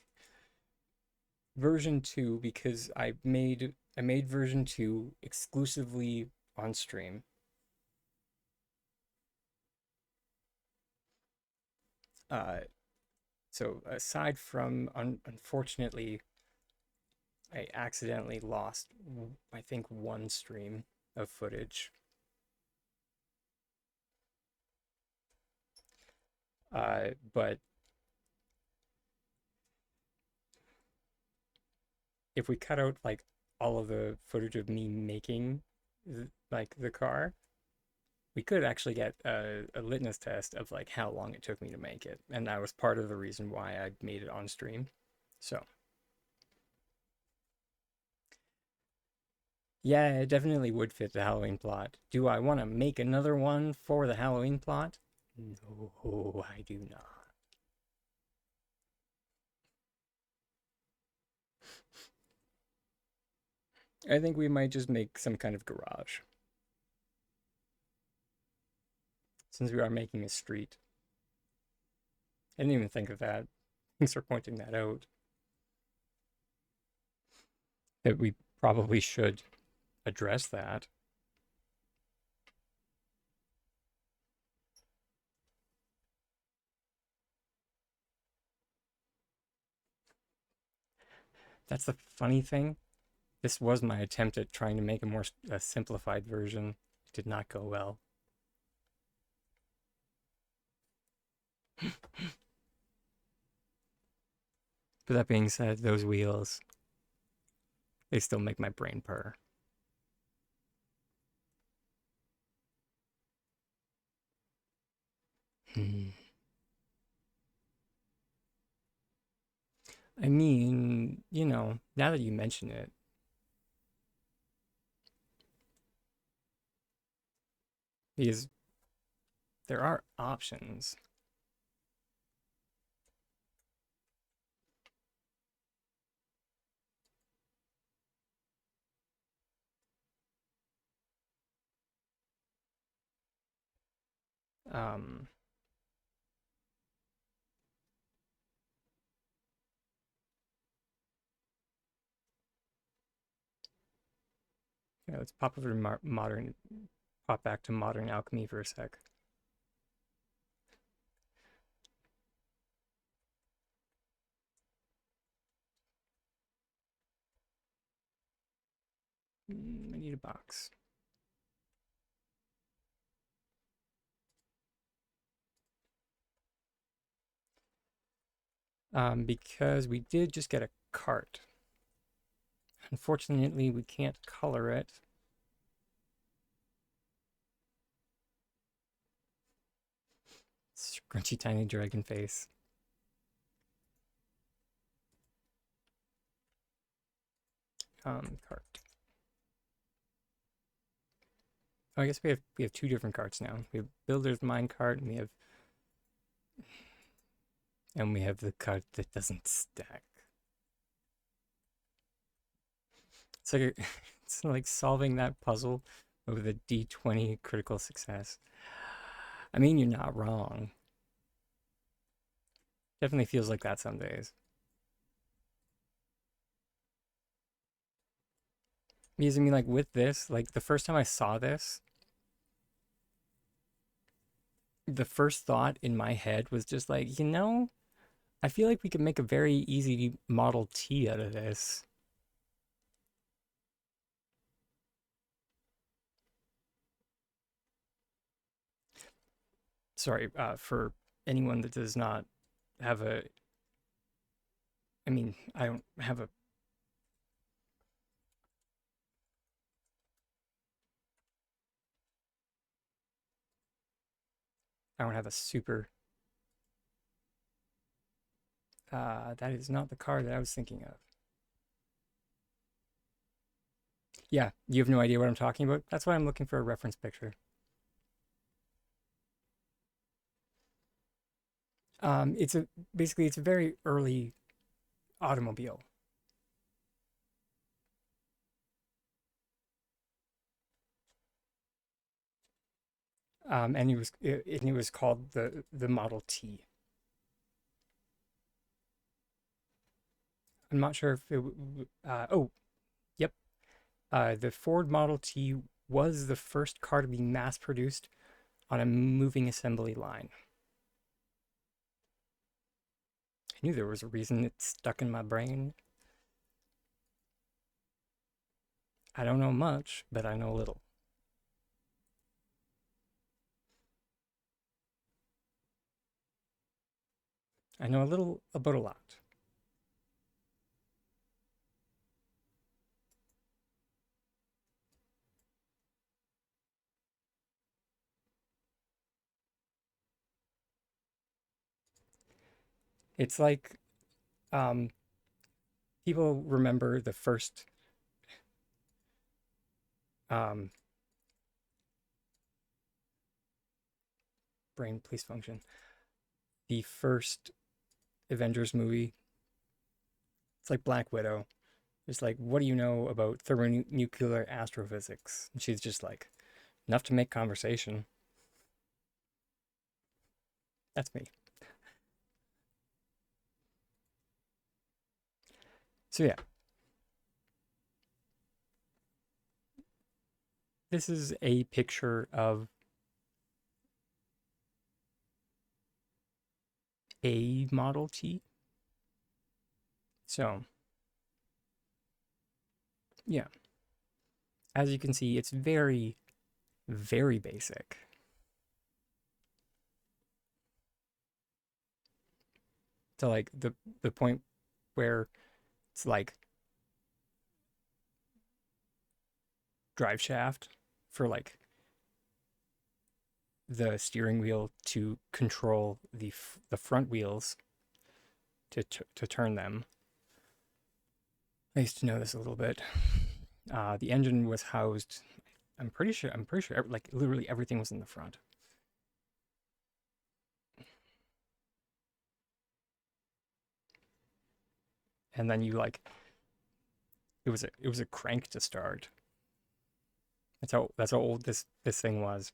version 2, because I made version 2 exclusively on stream. Uh, so aside from unfortunately, I accidentally lost, I think, one stream of footage. But if we cut out like all of the footage of me making like the car, we could actually get a litmus test of like how long it took me to make it, and that was part of the reason why I made it on stream. So yeah, it definitely would fit the Halloween plot. Do I want to make another one for the Halloween plot? No, I do not. I think we might just make some kind of garage, since we are making a street. I didn't even think of that. Thanks for pointing that out. That we probably should address that. That's the funny thing. This was my attempt at trying to make a more simplified version. It did not go well. But that being said, those wheels, they still make my brain purr. Hmm. I mean, now that you mention it, because there are options. Um, yeah, let's pop over to modern, pop back to modern alchemy for a sec. I need a box. Because we did just get a cart. Unfortunately, we can't color it. Scrunchy tiny dragon face. Cart. Oh, I guess we have two different carts now. We have builder's mine cart, and we have the cart that doesn't stack. It's like it's like solving that puzzle with a D20 critical success. I mean, you're not wrong. Definitely feels like that some days. Because I mean, like with this, like the first time I saw this, the first thought in my head was just like, I feel like we could make a very easy Model T out of this. Sorry, for anyone that does not have a, I mean, I don't have a, I don't have a super, that is not the car that I was thinking of. Yeah, you have no idea what I'm talking about? That's why I'm looking for a reference picture. It's a, basically, it's a very early automobile. And it was called the Model T. I'm not sure if oh, yep. The Ford Model T was the first car to be mass produced on a moving assembly line. I knew there was a reason it stuck in my brain. I don't know much, but I know little. I know a little about a lot. It's like um, people remember the first um, brain, please function. The first Avengers movie. It's like Black Widow. It's like, what do you know about thermonuclear astrophysics? And she's just like, enough to make conversation. That's me. So yeah, this is a picture of a Model T. So yeah, as you can see, it's very, very basic. To like the point where it's like drive shaft for like the steering wheel to control the front wheels to turn them. I used to know this a little bit. The engine was housed. I'm pretty sure, like literally everything was in the front. And then you like it was a crank to start. That's how old this thing was.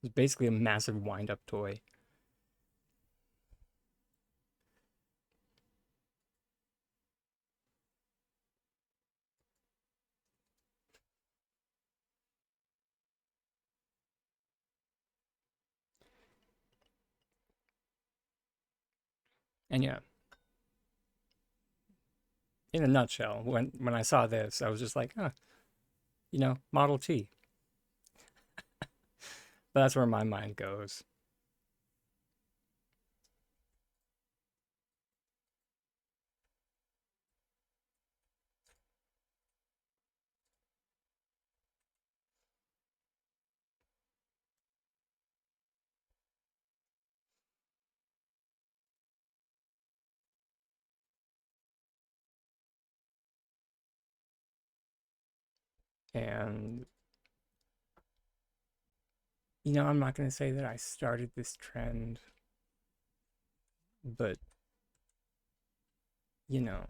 It's basically a massive wind-up toy. And yeah, in a nutshell, when I saw this, I was just like, huh, Model T. But that's where my mind goes. And I'm not going to say that I started this trend, but you know,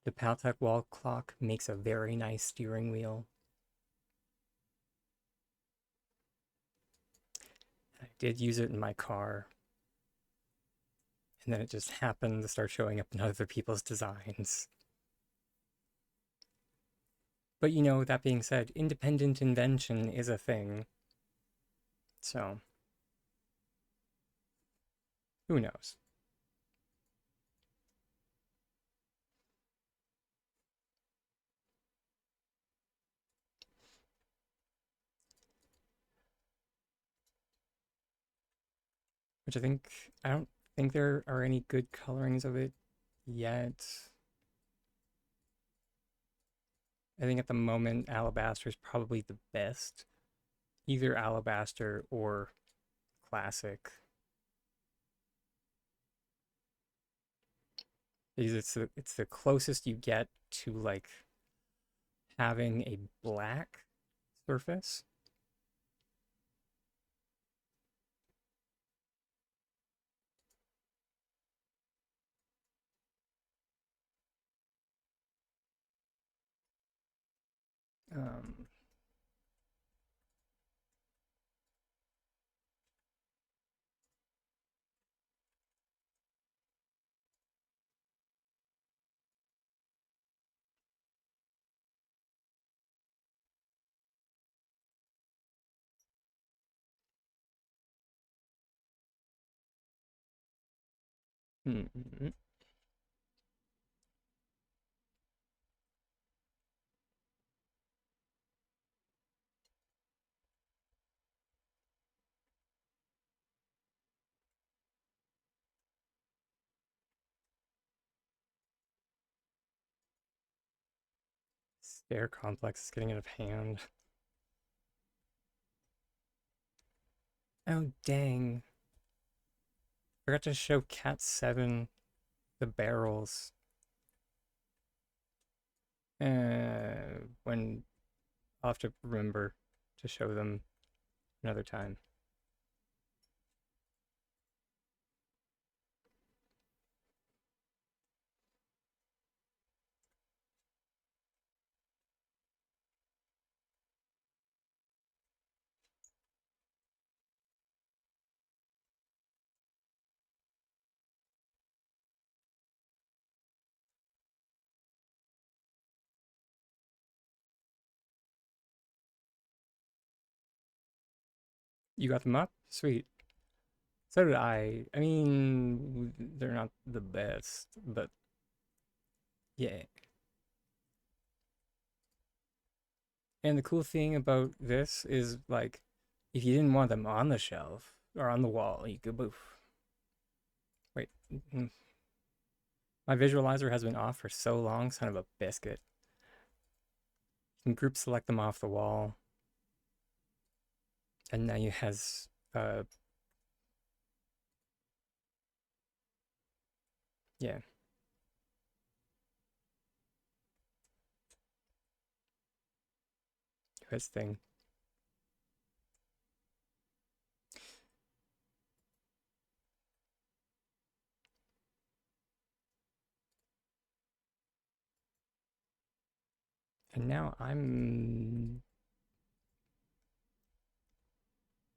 the Paltech wall clock makes a very nice steering wheel. I did use it in my car, and then it just happened to start showing up in other people's designs. But that being said, independent invention is a thing. So, who knows? Which I don't think there are any good colorings of it yet. I think at the moment, Alabaster is probably the best. Either Alabaster or Classic. Because it's the closest you get to like having a black surface. Um, mm, Stair complex is getting out of hand. Oh dang! Forgot to show Cat 7 the barrels. When I'll have to remember to show them another time. You got them up? Sweet. So did I. I mean, they're not the best, but yeah. And the cool thing about this is like, if you didn't want them on the shelf or on the wall, you could move. Wait, my visualizer has been off for so long, son of a biscuit. You can group select them off the wall, and now you has yeah, his thing. And now I'm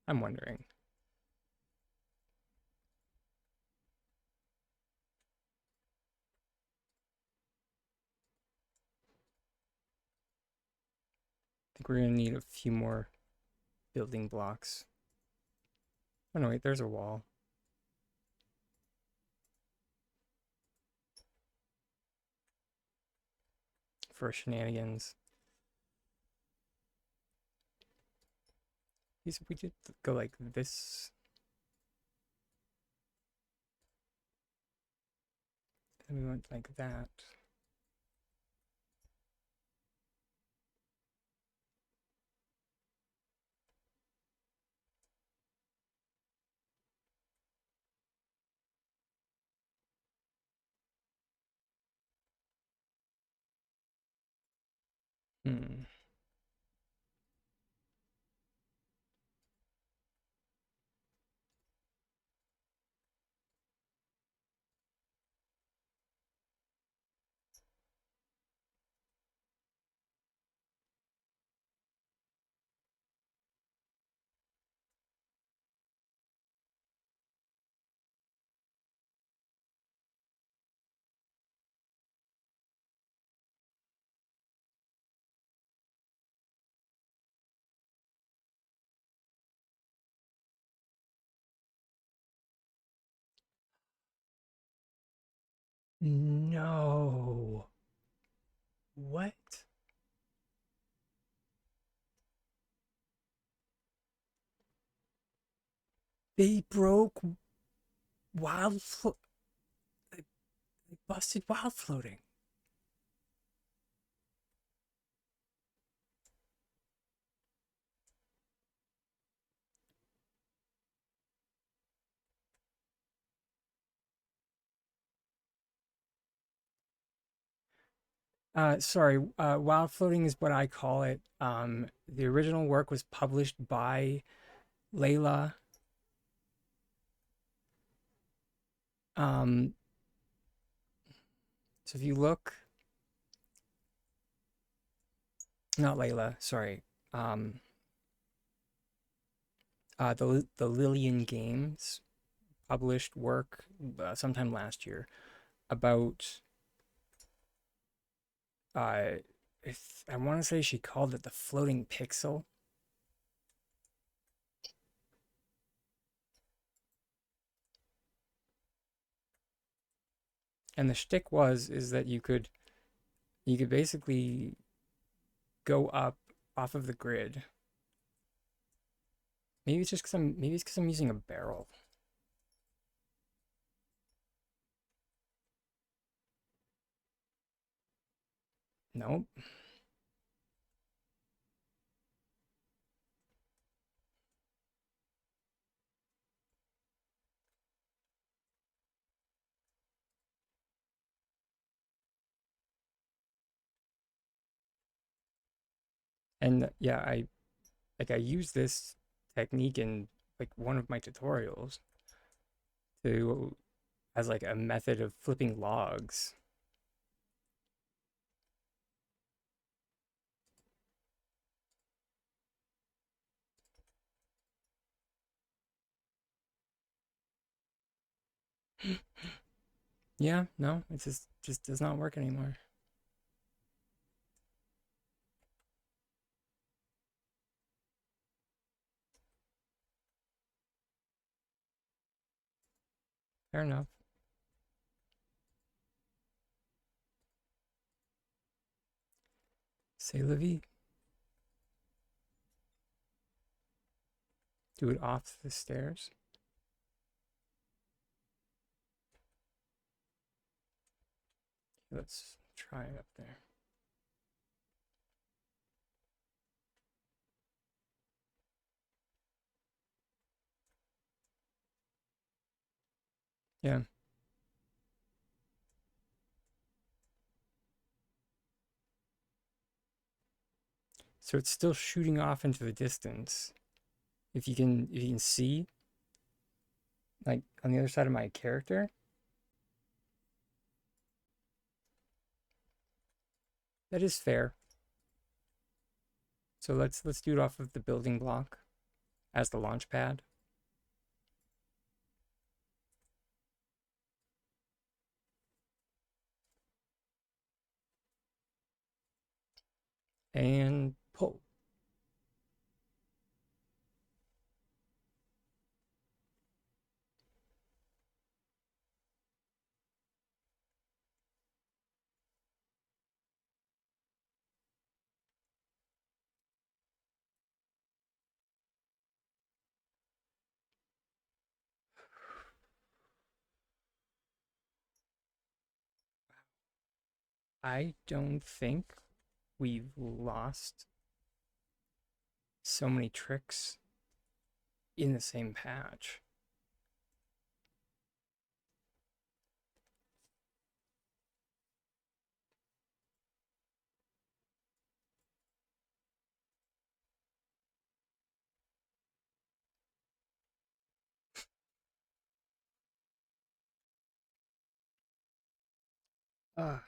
I'm wondering. I think we're gonna need a few more building blocks. Oh no, wait, there's a wall. For shenanigans. We did go like this. Then we went like that. Hmm. No. What? They broke wild flo- they busted wild floating. Sorry, wild floating is what I call it. The original work was published by Layla. Um, so if you look, not Layla, sorry. Um, the Lillian Games published work sometime last year about uh, I want to say she called it the floating pixel. And the shtick is that you could basically go up off of the grid. Maybe it's because I'm using a barrel. Nope. And yeah, I use this technique in like one of my tutorials to as like a method of flipping logs. Yeah, no, it just does not work anymore. Fair enough. Say la vie. Do it off the stairs. Let's try it up there. Yeah. So it's still shooting off into the distance. If you can see, like on the other side of my character, that is fair. So let's do it off of the building block as the launch pad. And pull. I don't think we've lost so many tricks in the same patch. Uh,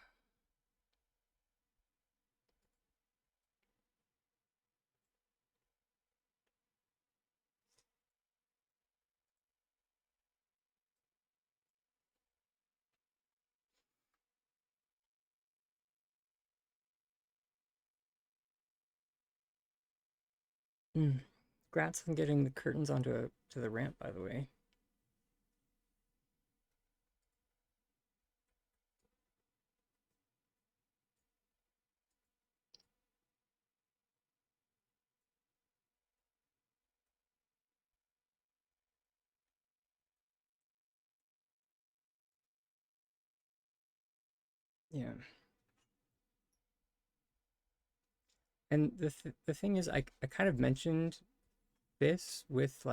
Congrats on getting the curtains onto to the ramp, by the way. Yeah. And the thing is, I kind of mentioned this with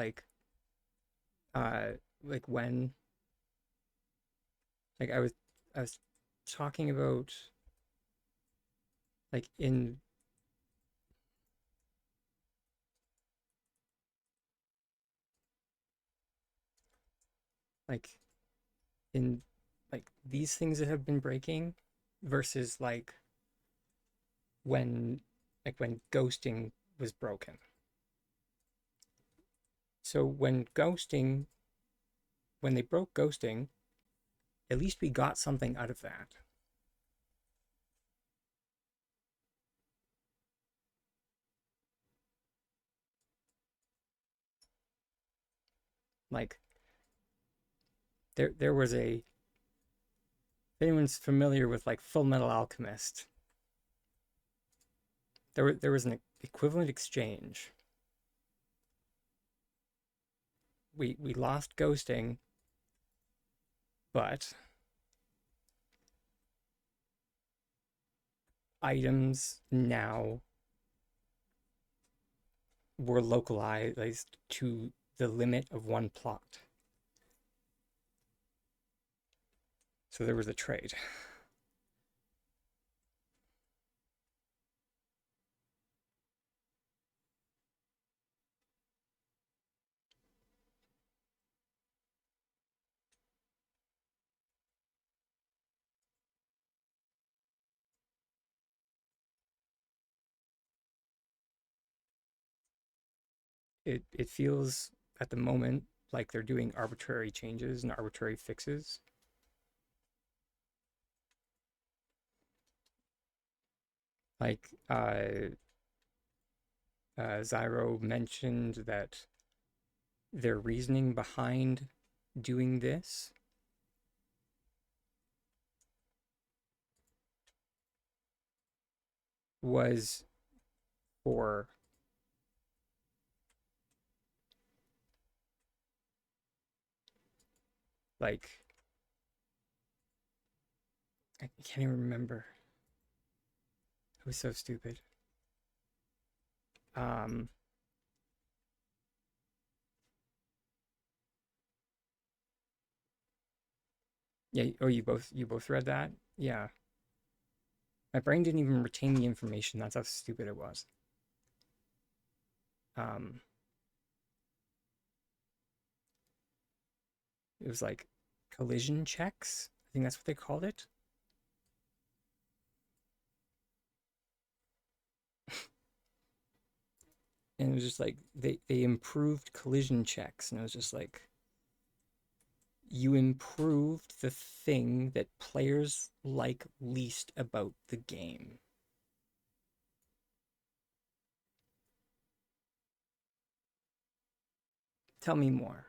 uh like when like I was talking about like in like in like these things that have been breaking versus when when ghosting was broken. So when they broke ghosting, at least we got something out of that. Like there was a, if anyone's familiar with like Full Metal Alchemist, there was an equivalent exchange. We lost ghosting, but items now were localized to the limit of one plot. So there was a trade. It feels at the moment like they're doing arbitrary changes and arbitrary fixes. Like Zyro mentioned that their reasoning behind doing this was for like I can't even remember. It was so stupid. Um, yeah. Oh, you both read that? Yeah. My brain didn't even retain the information. That's how stupid it was. Um, it was like collision checks. I think that's what they called it. And it was just like they improved collision checks, and it was just like you improved the thing that players like least about the game. Tell me more.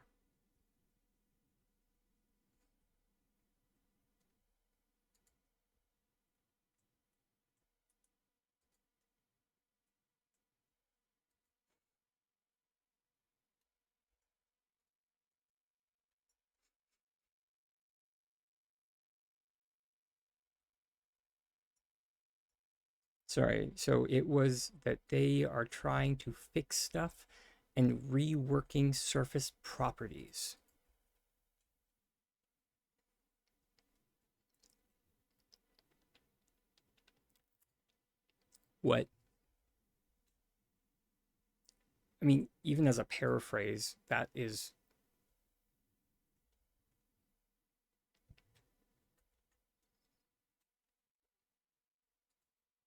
Sorry. So it was that they are trying to fix stuff and reworking surface properties. What? I mean, even as a paraphrase, that is.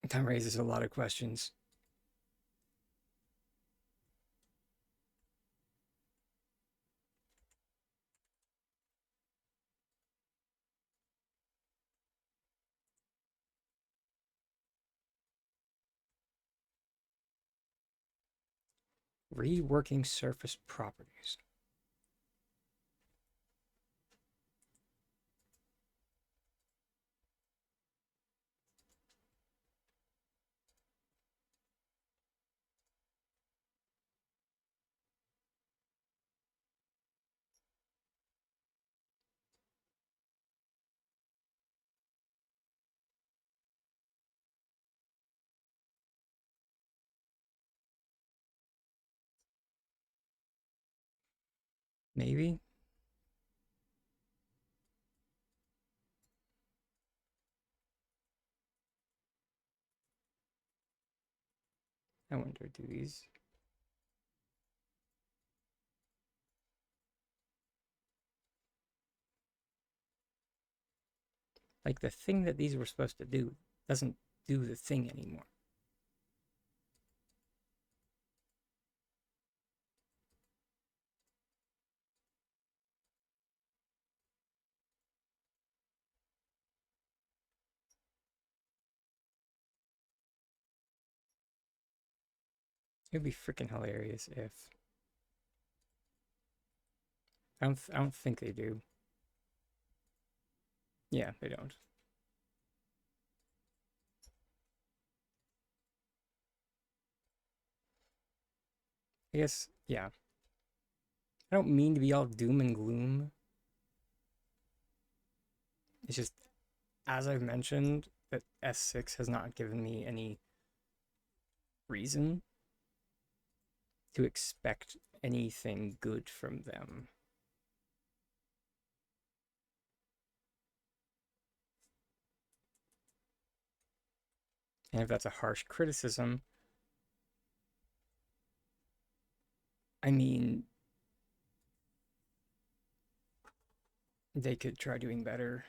That raises a lot of questions. Reworking surface properties. Maybe? I wonder, do these. Like the thing that these were supposed to do doesn't do the thing anymore. It'd be freaking hilarious if. I don't think they do. Yeah, they don't. I guess, yeah. I don't mean to be all doom and gloom. It's just, as I've mentioned, that S6 has not given me any reason to expect anything good from them. And if that's a harsh criticism, I mean, they could try doing better.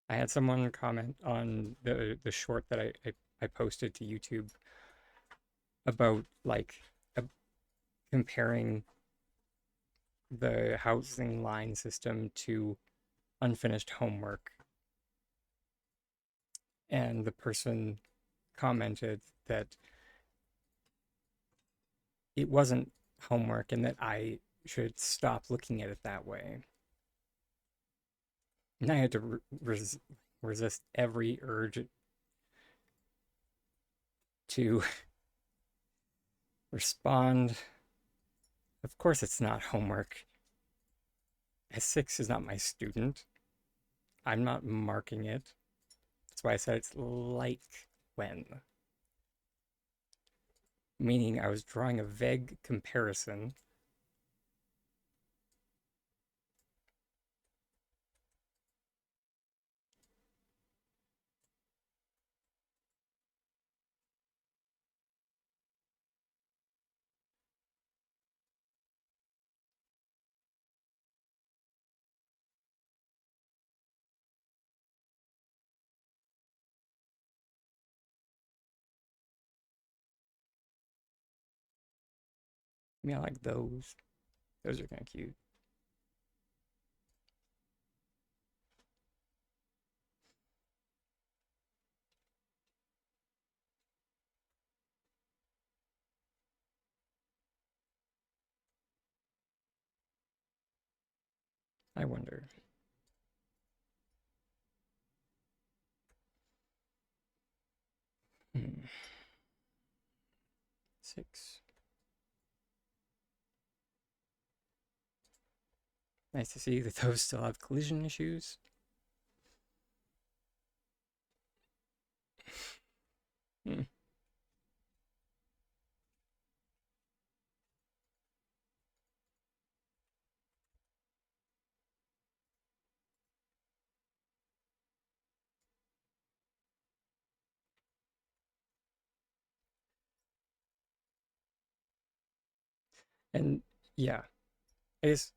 I had someone comment on the short that I posted to YouTube about like uh, comparing the housing line system to unfinished homework. And the person commented that it wasn't homework and that I should stop looking at it that way. And I had to resist every urge to respond. Of course, it's not homework. S6 is not my student. I'm not marking it. That's why I said it's like when. meaning I was drawing a vague comparison. I mean, I like those. Those are kind of cute. I wonder. Hmm. 6. Nice to see that those still have collision issues. Hmm. And yeah, it is.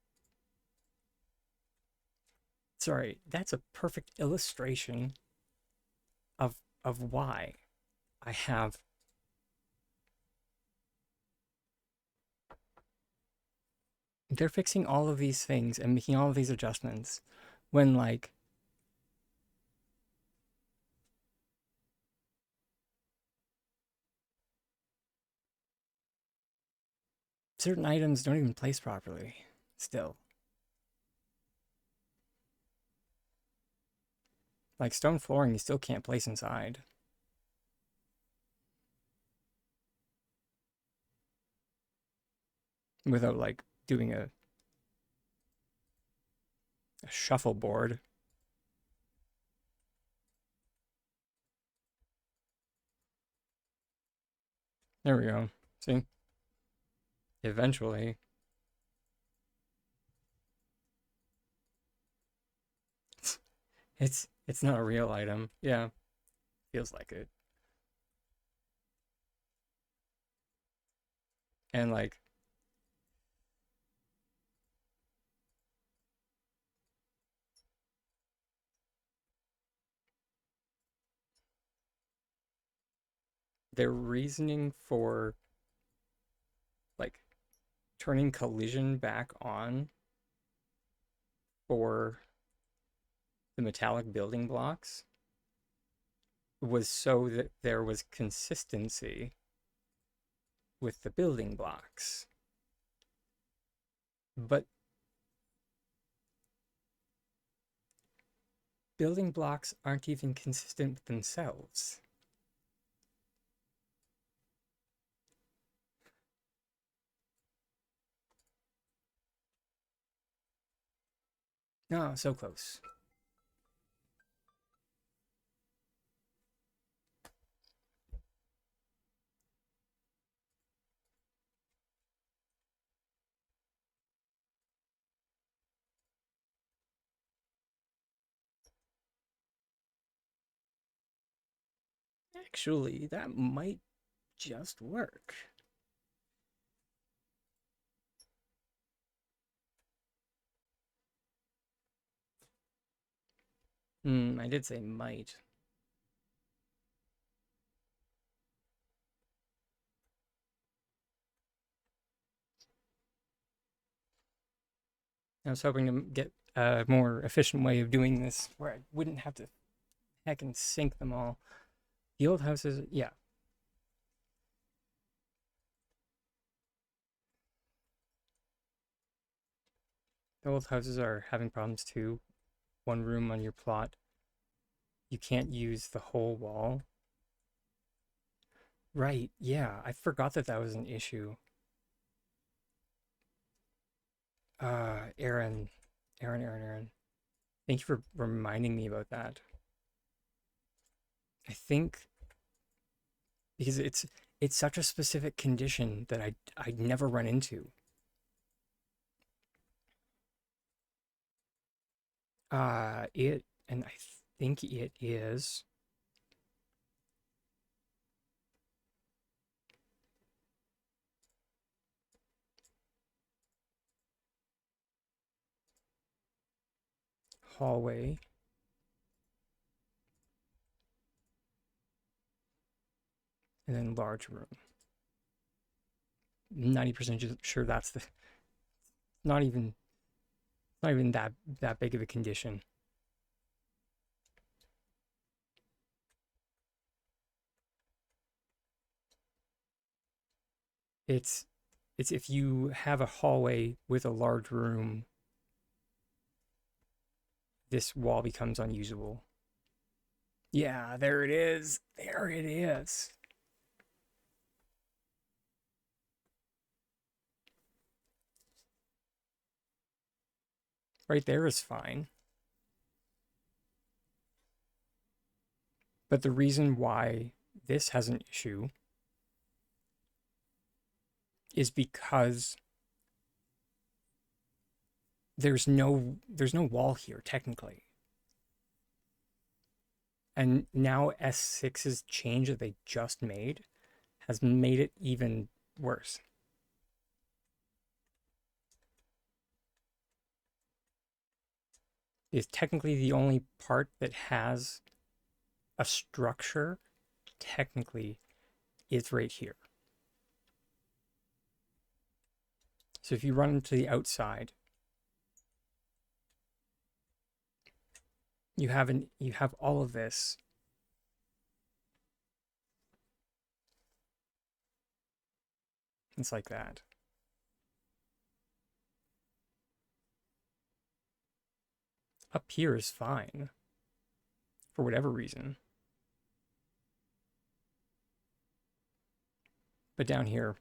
Sorry, that's a perfect illustration of why I have. They're fixing all of these things and making all of these adjustments when, like, certain items don't even place properly still. Like stone flooring, you still can't place inside without like doing a shuffleboard. There we go. See? Eventually. It's not a real item. Yeah, feels like it. And like their reasoning for like turning collision back on for the metallic building blocks was so that there was consistency with the building blocks. But building blocks aren't even consistent with themselves. No, so close. Actually, that might just work. I did say might. I was hoping to get a more efficient way of doing this where I wouldn't have to heck and sync them all. The old houses, yeah. The old houses are having problems too. One room on your plot, you can't use the whole wall. Right, yeah, I forgot that that was an issue. Aaron, Aaron. Thank you for reminding me about that. I think because it's such a specific condition that I never run into. And I think it is hallway. And then large room. 90% sure that's the not even that big of a condition. It's it's if you have a hallway with a large room, this wall becomes unusable. Yeah, there it is. There it is. Right there is fine. But the reason why this has an issue is because there's no wall here technically. And now S6's change that they just made has made it even worse. It's technically the only part that has a structure, technically, is right here. So if you run into the outside, you have all of this. It's like that. Up here is fine for whatever reason. But down here,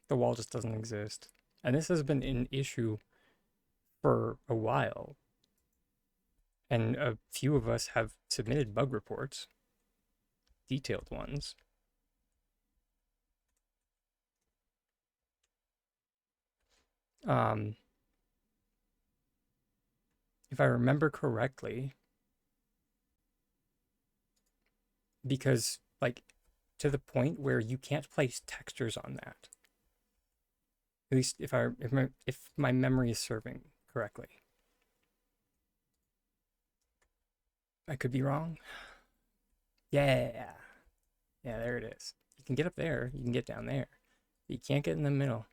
the wall just doesn't exist. And this has been an issue for a while. And a few of us have submitted bug reports, detailed ones. If I remember correctly, because like to the point where you can't place textures on that. At least if my memory is serving correctly. I could be wrong. Yeah. Yeah, there it is. You can get up there, you can get down there. But you can't get in the middle.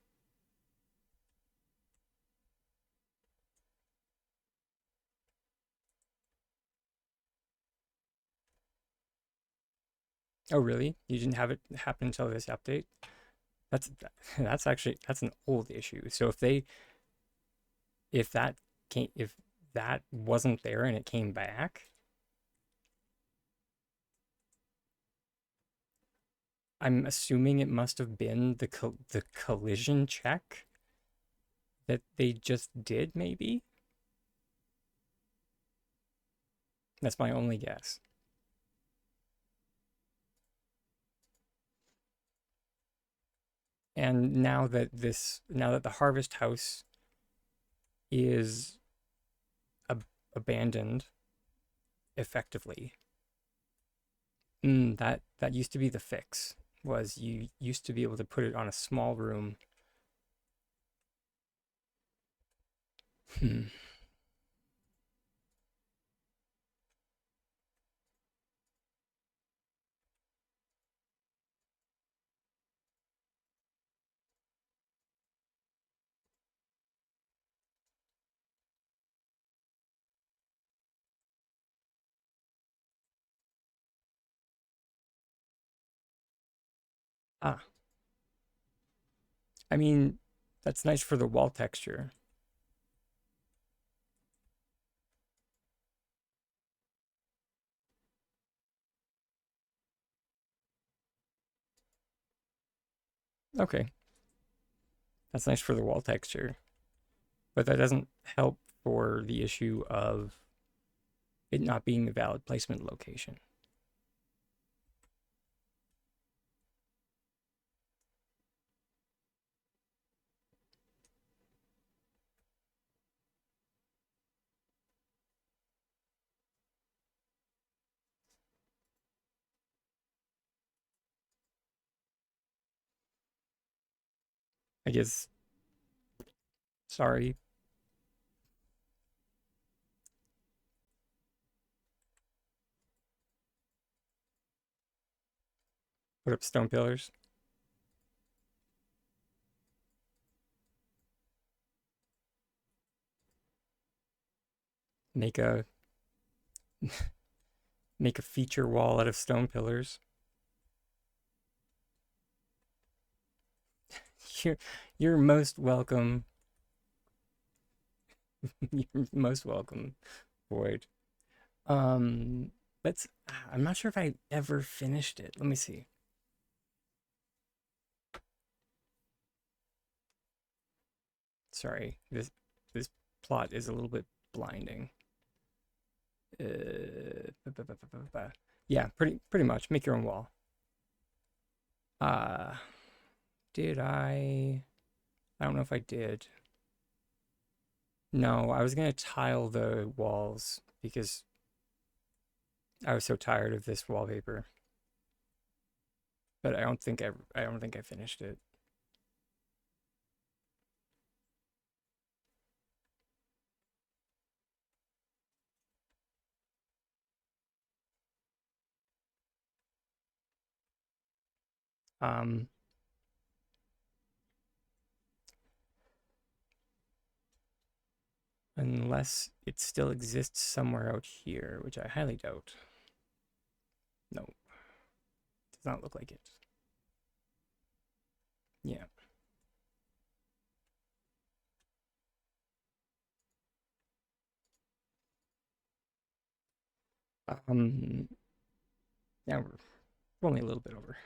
Oh, really? You didn't have it happen until this update? That's that's actually that's an old issue. So if that wasn't there and it came back, I'm assuming it must have been the collision check that they just did, maybe? That's my only guess. And now that the harvest house is abandoned effectively, that used to be the fix. Was you used to be able to put it on a small room. Hmm. Ah, I mean, that's nice for the wall texture. Okay, that's nice for the wall texture, but that doesn't help for the issue of it not being a valid placement location. I guess, sorry. Put up stone pillars. Make a make a feature wall out of stone pillars. You're you're most welcome. You're most welcome, Void. Um, let's. I'm not sure if I ever finished it. Let me see. Sorry, this plot is a little bit blinding. Yeah, pretty much. Make your own wall. Uh, did I? I don't know if I did. No, I was gonna tile the walls because I was so tired of this wallpaper. But I don't think I finished it. Um, Unless it still exists somewhere out here, which I highly doubt. No, does not look like it. Yeah. Um, yeah, we're only a little bit over.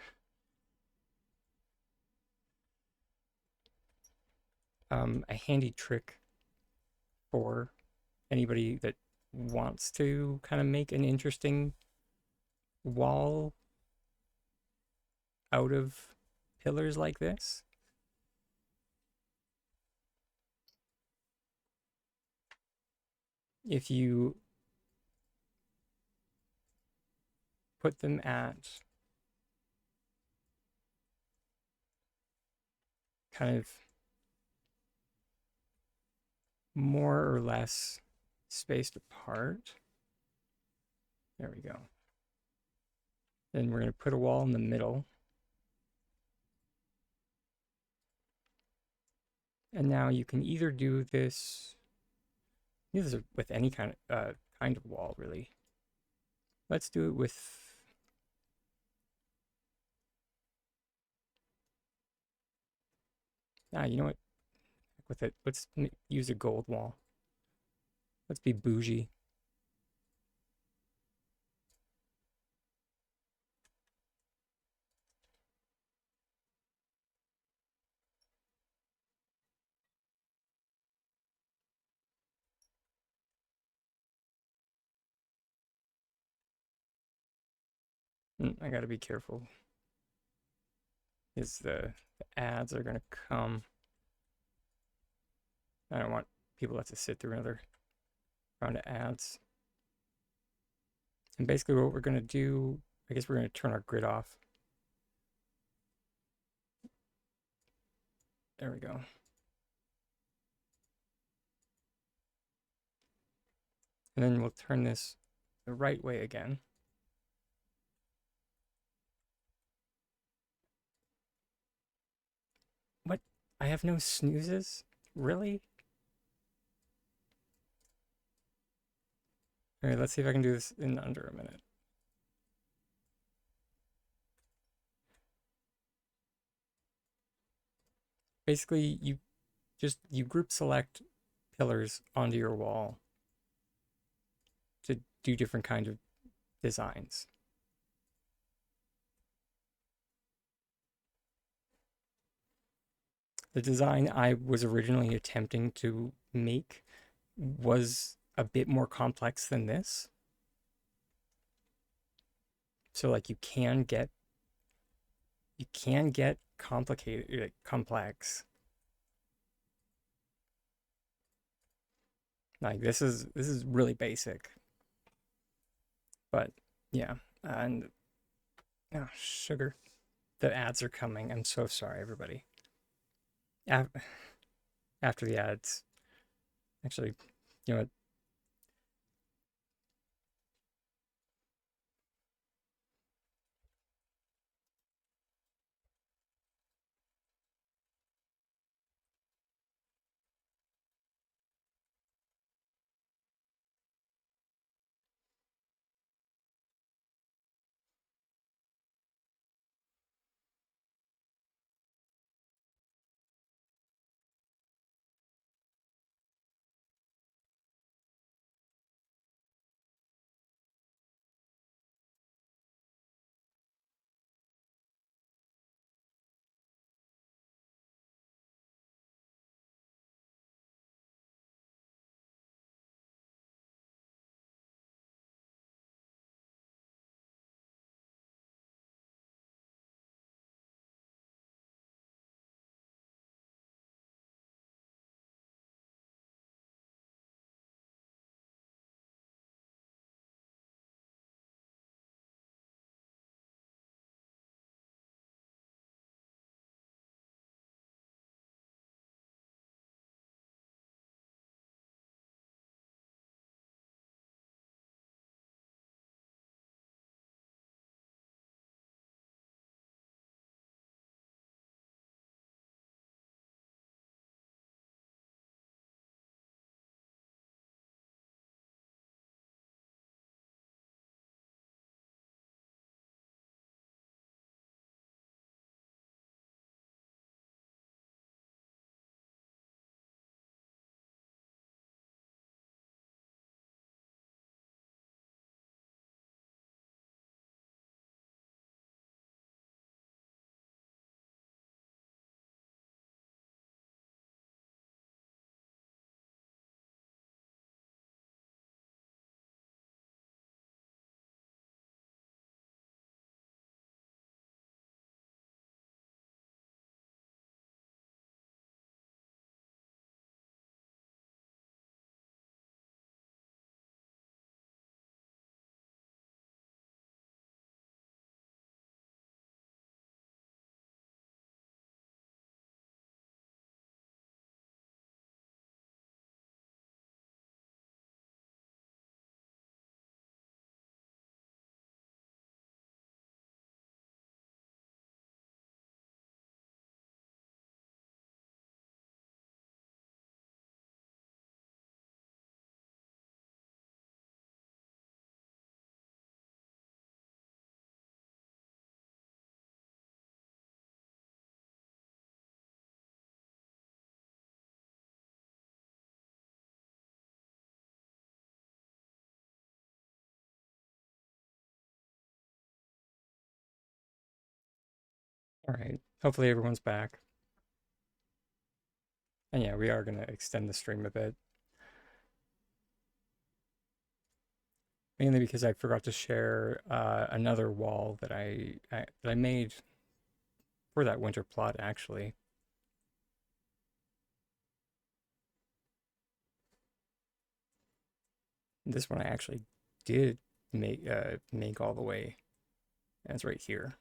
A handy trick for anybody that wants to kind of make an interesting wall out of pillars like this. If you put them at kind of more or less spaced apart. There we go. Then we're going to put a wall in the middle. And now you can either do this, with any kind of wall, really. Let's do it with, you know what? With it, let's use a gold wall. Let's be bougie. I gotta be careful. Is the ads are gonna come. I don't want people to have to sit through another round of ads. And basically what we're gonna do, I guess we're gonna turn our grid off. There we go. And then we'll turn this the right way again. What? I have no snoozes? Really? All right, let's see if I can do this in under a minute. Basically, you group select pillars onto your wall to do different kind of designs. The design I was originally attempting to make was a bit more complex than this. So like you can get complicated, like complex. Like this is really basic. But yeah, and oh, sugar. The ads are coming. I'm so sorry, everybody. af- after the ads, actually, you know what? All right. Hopefully everyone's back. And yeah, we are going to extend the stream a bit. Mainly because I forgot to share another wall that I made for that winter plot, actually. This one I actually did make all the way. And it's right here.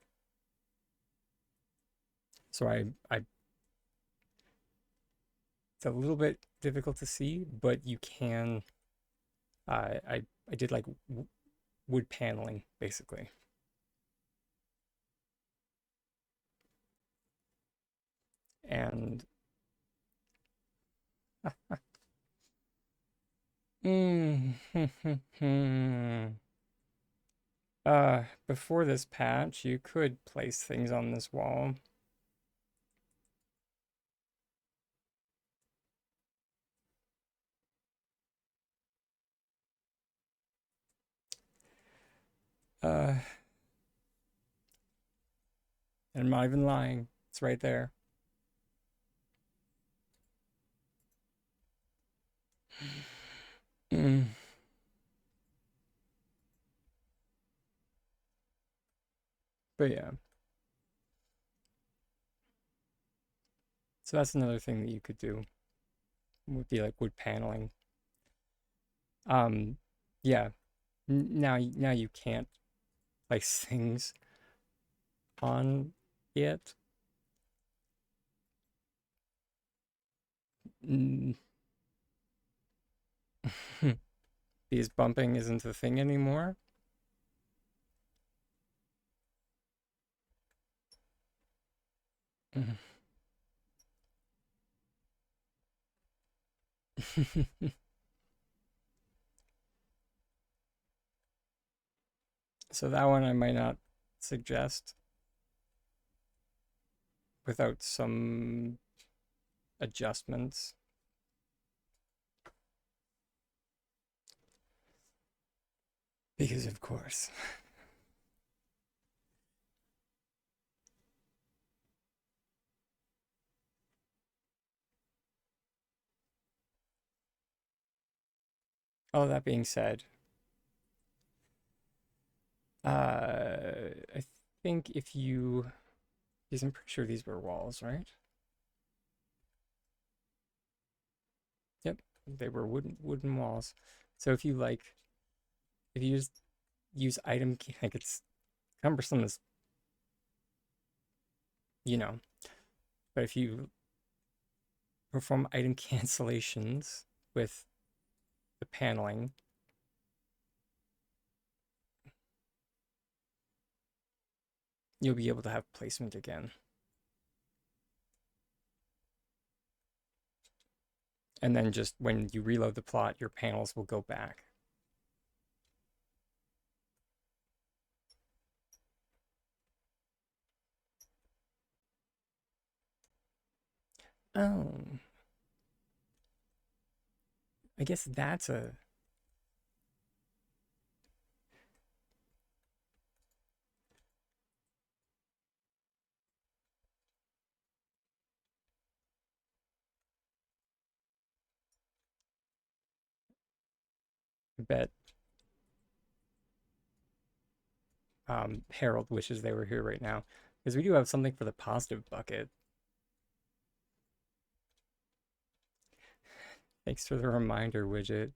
So it's a little bit difficult to see, but you can. I did like wood paneling basically, and before this patch, you could place things on this wall. Uh, and I'm not even lying. It's right there. Mm. But yeah, so that's another thing that you could do would be like wood paneling. Um, yeah. Now you can't place things on it. Mm. Because bumping isn't a thing anymore. So that one I might not suggest without some adjustments. Because of course. Oh, that being said, I think if you, because I'm pretty sure these were walls, right? Yep, they were wooden walls. So if you like, if you just use like it's cumbersome as you know, but if you perform item cancellations with the paneling, you'll be able to have placement again. And then just when you reload the plot, your panels will go back. Oh, I guess that's a bet. Harold wishes they were here right now because we do have something for the positive bucket. Thanks for the reminder widget.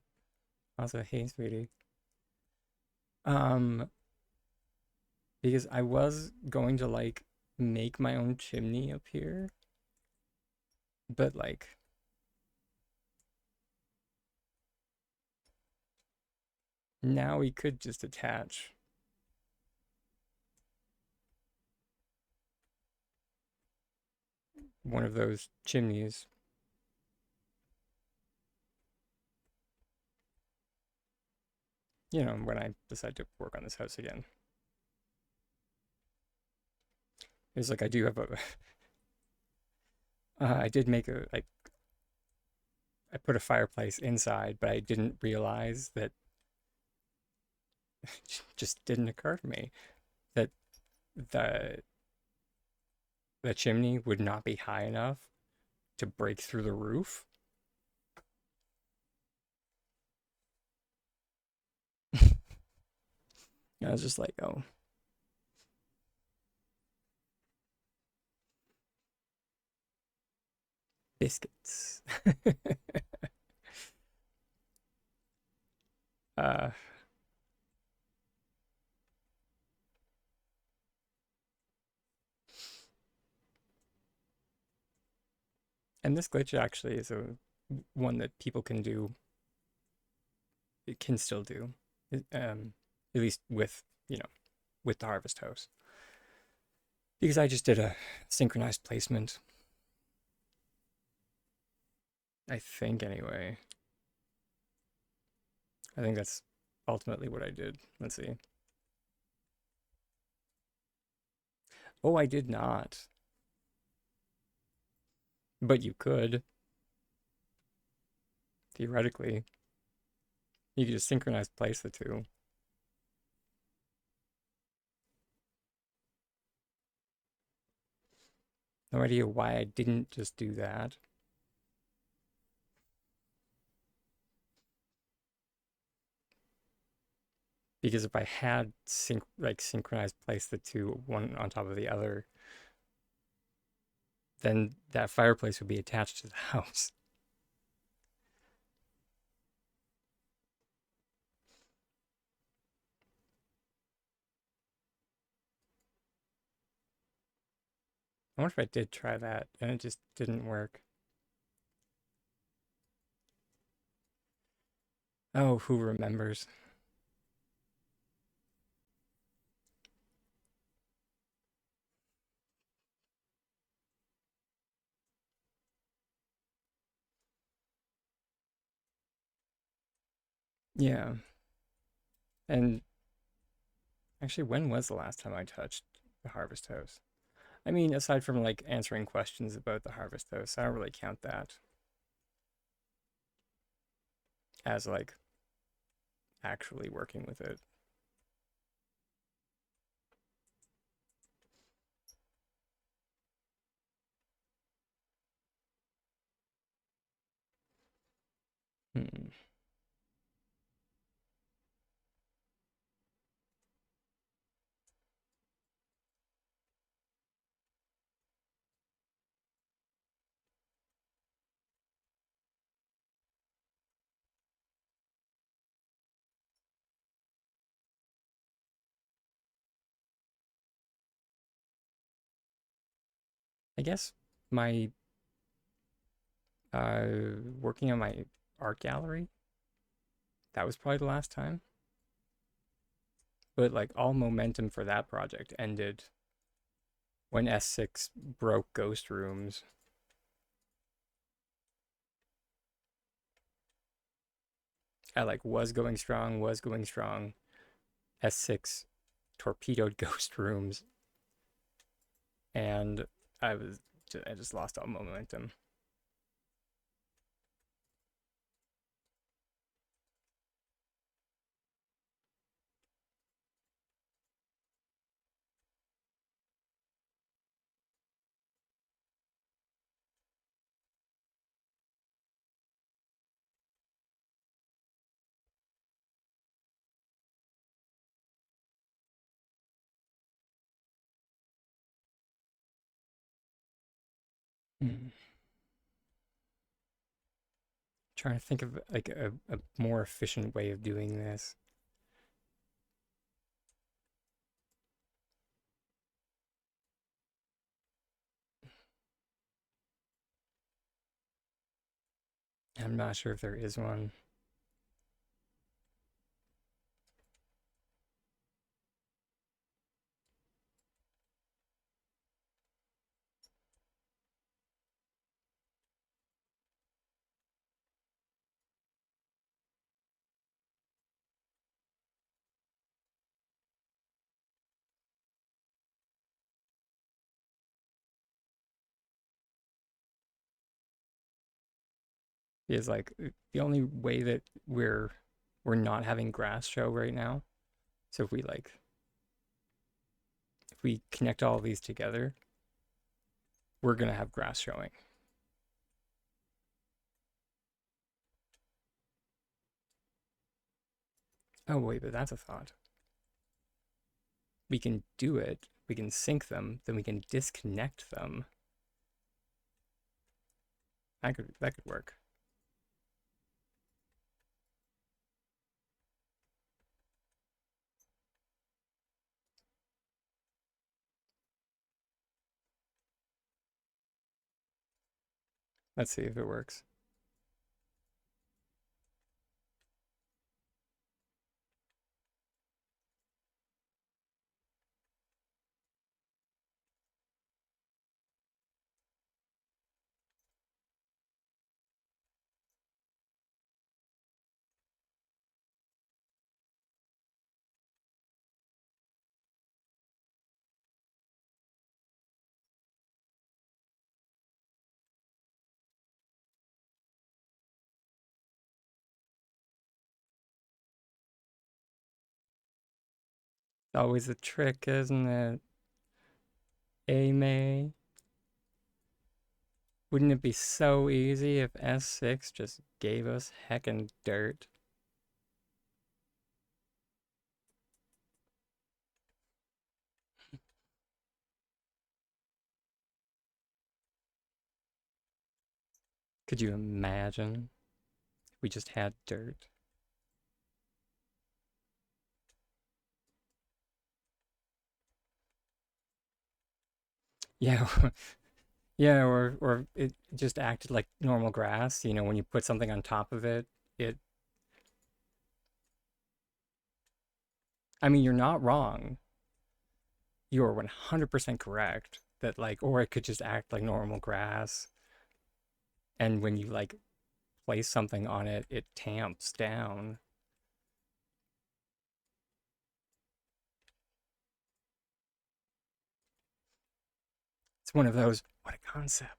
Also, hey, sweetie. Um, because I was going to like make my own chimney up here, but like now we could just attach one of those chimneys. You know, when I decide to work on this house again. It's like I do have a, I did make I put a fireplace inside, but I didn't realize that just didn't occur to me that the the chimney would not be high enough to break through the roof. I was just like, oh, biscuits. uh, and this glitch actually is a one that people can do. It can still do, at least with with the harvest house. Because I just did a synchronized placement. I think anyway. I think that's ultimately what I did. Let's see. Oh, I did not. But you could, theoretically. You could just synchronize place the two. No idea why I didn't just do that. Because if I had synchronized place the two one on top of the other, then that fireplace would be attached to the house. I wonder if I did try that and it just didn't work. Oh, who remembers? Yeah. And actually, when was the last time I touched the Harvest Host? I mean, aside from like answering questions about the Harvest Host, I don't really count that as like actually working with it. Hmm. I guess my working on my art gallery, that was probably the last time. But like all momentum for that project ended when S6 broke Ghost Rooms. I like was going strong. S6 torpedoed Ghost Rooms, and I just lost all momentum. Hmm. Trying to think of like a more efficient way of doing this. I'm not sure if there is one. Is like the only way that we're not having grass show right now. So if we connect all of these together, we're gonna have grass showing. Oh wait, but that's a thought. We can do it. We can sync them, then we can disconnect them. That could work. Let's see if it works. Always a trick, isn't it? A May. Wouldn't it be so easy if S6 just gave us heckin' dirt? Could you imagine if we just had dirt? Yeah, yeah, or it just acted like normal grass. You know, when you put something on top of it, it I mean, you're not wrong. You are 100% correct that, like, or it could just act like normal grass. And when you, like, place something on it, it tamps down. It's one of those, what a concept.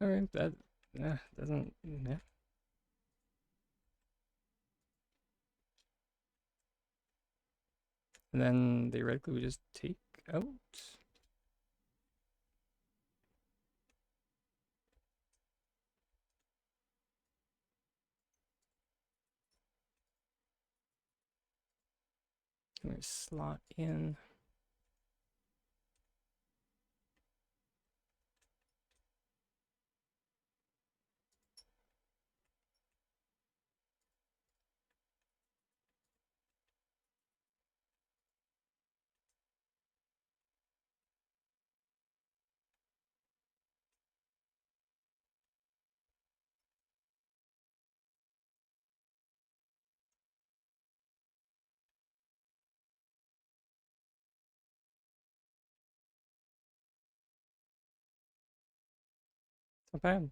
All right, that doesn't. Yeah. And then theoretically, we just take out. We slot in. It's not bad.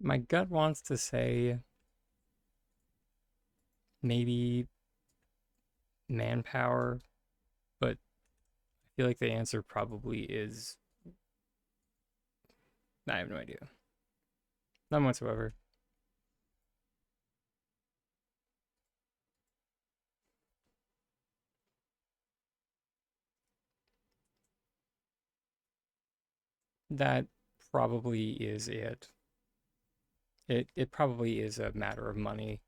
My gut wants to say maybe manpower, but I feel like the answer probably is. I have no idea. None whatsoever. That probably is it. It probably is a matter of money.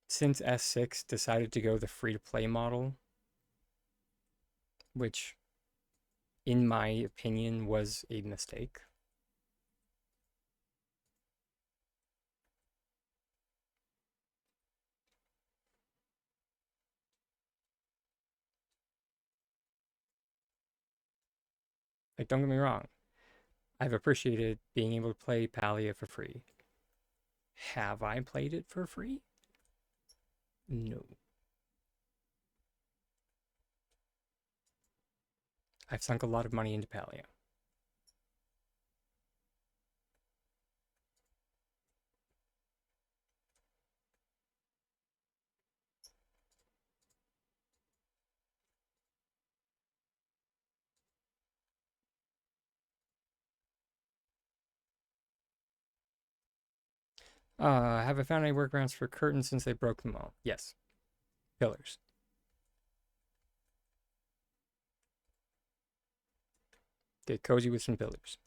Since S6 decided to go the free to play model, which in my opinion was a mistake. Like, don't get me wrong, I've appreciated being able to play Palia for free. Have I played it for free? No. I've sunk a lot of money into Palia. Have I found any workarounds for curtains since they broke them all? Yes. Pillars. Get cozy with some pillars.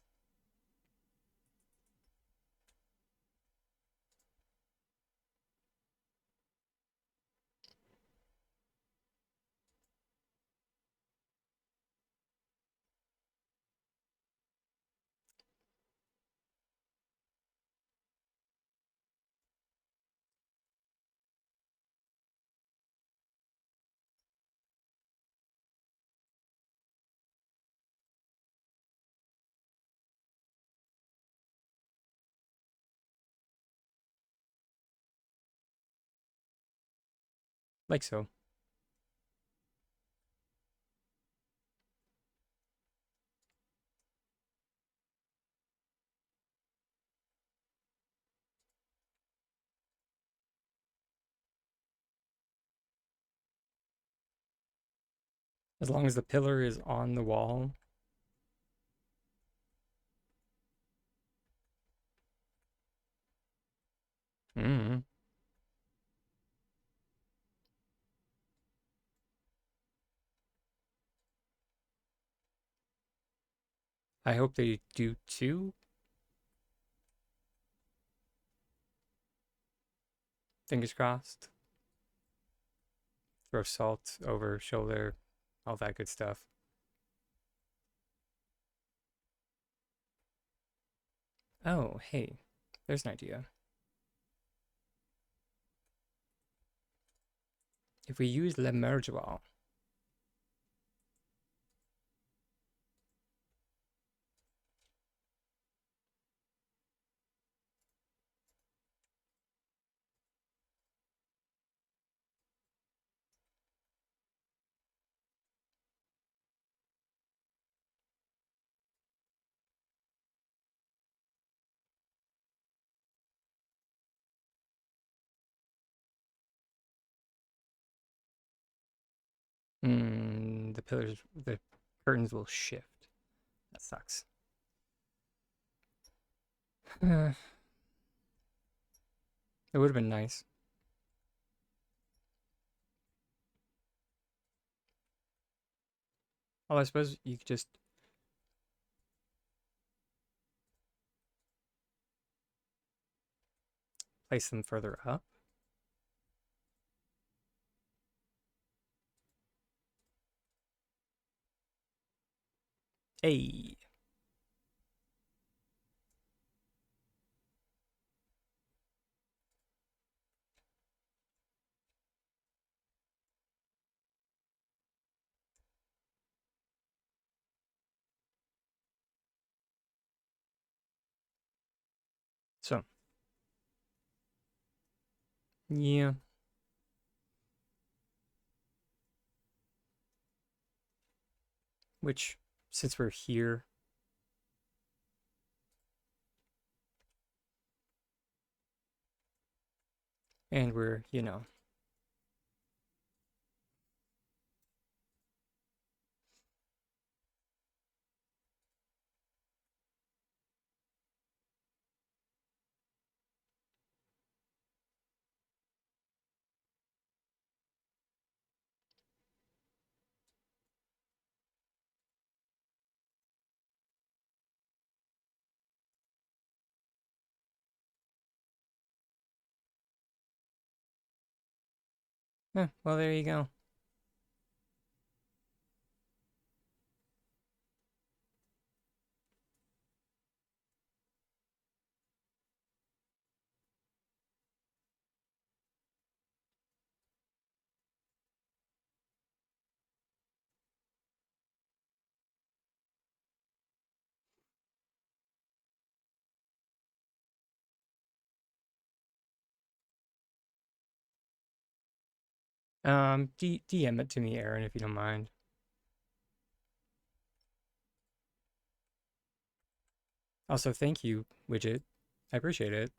Like so. As long as the pillar is on the wall. Mm. I hope they do too. Fingers crossed. Throw salt over shoulder, all that good stuff. Oh, hey, there's an idea. If we use Le Mergeois, the curtains will shift. That sucks. It would have been nice. Oh, I suppose you could just place them further up. Hey. So, yeah. Which, since we're here, and we're, well, there you go. DM it to me, Aaron, if you don't mind. Also, thank you, widget. I appreciate it.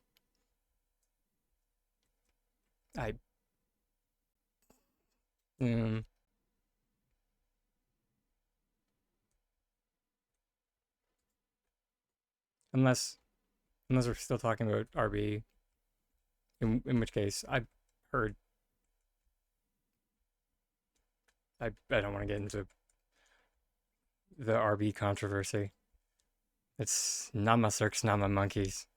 I, um, unless, unless we're still talking about RB, in which case, I've heard, I don't want to get into the RB controversy. It's not my circus, not my monkeys.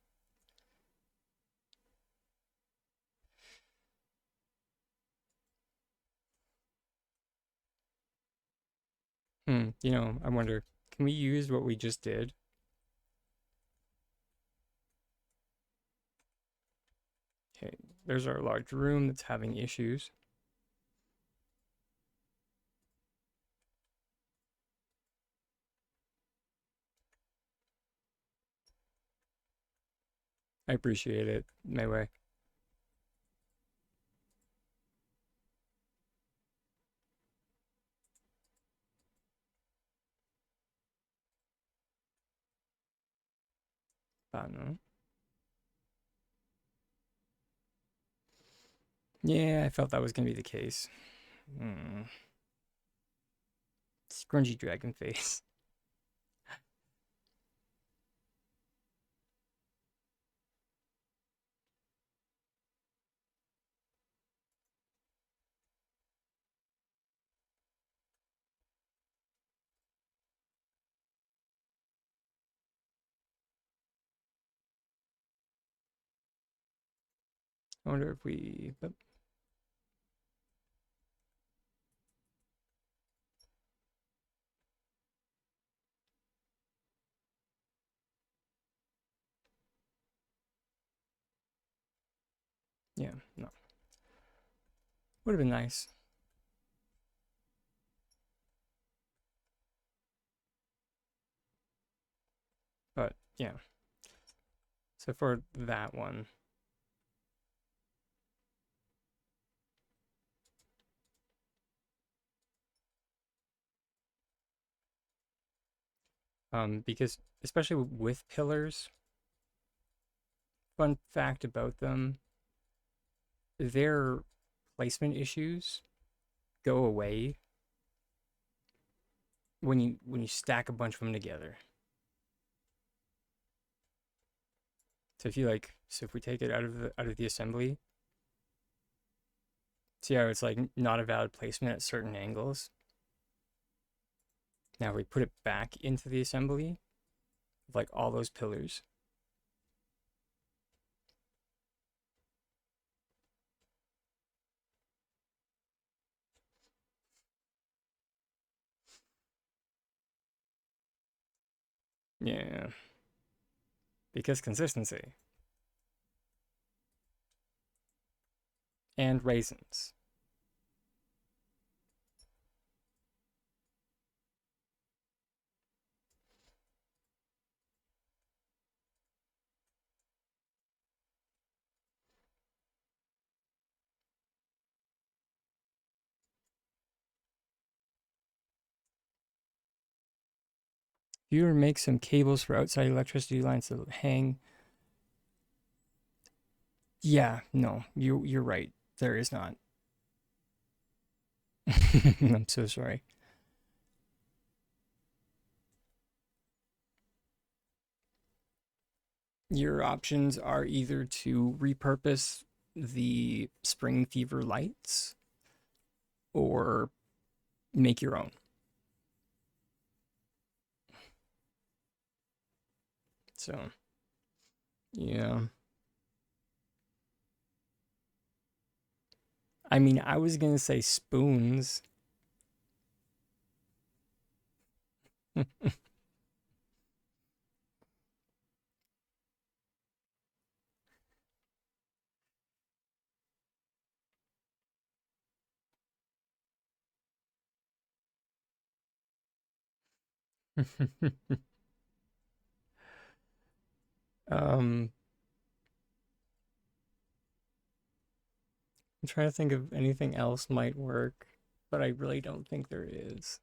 I wonder, can we use what we just did? Okay, there's our large room that's having issues. I appreciate it, Mayway. But no. Yeah, I felt that was gonna be the case. Hmm. Scrungy dragon face. I wonder if we. But yeah, no. Would have been nice. But yeah. So for that one, because especially with pillars, fun fact about them, their placement issues go away when you stack a bunch of them together. So if you like, so if we take it out of the assembly, see how it's like not a valid placement at certain angles. Now we put it back into the assembly, like all those pillars. Yeah, because consistency and raisins. If you were to make some cables for outside electricity lines that hang, yeah, no, you're right. There is not. I'm so sorry. Your options are either to repurpose the Spring Fever lights or make your own. So, yeah. I mean, I was gonna say spoons. um, I'm trying to think of anything else might work, but I really don't think there is.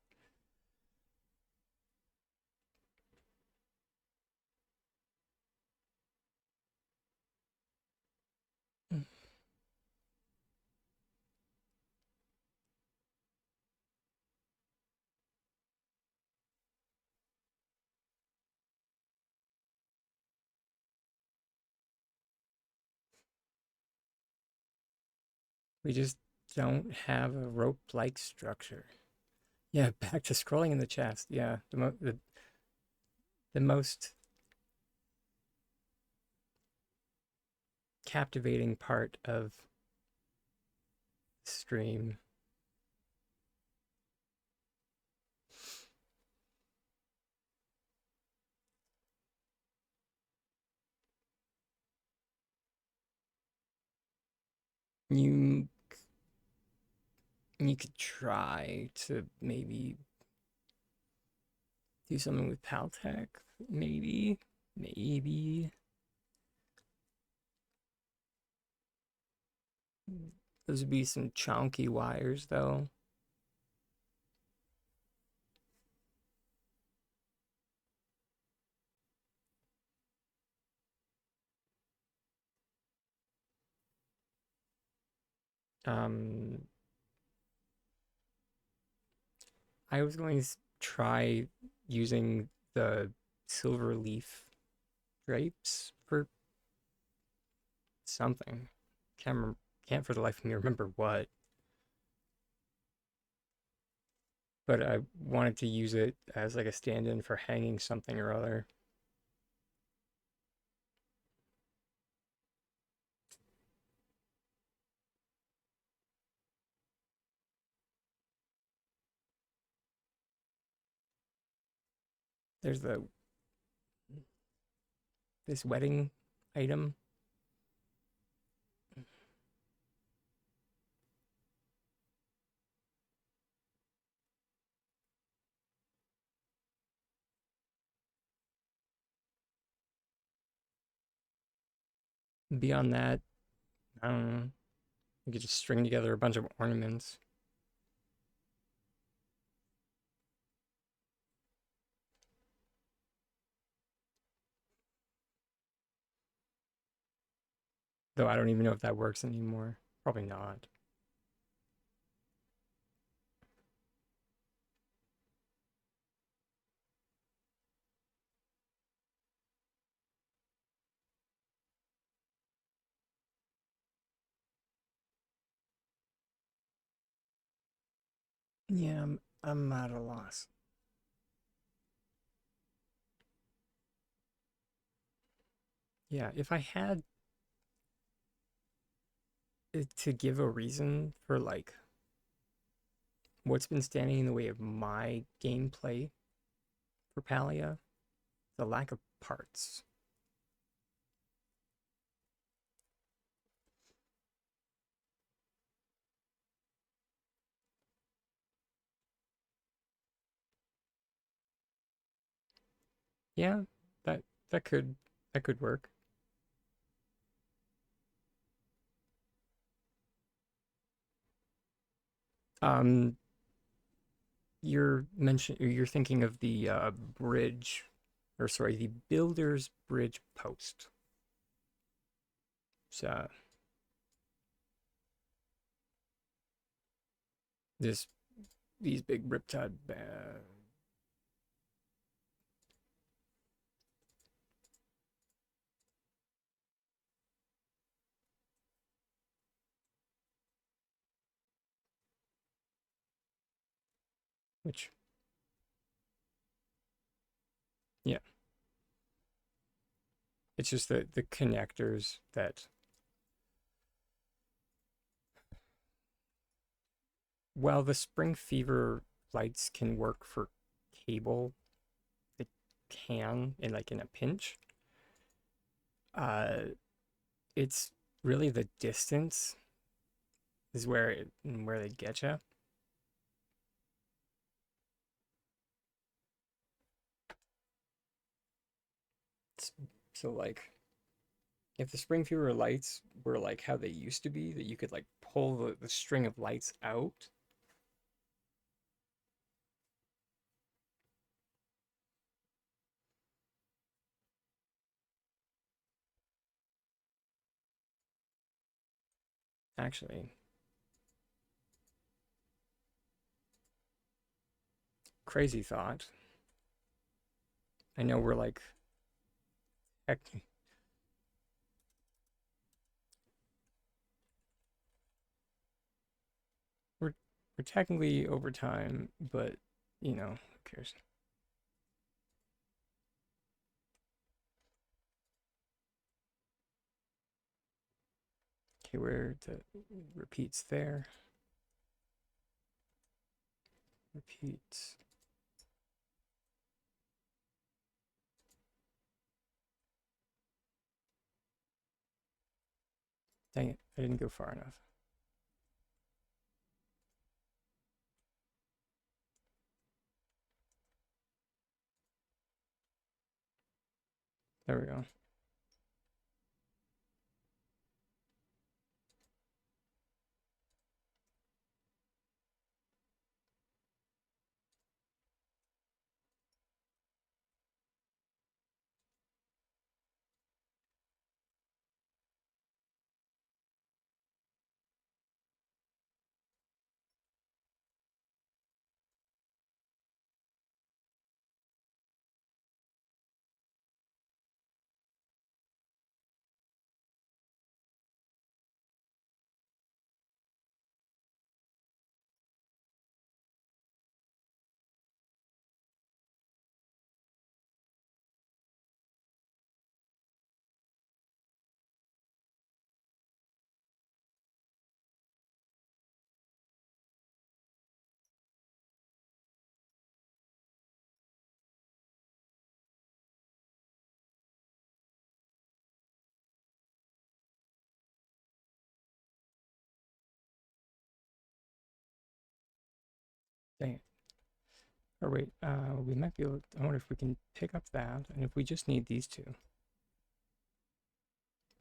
We just don't have a rope-like structure. Yeah, back to scrolling in the chest. Yeah, the most captivating part of the stream. You you could try to maybe do something with Paltech, maybe. Those would be some chunky wires, though. Um, I was going to try using the silver leaf drapes for something. Can't for the life of me remember what, but I wanted to use it as like a stand-in for hanging something or other. There's this wedding item. Beyond that, I don't know. You could just string together a bunch of ornaments. Though I don't even know if that works anymore. Probably not. Yeah, I'm at a loss. Yeah, if I had to give a reason for like what's been standing in the way of my gameplay for Palia, the lack of parts. Yeah, that that could that could work. Um, you're thinking of the bridge, or sorry, the builder's bridge post. So this these big riptide, which yeah, it's just the connectors that while the spring fever lights can work for cable, they can in like in a pinch. Uh, it's really the distance is where they get you. So like if the spring fever lights were like how they used to be, that you could like pull the string of lights out. Actually, crazy thought. I know we're like heck, we're we're technically over time, but who cares? Okay, where the repeats there. Repeats. Dang it, I didn't go far enough. There we go. Dang it. Or wait, we might be able to, I wonder if we can pick up that, and if we just need these two.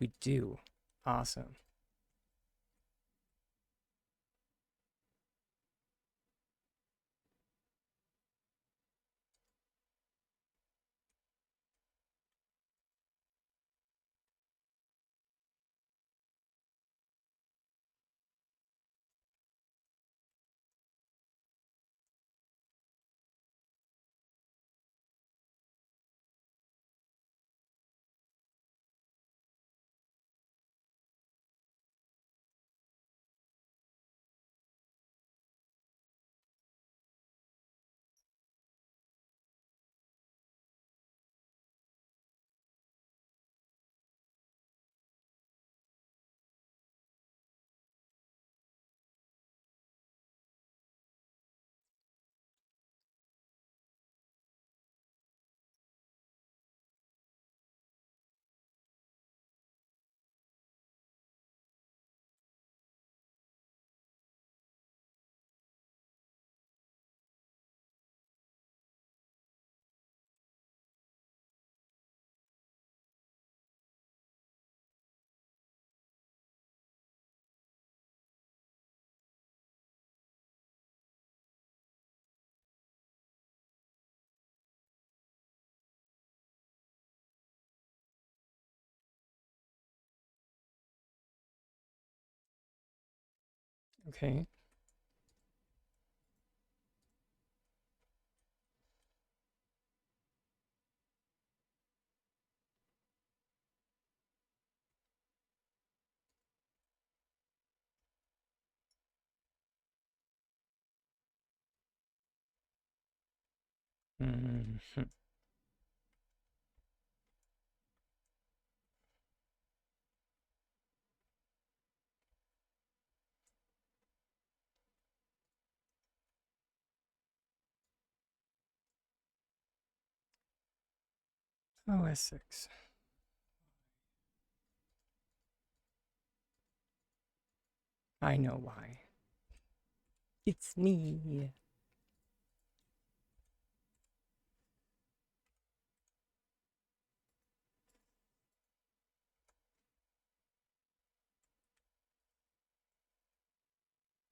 We do. Awesome. Okay. Mm-hmm. OS6. I know why. It's me.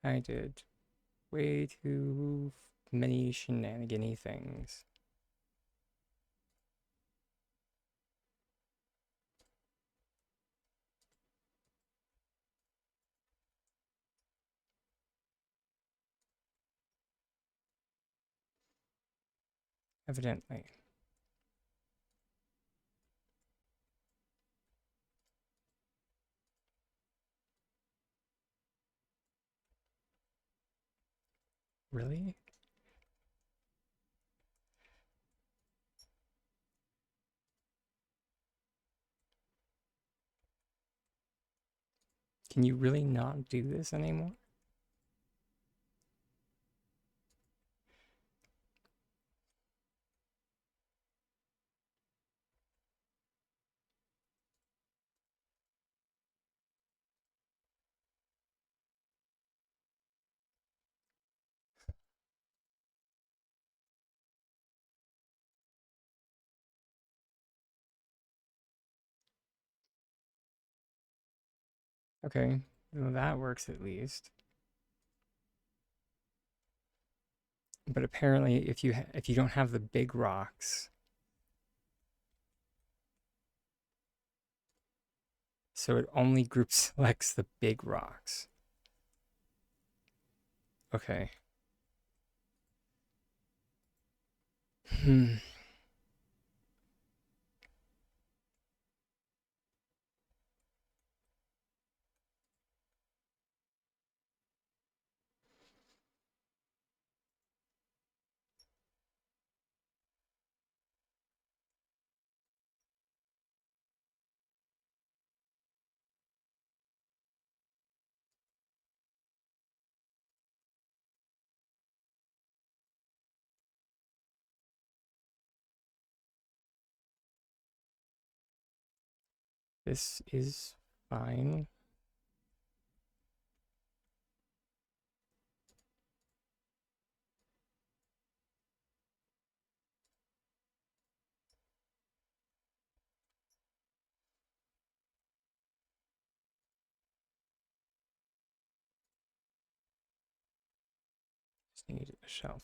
I did way too many shenanigany things. Evidently. Really? Can you really not do this anymore? Okay, well, that works at least. But apparently, if you don't have the big rocks, so it only group selects the big rocks. Okay. Hmm. This is fine. need a shelf.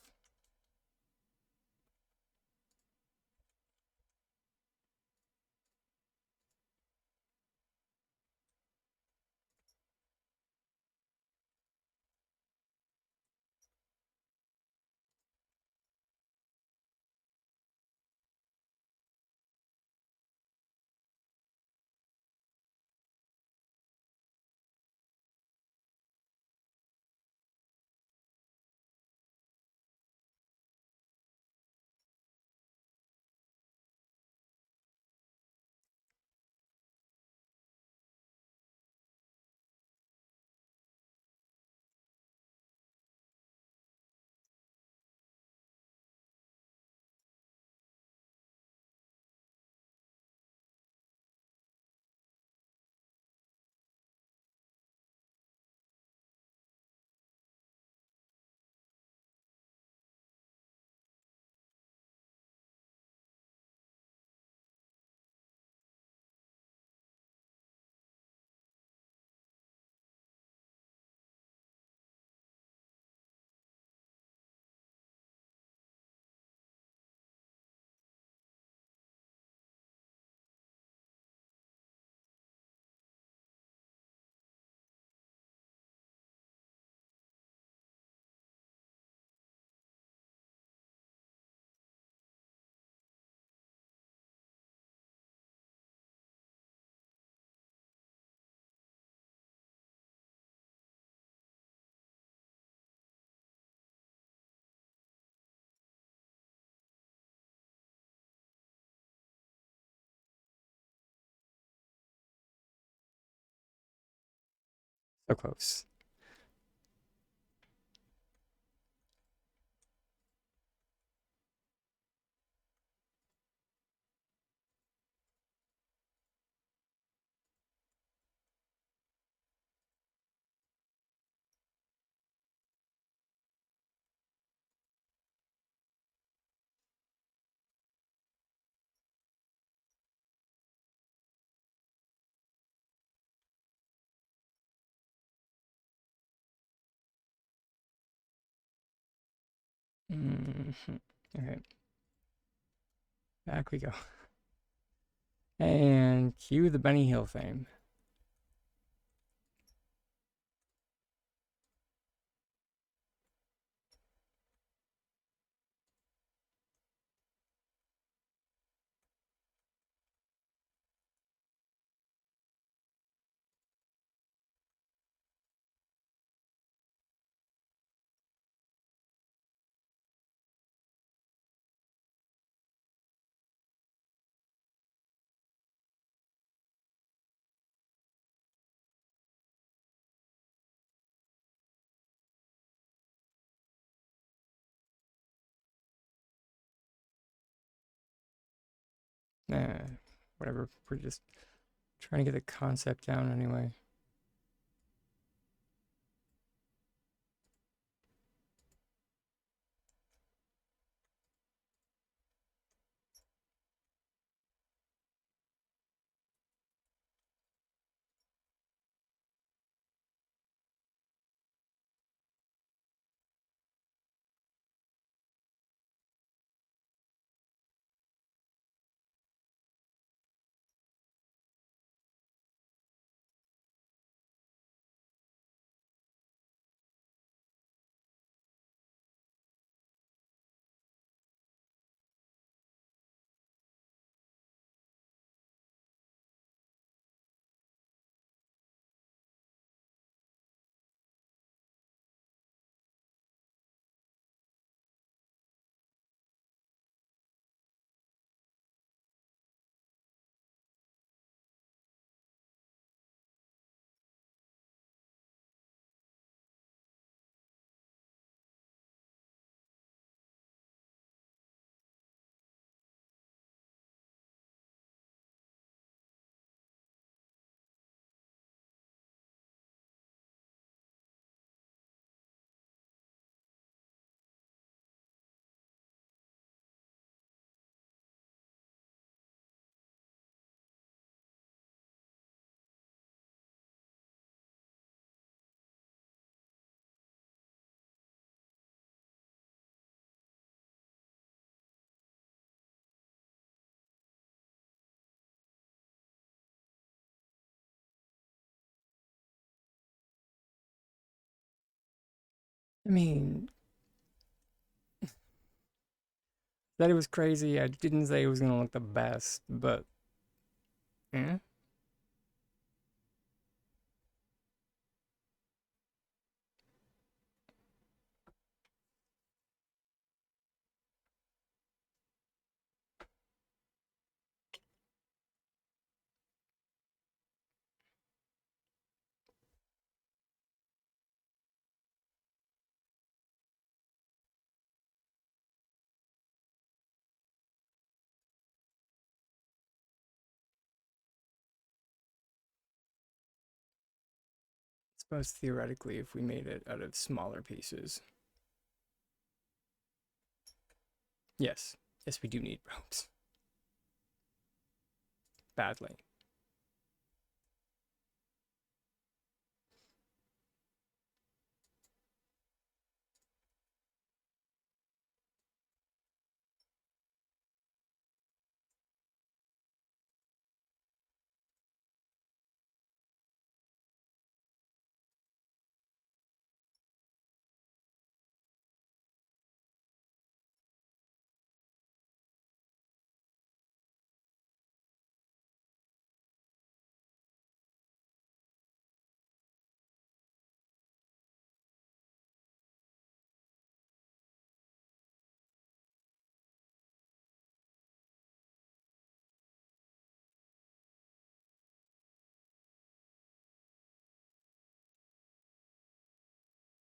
So close. Okay, back we go. And cue the Benny Hill fame. Whatever. We're just trying to get the concept down anyway. mean, that it was crazy. I didn't say it was gonna look the best, but eh. I suppose theoretically, if we made it out of smaller pieces, yes, yes, we do need ropes badly.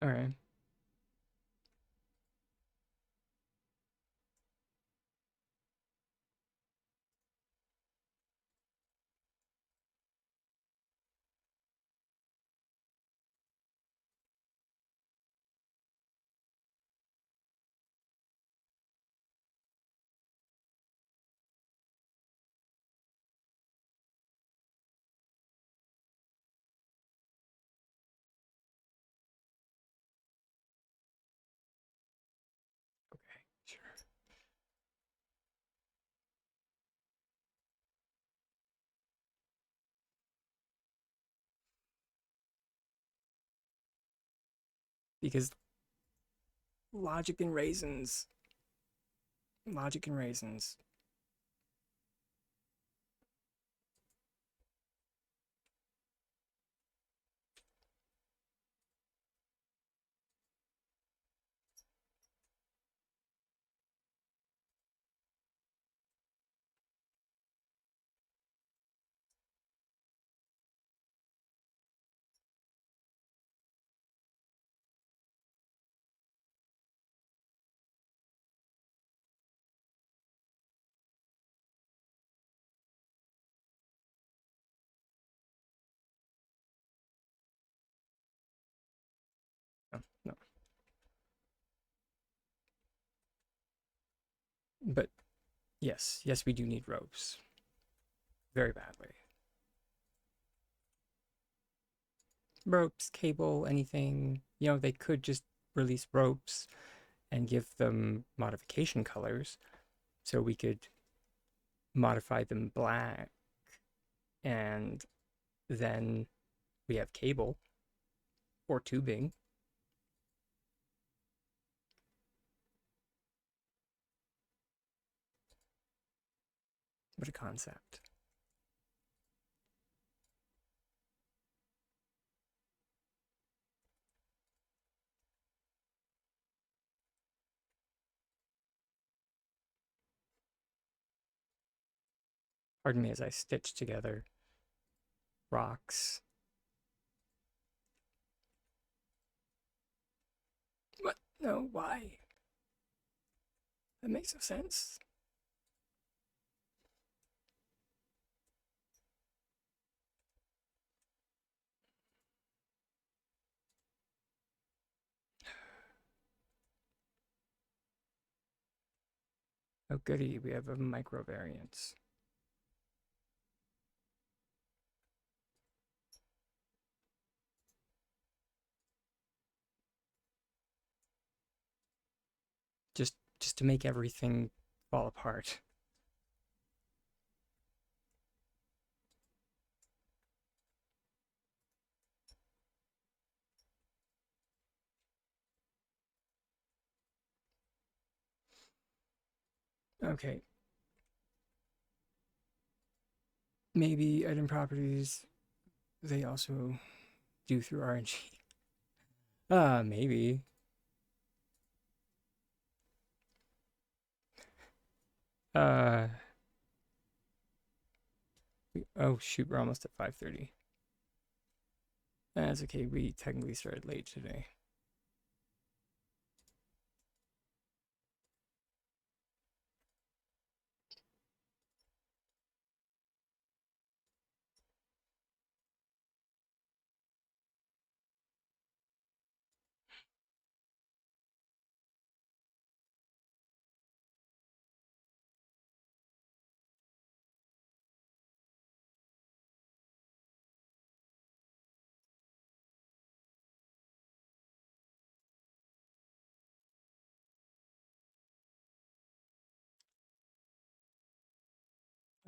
All right. Okay. Sure. Because logic and raisins. Logic and raisins. No, no. But yes, yes, we do need ropes very badly. Ropes, cable, anything. They could just release ropes and give them modification colors so we could modify them black, and then we have cable or tubing. What a concept. Pardon me as I stitch together rocks. What? No, why? That makes no sense. Oh, goody, we have a micro variance. Just to make everything fall apart. Okay. Maybe item properties they also do through RNG. Maybe. Uh, oh shoot, we're almost at 5:30. That's okay. We technically started late today.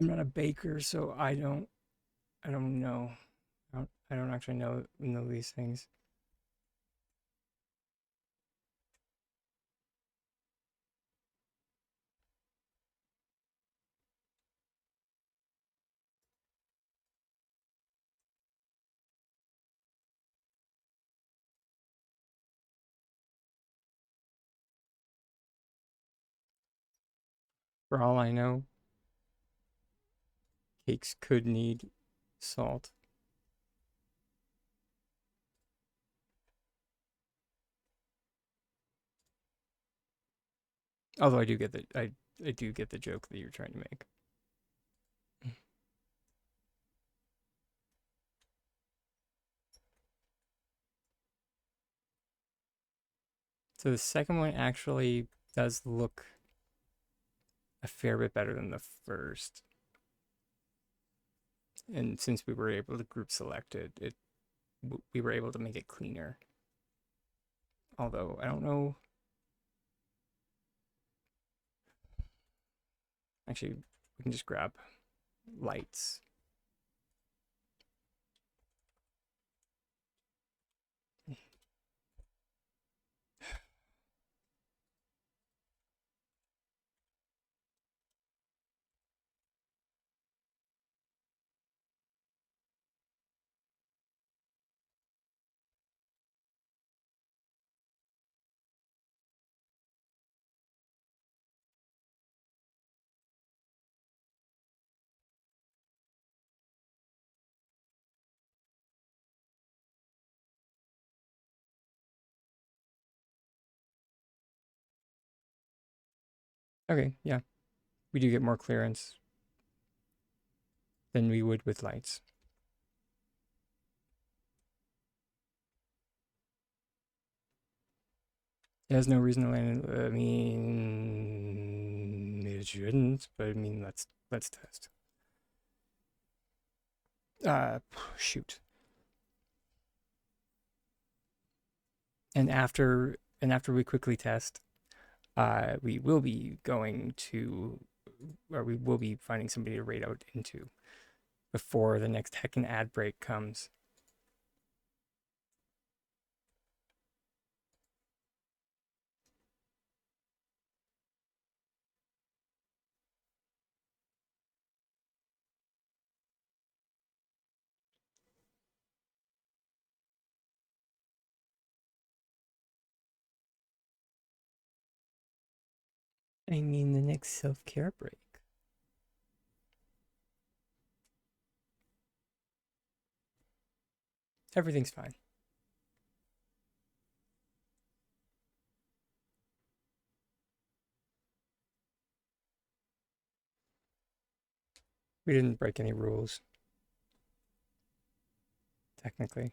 I'm not a baker, so I don't know. I don't actually know these things. For all I know, cakes could need salt. Although I do get the joke that you're trying to make. So the second one actually does look a fair bit better than the first. And since we were able to group select it we were able to make it cleaner. Although I don't know. Actually, we can just grab lights. Okay, yeah. We do get more clearance than we would with lights. It has no reason to land. I mean, it shouldn't, but I mean, let's test. Shoot. And after we quickly test, we will be going to, or we will be finding somebody to raid out into before the next heckin' ad break comes. I mean, the next self-care break. Everything's fine. We didn't break any rules, technically.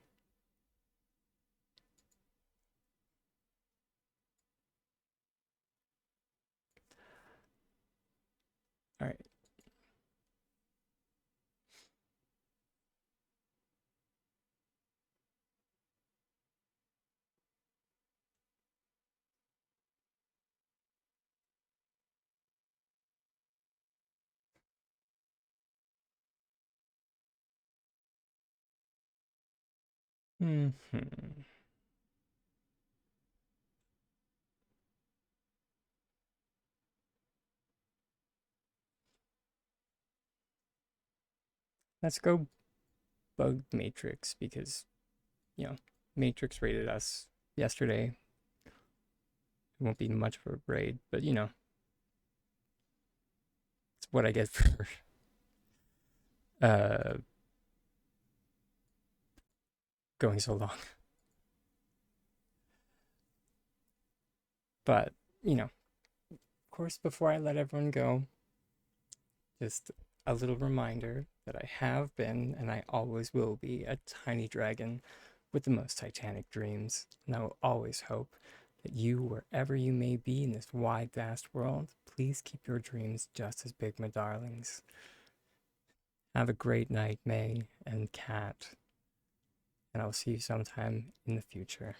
All right. Hmm. let's go bug Matrix because, you know, Matrix rated us yesterday. It won't be much of a raid, but you know, it's what I get for uh going so long. But, you know, of course, before I let everyone go, just a little reminder that I have been and I always will be a tiny dragon with the most titanic dreams. And I will always hope that you, wherever you may be in this wide, vast world, please keep your dreams just as big, my darlings. Have a great night, May and Kat, and I'll see you sometime in the future.